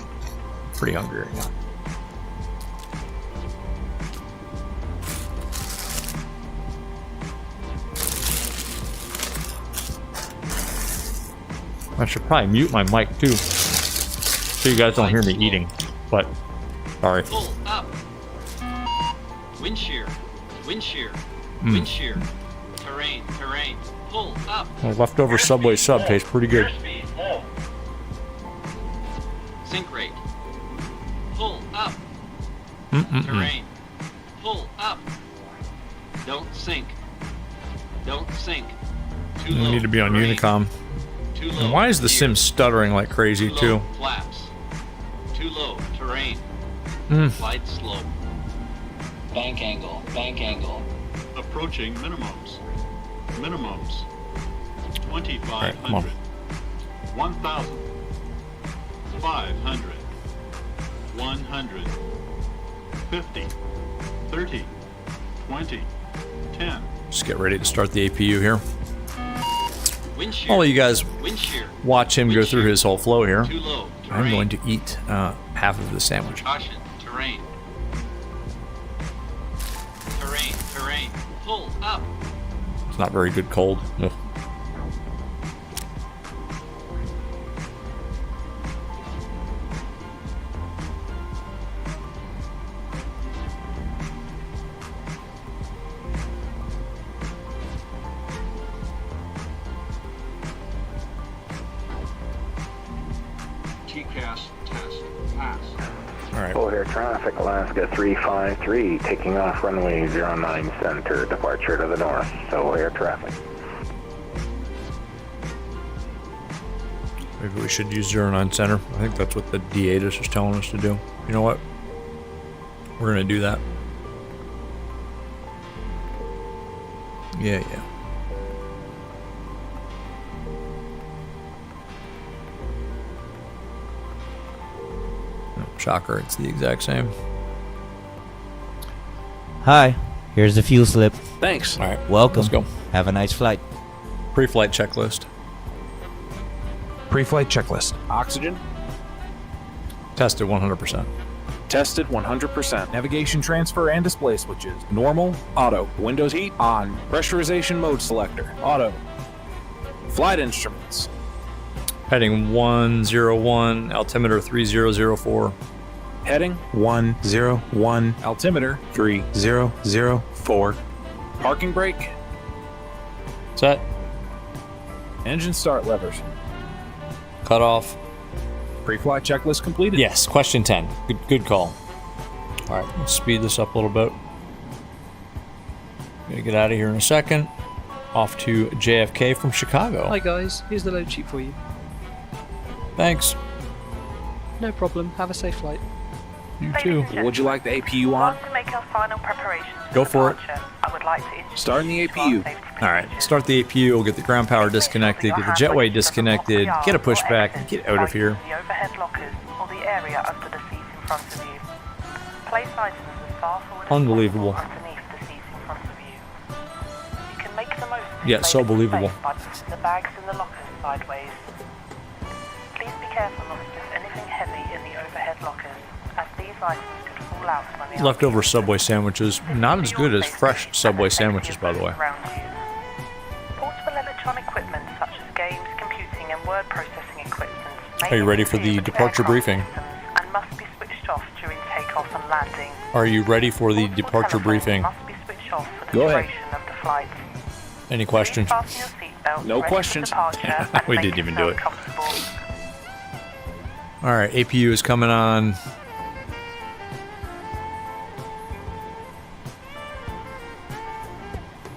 pretty hungry right now. I should probably mute my mic too, so you guys don't hear me eating. But sorry. Pull up. Wind shear. Wind shear. Wind shear. Terrain. Terrain. Pull up. A leftover Subway sub tastes pretty good. Sink rate. Pull up. Terrain. Pull up. Don't sink. Don't sink. Too low. You need to be on terrain. Unicom. Too low. And why is the sim stuttering like crazy Too too? low. Flaps. Too low. Terrain. Glide slope. Bank angle. Bank angle. Approaching minimums. Minimums. 2,500. Come on. 1,000. 500. 100. 50. 30. 20. 10. Just get ready to start the APU here. Wind shear. I'll let you guys Wind shear. watch him Wind go through shear. his whole flow here. Too low. I'm Terrain. going to eat half of the sandwich. Caution. Terrain. Terrain. Terrain. Pull up. It's not very good cold. Ugh. All right. Full air traffic, Alaska 353, taking off runway 09 center, departure to the north. So air traffic. Maybe we should use 09 center. I think that's what the D8 is telling us to do. You know what? We're gonna do that. Yeah. Oh, shocker, it's the exact same. Hi, here's the fuel slip. Thanks. All right, welcome. Let's go. Have a nice flight. Pre-flight checklist. Pre-flight checklist. Oxygen. Tested 100%. Tested 100%. Navigation transfer and display switches. Normal, auto. Windows heat, on. Pressurization mode selector, auto. Flight instruments. Heading 101, altimeter 3004. Heading 101, altimeter 3004. Parking brake. Set. Engine start levers. Cut off. Pre-flight checklist completed. Yes, question 10. Good call. All right, let's speed this up a little bit. Gonna get out of here in a second. Off to JFK from Chicago. Hi guys, here's the load sheet for you. Thanks. No problem. Have a safe flight. You too. Would you like the APU on? To make our final preparations Go for it. I would like to introduce Starting the APU. All right, start the APU. We'll get the ground power disconnected, get the jetway disconnected, get a pushback, and get out of here. the overhead lockers or the area under the seat in front of you. Place items as far forward Unbelievable. as possible underneath the seat in front of you. You can make the most of Yeah, so believable. by putting the bags in the lockers sideways. Please be careful not to put anything heavy in the overhead lockers, as these items could fall out when they are Leftover Subway sandwiches. Not as good as fresh Subway sandwiches, by the way. around you. Portable electronic equipment such as games, computing and word processing equipment may Are you ready for the interfere with departure aircraft briefing? systems and must be switched off during takeoff and landing. Are you ready for the departure briefing? Must be switched off for the Go ahead. duration of the flight. Any questions? Fasten your seatbelt, No ready for questions. departure, and We make didn't even do yourself it. comfortable. All right, APU is coming on.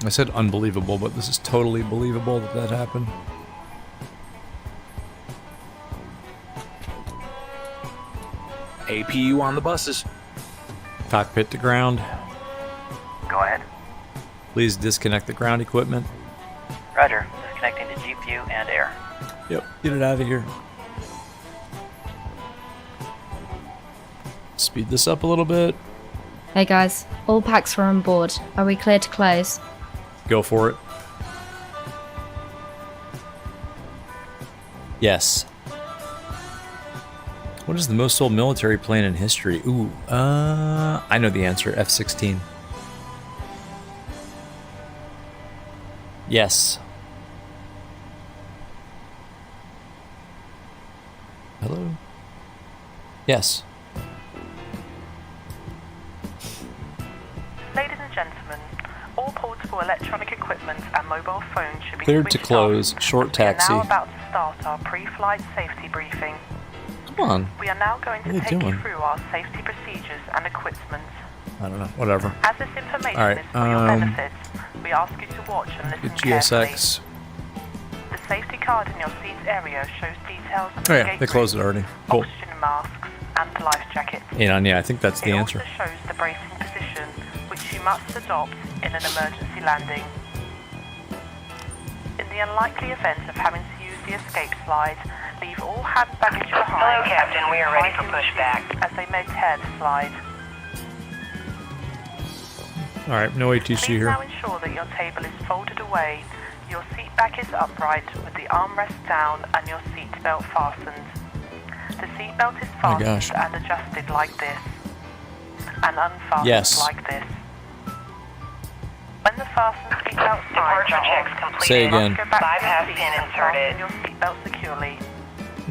I said unbelievable, but this is totally believable that that happened. APU on the buses. Cockpit to ground. Go ahead. Please disconnect the ground equipment. Roger. Disconnecting to GPU and air. Yep, get it out of here. Speed this up a little bit. Hey guys, all packs are on board. Are we clear to close? Go for it. Yes. What is the most sold military plane in history? Ooh, I know the answer. F-16. Yes. Hello? Yes. Ladies and gentlemen, all portable electronic equipment and mobile phones should be Cleared to switched close. off. Short taxi. We are now about to start our pre-flight safety briefing. Come on. We are now going to What are take you you doing? through our safety procedures and equipment. I don't know. Whatever. As this information All right, is for your benefit, we ask you to watch and listen Get carefully. GSX. The safety card in your seat area shows details of Oh the yeah, they closed it already. Cool. oxygen masks and life jackets. Yeah, I think that's the It answer. also shows the bracing position, which you must adopt in an emergency landing. In the unlikely event of having to use the escape slide, leave all hand baggage behind. Hello, Captain. We are ready for pushback. As they may tear the slide. All right, no ATC Please here. now ensure that your table is folded away, your seat back is upright with the armrest down and your seat belt fastened. The seat belt is Oh my gosh. fastened and adjusted like this, and unfastened Yes. like this. When the fastened seat belt signs Departure are checks off, completed. Say you must again. go back to Bypass your seat pin and inserted. fasten your seat belt securely.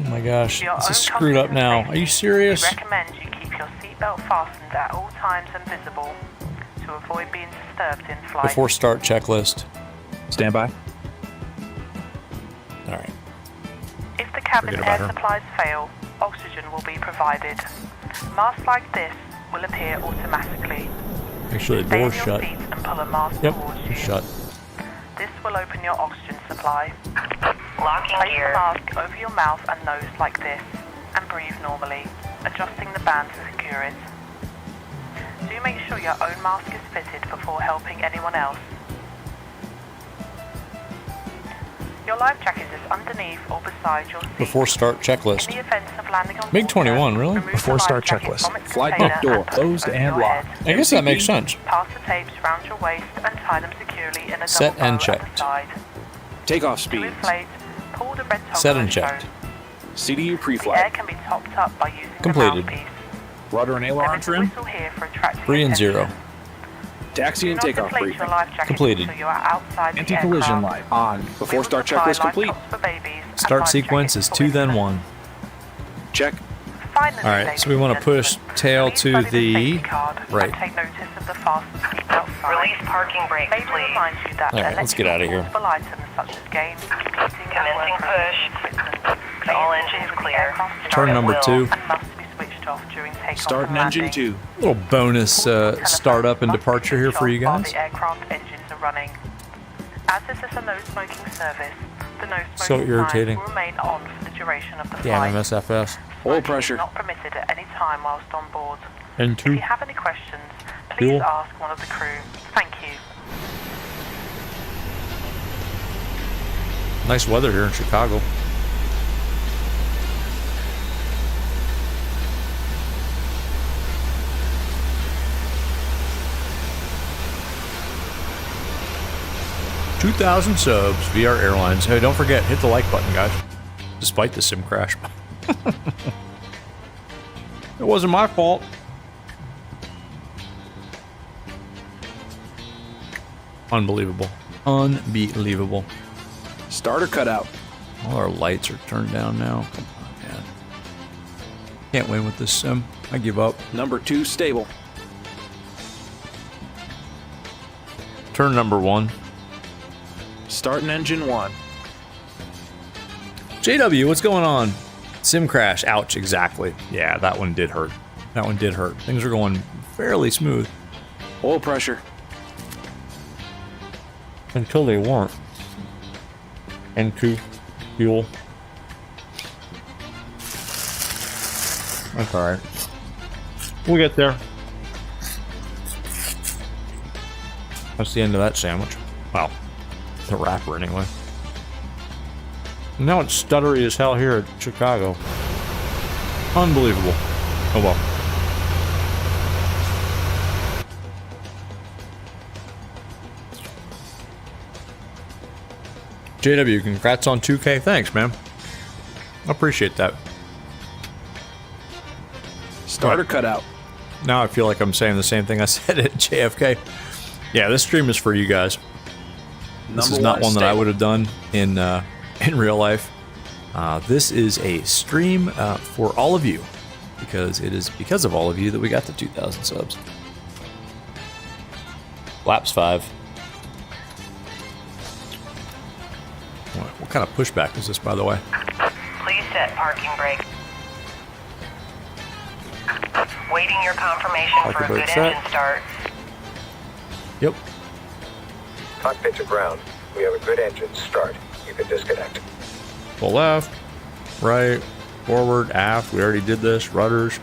Oh my gosh, For your this own is screwed up comfort and now. safety, Are you serious? We recommend you keep your seat belt fastened at all times and visible to avoid being disturbed in flight. Before start checklist. Stand by. All right. If the cabin Forget about air her. supplies fail, oxygen will be provided. Masks like this will appear automatically. Make sure the door's shut. Stay in your seat and pull a mask Yep, towards you. it's shut. This will open your oxygen supply. Locking Place gear. the mask over your mouth and nose like this, and breathe normally, adjusting the band to secure it. Do make sure your own mask is fitted before helping anyone else. Your life jacket is underneath or beside your seat. Before start checklist. In the event of landing on MiG-21, really? Before start checklist. Flight deck door closed and locked. I guess that makes sense. Pass the tapes round your waist and tie them securely in a Set double and bow at the checked. side. Takeoff To speeds. inflate, pull the red toggle Set and on your checked. phone. CDU The air pre-flight. can be topped up by using Completed. the mouthpiece. Rudder and There aileron is a trim. whistle here for attracting 3 and attention. 0. Taxi Do and not takeoff deflate briefing. your life jacket Completed. until you are outside the Anti-collision aircraft. light on. We Before will start supply checklist complete. laptops for babies and Start life sequence jackets is for 2 then women. 1. Check. Finally, Alright, ladies so we want to and push gentlemen, tail please to study the safety card right. and take notice of the fasten seat outside. Release parking brakes, May we please. remind you that Alright, let's get out of here. electrical portable items such as games, computing, Commencing and push. equipment All may engines interfere with the clear. aircraft's Turn Start number at 2. will. and must be switched off during takeoff Start and an engine landing. 2. Little bonus startup and Must be departure here switched for you off while guys. the aircraft engines are running. As this is a no smoking service, the no So smoking irritating. sign will remain on for the duration of the Damn flight. MSFS. Oil Smoking pressure. is not permitted at any time whilst on board. And If you 2. have any questions, please Fuel. ask one of the crew. Thank you. Nice weather here in Chicago. $2,000 subs VR Airlines. Hey, don't forget, hit the like button, guys. Despite the sim crash. It wasn't my fault. Unbelievable. Unbelievable. Starter cutout. All our lights are turned down now. Come on, man. Can't win with this sim. I give up. Number 2 stable. Turn number 1. Start an engine 1. JW, what's going on? Sim crash. Ouch, exactly. Yeah, that one did hurt. That one did hurt. Things are going fairly smooth. Oil pressure. Until they weren't. N2. Fuel. That's alright. We'll get there. That's the end of that sandwich. Well, the wrapper anyway. Now it's stuttery as hell here at Chicago. Unbelievable. Oh well. JW, congrats on 2K. Thanks, man. I appreciate that. Starter cutout. Now I feel like I'm saying the same thing I said at JFK. Yeah, this stream is for you guys. This is not one that I would have done in real life. This is a stream for all of you, because it is because of all of you that we got the 2,000 subs. Laps 5. What kind of pushback is this, by the way? Please set parking brake. Waiting your confirmation Parking for a brake good set. engine start. Yep. Cockpit to ground. We have a good engine start. You can disconnect. Pull left, right, forward, aft. We already did this. Rudders.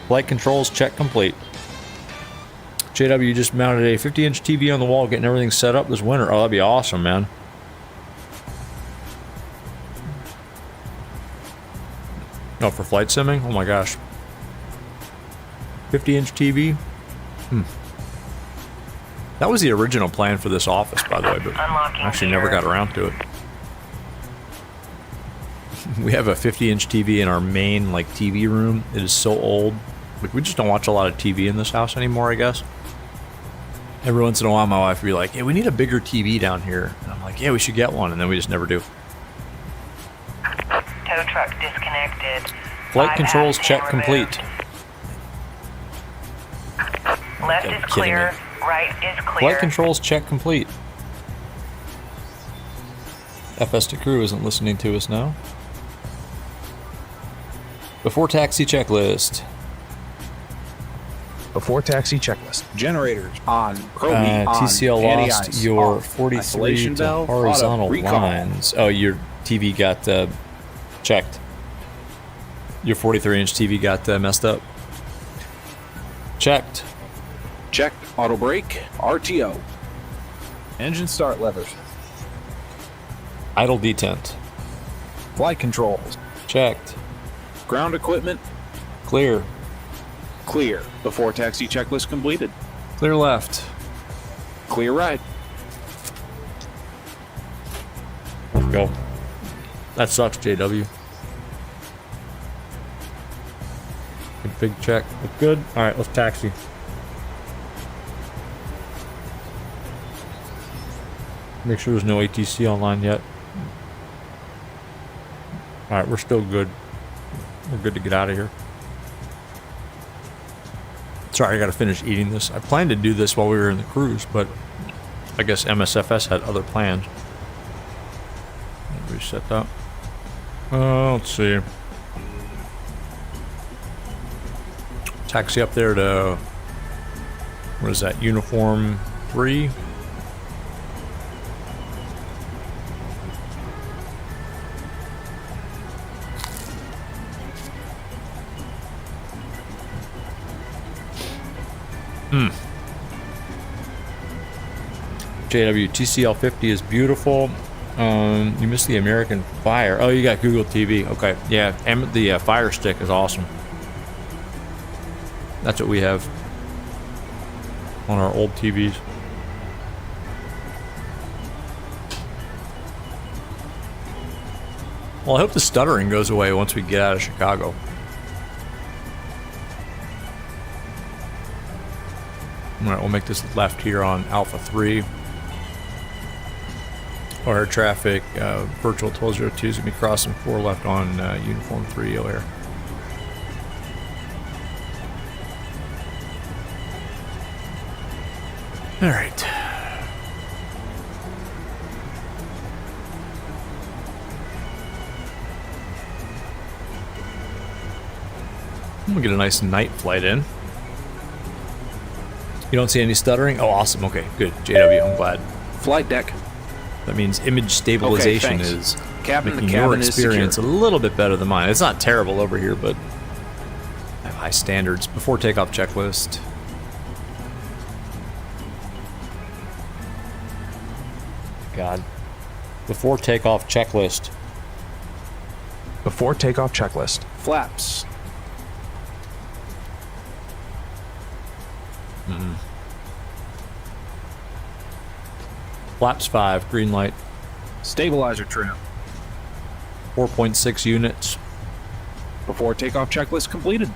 Flight controls check complete. JW just mounted a 50-inch TV on the wall, getting everything set up this winter. Oh, that'd be awesome, man. Oh, for flight simming? Oh my gosh. 50-inch TV? That was the original plan for this office, by the way, but I actually never got around to it. We have a 50-inch TV in our main, like, TV room. It is so old. Like, we just don't watch a lot of TV in this house anymore, I guess. Every once in a while, my wife would be like, "Hey, we need a bigger TV down here." And I'm like, "Yeah, we should get one," and then we just never do. Tow truck disconnected. Flight controls check complete. Left You're is kidding clear. me. Right is clear. Flight controls check complete. FS to crew isn't listening to us now. Before taxi checklist. Before taxi checklist. Generators on. Probe on. TCL lost Anti-ice your off. 43 Isolation to valve, horizontal auto, recall. lines. Oh, your TV got checked. Your 43-inch TV got messed up. Checked. Checked. Auto brake. RTO. Engine start levers. Idle detent. Flight controls. Checked. Ground equipment. Clear. Clear. Before taxi checklist completed. Clear left. Clear right. Go. That sucks, JW. Big check. Look good. All right, let's taxi. Make sure there's no ATC online yet. All right, we're still good. We're good to get out of here. Sorry, I got to finish eating this. I planned to do this while we were in the cruise, but I guess MSFS had other plans. Reset that. Let's see. Taxi up there to, what is that, uniform 3? JW, TCL 50 is beautiful. You missed the American Fire. Oh, you got Google TV. Okay, yeah, and the Fire Stick is awesome. That's what we have on our old TVs. Well, I hope the stuttering goes away once we get out of Chicago. All right, we'll make this left here on Alpha 3. Or traffic, virtual 1202 is going to be crossing 4 left on uniform 3 O'Hare. All right. I'm going to get a nice night flight in. You don't see any stuttering? Oh, awesome. Okay, good. JW, I'm glad. Flight deck. That means image stabilization is Captain, making your experience a little bit better than mine. It's not terrible over here, but I have high standards. Before takeoff checklist. God. Before takeoff checklist. Before takeoff checklist. Flaps. Flaps 5, green light. Stabilizer trim. 4.6 units. Before takeoff checklist completed.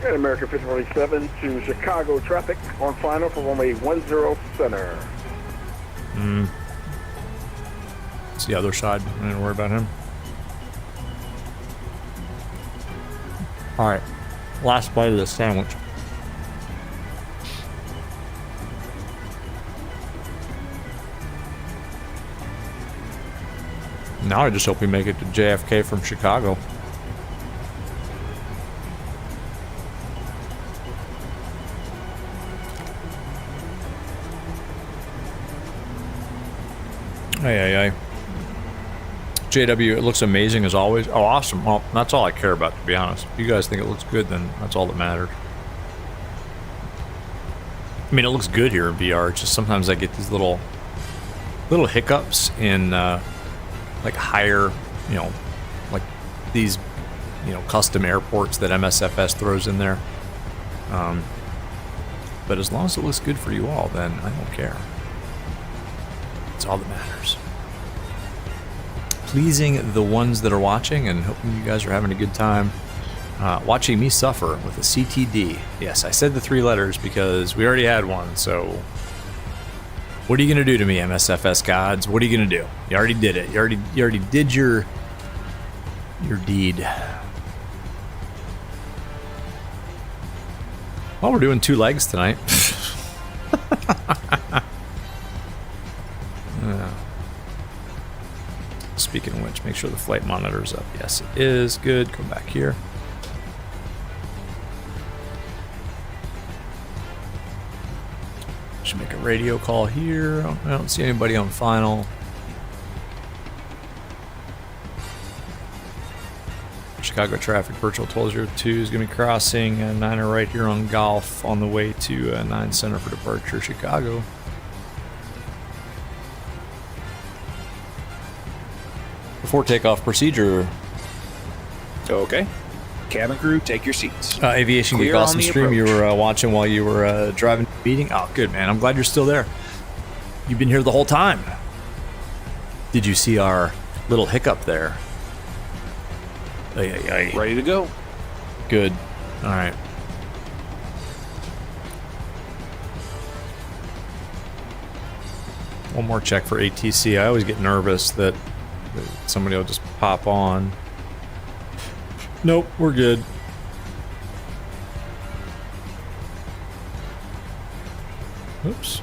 And American 547 to Chicago traffic on final for runway 10 center. It's the other side. I didn't worry about him. Alright. Last bite of the sandwich. Now I just hope we make it to JFK from Chicago. Hey. JW, it looks amazing as always. Oh, awesome. Well, that's all I care about, to be honest. If you guys think it looks good, then that's all that matters. I mean, it looks good here in VR. It's just sometimes I get these little hiccups in like higher, you know, like these, you know, custom airports that MSFS throws in there. But as long as it looks good for you all, then I don't care. It's all that matters. Pleasing the ones that are watching and hoping you guys are having a good time watching me suffer with a CTD. Yes, I said the 3 letters because we already had one, so what are you gonna do to me, MSFS gods? What are you gonna do? You already did it. You already did your deed. Well, we're doing 2 legs tonight. Speaking of which, make sure the flight monitor's up. Yes, it is. Good. Come back here. Should make a radio call here. I don't see anybody on final. Chicago traffic virtual 1202 is going to be crossing 9er right here on Golf on the way to 9 Center for departure, Chicago. Before takeoff procedure. Okay. Cabin crew, take your seats. Aviation Geek, awesome stream approach. you were watching while you were driving the meeting. Oh, good, man. I'm glad you're still there. You've been here the whole time. Did you see our little hiccup there? Ready to go. Good. All right. One more check for ATC. I always get nervous that somebody will just pop on. Nope, we're good. Oops.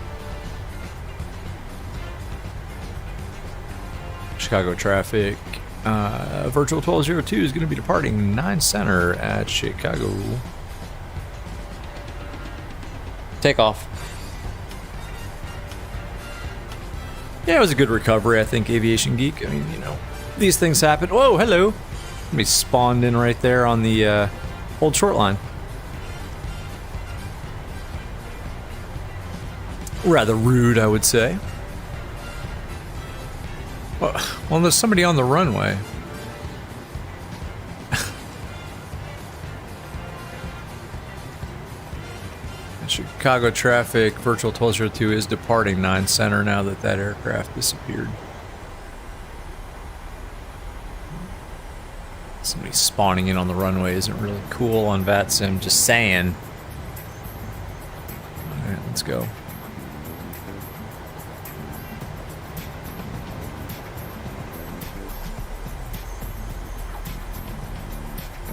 Chicago traffic. Virtual 1202 is going to be departing 9 Center at Chicago. Takeoff. Yeah, it was a good recovery, I think, Aviation Geek. I mean, you know, these things happen. Whoa, hello. Somebody spawned in right there on the old short line. Rather rude, I would say. Well, there's somebody on the runway. Chicago traffic, virtual 1202 is departing 9 Center now that that aircraft disappeared. Somebody spawning in on the runway isn't really cool on VATSIM, just saying. Alright, let's go.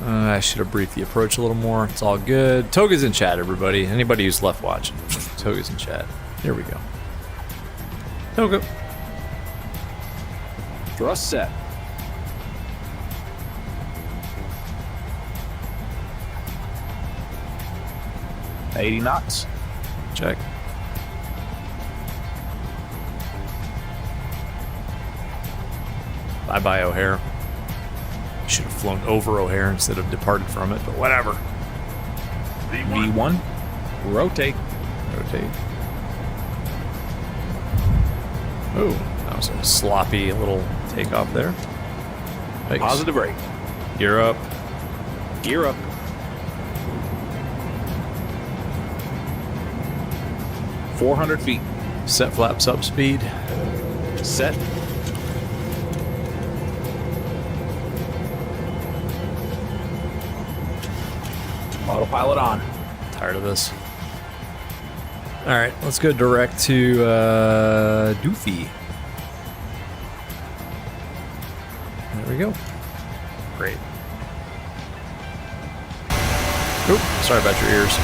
I should have briefed the approach a little more. It's all good. Toga's in chat, everybody. Anybody who's left watching, Toga's in chat. Here we go. Toga. Thrust set. $80 knots. Check. Bye-bye, O'Hare. Should have flown over O'Hare instead of departed from it, but whatever. V1. Rotate. Rotate. Oh, that was a sloppy little takeoff there. Thanks. Positive rate. Gear up. Gear up. $400 feet. Set flaps up speed. Set. Autopilot on. Tired of this. Alright, let's go direct to Doofy. There we go. Great. Oop, sorry about your ears.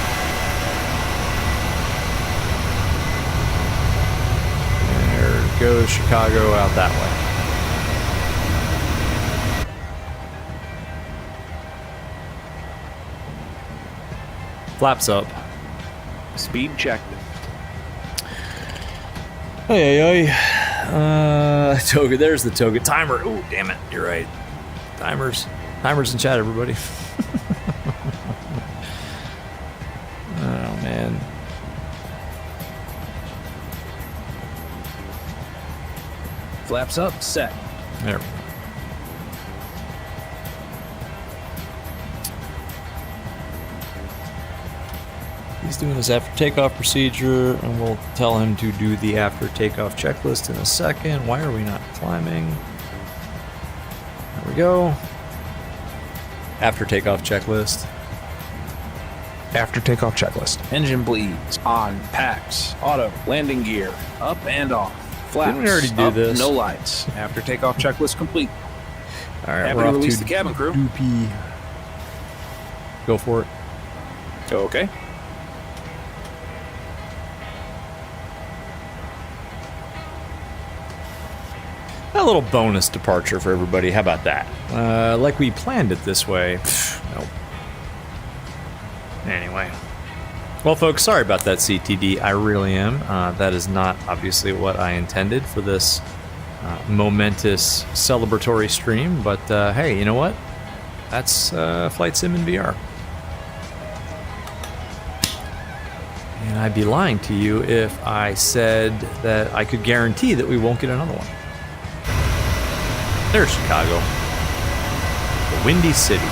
There goes Chicago out that way. Flaps up. Speed checked. Hey. Toga, there's the Toga timer. Ooh, damn it. You're right. Timers in chat, everybody. Oh, man. Flaps up, set. There we go. He's doing his after takeoff procedure, and we'll tell him to do the after takeoff checklist in a second. Why are we not climbing? There we go. After takeoff checklist. After takeoff checklist. Engine bleeds. On. Packs. Auto. Landing gear. Up and off. Flaps. Didn't we already do up, this? No lights. After takeoff checklist complete. All right, Happy we're to off release to the cabin crew. Doopy. Go for it. Okay. A little bonus departure for everybody. How about that? Like we planned it this way. Nope. Anyway. Well, folks, sorry about that CTD. I really am. That is not obviously what I intended for this momentous celebratory stream, but hey, you know what? That's Flight Sim in VR. And I'd be lying to you if I said that I could guarantee that we won't get another one. There's Chicago. The Windy City.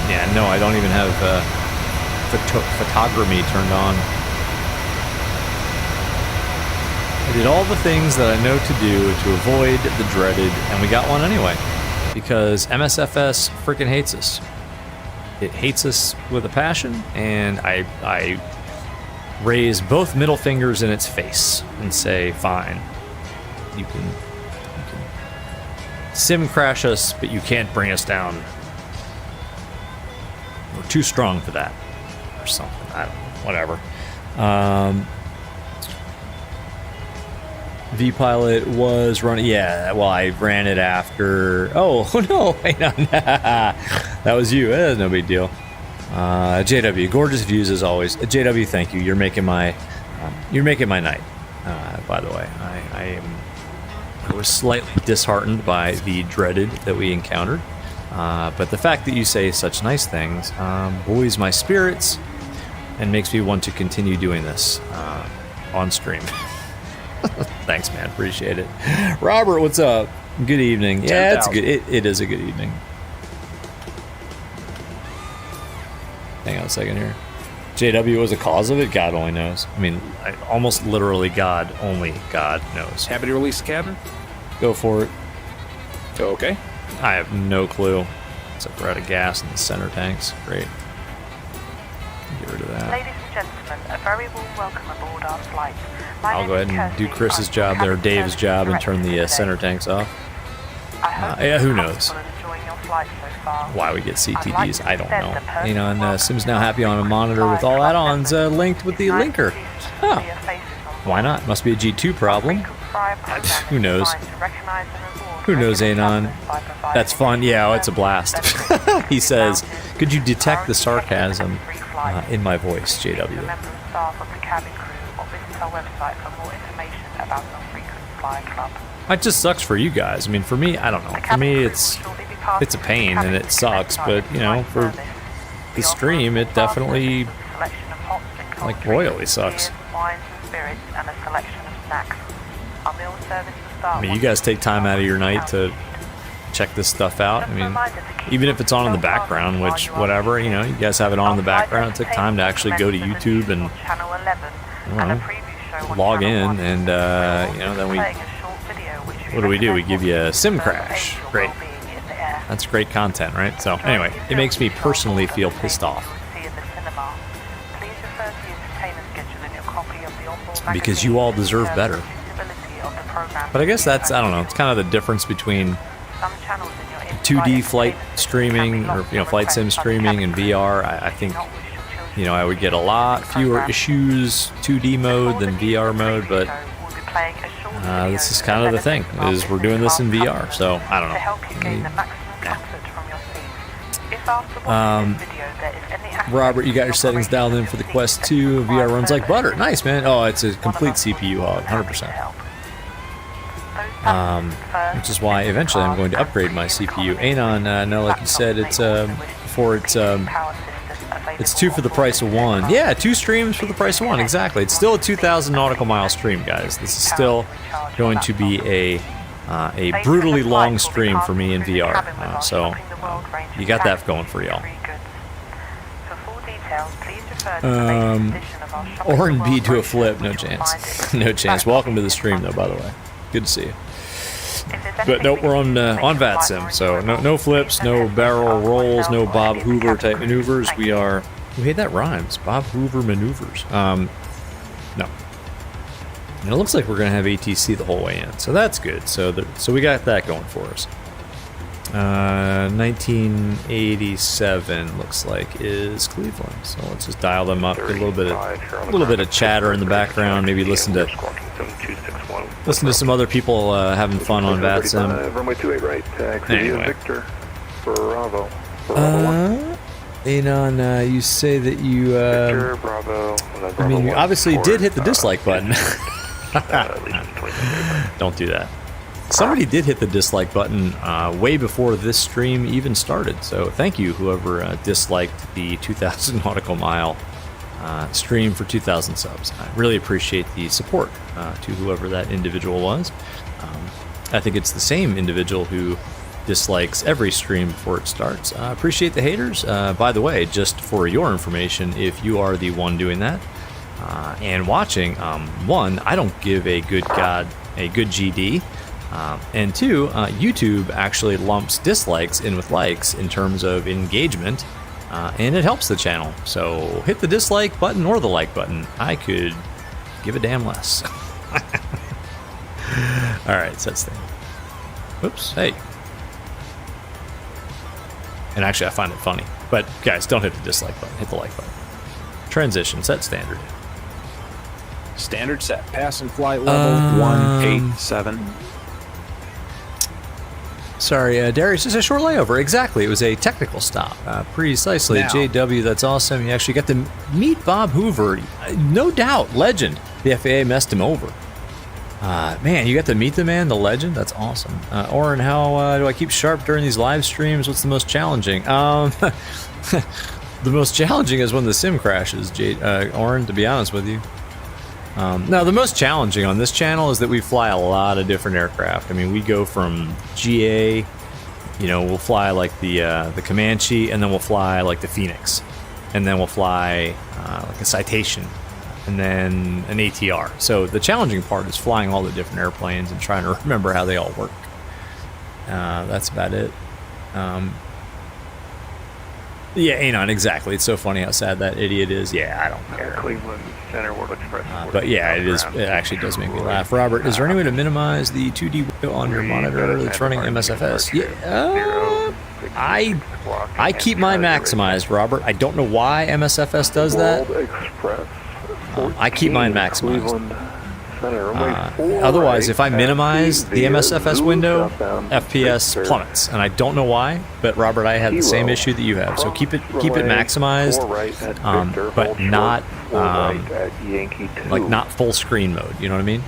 Yeah, no, I don't even have photography turned on. I did all the things that I know to do to avoid the dreaded, and we got one anyway. Because MSFS freaking hates us. It hates us with a passion, and I raise both middle fingers in its face and say, fine, you can sim crash us, but you can't bring us down. We're too strong for that, or something. I don't know, whatever. V-Pilot was running, yeah, well, I ran it after, oh no, hang on, that was you, no big deal. JW, gorgeous views as always. JW, thank you, you're making my night, by the way. I was slightly disheartened by the dreaded that we encountered, but the fact that you say such nice things buoys my spirits and makes me want to continue doing this on stream. Thanks, man. Appreciate it. Robert, what's up? Good evening. Yeah, it's good. It is a good evening. Hang on a second here. JW was the cause of it? God only knows. I mean, almost literally God knows. Happy to release the cabin? Go for it. Okay. I have no clue. Except we're out of gas in the center tanks. Great. Get rid of that. Ladies and gentlemen, a very warm welcome aboard our flight. I'll go ahead and do Chris's job there, Dave's job, and turn the center tanks off. Yeah, who knows why we get CTDs? I don't know. You know, and Sim's now happy on a monitor with all add-ons linked with the linker. Huh. Why not? Must be a G2 problem. Who knows? Who knows, Anon? That's fun. Yeah, it's a blast. He says, could you detect the sarcasm in my voice, JW? It just sucks for you guys. I mean, for me, I don't know. For me, it's a pain and it sucks. But you know, for the stream, it definitely like royally sucks. I mean, you guys take time out of your night to check this stuff out. I mean, even if it's on in the background, which whatever, you know, you guys have it on in the background. It took time to actually go to YouTube and I don't know, log in, and you know, then what do? We give you a sim crash. Great. That's great content, right? So anyway, it makes me personally feel pissed off. Because you all deserve better. But I guess that's, I don't know, it's kind of the difference between 2D flight streaming, or you know, flight sim streaming and VR. I think, you know, I would get a lot fewer issues 2D mode than VR mode, but this is kind of the thing, is we're doing this in VR, so I don't know. Robert, you got your settings dialed in for the Quest 2. VR runs like butter. Nice, man. Oh, it's a complete CPU hog, 100%. Which is why eventually I'm going to upgrade my CPU. Anon, no, like you said, it's it's 2 for the price of 1. Yeah, 2 streams for the price of 1. Exactly. It's still a 2,000 nautical mile stream, guys. This is still going to be a brutally long stream for me in VR. So you got that going for y'all. Or in B to a flip, no chance. No chance. Welcome to the stream, though, by the way. Good to see you. But nope, we're on VATSIM, so no flips, no barrel rolls, no Bob Hoover type maneuvers. We are. Oh, hey, that rhymes. Bob Hoover maneuvers. No. And it looks like we're gonna have ATC the whole way in, so that's good. So we got that going for us. 1987 looks like is Cleveland. So let's just dial them up. Get a little bit of chatter in the background. Maybe listen to Listen to some other people having fun on VATSIM. Runway 28 right, taxi Anyway. Victor, Bravo. Anon, you say that you, Victor, Bravo. I mean, you obviously did hit the dislike button. Don't do that. Somebody did hit the dislike button way before this stream even started, so thank you, whoever disliked the 2,000 nautical mile stream for 2,000 subs. I really appreciate the support to whoever that individual was. I think it's the same individual who dislikes every stream before it starts. Appreciate the haters. By the way, just for your information, if you are the one doing that and watching, one, I don't give a good GD. And two, YouTube actually lumps dislikes in with likes in terms of engagement, and it helps the channel. So hit the dislike button or the like button. I could give a damn less. Alright, set stand. Oops, hey. And actually I find it funny. But guys, don't hit the dislike button, hit the like button. Transition, set standard. Standard set. Pass and flight level 187. Sorry, Darius, just a short layover. Exactly, it was a technical stop. Precisely, Now. JW, that's awesome. You actually got to meet Bob Hoover. No doubt, legend. The FAA messed him over. Man, you got to meet the man, the legend? That's awesome. Oren, how do I keep sharp during these live streams? What's the most challenging? The most challenging is when the sim crashes, Oren, to be honest with you. Now, the most challenging on this channel is that we fly a lot of different aircraft. I mean, we go from GA, you know, we'll fly like the Comanche, and then we'll fly like the Phoenix, and then we'll fly like a Citation, and then an ATR. So the challenging part is flying all the different airplanes and trying to remember how they all work. That's about it. Yeah, Anon, exactly. It's so funny how sad that idiot is. Yeah, I don't care. Cleveland Center World Express. But yeah, it actually does make me laugh. Robert, is there any way to minimize the 2D window on your monitor that's running MSFS? Yeah, I keep mine maximized, Robert. I don't know why MSFS does that. I keep mine maximized. Otherwise, if I minimize the MSFS window, FPS plummets, and I don't know why. But Robert, I had the same issue that you have. So keep it maximized, but not like not full screen mode. You know what I mean?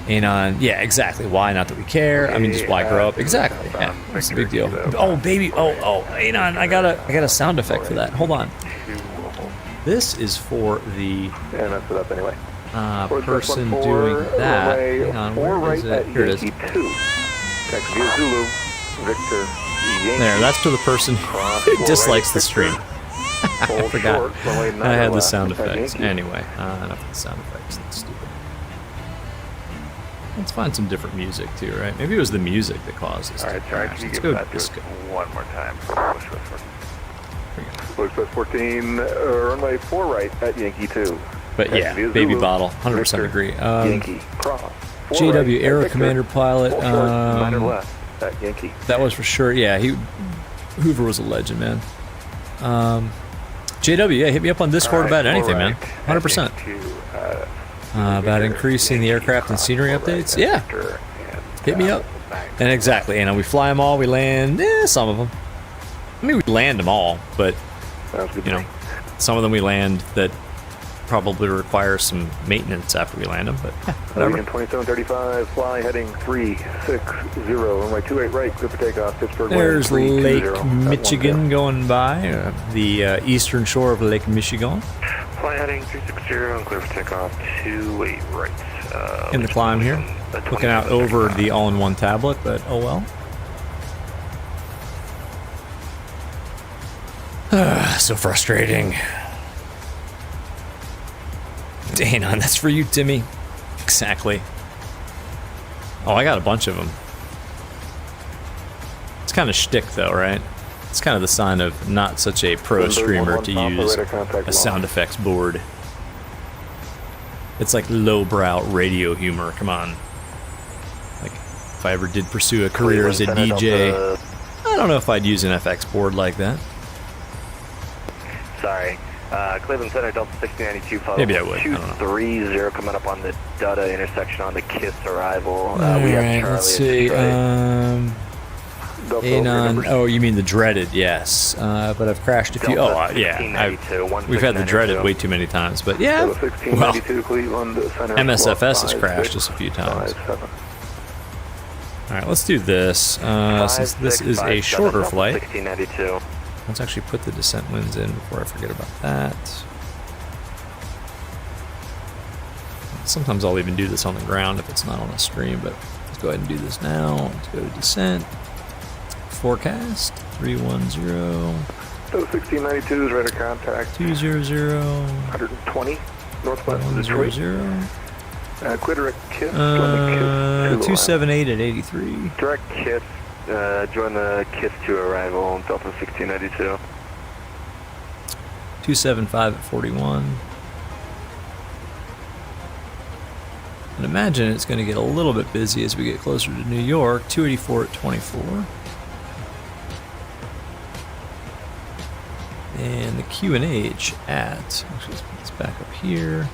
And yeah, exactly. Why? Not that we care. I mean, just why grow up? Exactly. Yeah, it's a big deal. Oh baby. Oh. Anon, I got a sound effect for that. Hold on. This is for the. Yeah, that's it up anyway. Person doing that. Hang on, where is it? Here it is. There, that's for the person who dislikes the stream. I forgot. I had the sound effects. Anyway, enough of the sound effects. That's stupid. Let's find some different music too, right? Maybe it was the music that caused this. Alright, Let's go disco. One more time. Pushback 14, runway 4 right at Yankee 2. But yeah, baby bottle, 100% agree. JW Aero Commander pilot. That was for sure. Yeah, Hoover was a legend, man. JW, yeah, hit me up on Discord about anything, man. 100%. About increasing the aircraft and scenery updates. Yeah, hit me up. And exactly, you know, we fly them all. We land some of them. I mean, we land them all, but you know, some of them we land that probably require some maintenance after we land them, but yeah, whatever. 2735, fly heading 360, runway 28 right, clear for takeoff, Pittsburgh. There's Lake Michigan going by, the eastern shore of Lake Michigan. Fly heading 360 and clear for takeoff, 28 right. In the climb here, looking out over the all-in-one tablet, but oh well. So frustrating. Anon, that's for you, Timmy. Exactly. Oh, I got a bunch of them. It's kind of shtick, though, right? It's kind of the sign of not such a pro streamer to use a sound effects board. It's like lowbrow radio humor. Come on. Like, if I ever did pursue a career as a DJ, I don't know if I'd use an FX board like that. Sorry. Cleveland Center, Delta 1692, follow Maybe I would. 230 coming up on the Dutta intersection on the KISS arrival. We Alright, have Charlie let's see. Anon. Oh, you mean the dreaded? Yes. But I've crashed a few. Delta Yeah. We've had the dreaded way too many times. But yeah. Well, MSFS has crashed us a few times. Alright, let's do this. Since this is a shorter flight. 1692. Let's actually put the descent winds in before I forget about that. Sometimes I'll even do this on the ground if it's not on a stream, but let's go ahead and do this now. Let's go to descent. Forecast 310. So 1692 is radar contact. 200. 120 northwest of Detroit. 100. Clear direct KISS. 278 at 83. Direct KISS. Join the KISS 2 arrival, Delta 1692. 275 at 41. And imagine it's going to get a little bit busy as we get closer to New York. 284 at 24. And the QNH at, actually let's put this back up here.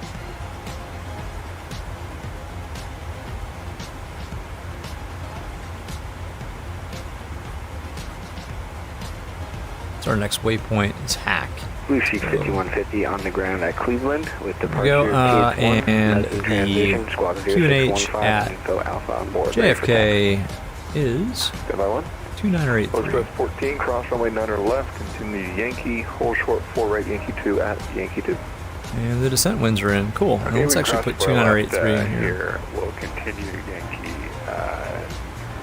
So our next waypoint is Hack. Blue Sheep 5150 on the ground at Cleveland with departure and the QNH at JFK is 2983. Postgres 14, cross runway 9 left, continue Yankee, hold short 4 right, Yankee 2 at Yankee 2. And the descent winds are in. Cool. Okay, let's actually put 2983 in here. We'll continue Yankee.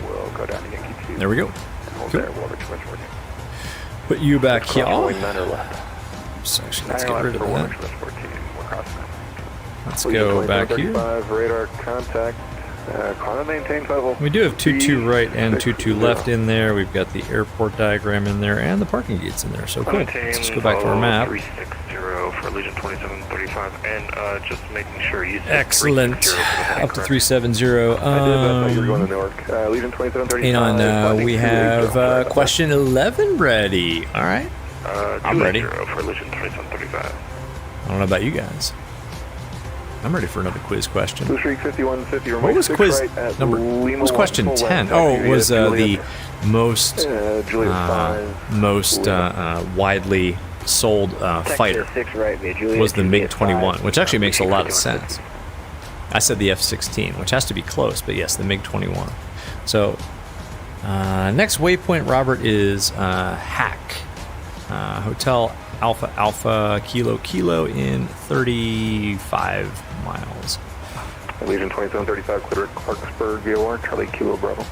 We'll go down to Yankee 2. There we go. And hold there. We'll reach working. Put you back here. Runway 9 left. So actually, let's get rid of that. 14. We're crossing that. Let's go back here. Radar contact. Climb maintain level. We do have 22 right and 22 left in there. We've got the airport diagram in there and the parking gates in there. So cool. Let's just go back to our map. 360 for Legion 2735, and just making sure you. Excellent. Up to 370. Legion 2735. We have question 11 ready. All right. I'm ready. For Legion 2735. I don't know about you guys. I'm ready for another quiz question. Blue Streak 5150. What was quiz number? What was question 10? Oh, it was the most widely sold fighter. Was the MiG-21, which actually makes a lot of sense. I said the F-16, which has to be close, but yes, the MiG-21. So next waypoint, Robert, is Hack. Hotel Alpha Alpha Kilo Kilo in 35 miles. Legion 2735, clear at Clarksburg, VOR, Charlie Kilo Bravo.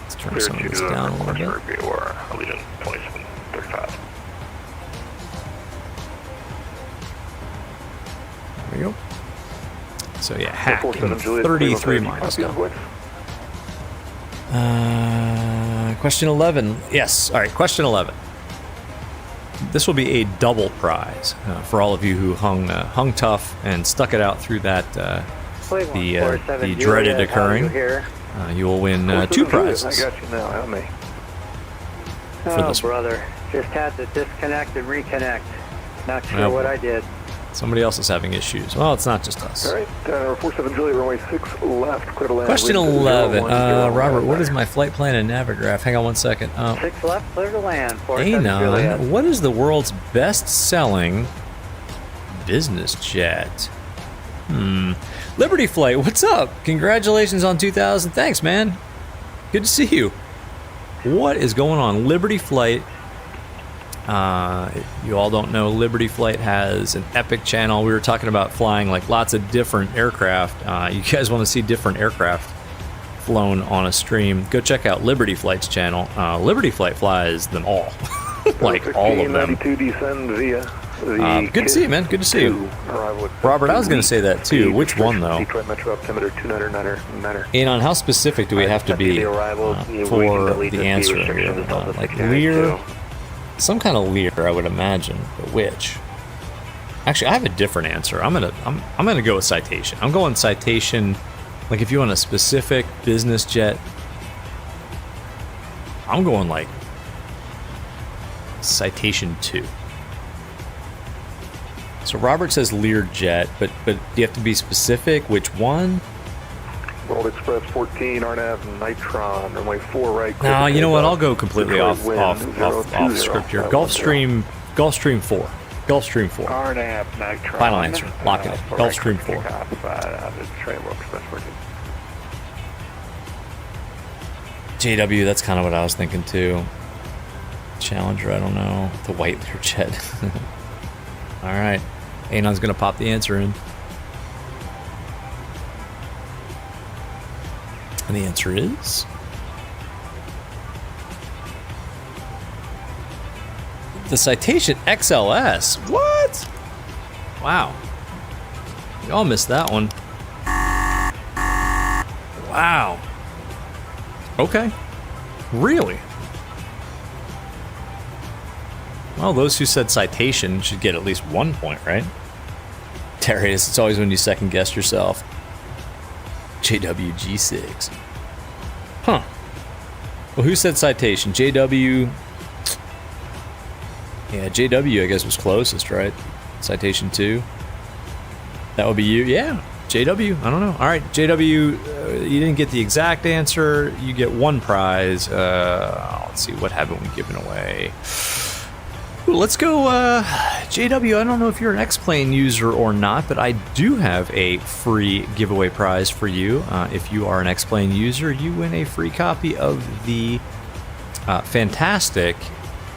Let's turn some of this down a little bit. VOR, Legion 2735. There we go. So yeah, Hack in 33 miles now. Question 11. Yes, all right, question 11. This will be a double prize for all of you who hung tough and stuck it out through that the dreaded occurring. You will win 2 prizes. I got you now, help me. For this brother, just had to disconnect and reconnect. Not sure what I did. Somebody else is having issues. Well, it's not just us. All right, 47 Juliet, runway 6 left, clear to land. Question 11. Robert, what is my flight plan and Navigraph? Hang on one second. 6 left, clear to land. Anon, what is the world's best-selling business jet? Liberty Flight, what's up? Congratulations on 2000. Thanks, man. Good to see you. What is going on? Liberty Flight. You all don't know, Liberty Flight has an epic channel. We were talking about flying like lots of different aircraft. You guys want to see different aircraft flown on a stream, go check out Liberty Flight's channel. Liberty Flight flies them all. Like all of them. Descend via good to see you, man. Good to see you. Robert, I was going to say that too. Which one, though? Anon, how specific do we have to be for the answer? Like Lear? Some kind of Lear, I would imagine, but which? Actually, I have a different answer. I'm gonna go with Citation. I'm going Citation. Like, if you want a specific business jet, I'm going like Citation 2. So Robert says Learjet, but do you have to be specific? Which one? World Express 14, RNAV, Nitron, runway 4 right. No, you know what? I'll go completely off script here. Gulfstream 4. Gulfstream 4. RNAV, Nitron. Final answer. Lock it in. Gulfstream 4. JW, that's kind of what I was thinking too. Challenger, I don't know. The white Learjet. All right. Anon's going to pop the answer in. And the answer is... the Citation XLS. What? Wow. We all missed that one. Wow. Okay. Really? Well, those who said Citation should get at least 1 point, right? Darius, it's always when you second guess yourself. JWG6. Huh. Well, who said Citation? JW. Yeah, JW, I guess, was closest, right? Citation 2. That would be you. Yeah, JW. I don't know. All right, JW, you didn't get the exact answer. You get 1 prize. Let's see, what haven't we given away? Ooh, let's go, JW. I don't know if you're an X-Plane user or not, but I do have a free giveaway prize for you. If you are an X-Plane user, you win a free copy of the fantastic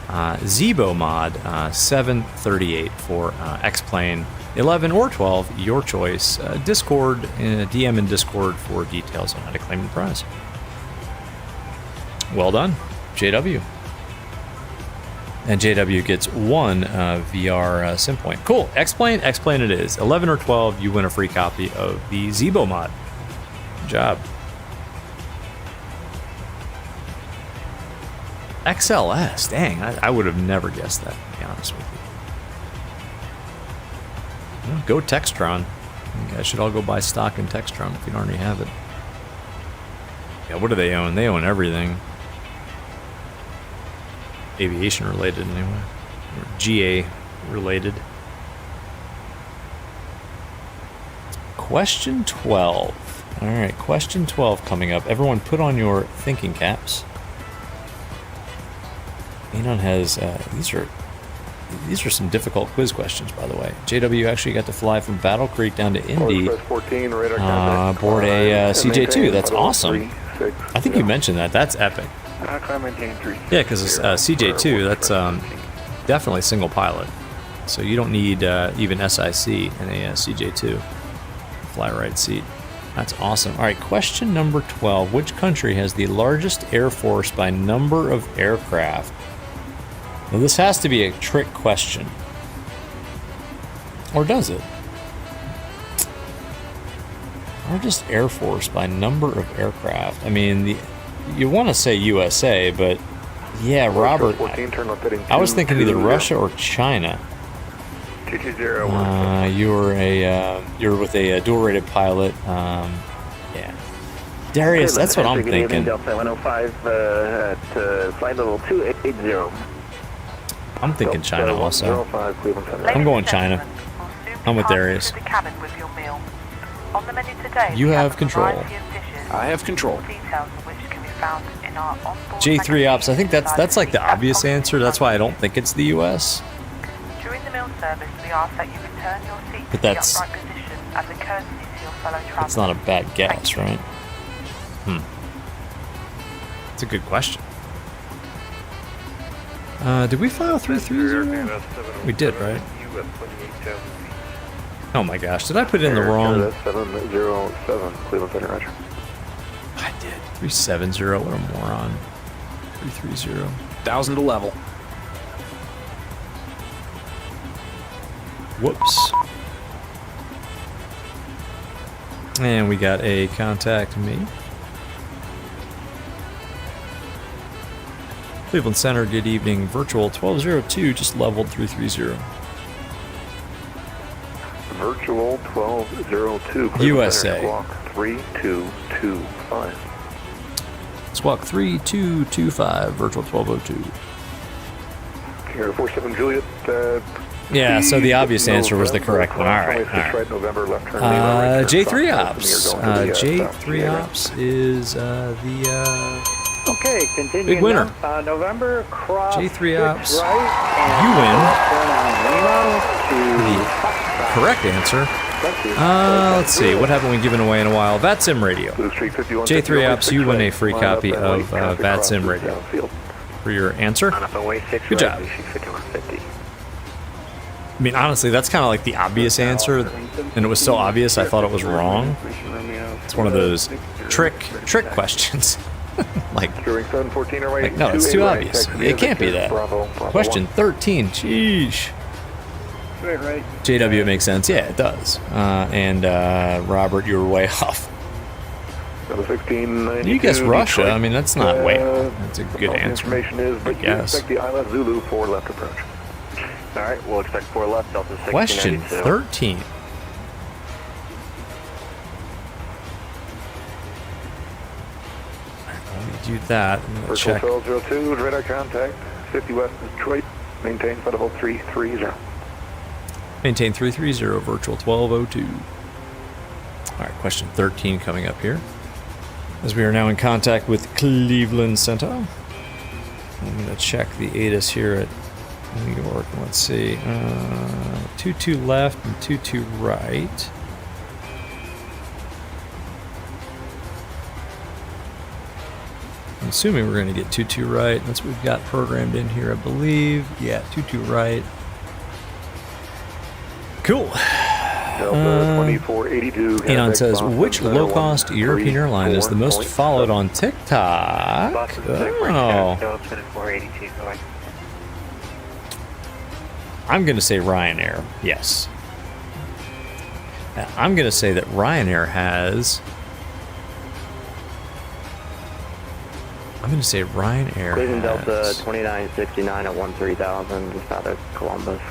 Zebo mod 738 for X-Plane 11 or 12, your choice. Discord, DM in Discord for details on how to claim the prize. Well done, JW. And JW gets 1 VR sim point. Cool. X-Plane it is. 11 or 12, you win a free copy of the Zebo mod. Good job. XLS, dang, I would have never guessed that, to be honest with you. Well, go Textron. You guys should all go buy stock in Textron if you don't already have it. Yeah, what do they own? They own everything. Aviation related, anyway. Or GA related. Question 12. Alright, question 12 coming up. Everyone put on your thinking caps. Anon has, these are some difficult quiz questions, by the way. JW actually got to fly from Battle Creek down to Indy aboard a CJ2. That's awesome. I think you mentioned that. That's epic. Yeah, because CJ2, that's definitely single pilot. So you don't need even SIC in a CJ2. Fly right seat. That's awesome. All right, question number 12. Which country has the largest air force by number of aircraft? Now, this has to be a trick question. Or does it? Largest air force by number of aircraft. I mean, you want to say USA, but yeah, Robert, I was thinking either Russia or China. You're with a dual-rated pilot. Yeah, Darius, that's what I'm thinking. Delta 105 at flight level 280. I'm thinking China also. I'm going China. I'm with Darius. You have control. I have control. J3 Ops, I think that's like the obvious answer. That's why I don't think it's the US. During the meal service, we ask that you return your seat but to the upright position as a courtesy to your fellow travelers. That's not a bad guess, right? It's a good question. Did we file 330? We did, right? Oh my gosh, did I put in the wrong? 707, Cleveland Center, Roger. I did. 370, what a moron. 330. 1,000 to level. Whoops. And we got a contact me. Cleveland Center, good evening. Virtual 1202, just leveled 330. Virtual 1202. USA. Squawk 3225. Squawk 3225, virtual 1202. Here, 47 Juliet, Yeah, so the obvious answer was the correct one. All right. J3 Ops. J3 Ops is the Okay, continue. big winner. November cross. J3 Ops. Right, You win. and The correct answer. Let's see. What haven't we given away in a while? VATSIM Radio. J3 Ops, you win a free copy of VATSIM Radio for your answer. Good job. I mean, honestly, that's kind of like the obvious answer, and it was so obvious I thought it was wrong. It's one of those trick questions. like, no, it's too obvious. It can't be that. Question 13. Sheesh. JW, it makes sense. Yeah, it does. And Robert, you were way off. You guess Russia. I mean, that's not way off. That's a good answer. I guess. Zulu 4 left approach. All right, we'll expect 4 left, Delta 1692. Question 13. Let me do that. I'm going to check. 02, radar contact, 50 west Detroit, maintain flight level 330. Maintain 330, virtual 1202. All right, question 13 coming up here. As we are now in contact with Cleveland Center. I'm going to check the ATIS here at New York. Let's see. 22 left and 22 right. I'm assuming we're going to get 22 right. That's what we've got programmed in here, I believe. Yeah, 22 right. Cool. Anon says, which low-cost European airline is the most followed on TikTok? Oh. I'm going to say Ryanair. Yes. I'm going to say that Ryanair has... I'm going to say Ryanair Cleveland has... Delta 2969 at 13,000, just out of Columbus.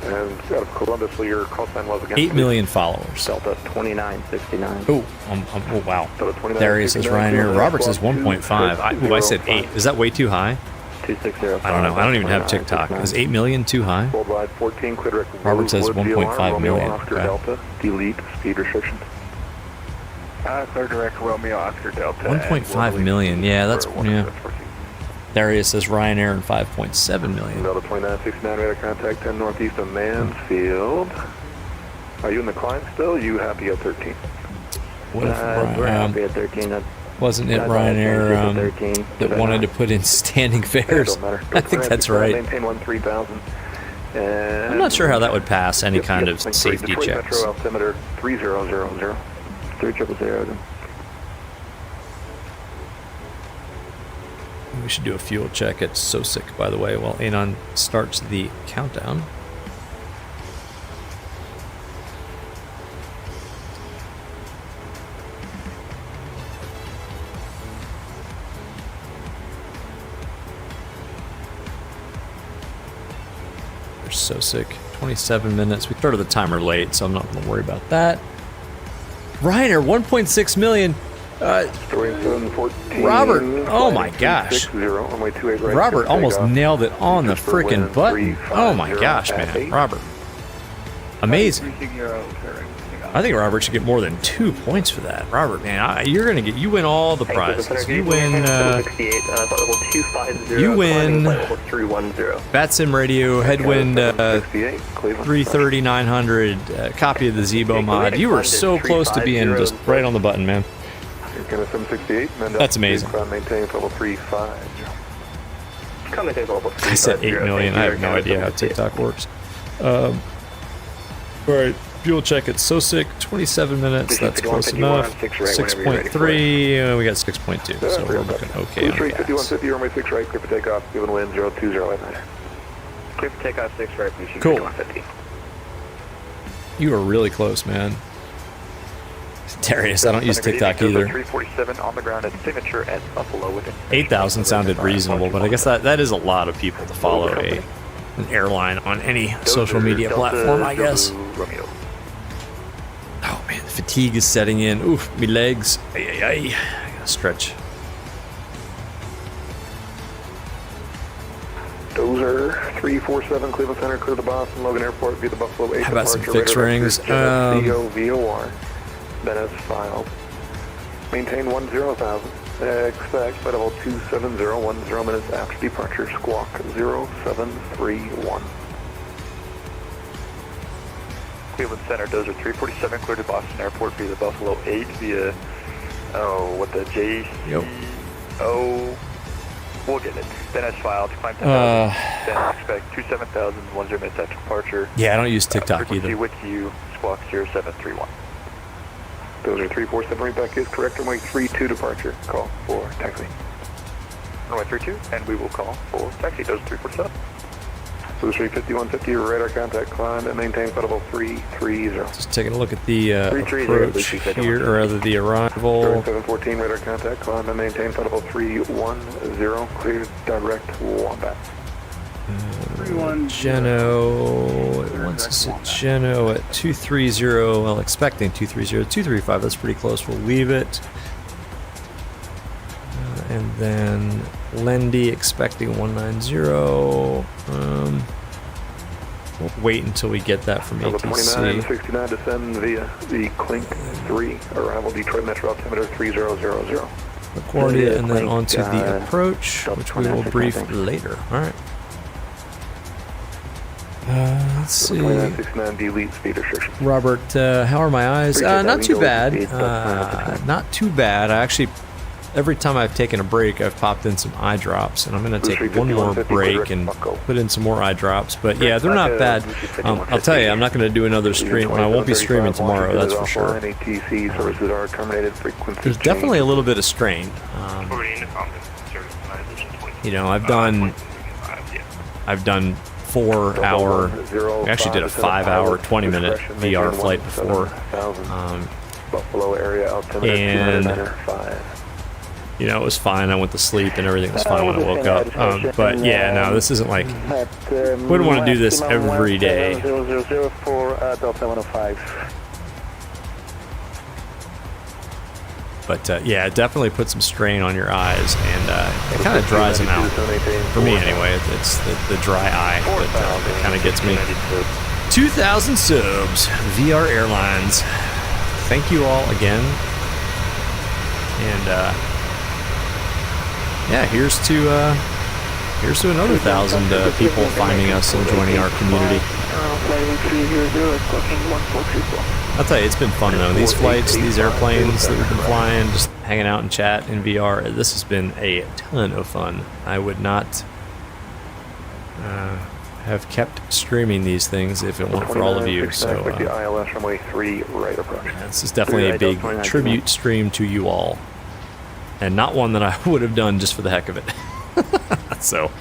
And out of Columbus, so your call sign was again. 8 million followers. Delta 2969. Oh, wow. There he says Ryanair. Robert says 1.5. I said 8. Is that way too high? 260. I don't know. I don't even have TikTok. Is 8 million too high? Robert says 1.5 million. Okay. Delta, delete speed restrictions. Clear direct Romeo Oscar Delta. 1.5 million. Yeah, that's... Yeah. Darius says Ryanair and 5.7 million. Delta 2969, radar contact 10 northeast of Mansfield. Are you in the climb still? You happy at 13? What if we're happy at 13. Wasn't it Ryanair that wanted to put in standing fares? I think that's right. Maintain 13,000. I'm not sure how that would pass any kind of safety checks. Metro altimeter 3000. 3000. We should do a fuel check at SOSIC, by the way, while Anon starts the countdown. There's SOSIC, 27 minutes. We started the timer late, so I'm not going to worry about that. Ryanair, 1.6 million. Robert, oh my gosh. Robert almost nailed it on the frickin' button. Oh my gosh, man. Robert. Amazing. I think Robert should get more than 2 points for that. Robert, man, you win all the prizes. You win, VATSIM Radio, Headwind 330-900, copy of the Zebo mod. You were so close to being just right on the button, man. That's amazing. I said 8 million. I have no idea how TikTok works. All right, fuel check at SOSIC, 27 minutes. That's close enough. 6.3. We got 6.2, so we're looking okay on gas. 5150, runway 6 right, clear for takeoff. Given wind 020 at night. Clear for takeoff 6 right, please. Cool. You were really close, man. Darius, I don't use TikTok either. 347 on the ground at signature at Buffalo within 8,000 sounded reasonable, but I guess that is a lot of people to follow an airline on any social media platform, I guess. Oh man, the fatigue is setting in. Oof, me legs. I gotta stretch. Dozer 347 Cleveland Center, clear the Boston Logan Airport via the Buffalo 8 How about some departure, fixed radar rings? CO VOR. Then as filed. Maintain 10,000. Expect flight level 270, 10 minutes after departure. Squawk 0731. Cleveland Center, Dozer 347, clear to Boston Airport via the Buffalo 8 via, the J. Yep. We'll get it. Then as filed, climb 10,000. Then expect 27,000, 10 minutes after departure. Yeah, I don't use TikTok frequency either. with you, squawk 0731. Dozer 347 readback is correct. Runway 32 departure. Call for taxi. Runway 32, and we will call for taxi. Dozer 347. Dozer 35150, radar contact climb and maintain flight level 330. Just taking a look at the approach here, or rather the arrival. 714, radar contact climb and maintain flight level 310. Clear direct Wombat. Geno, it wants us at Geno at 230, well, expecting 230, 235, that's pretty close, we'll leave it. And then Lendy expecting 190. We'll wait until we get that from ATC. 2969 descend via the Clink 3, arrival Detroit Metro altimeter 3000. LaGuardia, and then onto the approach, which we will brief later. Alright. Let's see. 2969 delete speed restriction. Robert, how are my eyes? Not too bad. Not too bad. I actually, every time I've taken a break, I've popped in some eye drops, and I'm going to take one more break and put in some more eye drops. But yeah, they're not bad. I'll tell you, I'm not going to do another stream. I won't be streaming tomorrow, that's for sure. There's definitely a little bit of strain. You know, I've done 4-hour, we actually did a 5-hour, 20-minute VR flight before. Buffalo area altimeter and 295. you know, it was fine. I went to sleep and everything was fine when I woke up. But yeah, no, this isn't like, wouldn't want to do this every day. 000 for Delta 105. But yeah, it definitely puts some strain on your eyes, and it kind of dries them out. For me anyway, it's the dry eye that kind of gets me. 2,000 subs, VR Airlines. Thank you all again. And yeah, here's to another 1,000 people finding us and joining our community. I'll tell you, it's been fun though. These flights, these airplanes that we've been flying, just hanging out and chat in VR, this has been a ton of fun. I would not have kept streaming these things if it weren't for all of you. So this is definitely a big tribute stream to you all, and not one that I would have done just for the heck of it. So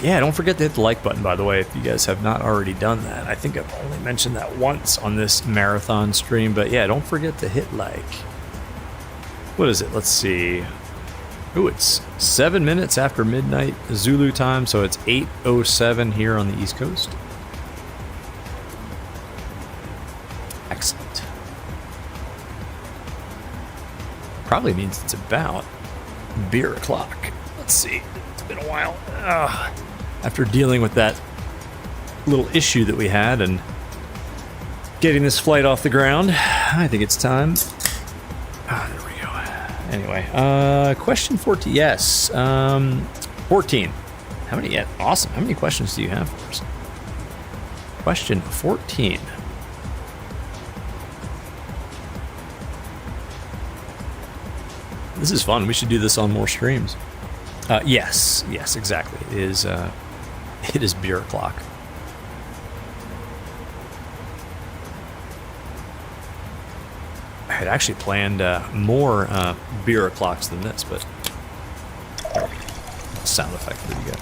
yeah, don't forget to hit the like button, by the way, if you guys have not already done that. I think I've only mentioned that once on this marathon stream, but yeah, don't forget to hit like. What is it? Let's see. Ooh, it's 7 minutes after midnight Zulu time, so it's 8:07 here on the East Coast. Excellent. Probably means it's about beer o'clock. Let's see. It's been a while. After dealing with that little issue that we had and getting this flight off the ground, I think it's time. There we go. Anyway, question 14. Yes, 14. How many? Yeah, awesome. How many questions do you have for us? Question 14. This is fun. We should do this on more streams. Yes, exactly. It is beer o'clock. I had actually planned more beer o'clocks than this, but sound effect pretty good.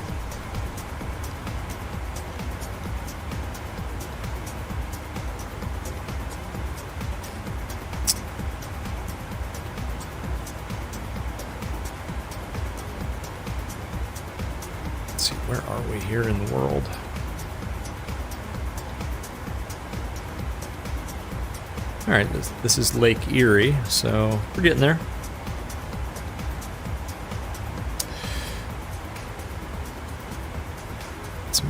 Where are we here in the world? All right, this is Lake Erie, so we're getting there.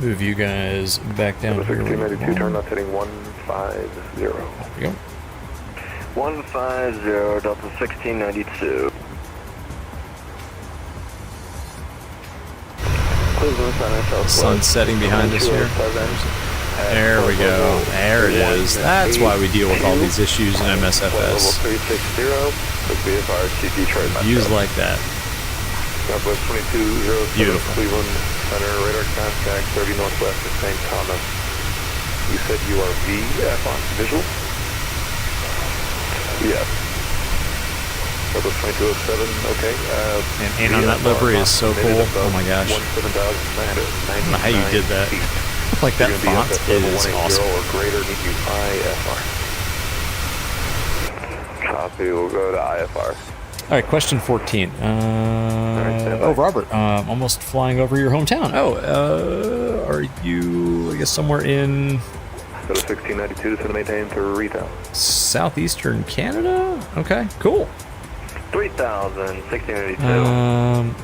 move you guys back down here. 1692, turn left heading 150. There we go. 150, Delta 1692. Sun setting behind us here. There we go. There it is. That's why we deal with all these issues in MSFS. Views like that. Southwest 2207 Beautiful. Cleveland Center, radar contact 30 northwest of St. Thomas. You said you are VF on visual? Yes. Southwest 2207, okay. And on that livery is so cool. Oh my gosh. I don't know how you did that. Like that font is awesome. Or greater, need you IFR. Copy, we'll go to IFR. All right, question 14. Oh, Robert, almost flying over your hometown. Oh, are you, I guess, somewhere in... Go to 1692 to maintain 3,000. Southeastern Canada? Okay, cool. 3,000, 1692.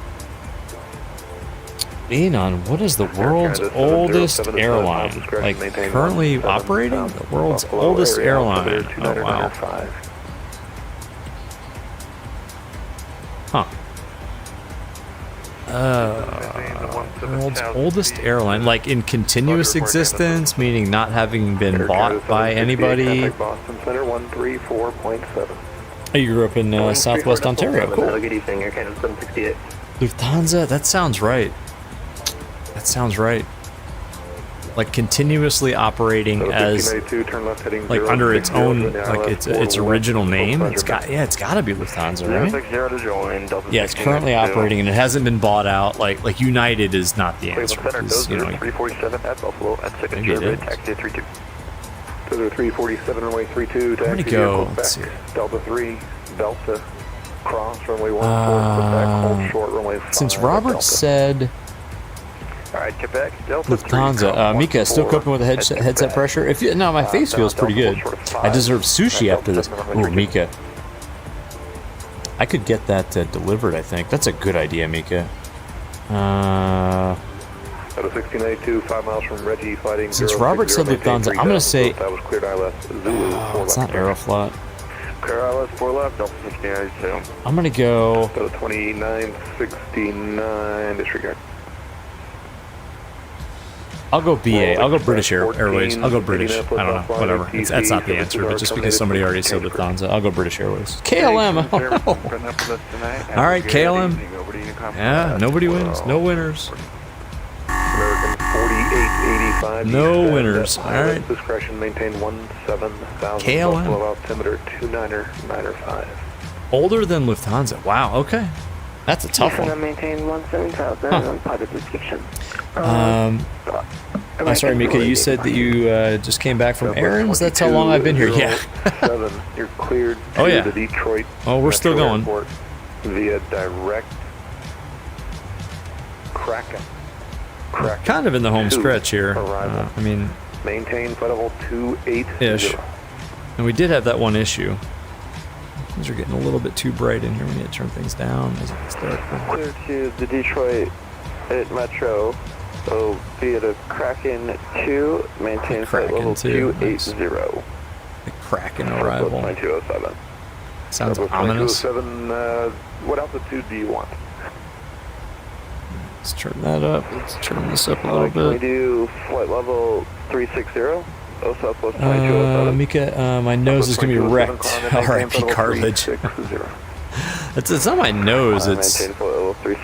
Enon, what is the world's oldest airline? Like, currently operating? The world's oldest airline. Oh, wow. Huh. World's oldest airline, like in continuous existence, meaning not having been bought by anybody. Boston Center 134.7. Oh, you grew up in Southwest Ontario. Cool. Lufthansa, that sounds right. That sounds right. Like continuously operating as like under its own, like its original name. It's got, yeah, it's got to be Lufthansa, right? Yeah, it's currently operating and it hasn't been bought out. Like United is not the answer. You know, 347 at Buffalo at second maybe it taxi 32. So 347 runway 32 I'm gonna go. Let's see. Delta 3 Delta cross runway 14 back hold short runway 5. Since Robert Delta. said. All right, Quebec, Delta Lufthansa. Mika, still coping with the headset pressure? If you, no, my face feels pretty good. I deserve sushi after this. Ooh, Mika. I could get that delivered, I think. That's a good idea, Mika. Out of 1692, 5 miles from Reggie, fighting. Since Robert said Lufthansa, I'm going to say... That was cleared ILS Zulu. It's not Aeroflot. Clear ILS 4 left, Delta 1692. I'm going to go... 2969, disregard. I'll go BA. I'll go British Airways. I'll go British. I don't know. Whatever. That's not the answer, but just because somebody already said Lufthansa, I'll go British Airways. KLM. Oh. All right, KLM. Yeah, nobody wins. No winners. American 4885. No winners. All right. Discretion maintain 17,000. KLM. Altimeter 2995. Older than Lufthansa. Wow. Okay. That's a tough one. Maintain 17,000 on pilot restriction. I'm sorry, Mika, you said that you just came back from errands? That's how long I've been here. Yeah. You're cleared oh, yeah. to the Detroit oh, we're still going. Via direct Kraken. Kind of in the home stretch here. I mean... Maintain flight level 280. And we did have that one issue. Things are getting a little bit too bright in here. We need to turn things down as it gets darker. Clear to the Detroit Metro. So via the Kraken 2, maintain flight level 280. The Kraken arrival. 2207. Sounds ominous. 2207, what altitude do you want? Let's turn that up. Let's turn this up a little bit. Can we do flight level 360? Oh, Southwest 2207. Mika, my nose is going to be wrecked. R.I.P. cartilage. It's not my nose. It's.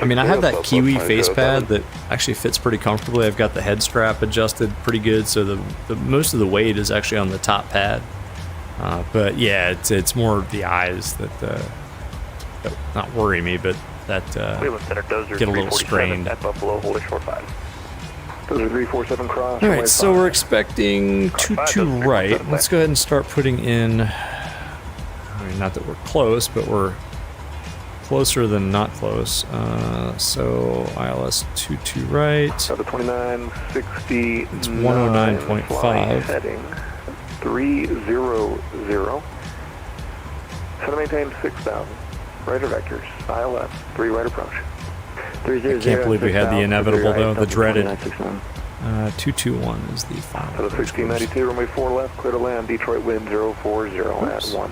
I mean, I have that Kiwi face pad that actually fits pretty comfortably. I've got the head strap adjusted pretty good, so the most of the weight is actually on the top pad. But yeah, it's more the eyes that not worry me, but that get a little strained. At Buffalo, hold a short 5. Those are 347 cross. All right, so we're expecting 22 right. Let's go ahead and start putting in. I mean, not that we're close, but we're closer than not close. So ILS 22 right. So the 2960. It's 109.5. Heading 300. So to maintain 6,000. Right vectors. ILS 3 right approach. I can't believe we had the inevitable though, the dreaded. 221 is the final. Out of 1692, runway 4 left, clear to land, Detroit wind 040 at 10.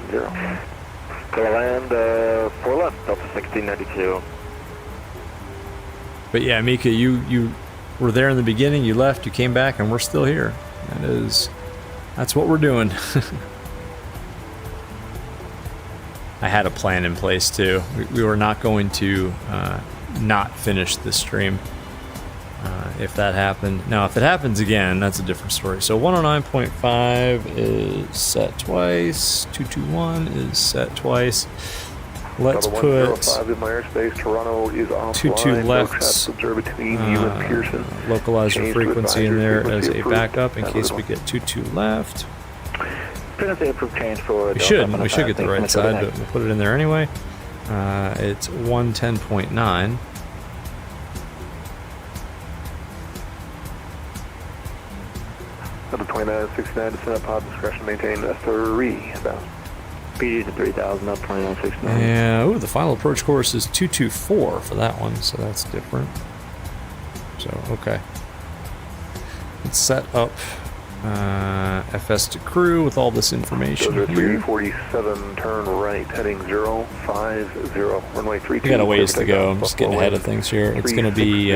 Clear to land, 4 left, Delta 1692. But yeah, Mika, you were there in the beginning, you left, you came back, and we're still here. That's what we're doing. I had a plan in place too. We were not going to not finish this stream if that happened. Now, if it happens again, that's a different story. So 109.5 is set twice. 221 is set twice. Let's put 105 in my airspace. Toronto is offline. 22 left. Localizer frequency in there as a backup in case we get 22 left. We should get the right side, but we'll put it in there anyway. It's 110.9. Out of 2969, descent pod discretion, maintain 3 about. PD to 3000, up 2969. Yeah, ooh, the final approach course is 224 for that one, so that's different. So, okay. Let's set up FS to crew with all this information here. 347, turn right, heading 050, runway 32. We got a ways to go. I'm just getting ahead of things here. It's going to be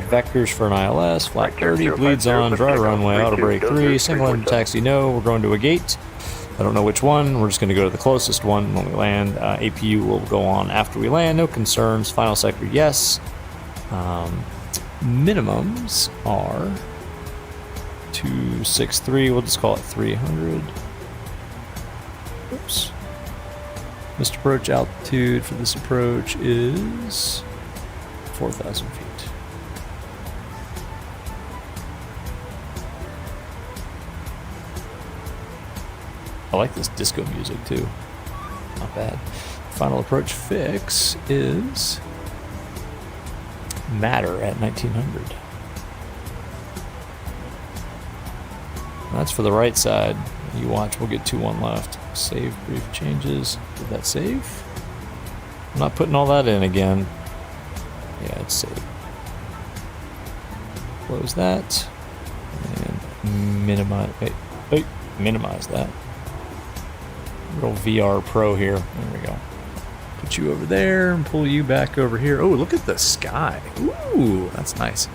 vectors for an ILS, flat 30, bleeds on, dry runway, auto brake 3, single engine taxi no, we're going to a gate. I don't know which one, we're just going to go to the closest one when we land. APU will go on after we land, no concerns. Final sector, yes. Minimums are 263, we'll just call it 300. Oops. Missed approach altitude for this approach is 4,000 feet. I like this disco music too. Not bad. Final approach fix is Matter at 1900. That's for the right side. You watch, we'll get 2-1 left. Save brief changes. Did that save? I'm not putting all that in again. Yeah, it's saved. Close that. And minimize. Wait, minimize that. Little VR Pro here. There we go. Put you over there and pull you back over here. Oh, look at the sky. Ooh, that's nice.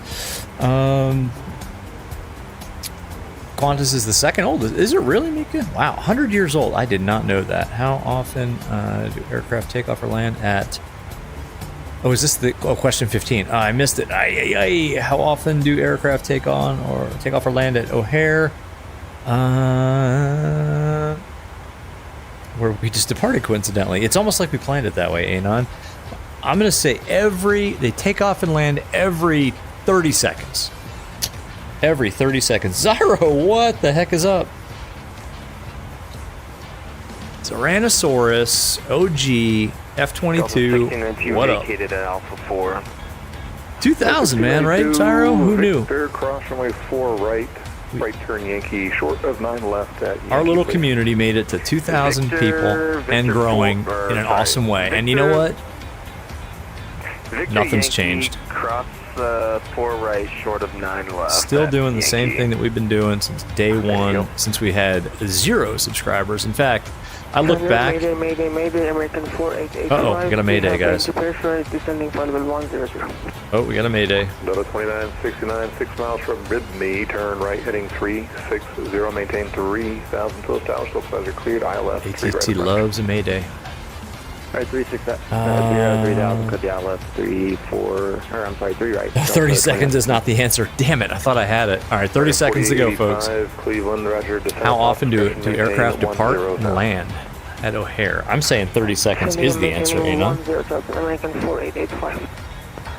Qantas is the second oldest. Is it really, Mika? Wow, 100 years old. I did not know that. How often do aircraft take off or land at... Oh, is this the... Oh, question 15. I missed it. How often do aircraft take off or land at O'Hare? Where we just departed, coincidentally. It's almost like we planned it that way, Anon. I'm going to say they take off and land every 30 seconds. Every 30 seconds. Zyro, what the heck is up? Tyrannosaurus, OG, F-22, what up? At Alpha 4. 2000, man, right, Zyro? Who knew? Fair cross runway 4 right. Right turn Yankee, short of 9 left at Yankee. Our little community made it to 2,000 people and growing in an awesome way. And you know what? Nothing's changed. Cross 4 right, short of 9 left. Still doing the same thing that we've been doing since day one, since we had 0 subscribers. In fact, I look back. Mayday, American 4885. Uh-oh, we got a mayday, guys. Descending for level 100. Oh, we got a mayday. Delta 2969, 6 miles from Bridney, turn right, heading 360, maintain 3,000 total towers, localizer cleared, ILS. ATT loves a mayday. Alright, 3,000, cut the ILS, 3 right. 30 seconds is not the answer. Damn it, I thought I had it. Alright, 30 seconds to go, folks. Cleveland, Roger, how often do aircraft depart and land at O'Hare? I'm saying 30 seconds is the answer, Anon. American 4885.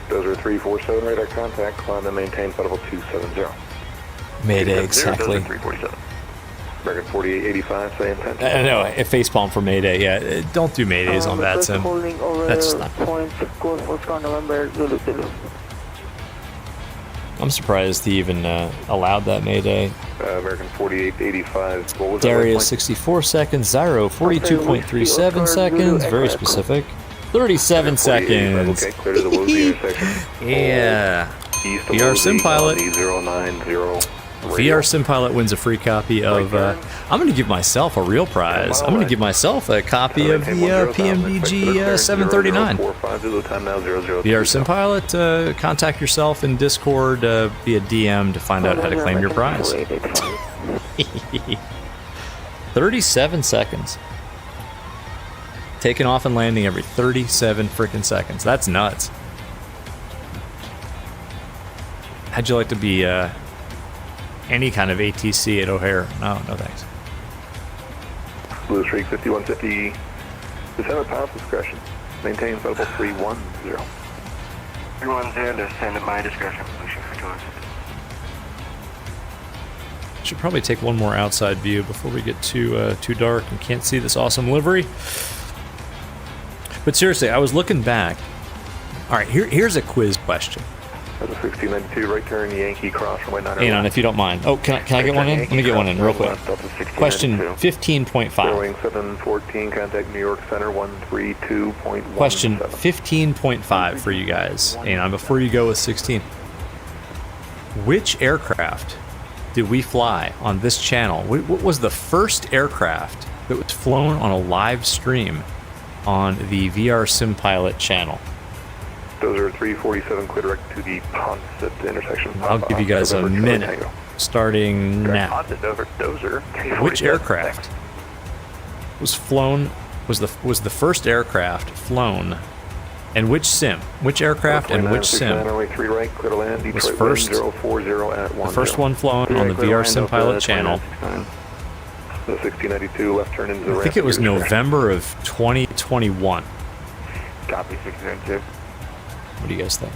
Those are 347 radar contact, climb and maintain level 270. Mayday, exactly. 347. American 4885, say intent. No, a facepalm for Mayday, yeah. Don't do Maydays on VATSIM. That's just not cool. I'm surprised he even allowed that Mayday. American 4885. What was Darius, 64 seconds. Zyro, 42.37 seconds. Very specific. 37 seconds. Okay, clear to the Woolsey intersection. Yeah. east VR Sim Pilot. 090. VR Sim Pilot wins a free copy of. I'm going to give myself a real prize. I'm going to give myself a copy of the PMDG 739. VR Sim Pilot, contact yourself in Discord via DM to find out how to claim your prize. 37 seconds. Taking off and landing every 37 freaking seconds. That's nuts. How'd you like to be any kind of ATC at O'Hare? No thanks. Blue Streak 5150. Descendant pilot discretion. Maintain level 310. 310, descend at my discretion. Blue Streak 5150. Should probably take one more outside view before we get too dark and can't see this awesome livery. But seriously, I was looking back. All right, here's a quiz question. That's a 1692, right turn, Yankee cross from White 9. Hang on, if you don't mind. Oh, can I get one in? Let me get one in real quick. Question 15.5. 714, contact New York Center 132.1. Question 15.5 for you guys. Hang on, before you go with 16. Which aircraft did we fly on this channel? What was the first aircraft that was flown on a live stream on the VR Sim Pilot channel? Dozer 347, clear direct to the Ponce at the intersection. I'll give you guys a minute, starting now. Which aircraft was flown? Was the first aircraft flown? And which sim? Which aircraft and which sim was first? The first one flown on the VR Sim Pilot channel. The 1692 left turn into the I think it was November of 2021. Copy 1692. What do you guys think?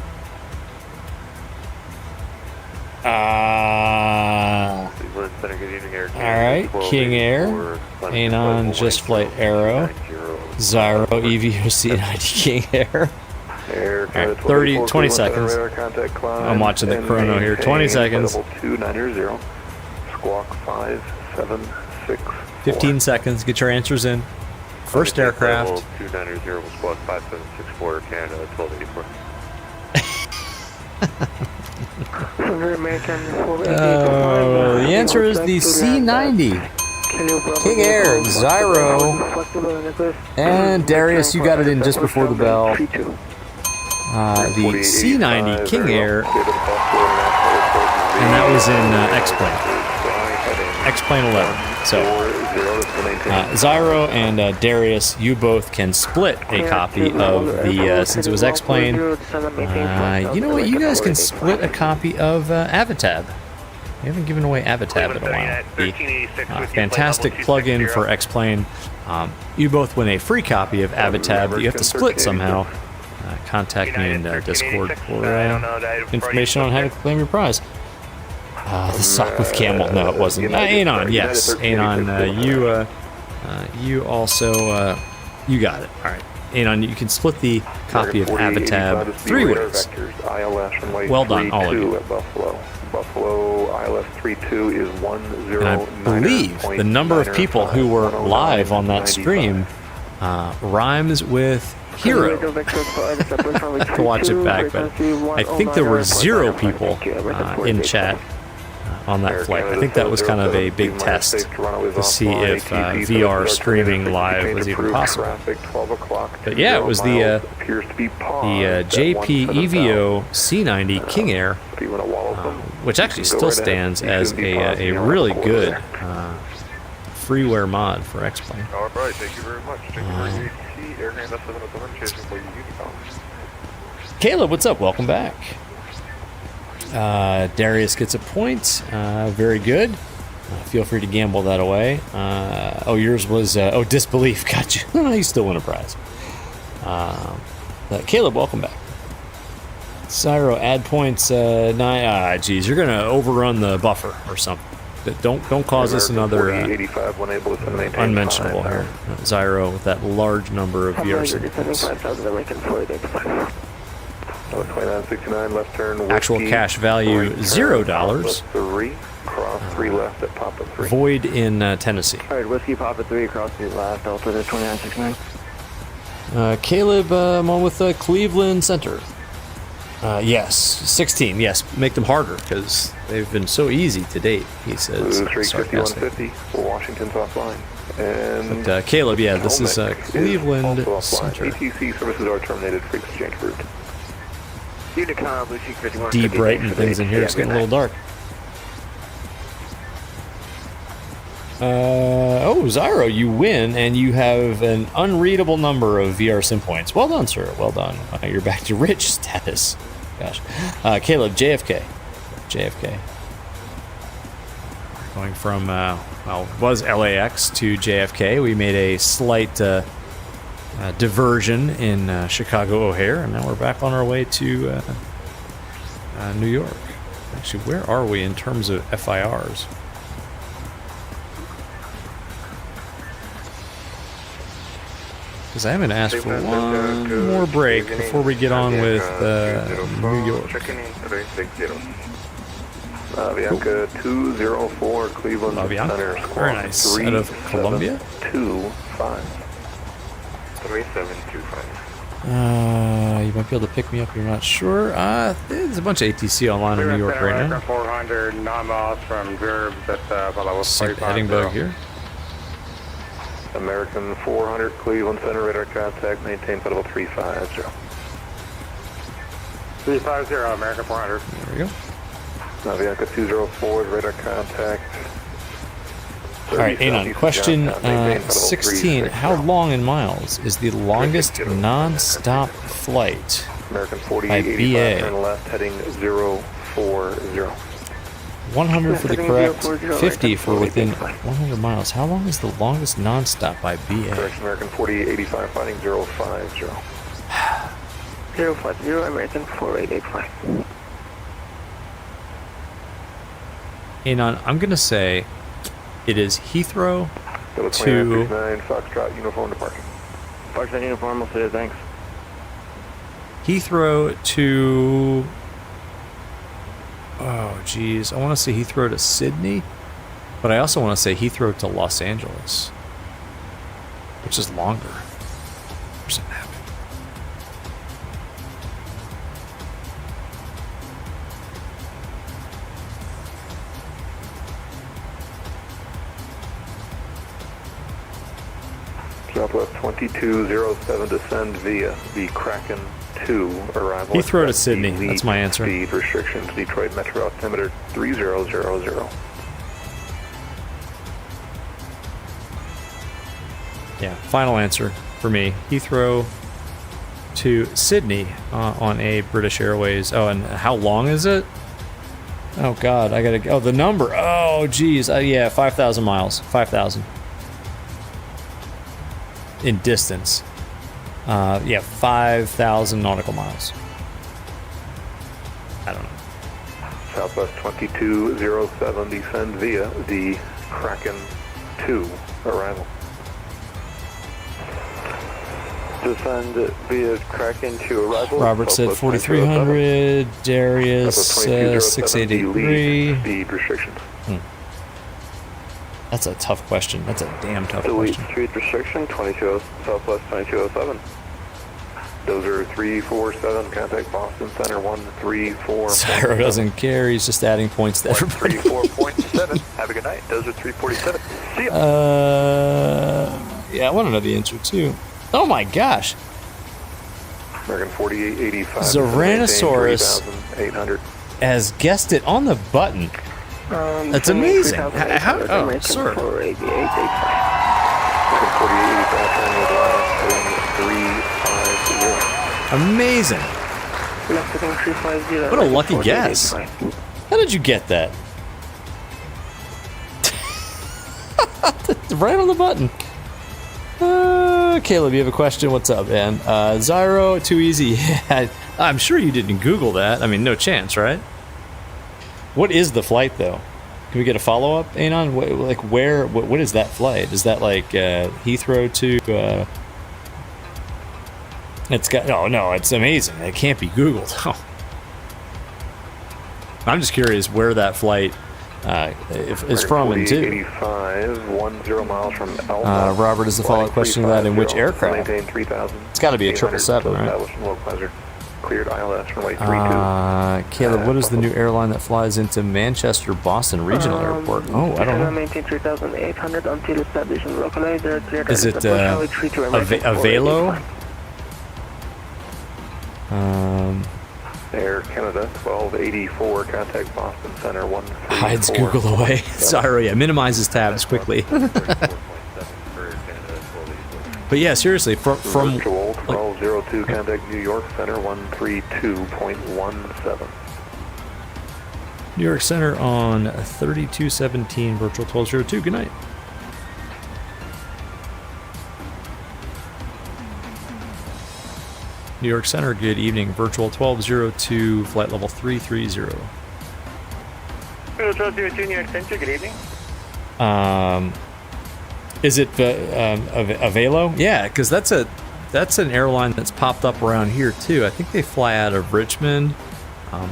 Alright, King Air, Anon, Just Flight Arrow, Zyro, EVOC 90 King Air. Alright, 20 seconds. I'm watching the chrono here. 20 seconds. 15 seconds. Get your answers in. First aircraft. 290 squawk 5764 Canada 1284. The answer is the C90. King Air, Zyro, and Darius, you got it in just before the bell. The C90 King Air, and that was in X-Plane 11. So, Zyro and Darius, you both can split a copy of the, since it was X-Plane, you know what, you guys can split a copy of Avatab. We haven't given away Avatab in a while. The fantastic plug-in for X-Plane. You both win a free copy of Avatab that you have to split somehow. Contact me in Discord for information on how to claim your prize. The sock with camel. No, it wasn't. Anon, yes. Anon, you also, you got it. All right. Anon, you can split the copy of Avatab 3 ways. Well done, all of you. Buffalo ILS 32 is 109. And I believe the number of people who were live on that stream rhymes with hero. I have to watch it back, but I think there were 0 people in chat on that flight. I think that was kind of a big test to see if VR streaming live was even possible. But yeah, it was the JP EVO C90 King Air, which actually still stands as a really good freeware mod for X-Plane. All right, thank you very much. Caleb, what's up? Welcome back. Darius gets a point. Very good. Feel free to gamble that away. Oh, yours was disbelief. Got you. You still win a prize. Caleb, welcome back. Cyro, add points. 9. Geez, you're gonna overrun the buffer or something. Don't cause us another unmentionable here. Zyro with that large number of VR points. 2969 left turn. Actual cash value $0. 3 cross 3 left at Papa 3. Void in Tennessee. Alright, Whiskey Papa 3 cross 3 left. Delta to 2969. Caleb, I'm on with Cleveland Center. Yes, 16. Yes, make them harder because they've been so easy to date. He says. 350, 150 for Washington's offline. And but, Caleb, yeah, this is Cleveland Center. ATC services are terminated for exchange route. De-brighten things in here. It's getting a little dark. Oh, Zyro, you win, and you have an unreadable number of VR sim points. Well done, sir. Well done. You're back to rich status. Gosh. Caleb, JFK. JFK. Going from, well, it was LAX to JFK. We made a slight diversion in Chicago O'Hare, and now we're back on our way to New York. Actually, where are we in terms of FIRs? Because I haven't asked for one more break before we get on with New York. Avianca 204 Cleveland Center. Very nice. Out of Columbia? 25. 3725. You might be able to pick me up. You're not sure. There's a bunch of ATC online in New York right now. 400 9 miles from Gerbs at heading bug here. American 400 Cleveland Center radar contact. Maintain flight level 350. 350 American 400. There we go. Avianca 204 radar contact. All right, Anon. Question 16. How long in miles is the longest non-stop flight American by 4885, BA? turn left, heading 040. 100 for the correct, 50 for within 100 miles. How long is the longest non-stop by BA? Correction, American 4885, finding 050. 050, American 4885. Anon, I'm going to say it is Heathrow to... Foxtrot uniform departing. Foxtrot uniform, we'll say thanks. Heathrow to... Oh, geez. I want to say Heathrow to Sydney, but I also want to say Heathrow to Los Angeles, which is longer. Where's it happen? Southwest 2207, descend via the Kraken 2 arrival. Heathrow to Sydney, that's my answer. Speed restrictions, Detroit Metro altimeter 3000. Yeah, final answer for me. Heathrow to Sydney on a British Airways. Oh, and how long is it? Oh, God, I gotta... Oh, the number. Oh, geez. Yeah, 5,000 miles. 5,000. In distance. Yeah, 5,000 nautical miles. I don't know. Southwest 2207, descend via the Kraken 2 arrival. Descend via Kraken 2 arrival. Robert said 4,300. Darius 683. Speed restrictions. That's a tough question. That's a damn tough question. Street restriction 22 Southwest 2207. Those are 347. Contact Boston Center 134. Cyro doesn't care. He's just adding points to everybody. 34.7. Have a good night. Those are 347. See ya. Yeah, I want to know the answer too. Oh my gosh. American 4885. Zyranosaurus 800. has guessed it on the button. That's amazing. How, oh, sir. Amazing. What a lucky guess. How did you get that? Right on the button. Caleb, you have a question? What's up, man? Zyro, too easy. Yeah, I'm sure you didn't Google that. I mean, no chance, right? What is the flight, though? Can we get a follow-up, Anon? What is that flight? Is that like Heathrow to... It's got... Oh, no, it's amazing. It can't be Googled. Oh. I'm just curious where that flight is from and to. 85, 10 miles from Robert, is the follow-up question to that in which aircraft? It's got to be a 777, right? cleared ILS runway 32. Caleb, what is the new airline that flies into Manchester Boston Regional Airport? Oh, I don't know. Maintain 3,800 until establishing localizer. Is it Avelo? Air Canada 1284, contact Boston Center 134. Hides Google away. Sorry, yeah, minimizes tabs quickly. But yeah, seriously, from virtual 1202, contact New York Center 132.17. New York Center on 3217, virtual 1202. Good night. New York Center, good evening. Virtual 1202, flight level 330. Virtual 1202, New York Center, good evening. Is it Avelo? Yeah, because that's an airline that's popped up around here too. I think they fly out of Richmond.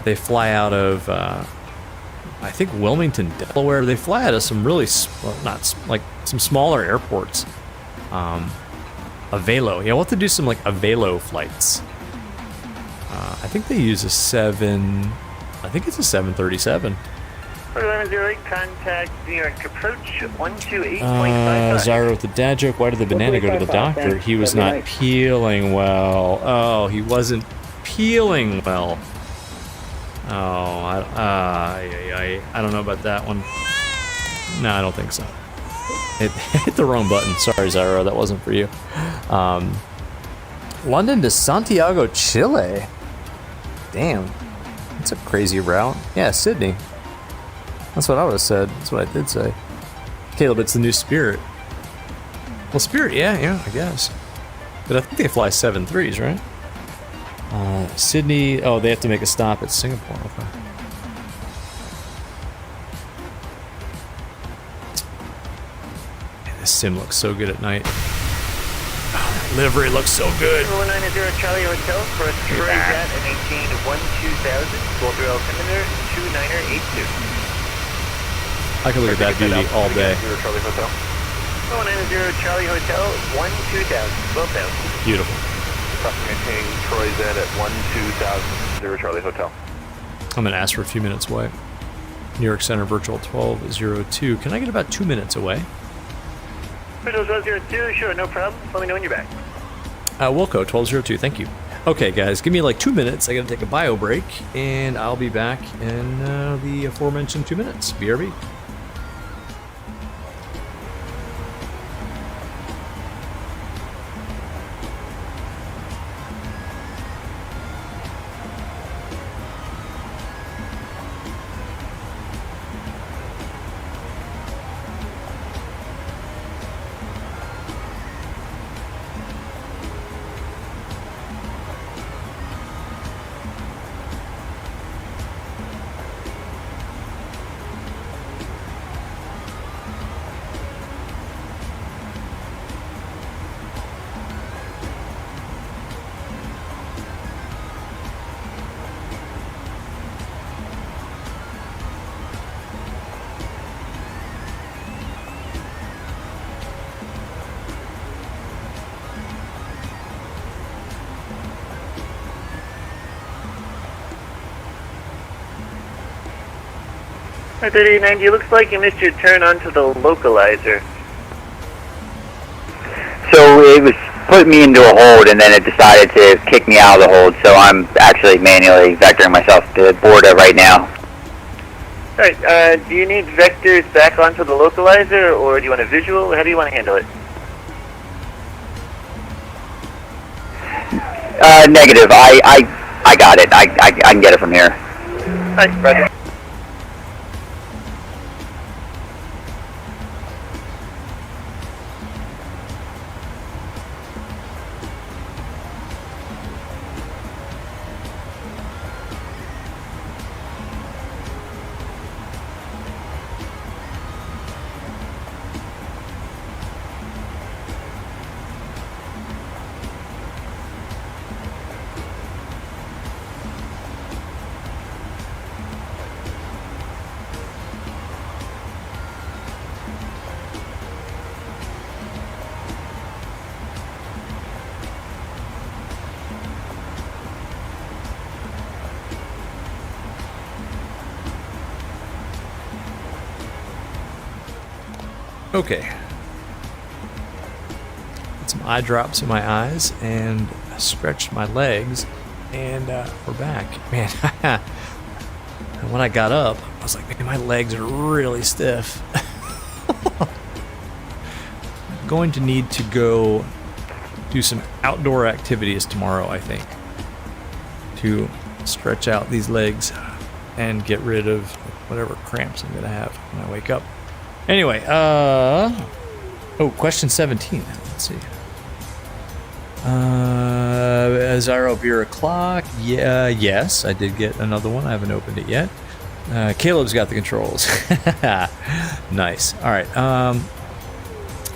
They fly out of I think Wilmington, Delaware. They fly out of some really some smaller airports. Avelo. Yeah, we'll have to do some like Avelo flights. I think they use a 737. 1108, contact New York approach 128.55. Zyro with the dad joke. Why did the banana go to the doctor? He was not peeling well. Oh, he wasn't peeling well. Oh, I don't know about that one. No, I don't think so. It hit the wrong button. Sorry, Zyro, that wasn't for you. London to Santiago, Chile. Damn, that's a crazy route. Yeah, Sydney. That's what I would have said. That's what I did say. Caleb, it's the new Spirit. Well, Spirit, yeah, I guess. But I think they fly 7.3s, right? Sydney. Oh, they have to make a stop at Singapore. Okay. Man, this sim looks so good at night. Livery looks so good. 190 Charlie Hotel for a Troy Jet and maintain 12000, Gold Rail altimeter 2982. I can look at that beauty all day. Charlie Hotel. 190 Charlie Hotel 12000, 12,000. Beautiful. Maintaining Troy Z at 12000, Charlie Hotel. I'm gonna ask for a few minutes away. New York Center virtual 1202. Can I get about 2 minutes away? Virtual 1202, sure, no problem. Let me know when you're back. Wilco 1202, thank you. Okay, guys, give me like 2 minutes. I gotta take a bio break, and I'll be back in the aforementioned 2 minutes. BRB. Hi, 3890, looks like you missed your turn onto the localizer. So it was put me into a hold and then it decided to kick me out of the hold, so I'm actually manually vectoring myself to board it right now. Alright, do you need vectors back onto the localizer, or do you want a visual? How do you want to handle it? Negative. I got it. I can get it from here. Alright, roger. Okay. Put some eye drops in my eyes and stretched my legs, and we're back. Man, and when I got up, I was like, man, my legs are really stiff. I'm going to need to go do some outdoor activities tomorrow, I think, to stretch out these legs and get rid of whatever cramps I'm gonna have when I wake up. Anyway, oh, question 17. Let's see. Zyro Beer o'clock. Yeah, yes, I did get another one. I haven't opened it yet. Caleb's got the controls. Nice. All right.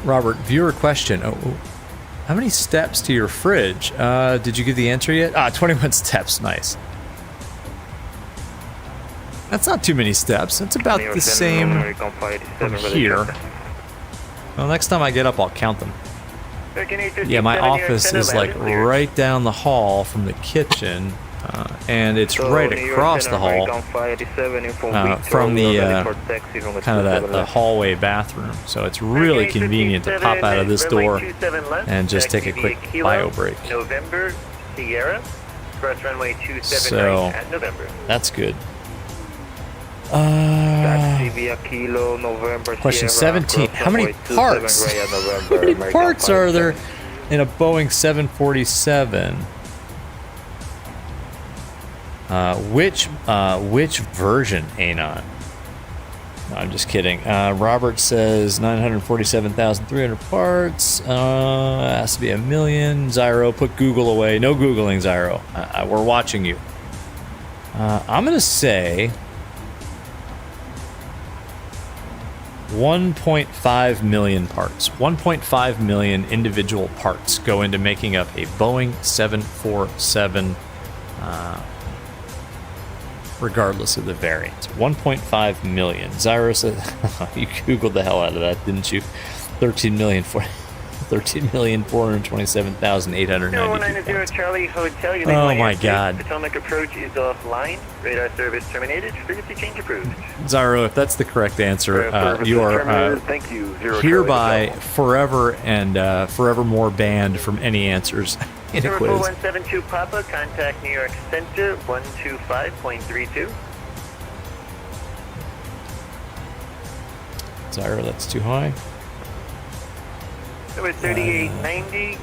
Robert, viewer question. Oh, how many steps to your fridge? Did you give the answer yet? 21 steps. Nice. That's not too many steps. That's about the same from here. Well, next time I get up, I'll count them. Yeah, my office is like right down the hall from the kitchen, and it's right across the hall from the kind of the hallway bathroom. So it's really convenient to pop out of this door and just take a quick bio break. November Sierra, express runway 27 so right at November. That's good. Question 17. How many parts? How many parts are there in a Boeing 747? Which version, Anon? No, I'm just kidding. Robert says 947,300 parts. Has to be 1 million. Zyro, put Google away. No Googling, Zyro. We're watching you. I'm gonna say 1.5 million parts. 1.5 million individual parts go into making up a Boeing 747, regardless of the variant. 1.5 million. Zyro said, you Googled the hell out of that, didn't you? 13,427,892. Charlie Hotel. Oh my God. Potomac approach is offline. Radar service terminated. Frequency change approved. Zyro, if that's the correct answer, you are Thank you. hereby forever and forevermore banned from any answers in a quiz. 4172 Papa, contact New York Center 125.32. Zyro, that's too high. Number 3890.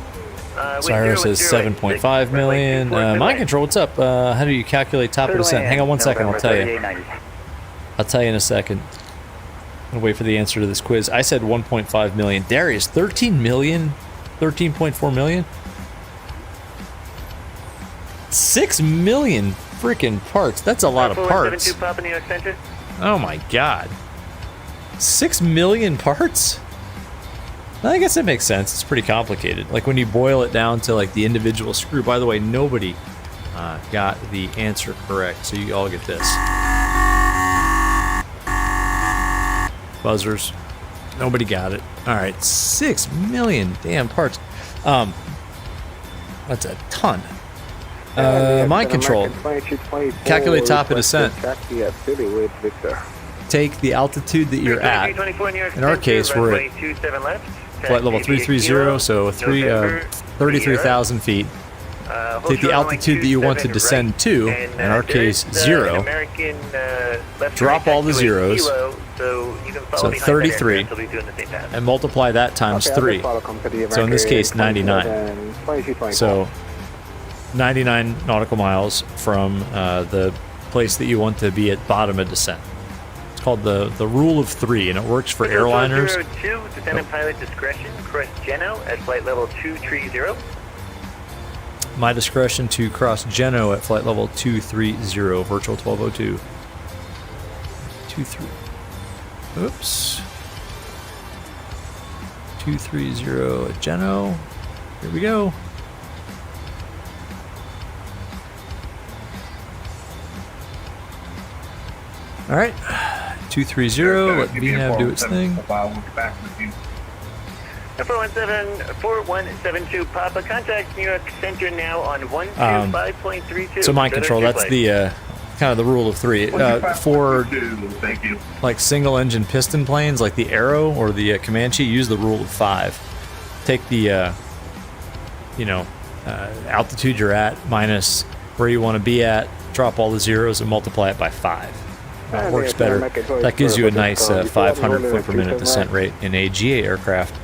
Zyro says 7.5 million. Mind control, what's up? How do you calculate top of descent? Hang on one second, I'll tell you. I'll tell you in a second. I'll wait for the answer to this quiz. I said 1.5 million. Darius, 13 million? 13.4 million? 6 million freaking parts. That's a lot of parts. Oh my God. 6 million parts? I guess that makes sense. It's pretty complicated. Like when you boil it down to like the individual screw. By the way, nobody got the answer correct, so you all get this. Buzzers. Nobody got it. All right, 6 million damn parts. That's a ton. Mind control. Calculate top of descent. Take the altitude that you're at. In our case, we're at flight level 330, so 33,000 feet. Take the altitude that you want to descend to, in our case, 0. Drop all the zeros, so 33, and multiply that times 3. So in this case, 99. So 99 nautical miles from the place that you want to be at bottom of descent. Called the rule of 3, and it works for airliners. 02, descendant pilot discretion, cross Geno at flight level 230. My discretion to cross Geno at flight level 230, virtual 1202. 23. Oops. 230 at Geno. Here we go. All right. 230, let VNAV do its thing. 4172 Papa, contact New York Center now on 125.32. So mind control, that's the kind of the rule of 3. For like single engine piston planes like the Arrow or the Comanche, use the rule of 5. Take the altitude you're at minus where you want to be at, drop all the zeros and multiply it by 5. It works better. That gives you a nice 500 foot per minute descent rate in a GA aircraft.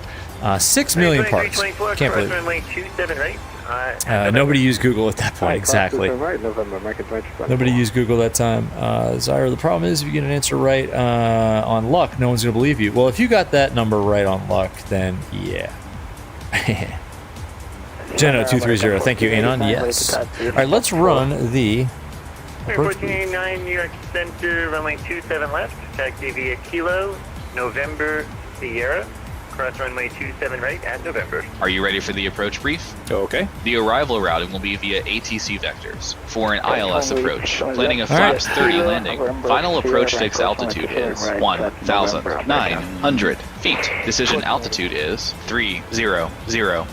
6 million parts. Can't believe it. Nobody used Google at that point. Exactly. Nobody used Google that time. Zyra, the problem is if you get an answer right on luck, no one's going to believe you. Well, if you got that number right on luck, then yeah. Geno230, thank you, Anon. Yes. All right, let's run the... 1489 New York Center, runway 27 left, taxi via Kilo, November, Sierra, cross runway 27 right at November. Are you ready for the approach brief? Okay. The arrival routing will be via ATC vectors. For an ILS approach, planning a flaps 30 landing. Final approach fixed altitude is 1,900 feet. Decision altitude is 300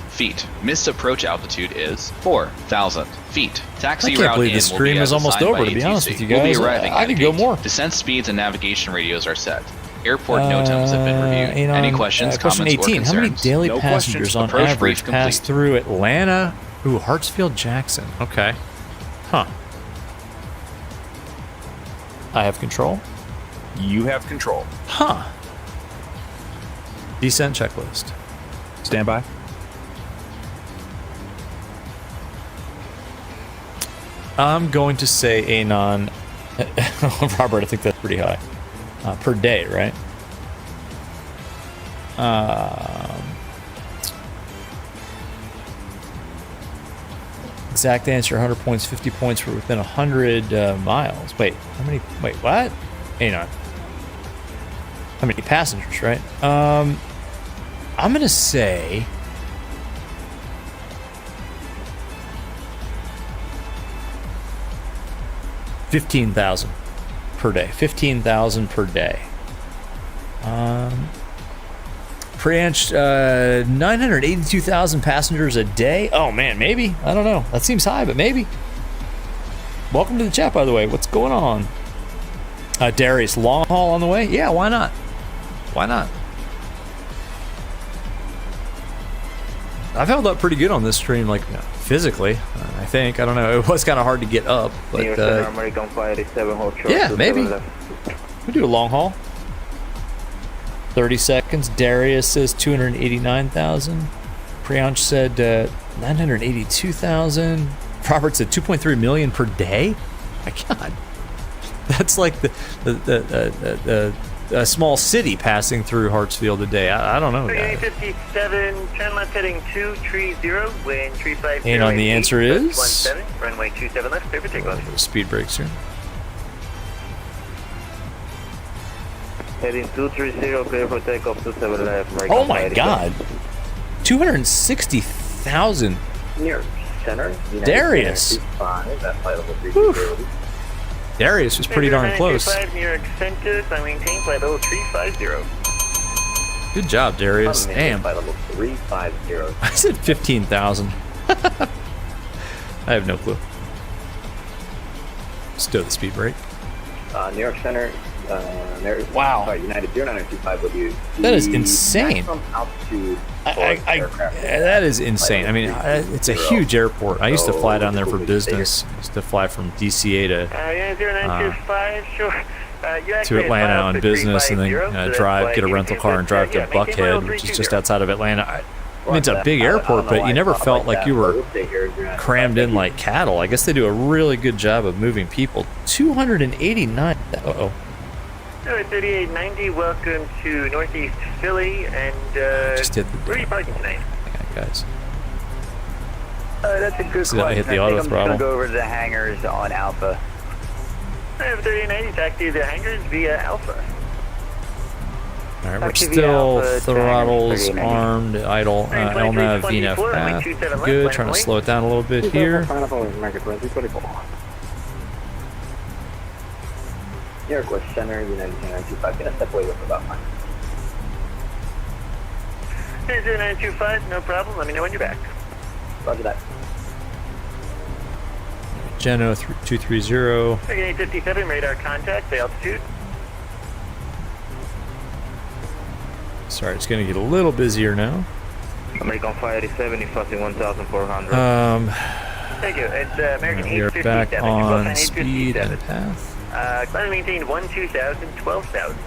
feet. Missed approach altitude is 4,000 feet. Taxi route in the stream is almost over, to be honest with you guys. We'll be arriving I could go more. Descent speeds and navigation radios are set. Airport NOTAMs have been reviewed. Any questions, question comments, 18. or concerns? How many daily No passengers on Approach average brief pass complete. through Atlanta? Ooh, Hartsfield Jackson. Okay. Huh. I have control? You have control. Huh. Descent checklist. Stand by. I'm going to say Anon. Robert, I think that's pretty high. Per day, right? Exact answer, 100 points, 50 points for within 100 miles. Wait, how many? Wait, what? Anon. How many passengers, right? I'm going to say... $15,000 per day. 15,000 per day. Pre-inch, 982,000 passengers a day. Oh man, maybe. I don't know. That seems high, but maybe. Welcome to the chat, by the way. What's going on? Darius, long haul on the way? Yeah, why not? Why not? I've held up pretty good on this stream, like physically. I think. I don't know. It was kind of hard to get up, but yeah, maybe. We do a long haul. 30 seconds. Darius says 289,000. Priyansh said 982,000. Robert said 2.3 million per day. My God, that's like a small city passing through Hartsfield a day. I don't know. 357, turn left heading 230, wind 350. And on the answer is 17, runway 27 left, clear for takeoff. Speed brakes here. Heading 230, clear for takeoff, 27 left. Oh my God, 260,000. New York Center. Darius. Darius was pretty darn close. New York Center, I maintain flight level 350. Good job, Darius. Damn. Flight level 350. I said 15,000. I have no clue. Still the speed brake. New York Center. Wow. Sorry, United 0925 will use. That is insane. Altitude that is insane. I mean, it's a huge airport. I used to fly down there for business. I used to fly from DCA to Atlanta on business, and then drive, get a rental car, and drive to Buckhead, which is just outside of Atlanta. I mean, it's a big airport, but you never felt like you were crammed in like cattle. I guess they do a really good job of moving people. 289. Uh-oh. 3890, welcome to Northeast Philly, and just hit the where are you parking tonight? Okay, guys. That's a good So I hit the auto throttle. I'm just going to go over to the hangars on Alpha. I have 3890, taxi to the hangars via Alpha. Alright, we're still throttles, armed, idle, LNAV, VNAV path. Good, trying to slow it down a little bit here. New York West Center, United 0925, gonna step away with about 5. 0925, no problem, let me know when you're back. Roger that. Geno 230. American 857, radar contact, the altitude. Sorry, it's going to get a little busier now. American 587, you're passing 1,400. Thank you. It's American 857. We are back on speed and path. Climb and maintain 12,000, 12,000.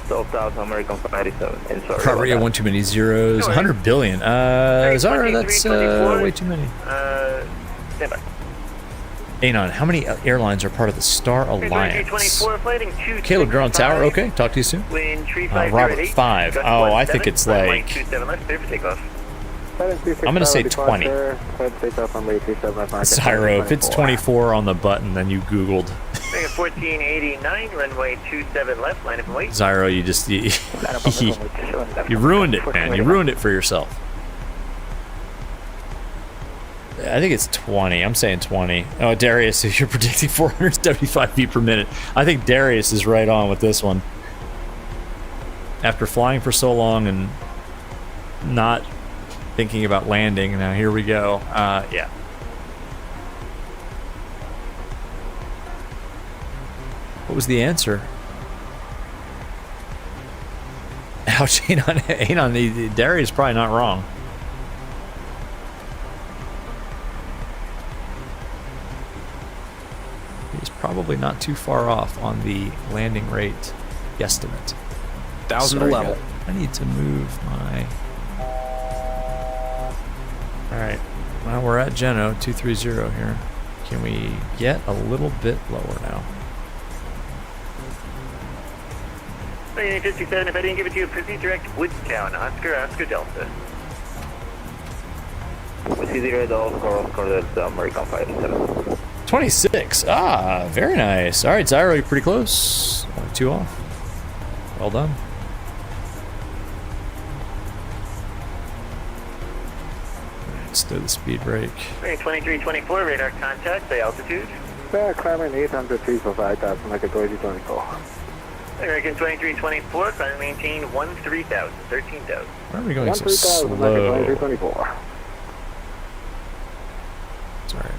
12,000, American 587. And sorry. Heart rate, one too many zeros. 100 billion. Zara, that's way too many. Stand by. Anon, how many airlines are part of the Star Alliance? Caleb, you're on tower. Okay, talk to you soon. Robert, 5. Oh, I think it's like... I'm going to say 20. Zyro, if it's 24 on the button, then you Googled. 1489, runway 27 left, line up and wait. Zyro, you just... you ruined it, man. You ruined it for yourself. I think it's 20. I'm saying 20. Oh, Darius, if you're predicting 475 feet per minute, I think Darius is right on with this one. After flying for so long and not thinking about landing, now here we go. Yeah. What was the answer? Ouch, Anon, Darius is probably not wrong. He's probably not too far off on the landing rate guesstimate. 1,000 level. I need to move my... Alright, well, we're at Geno 230 here. Can we get a little bit lower now? 57, if I didn't give it to you, proceed direct Woodtown, Oscar Delta. Proceed direct Oscar Delta, American 587. 26. Ah, very nice. All right, Zyro, you're pretty close. 2 off. Well done. Let's do the speed break. 2324, radar contact, the altitude. Climbing 800 feet for 5,000, like a 2024. American 2324, climb maintain 13,000, 13,000. Why are we going so slow? Like a 2324. Sorry.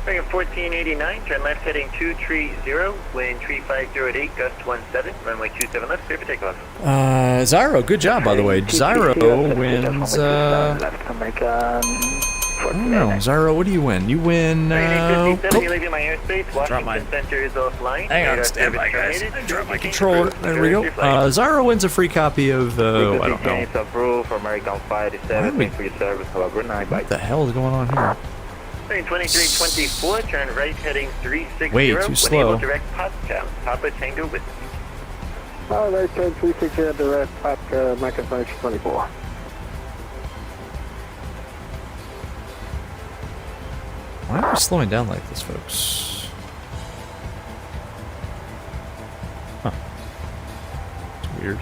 American 1489, turn left heading 230, wind 3508, gust 17, runway 27 left, clear for takeoff. Zyro, good job, by the way. Zyro wins, I don't know, Zyro, what do you win? You win, leaving my airspace, drop my... Center is offline. Hang on, stand by, guys. I dropped my controller. There we go. Zyro wins a free copy of, I don't know. Approved for American 587, thanks for your service, have a good night, bye. What the hell is going on here? 2324, turn right heading 360. Way too slow. Direct Papa Tango with. All right, turn 360 direct Papa American 524. Why are we slowing down like this, folks? Huh. It's weird.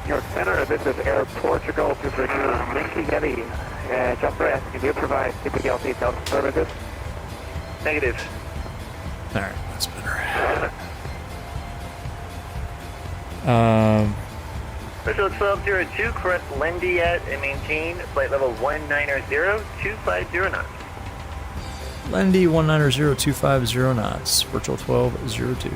York Center, this is Air Portugal to pursue Linky Getty. Jumper ask, can you provide typical detailed services? Negative. Alright, that's better. Special 1202, correct Lendy at and maintain flight level 190, 250 knots. Lendy 190, 250 knots, virtual 1202.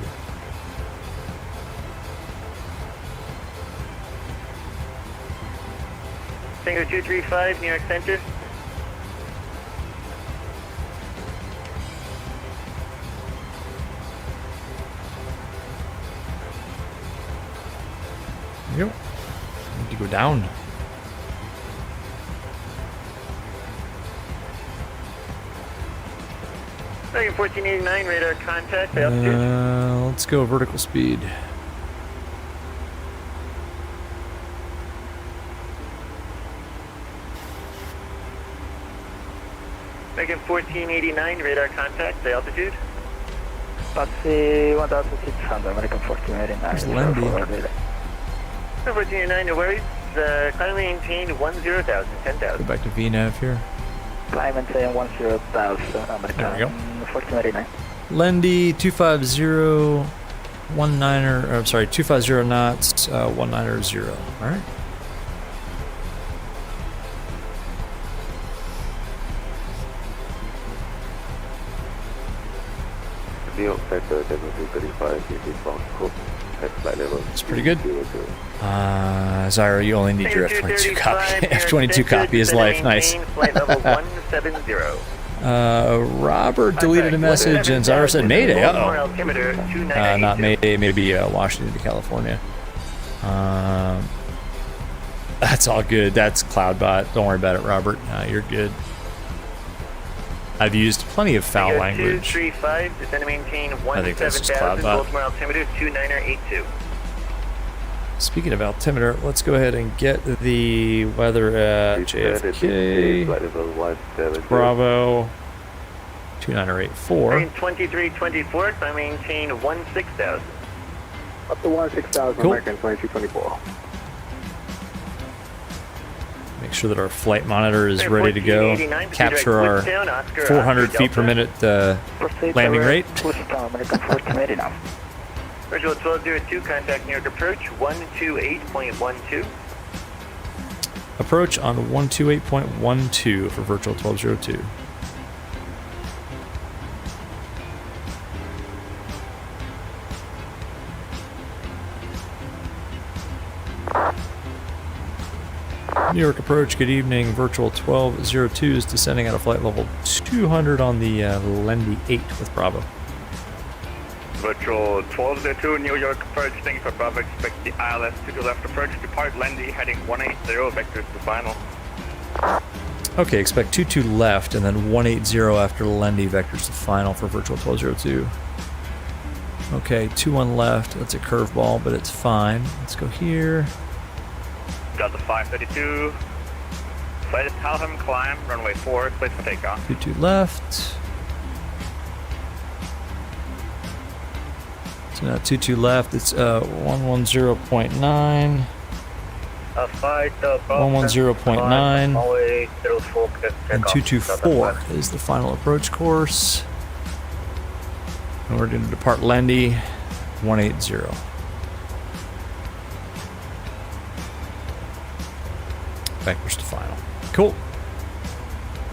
Tango 235, New York Center. Yep. Need to go down. American 1489, radar contact, let's go vertical speed. American 1489, radar contact, the altitude. Taxi 1,600, American 1489. There's Lendy. 1489, no worries. Climb maintain 10,000, 10,000. Go back to VNAV here. Climb and say 10,000, American. There we go. 1489. Lendy 250, 250 knots, 190. All right. It's pretty good. Zyro, you only need your F-22 copy. F-22 copy is life. Nice. Flight level 170. Robert deleted a message and Zyro said Mayday. Uh-oh. Not Mayday, maybe Washington to California. That's all good. That's CloudBot. Don't worry about it, Robert. You're good. I've used plenty of foul language. 235, descend and maintain I think that's just 17,000, CloudBot. Baltimore altimeter 2982. Speaking of altimeter, let's go ahead and get the weather at JFK. Bravo 2984. 2324, so I maintain 16,000. Up to 16,000, Cool. American 2224. Make sure that our flight monitor is ready to go. Capture our 400 feet per minute landing rate. Virtual 1202, contact New York approach 128.12. Approach on 128.12 for virtual 1202. New York approach, good evening. Virtual 1202 is descending at a flight level 200 on the Lendy 8 with Bravo. Virtual 1202, New York approach, thank you for Bravo, expect the ILS to the left approach, depart Lendy, heading 180, vectors to final. Okay, expect 22 left and then 180 after Lendy, vectors to final for virtual 1202. Okay, 21 left, that's a curveball, but it's fine. Let's go here. Got the 532, flight is Halham, climb, runway 4, place for takeoff. 22 left. So now 22 left, it's 110.9. 110.9. And 224 is the final approach course. And we're going to depart Lendy 180. Vectors to final. Cool.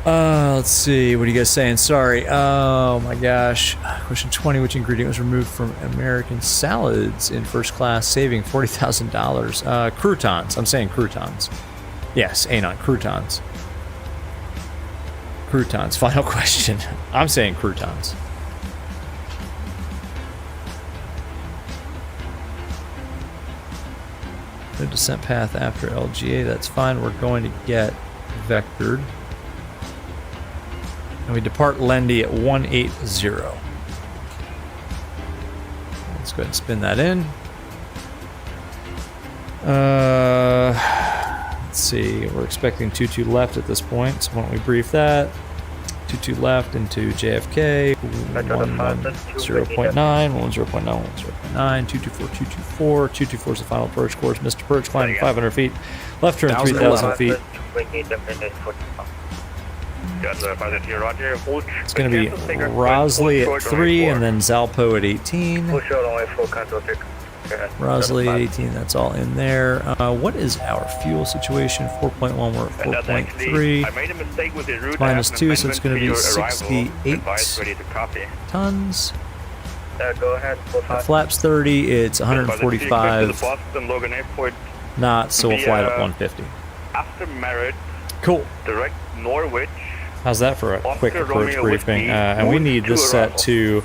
Let's see. What are you guys saying? Sorry. Oh my gosh. Question 20. Which ingredient was removed from American salads in first class, saving $40,000? Croutons. I'm saying croutons. Yes, Anon. Croutons. Croutons. Final question. I'm saying croutons. The descent path after LGA, that's fine. We're going to get vectored. And we depart Lendy at 180. Let's go ahead and spin that in. Let's see. We're expecting 22 left at this point, so why don't we brief that? 22 left into JFK, 110.9, 110.9, 224, 224. 224 is the final approach course. Mr. Perch climbing 500 feet. Left turn 3,000 feet. It's going to be Rosley at 3 and then Zalpo at 18. Rosley at 18, that's all in there. What is our fuel situation? 4.1, we're at 4.3. Minus 2, so it's going to be 68 tons. Go ahead. At flaps 30, it's 145 knots, so we'll fly it at 150. After Merritt, cool. direct Norwich. How's that for a quick approach briefing? And we need this set to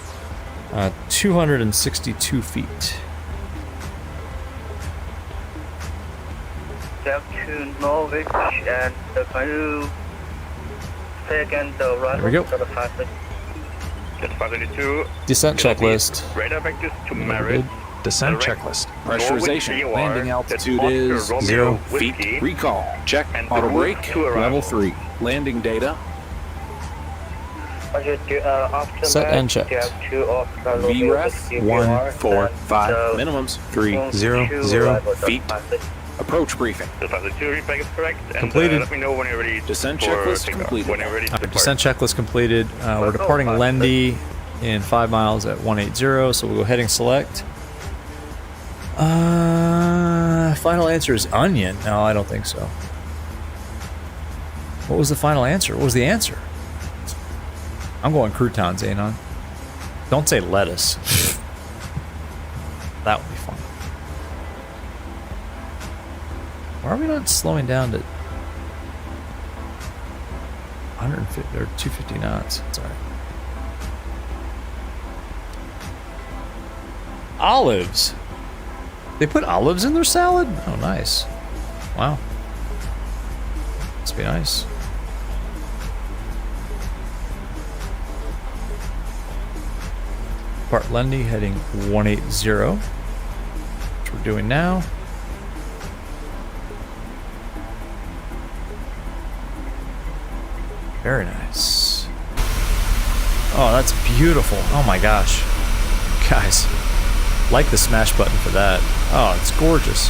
262 feet. Down to Norwich, and can you say again the run? There we go. For the 532. Descent checklist. Radar vectors to Merritt. Descent checklist. Pressurization. Landing altitude is 0 feet. Recall. Check. Auto brake. Level 3. Landing data. Set and check. VREF 145. Minimums 300 feet. Approach briefing. Completed. Let me know when you're ready. Descent checklist completed. When you're ready to Descent checklist completed. We're departing Lendy in 5 miles at 180, so we'll go heading select. Final answer is onion. No, I don't think so. What was the final answer? What was the answer? I'm going croutons, Anon. Don't say lettuce. That would be fun. Why are we not slowing down to 150 or 250 knots? It's alright. Olives. They put olives in their salad? Oh, nice. Wow. Must be nice. Part Lundy heading 180, which we're doing now. Very nice. Oh, that's beautiful. Oh my gosh. Guys, like the smash button for that. Oh, it's gorgeous.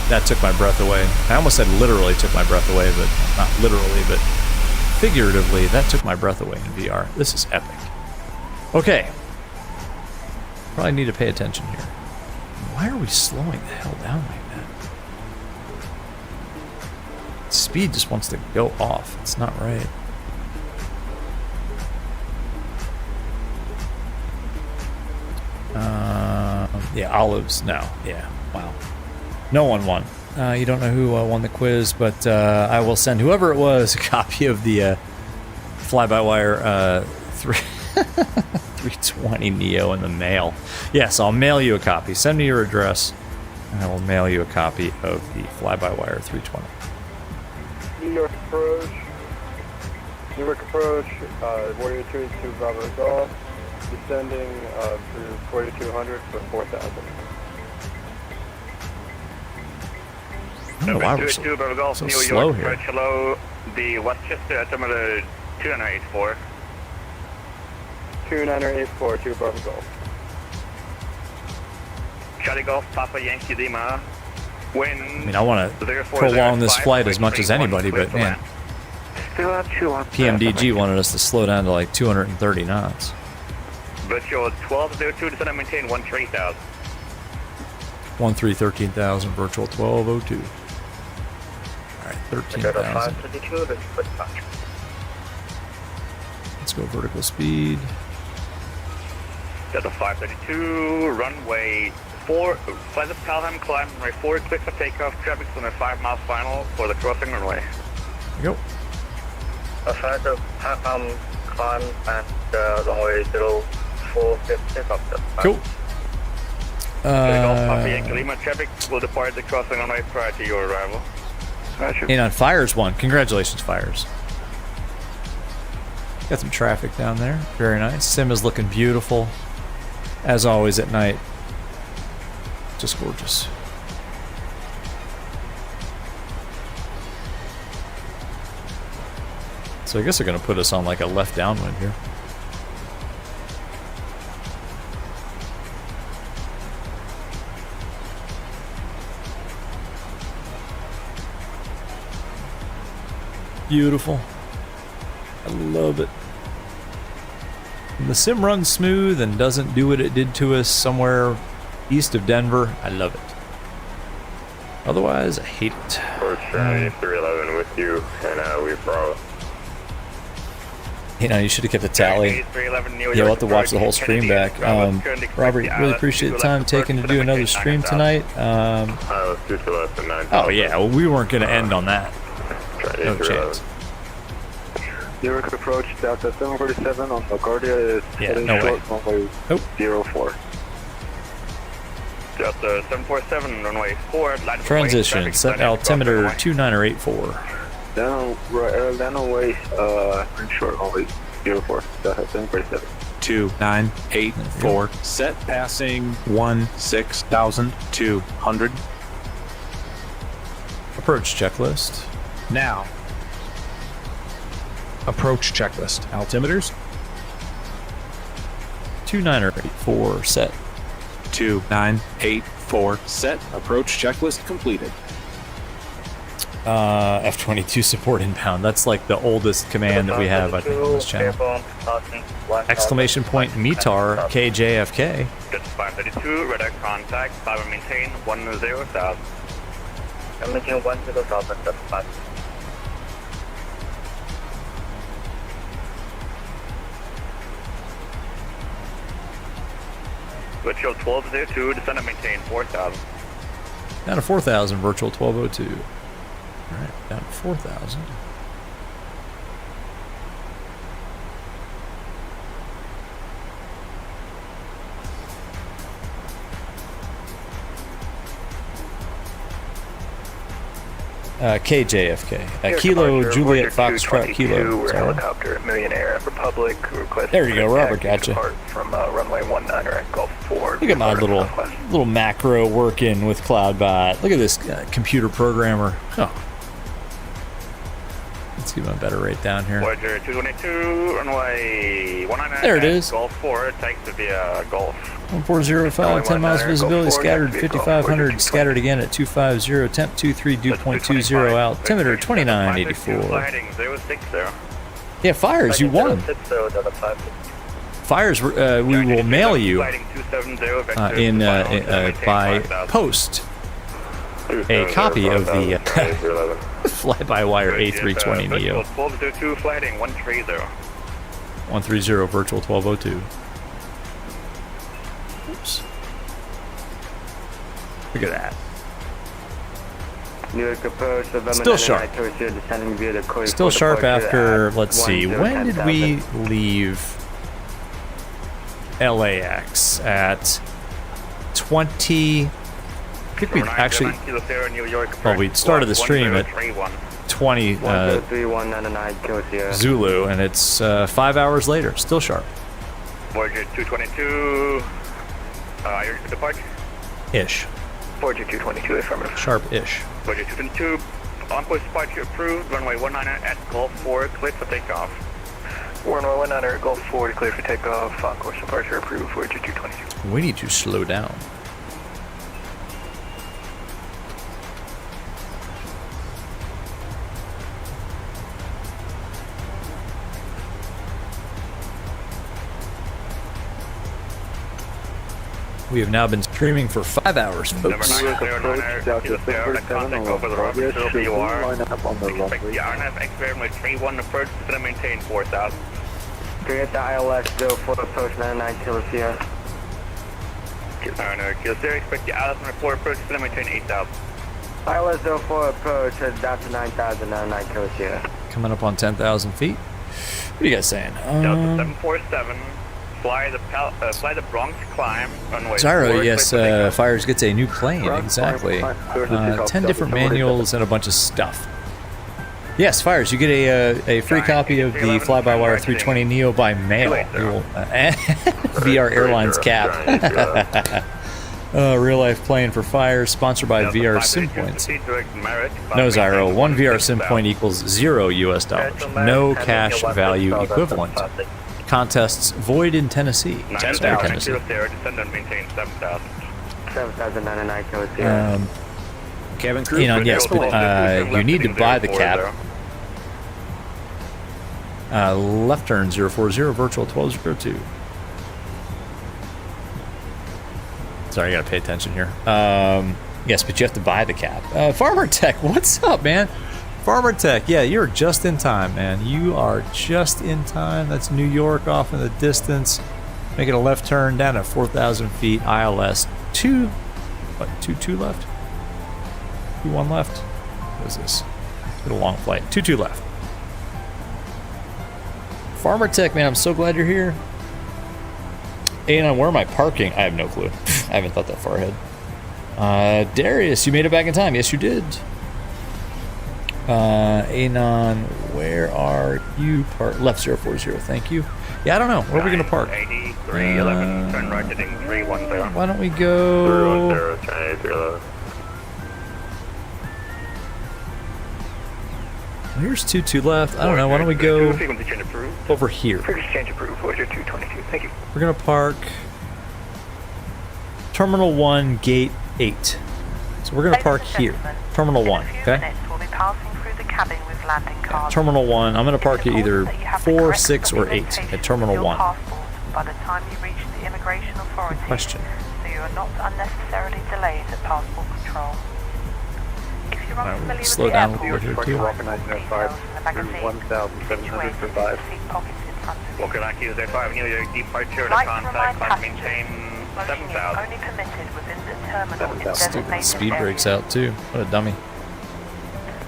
That took my breath away. I almost said literally took my breath away, but not literally, but figuratively, that took my breath away in VR. This is epic. Okay. Probably need to pay attention here. Why are we slowing the hell down like that? Speed just wants to go off. It's not right. Yeah, olives. No. Yeah. Wow. No one won. You don't know who won the quiz, but I will send whoever it was a copy of the fly-by-wire 320 Neo in the mail. Yes, I'll mail you a copy. Send me your address, and I will mail you a copy of the fly-by-wire 320. New York approach. New York approach. Warrior 2 to Bravo Golf. Descending through 4200 for 4000. I don't know why we're so slow here. Hello, the Westchester altimeter 2984. 2984 to Bravo Golf. Charlie Golf, Papa Yankee Lima. Wind. I mean, I want to prolong this flight as much as anybody, but man, PMDG wanted us to slow down to like 230 knots. Virtual 1202 descend and maintain 13,000. 13,000, virtual 1202. Alright, 13,000. Let's go vertical speed. Delta 532, runway 4, fly the Palheim, climb runway 4, clear for takeoff, traffic on a 5-mile final for the crossing runway. There you go. Fly the Palheim, climb at runway 04, takeoff. Cool. Papa Yankee Lima traffic will depart the crossing runway prior to your arrival. And on Fires won. Congratulations, Fires. Got some traffic down there. Very nice. Sim is looking beautiful. As always at night. Just gorgeous. So I guess they're going to put us on like a left downwind here. Beautiful. I love it. When the sim runs smooth and doesn't do what it did to us somewhere east of Denver, I love it. Otherwise, I hate it. Approach 311 with you, and we pro. You know, you should have kept a tally. You'll have to watch the whole stream back. Robert, really appreciate the time taken to do another stream tonight. Let's do to less than 9. Oh yeah, well, we weren't going to end on that. No chance. New York approach, Delta 747 on LaGuardia is no way. Runway 04. Delta 747, runway 4, line transition, set altimeter 2984. Down runway, short runway 04, Delta 747. 2984, set passing 16,200. Approach checklist. Now. Approach checklist. Altimeters. 2984 set. 2984 set. Approach checklist completed. F-22 support inbound. That's like the oldest command that we have, I think, on this channel. Exclamation point METAR KJFK. 532, radar contact, climb and maintain 10,000. I'm making 10,000, that's 5. Virtual 1202, descend and maintain 4,000. Down to 4,000, virtual 1202. All right, down to 4,000. KJFK. Kilo Juliet Foxtrot Kilo. We're helicopter Millionaire Republic. There you go, Robert. Gotcha. From runway 19 at Gulf 4. Look at my little macro working with CloudBot. Look at this computer programmer. Oh. Let's give him a better rate down here. Voyager 222, runway 19 there it is. Gulf 4. Takes via Gulf. 1405, 10 miles visibility, scattered 5,500, scattered again at 250, temp 23, dew point 20, altimeter 2984. Yeah, Fires, you won. Fires, we will mail you by post a copy of the fly-by-wire A320 Neo. 1202 flighting 130. 130, virtual 1202. Oops. Look at that. Still sharp. Still sharp after, let's see, when did we leave LAX? At 20... I think we actually... Well, we started the stream at 20 Zulu, and it's 5 hours later. Still sharp. Voyager 222... your departure? Ish. Voyager 222, affirmative. Sharp-ish. Voyager 222, on-course departure approved. Runway 19 at Gulf 4, cleared for takeoff. Runway 19 at Gulf 4, cleared for takeoff. On-course departure approved. Voyager 222. We need to slow down. We have now been streaming for 5 hours, folks. Number 9, clear 9, Kilo Sierra, contact over the road, still BUR. Expect the RNF XVR with 3-1 approach, to maintain 4,000. Clear the ILS 04 approach 99 Kilo Sierra. Kilo Sierra, expect the ILS 04 approach, to maintain 8,000. ILS 04 approach, down to 9,000, 99 Kilo Sierra. Coming up on 10,000 feet. What are you guys saying? Delta 747. Fly the Bronx climb. Zyro, yes, Fires gets a new plane, exactly. 10 different manuals and a bunch of stuff. Yes, Fires, you get a free copy of the Fly-by-Wire 320 Neo by mail. VR Airlines cap. Real life plane for Fires, sponsored by VR Sim Points. No, Zyro, 1 VR Sim point equals $0 US. No cash value equivalent. Contests void in Tennessee. Tennessee. Cabin crew. Yes, but you need to buy the cap. Left turn 040, virtual 1202. Sorry, I gotta pay attention here. Yes, but you have to buy the cap. Farmer Tech, what's up, man? Farmer Tech, yeah, you're just in time, man. You are just in time. That's New York off in the distance. Making a left turn down at 4,000 feet. ILS 2. What, 2 left? 2-1 left? What is this? It's a long flight. 2-2 left. Farmer Tech, man, I'm so glad you're here. And where am I parking? I have no clue. I haven't thought that far ahead. Darius, you made it back in time. Yes, you did. Anon, where are you parked? Left 040, thank you. Yeah, I don't know. Where are we going to park? 8311, turn right heading 310. Why don't we go... 310, Here's 2-2 left. I don't know. Why don't we go over here? Frequency change approved, Voyager 222. Thank you. We're going to park Terminal 1, Gate 8. So we're going to park here. Terminal 1, okay? Terminal 1. I'm going to park at either 4, 6, or 8 at Terminal 1. By the time you reach the immigration authority, good question. So you are not unnecessarily delayed at passport control. If you're unfamiliar with slow the down airport, over here too. Walker Lucky is 5, New York departure to contact, maintain 7,000. Only permitted within the terminal in designated Speed areas. brakes out too. What a dummy.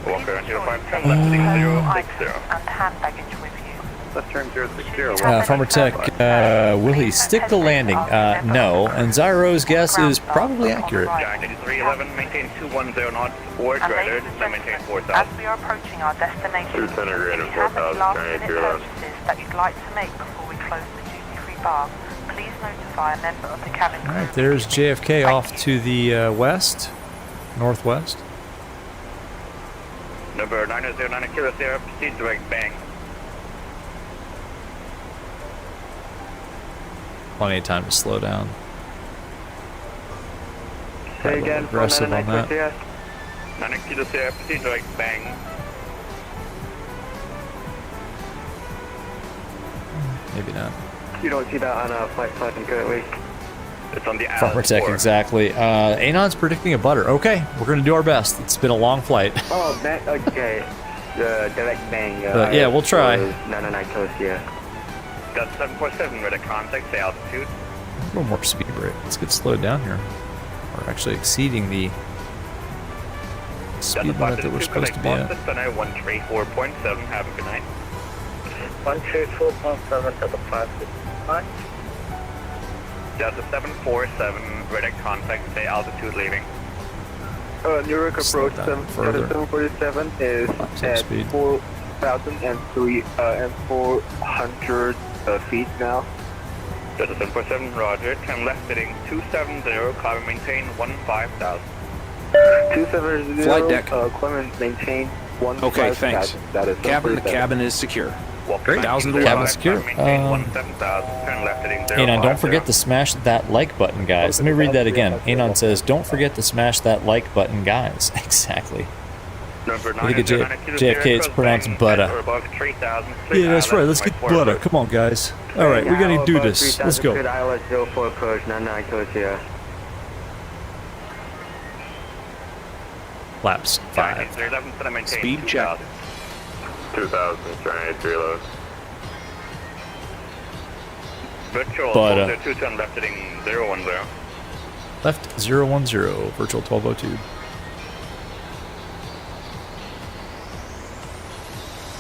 Walker 0510 left heading 060. And hand baggage with you. Left turn 060. Farmer Tech, will he stick the landing? No. And Zyro's guess is probably accurate. Jack 8311, maintain 210 knots, or greater, maintain 4,000. As we are approaching our destination, if you have any last-minute purchases that you'd like to make before we close the duty-free bar, please notify a member of the cabin crew. Alright, there's JFK off to the west, northwest. Number 9009 Kilo Sierra, proceed direct bang. Plenty of time to slow down. Say again, aggressive on that. 90 Kilo Sierra, proceed direct bang. Maybe not. You don't see that on a flight plan currently. It's on the Farmer Tech, exactly. Anon's predicting a butter. Okay, we're going to do our best. It's been a long flight. Oh, okay. Direct bang. But yeah, we'll try. 909 Kilo Sierra. Got 747 with a contact, say altitude. A little more speed brake. Let's get slowed down here. We're actually exceeding the speed limit that we're supposed to be at. 134.7, have a good night. 134.7 to the 565. Delta 747, radar contact, say altitude leaving. New York approach 747 is at 4,003 and 400 feet now. Delta 747, roger. Turn left heading 270, climb maintain 15,000. 270, flight deck. Climb maintain 15,000. Okay, thanks. That is The cabin is secure. Walker 1,000 to cabin secure. Anon, don't forget to smash that like button, guys. Let me read that again. Anon says, don't forget to smash that like button, guys. Exactly. I think at JFK it's pronounced butter. Yeah, that's right. Let's get butter. Come on, guys. All right, we're going to do this. Let's go. Flaps 5. Speed check. 2,000, trying 3 lows. Virtual Butter. 210 left heading 010. Left 010, virtual 1202.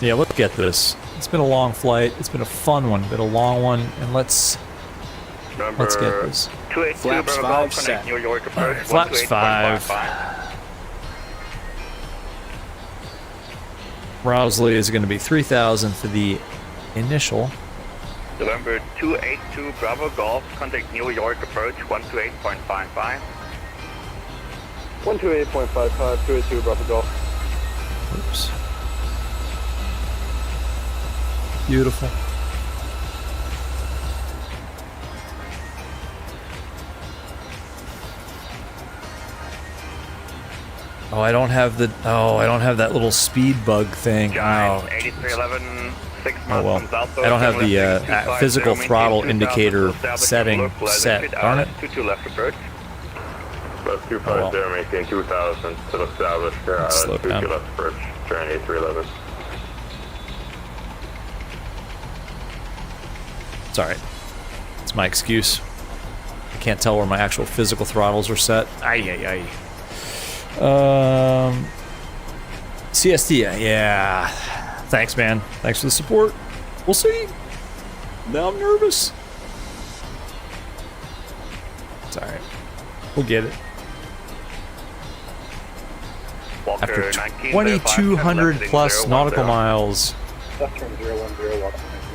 Yeah, let's get this. It's been a long flight. It's been a fun one, been a long one, and let's get this. Flaps 5 set. New York approach. Flaps 5. Rousley is going to be 3,000 for the initial. November 282 Bravo Golf, contact New York approach 128.55. 128.55, 282 Bravo Golf. Oops. Beautiful. Oh, I don't have the. Oh, I don't have that little speed bug thing. Oh. 8311, 6 Oh well. I don't have the physical throttle indicator setting set. Darn it. 22 left approach. Left 250, maintain 2,000 to establish Slow down. 22 left approach, trying 8311. It's alright. It's my excuse. I can't tell where my actual physical throttles are set. Ay. CST, yeah. Thanks, man. Thanks for the support. We'll see. Now I'm nervous. It's alright. We'll get it. After 2,200 plus nautical miles.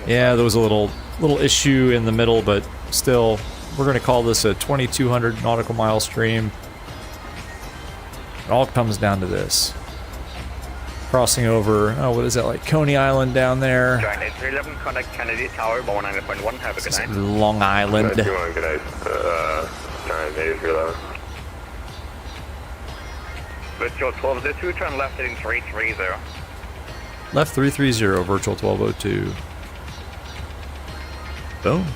Yeah, there was a little issue in the middle, but still, we're going to call this a 2,200 nautical mile stream. It all comes down to this. Crossing over, oh, what is that, like Coney Island down there? Contact Kennedy Tower, 190.1, have a good night. Long Island. Good night, trying 8311. Virtual 1202, turn left heading 330. Left 330, virtual 1202. Boom.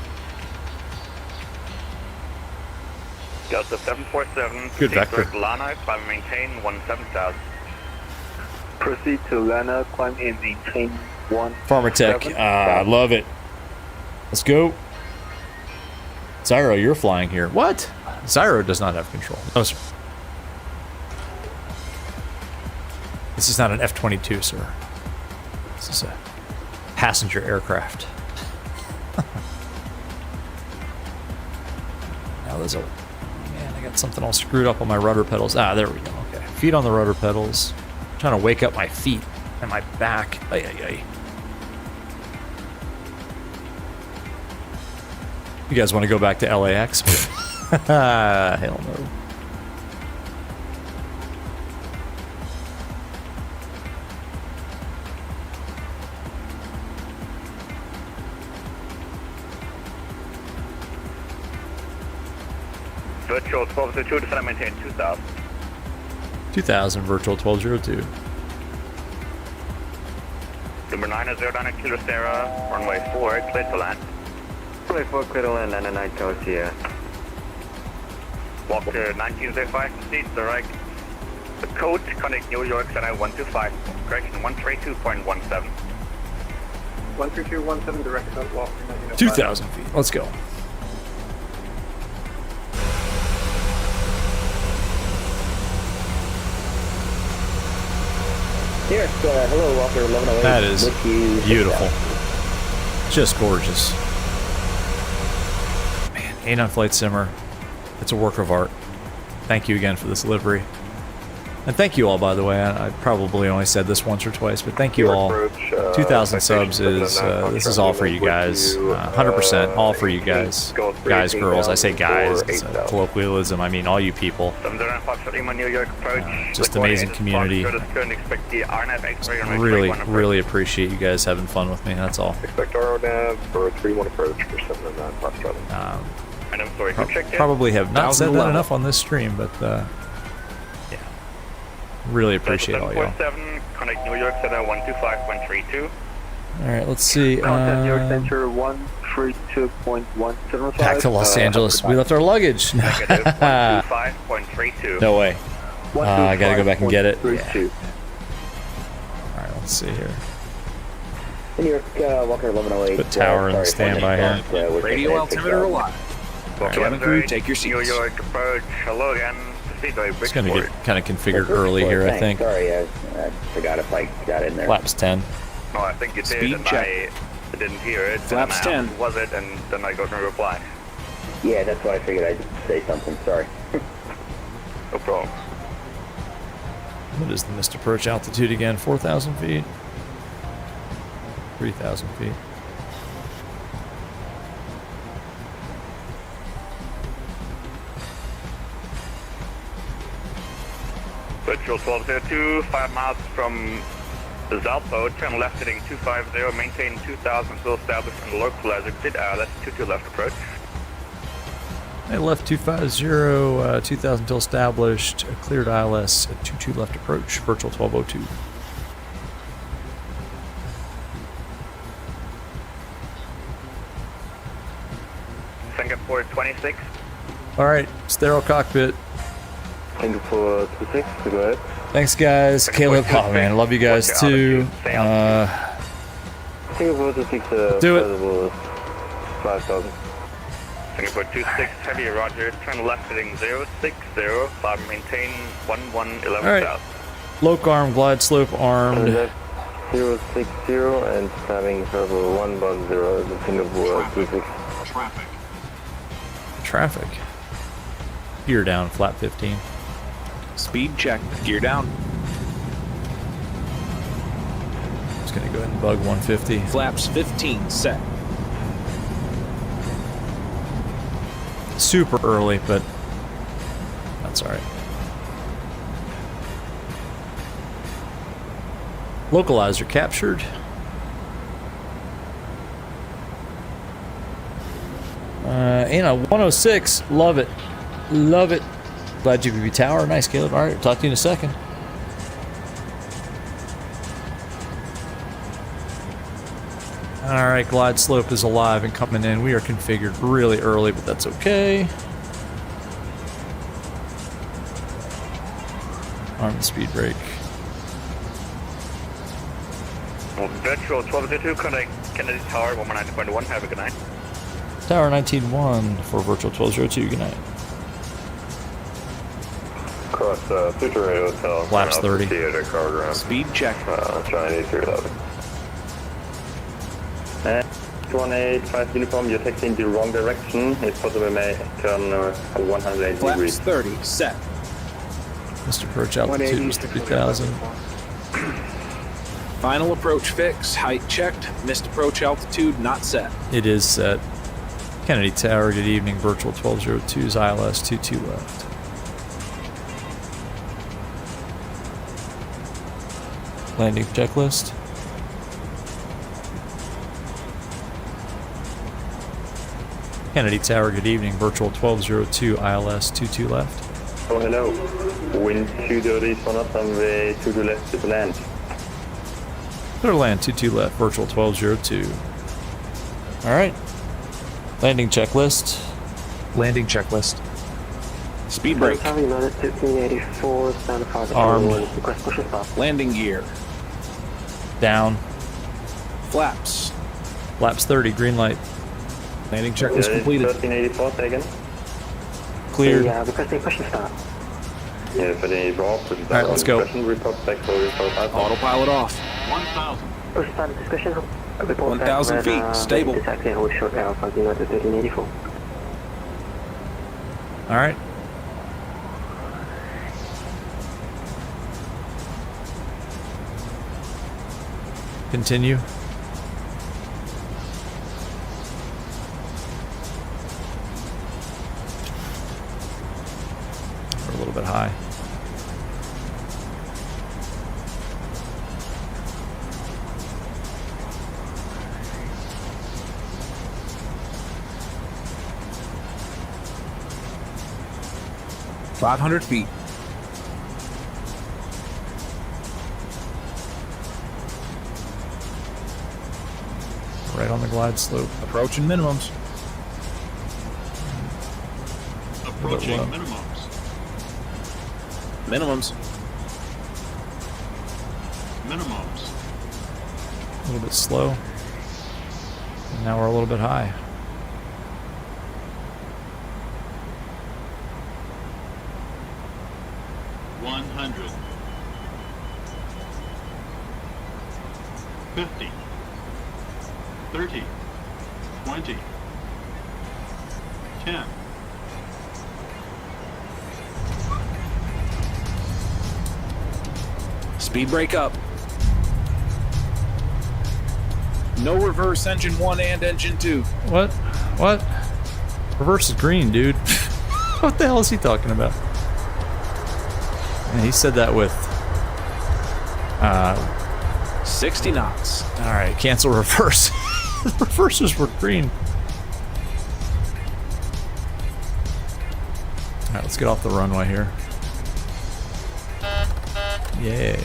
Delta 747. Good vector. Lana, climb and maintain 17,000. Proceed to Lana, climb and maintain 1. Farmer Tech, I love it. Let's go. Zyro, you're flying here. What? Zyro does not have control. No, sir. This is not an F-22, sir. This is a passenger aircraft. Now there's a... Man, I got something all screwed up on my rudder pedals. Ah, there we go. Okay. Feet on the rudder pedals. I'm trying to wake up my feet and my back. Ay, ay, ay. You guys want to go back to LAX? Hell no. Virtual 1202, descend and maintain 2000. 2000, virtual 1202. Number 909 at Kilo Sierra, runway 4, clear to land. Runway 4, clear to land, 909 Tosia. Walk to 1905, proceed to right. The code, connect New York, Center 125, correction 132.17. 13217, direct out, walk. 2,000 feet, let's go. Yes, hello, Walker 1108. That is beautiful. Just gorgeous. Man, A9 Flight Simmer. It's a work of art. Thank you again for this livery. And thank you all, by the way. I probably only said this once or twice, but thank you all. 2,000 subs is, this is all for you guys. 100% all for you guys. Guys, girls. I say guys. It's a colloquialism. I mean all you people. Just amazing community. Really, really appreciate you guys having fun with me. That's all. Expect RONAV for 3-1 approach for 709 Fox Charlie. Probably have not said that enough on this stream, but yeah. Really appreciate all y'all. Connect New York Center 125.32. Alright, let's see. New York Center 132.175. Back to Los Angeles. We left our luggage. No way. I gotta go back and get it. Yeah. Alright, let's see here. New York, Walker 1108. Put tower in standby here. Radio altimeter alive. Cabin crew, take your seats. New York approach. Hello again. It's going to get kind of configured early here, I think. Sorry, I forgot if I got in there. Flaps 10. Oh, I think you did, Speed and check. I didn't hear it. Flaps 10. Was it? And then I got no reply. Yeah, that's why I figured I'd say something. Sorry. No problem. What is the missed approach altitude again? 4,000 feet? 3,000 feet. Virtual 1202, 5 miles from the Zalpo, turn left heading 250, maintain 2000 until established on the local as exit, that's 22 left approach. I left 250, 2000 until established, cleared ILS at 22 left approach, virtual 1202. Singapore 26. Alright, sterile cockpit. Singapore 26, go ahead. Thanks, guys. Caleb, oh man, love you guys too. Singapore 26, do it. 5,000. Singapore 26, heavy, roger. Turn left heading 060, maintain 1111 All right. south. Loc arm, glide slope armed. 060 and having Herbal 110, the Singapore 26. Traffic. Gear down, flap 15. Speed check, gear down. Just gonna go ahead and bug 150. Flaps 15 set. Super early, but that's alright. Localizer captured. In a 106, love it. Love it. Glad GPP tower. Nice, Caleb. Alright, talk to you in a second. Alright, glide slope is alive and coming in. We are configured really early, but that's okay. Arm the speed brake. Virtual 1202, connect Kennedy Tower 190.1, have a good night. Tower 19-1 for virtual 1202. Good night. Cross Future Hotel. Flaps 30. Speed check. Chinese 3000. 185 uniform, you're taking the wrong direction. If possible, may turn 180 Flaps degrees. 30, set. Missed approach altitude was 3000. Final approach fix, height checked, missed approach altitude not set. It is set. Kennedy Tower, good evening. Virtual 1202's ILS 22 left. Landing checklist. Kennedy Tower, good evening. Virtual 1202 ILS 22 left. Oh, hello. Wind 230 for us on way to the left to land. Clear land 22 left. Virtual 1202. Alright. Landing checklist. Landing checklist. Speed brake. Armed. Landing gear. Down. Flaps. Flaps 30, green light. Landing checklist completed. 1384, taken. Cleared. Requesting push and start. Yeah, for the drop. Alright, let's go. Autopilot off. 1,000. Push start discussion. 1,000 feet, stable. Alright. Continue. We're a little bit high. $500 feet. Right on the glide slope. Approaching minimums. Approaching minimums. Minimums. Minimums. A little bit slow. And now we're a little bit high. $100. 50. 30. 20. 10. Speed brake up. No reverse, engine 1 and engine 2. What? What? Reverse is green, dude. What the hell is he talking about? And he said that with 60 knots. Alright, cancel reverse. The reversers were green. Alright, let's get off the runway here. Yeah.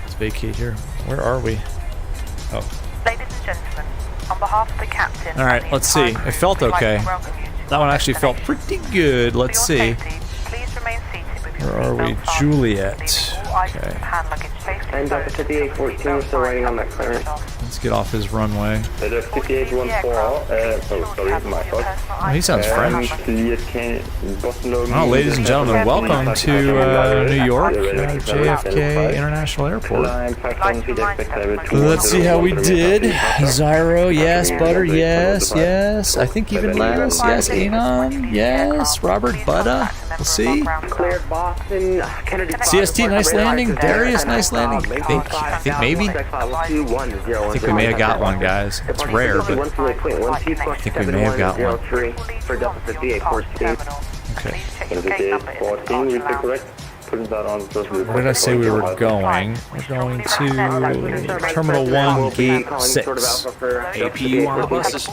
Let's vacate here. Where are we? Oh. Ladies and gentlemen, on behalf of the captain. Alright, let's see. It felt okay. That one actually felt pretty good. Let's see. Where are we? Juliet. Okay. And Dr. 5814 still waiting on that clearance. Let's get off his runway. 5814, sorry, my fault. Oh, he sounds French. Oh, ladies and gentlemen, welcome to New York, JFK International Airport. Let's see how we did. Zyro, yes. Butter, yes. Yes. I think even less. Yes. Anon, yes. Robert Butta. We'll see. Cleared Boston, Kennedy. CST, nice landing. Darius, nice landing. I think maybe. I think we may have got one, guys. It's rare, but I think we may have got one. Okay. Where did I say we were going? We're going to Terminal 1, Gate 6. APU on the buses.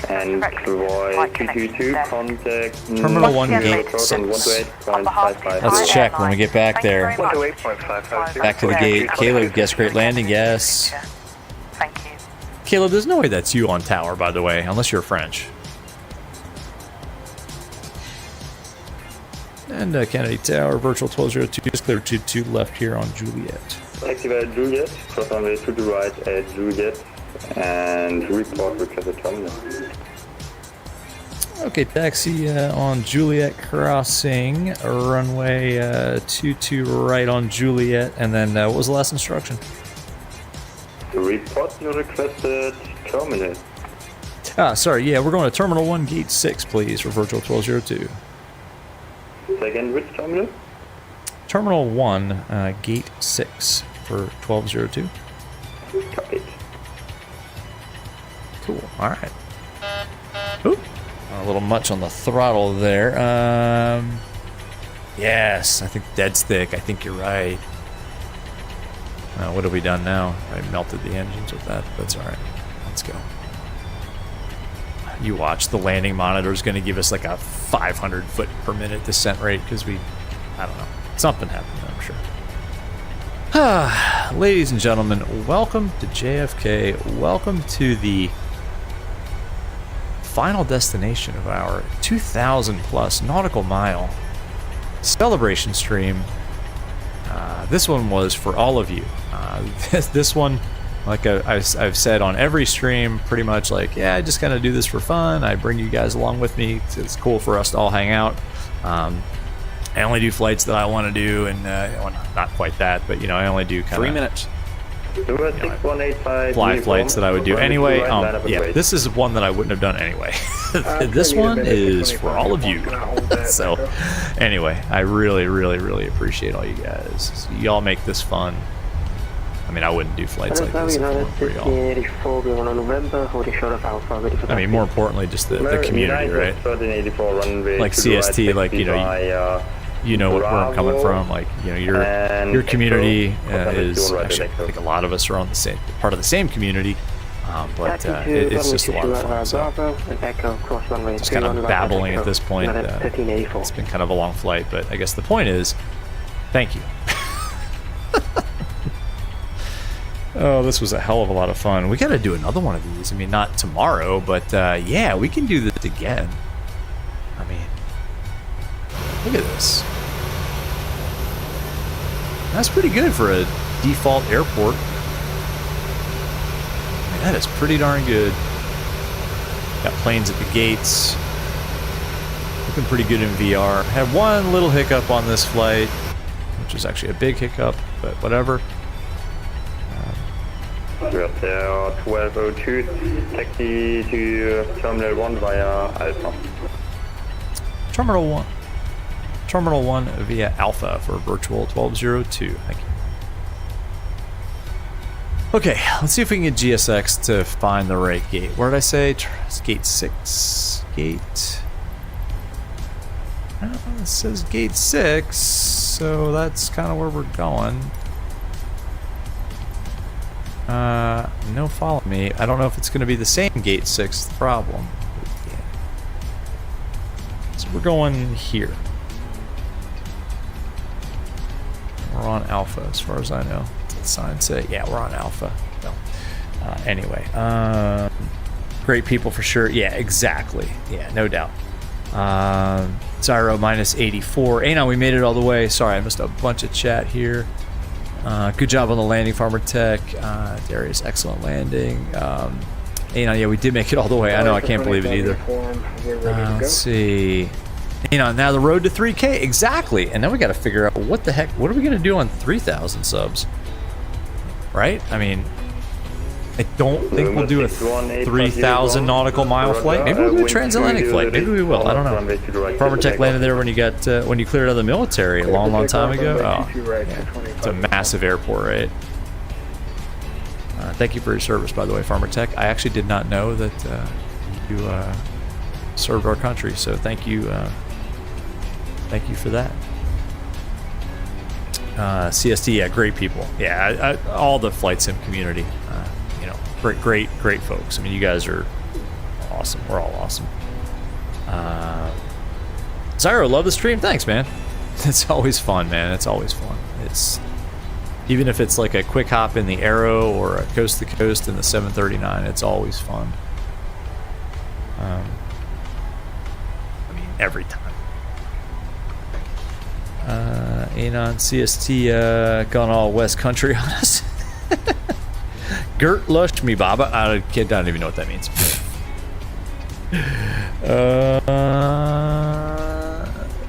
And Troy 222, contact Terminal 1, Gate 6. Let's check when we get back there. Back to the gate. Caleb, guess great landing, yes. Caleb, there's no way that's you on tower, by the way, unless you're French. And Kennedy Tower, virtual 1202, just clear 22 left here on Juliet. Activate Juliet, cross runway to the right at Juliet, And report requested terminal. Okay, taxi on Juliet crossing, runway 22 right on Juliet, and then what was the last instruction? Report your requested terminal. Sorry, yeah, we're going to Terminal 1, Gate 6, please, for Virtual 1202. Second, which terminal? Terminal 1, Gate 6 for 1202. Copy. Cool, alright. Oop. A little much on the throttle there. Yes, I think dead's thick. I think you're right. What have we done now? I melted the engines with that. That's alright. Let's go. You watch. The landing monitor is going to give us like a 500 foot per minute descent rate because I don't know. Something happened, I'm sure. Ladies and gentlemen, welcome to JFK. Welcome to the final destination of our 2,000 plus nautical mile celebration stream. This one was for all of you. This one, like I've said on every stream, pretty much like, yeah, I just kind of do this for fun. I bring you guys along with me. It's cool for us to all hang out. I only do flights that I want to do, and well, not quite that, but I only do kind of 3 minutes. Fly flights that I would do anyway. Yeah, this is one that I wouldn't have done anyway. This one is for all of you. So, anyway, I really, really, really appreciate all you guys. Y'all make this fun. I mean, I wouldn't do flights like this if it weren't for y'all. I mean, more importantly, just the community, right? Like CST, like you know where I'm coming from. Like your community is actually, I think a lot of us are on the same part of the same community, but it's just a lot of fun. So just kind of babbling at this point. It's been kind of a long flight, but I guess the point is, thank you. Oh, this was a hell of a lot of fun. We got to do another one of these. I mean, not tomorrow, but yeah, we can do this again. I mean, look at this. That's pretty good for a default airport. I mean, that is pretty darn good. Got planes at the gates. Looking pretty good in VR. Had one little hiccup on this flight, which was actually a big hiccup, but whatever. We're up there, 1202, taxi to Terminal 1 via Alpha. Terminal 1. Terminal 1 via Alpha for Virtual 1202. Thank you. Okay, let's see if we can get GSX to find the right gate. Where did I say? It's gate 6. Gate... it says gate 6, so that's kind of where we're going. No, follow me. I don't know if it's going to be the same gate 6 the problem. Yeah. So we're going here. We're on Alpha as far as I know. The signs say, yeah, we're on Alpha. So, anyway, great people for sure. Yeah, exactly. Yeah, no doubt. Zyro minus 84. Anon, we made it all the way. Sorry, I missed a bunch of chat here. Good job on the landing, Farmer Tech. Darius, excellent landing. Anon, yeah, we did make it all the way. I know, I can't believe it either. Let's see. Anon, now the road to 3K. Exactly. And then we got to figure out what the heck, what are we going to do on 3,000 subs? Right? I mean, I don't think we'll do a 3,000 nautical mile flight. Maybe we'll do a transatlantic flight. Maybe we will. I don't know. Farmer Tech landed there when you got when you cleared out of the military a long, long time ago. Oh, yeah. It's a massive airport, right? Thank you for your service, by the way, Farmer Tech. I actually did not know that you served our country, so thank you. Thank you for that. CST, yeah, great people. Yeah, all the flight sim community. Great folks. I mean, you guys are awesome. We're all awesome. Zyro, love the stream. Thanks, man. It's always fun, man. It's always fun. It's even if it's like a quick hop in the Arrow or a coast to coast in the 739. It's always fun. I mean, every time. Anon CST gone all West Country on us. Gert Lushmi Baba. I don't even know what that means.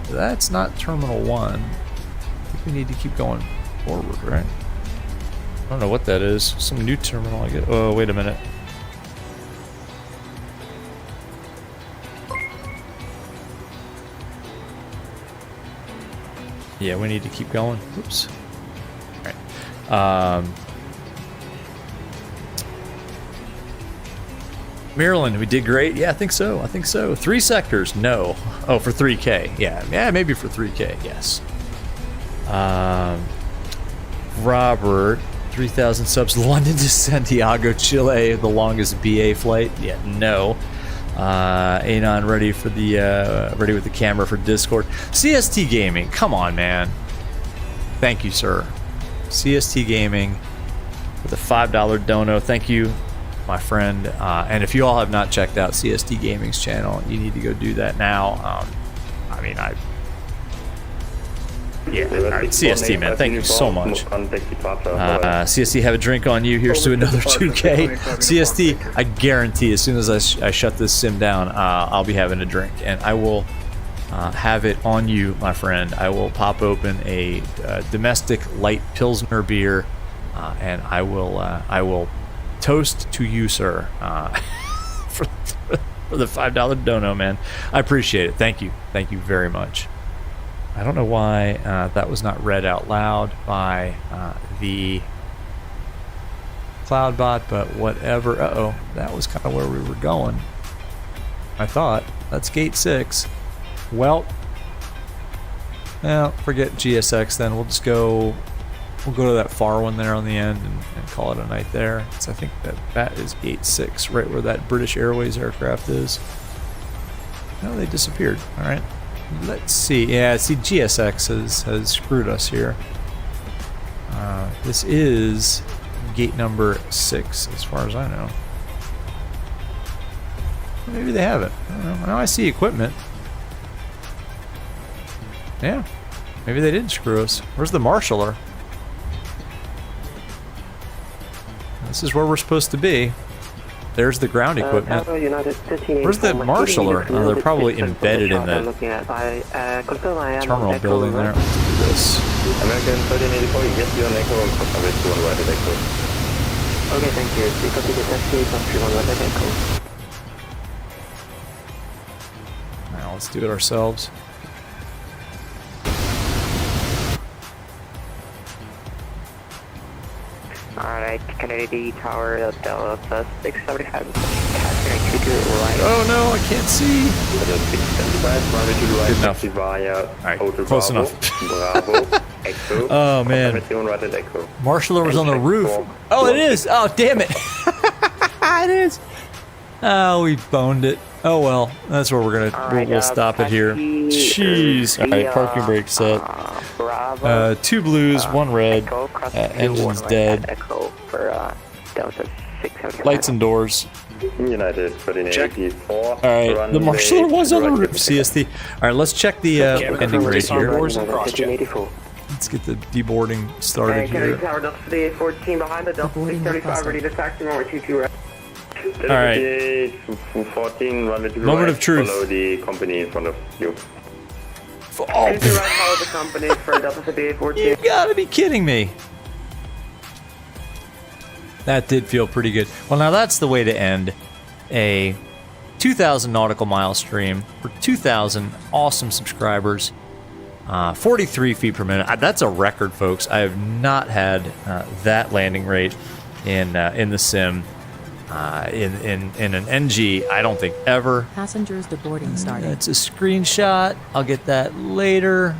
That's not Terminal 1. I think we need to keep going forward, right? I don't know what that is. Some new terminal, I guess. Oh, wait a minute. Yeah, we need to keep going. Oops. All right. Maryland, we did great. Yeah, I think so. I think so. 3 sectors, no. Oh, for 3K. Yeah, maybe for 3K. Yes. Robert, 3,000 subs. London to Santiago, Chile, the longest BA flight. Yeah, no. Anon ready for the ready with the camera for Discord. CST Gaming, come on, man. Thank you, sir. CST Gaming with a $5 dono. Thank you, my friend. And if you all have not checked out CST Gaming's channel, you need to go do that now. CST, man, thank you so much. CST, have a drink on you. Here's to another 2K. CST, I guarantee as soon as I shut this sim down, I'll be having a drink. And I will have it on you, my friend. I will pop open a domestic light Pilsner beer, and I will toast to you, sir, for the $5 dono, man. I appreciate it. Thank you very much. I don't know why that was not read out loud by the CloudBot, but whatever. Uh-oh, that was kind of where we were going. I thought. That's gate 6. Well, forget GSX then. We'll just go... We'll go to that far one there on the end and call it a night there. So I think that is gate 6, right where that British Airways aircraft is. No, they disappeared. All right. Let's see. Yeah, see, GSX has screwed us here. This is gate number 6, as far as I know. Maybe they have it. I don't know. Now I see equipment. Yeah. Maybe they didn't screw us. Where's the marshaller? This is where we're supposed to be. There's the ground equipment. Where's the marshaller? Oh, they're probably embedded in the terminal building there. Let's do this. American 1384, you get your echo and coverage to 1 right echo. Okay, thank you. We copy the taxi, country 1 right echo. Now let's do it ourselves. Alright, Kennedy Tower, Delta 675. Oh no, I can't see. Good enough. Alright, close enough. Oh man. Marshaller was on the roof. Oh, it is. Oh, damn it. It is. Oh, we boned it. Oh well, that's where we're gonna. We'll stop it here. Jeez. All right, parking brake set. 2 blues, 1 red. Engine's dead. Lights and doors. United 1384. All right, the marshaller was on the roof. CST. All right, let's check the ending rate here. Let's get the deboarding started here. All right. 14, moment of truth. Follow the company in front of you. Oh. Follow the company for Delta 14. You gotta be kidding me. That did feel pretty good. Well, now that's the way to end a 2,000 nautical mile stream for 2,000 awesome subscribers. 43 feet per minute. That's a record, folks. I have not had that landing rate in the sim. In an NG, I don't think ever. Passengers deboarding starting. It's a screenshot. I'll get that later.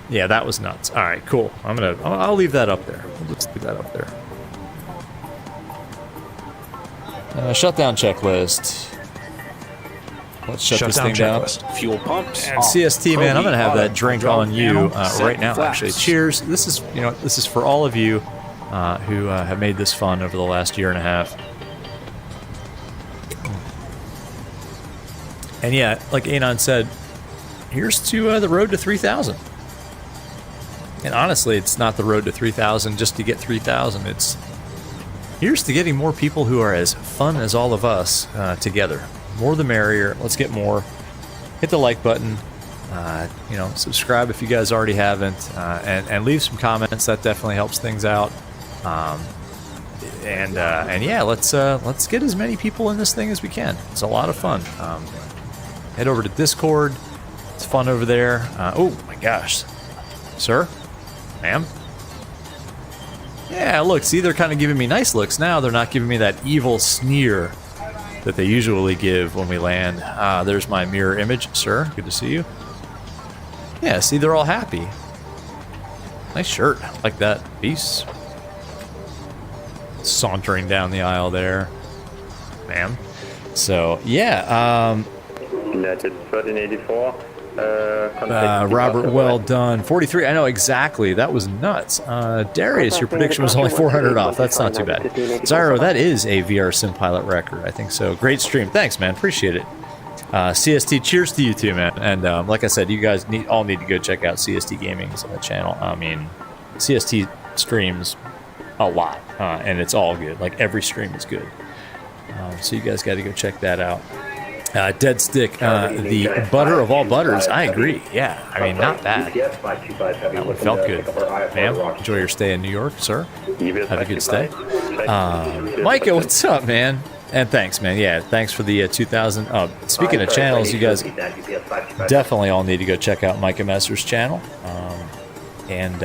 Yeah, that was nuts. All right, cool. I'll leave that up there. We'll just leave that up there. Shutdown checklist. Let's shut this thing down. Fuel pumps. And CST, man, I'm gonna have that drink on you right now. Actually, cheers. This is for all of you who have made this fun over the last year and a half. And yeah, like Anon said, here's to the road to 3,000. And honestly, it's not the road to 3,000 just to get 3,000. It's here's to getting more people who are as fun as all of us together. More the merrier. Let's get more. Hit the like button. You know, subscribe if you guys already haven't, and leave some comments. That definitely helps things out. And yeah, let's get as many people in this thing as we can. It's a lot of fun. Head over to Discord. It's fun over there. Oh my gosh, sir, ma'am. Yeah, look, see, they're kind of giving me nice looks now. They're not giving me that evil sneer that they usually give when we land. There's my mirror image, sir. Good to see you. Yeah, see, they're all happy. Nice shirt. I like that. Peace. Sauntering down the aisle there, ma'am. So, yeah. United 1384. Robert, well done. 43. I know exactly. That was nuts. Darius, your prediction was only 400 off. That's not too bad. Zyro, that is a VR Sim Pilot record. I think so. Great stream. Thanks, man. Appreciate it. CST, cheers to you too, man. And like I said, you guys all need to go check out CST Gaming's on the channel. I mean, CST streams a lot, and it's all good. Like, every stream is good. So you guys got to go check that out. Dead Stick, the butter of all butters. I agree. Yeah, I mean, not bad. That one felt good. Ma'am, enjoy your stay in New York, sir. Have a good stay. Micah, what's up, man? And thanks, man. Yeah, thanks for the 2,000. Speaking of channels, you guys definitely all need to go check out Micah Messer's channel. And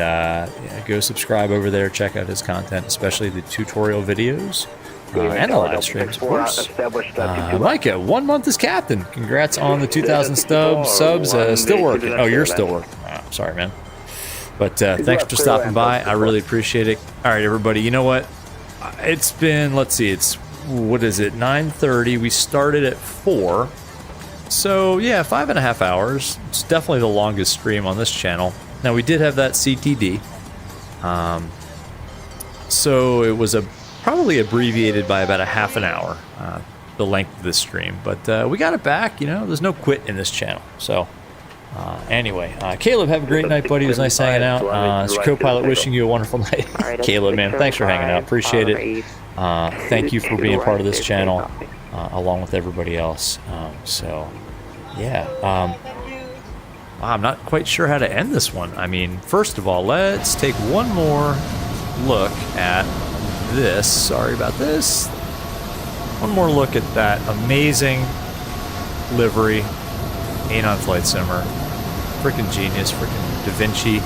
go subscribe over there. Check out his content, especially the tutorial videos. And the live streams, of course. Micah, 1 month as captain. Congrats on the 2,000 subs. Still working. Oh, you're still working. Oh, sorry, man. But thanks for stopping by. I really appreciate it. All right, everybody. You know what? It's been, let's see, what is it, 9:30. We started at 4. So, yeah, 5.5 hours. It's definitely the longest stream on this channel. Now, we did have that CTD. So it was probably abbreviated by about a half an hour, the length of this stream. But we got it back, you know. There's no quit in this channel. So anyway, Caleb, have a great night, buddy. It was nice hanging out. It's your co-pilot wishing you a wonderful night. Caleb, man, thanks for hanging out. Appreciate it. Thank you for being part of this channel, along with everybody else. So, yeah. I'm not quite sure how to end this one. I mean, first of all, let's take one more look at this. Sorry about this. One more look at that amazing livery. Anon Flight Simmer. Freaking genius. Freaking Da Vinci.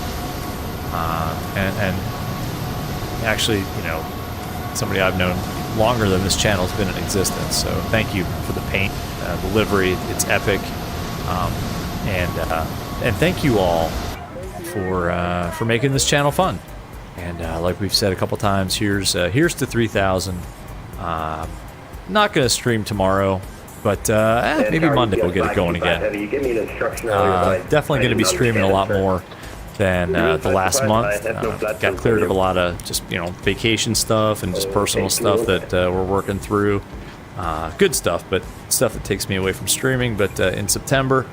And actually, you know, somebody I've known longer than this channel has been in existence. So thank you for the paint, the livery. It's epic. And thank you all for making this channel fun. And like we've said a couple times, here's to 3,000. Not gonna stream tomorrow, but maybe Monday we'll get it going again. Definitely gonna be streaming a lot more than the last month. Got cleared of a lot of just, you know, vacation stuff and just personal stuff that we're working through. Good stuff, but stuff that takes me away from streaming. But in September,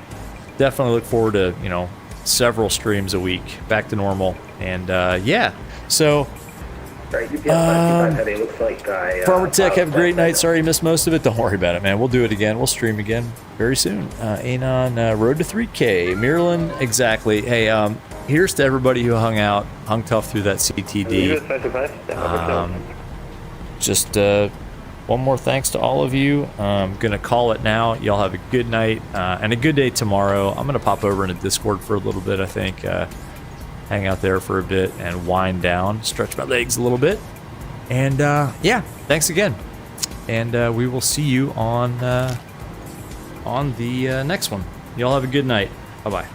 definitely look forward to, you know, several streams a week, back to normal. And yeah, so Farmer Tech, have a great night. Sorry you missed most of it. Don't worry about it, man. We'll do it again. We'll stream again very soon. Anon, road to 3K. Miralyn, exactly. Hey, here's to everybody who hung tough through that CTD. Just one more thanks to all of you. I'm going to call it now. Y'all have a good night and a good day tomorrow. I'm going to pop over into Discord for a little bit, I think. Hang out there for a bit and wind down, stretch my legs a little bit. And yeah, thanks again. And we will see you on the next one. Y'all have a good night. Bye-bye.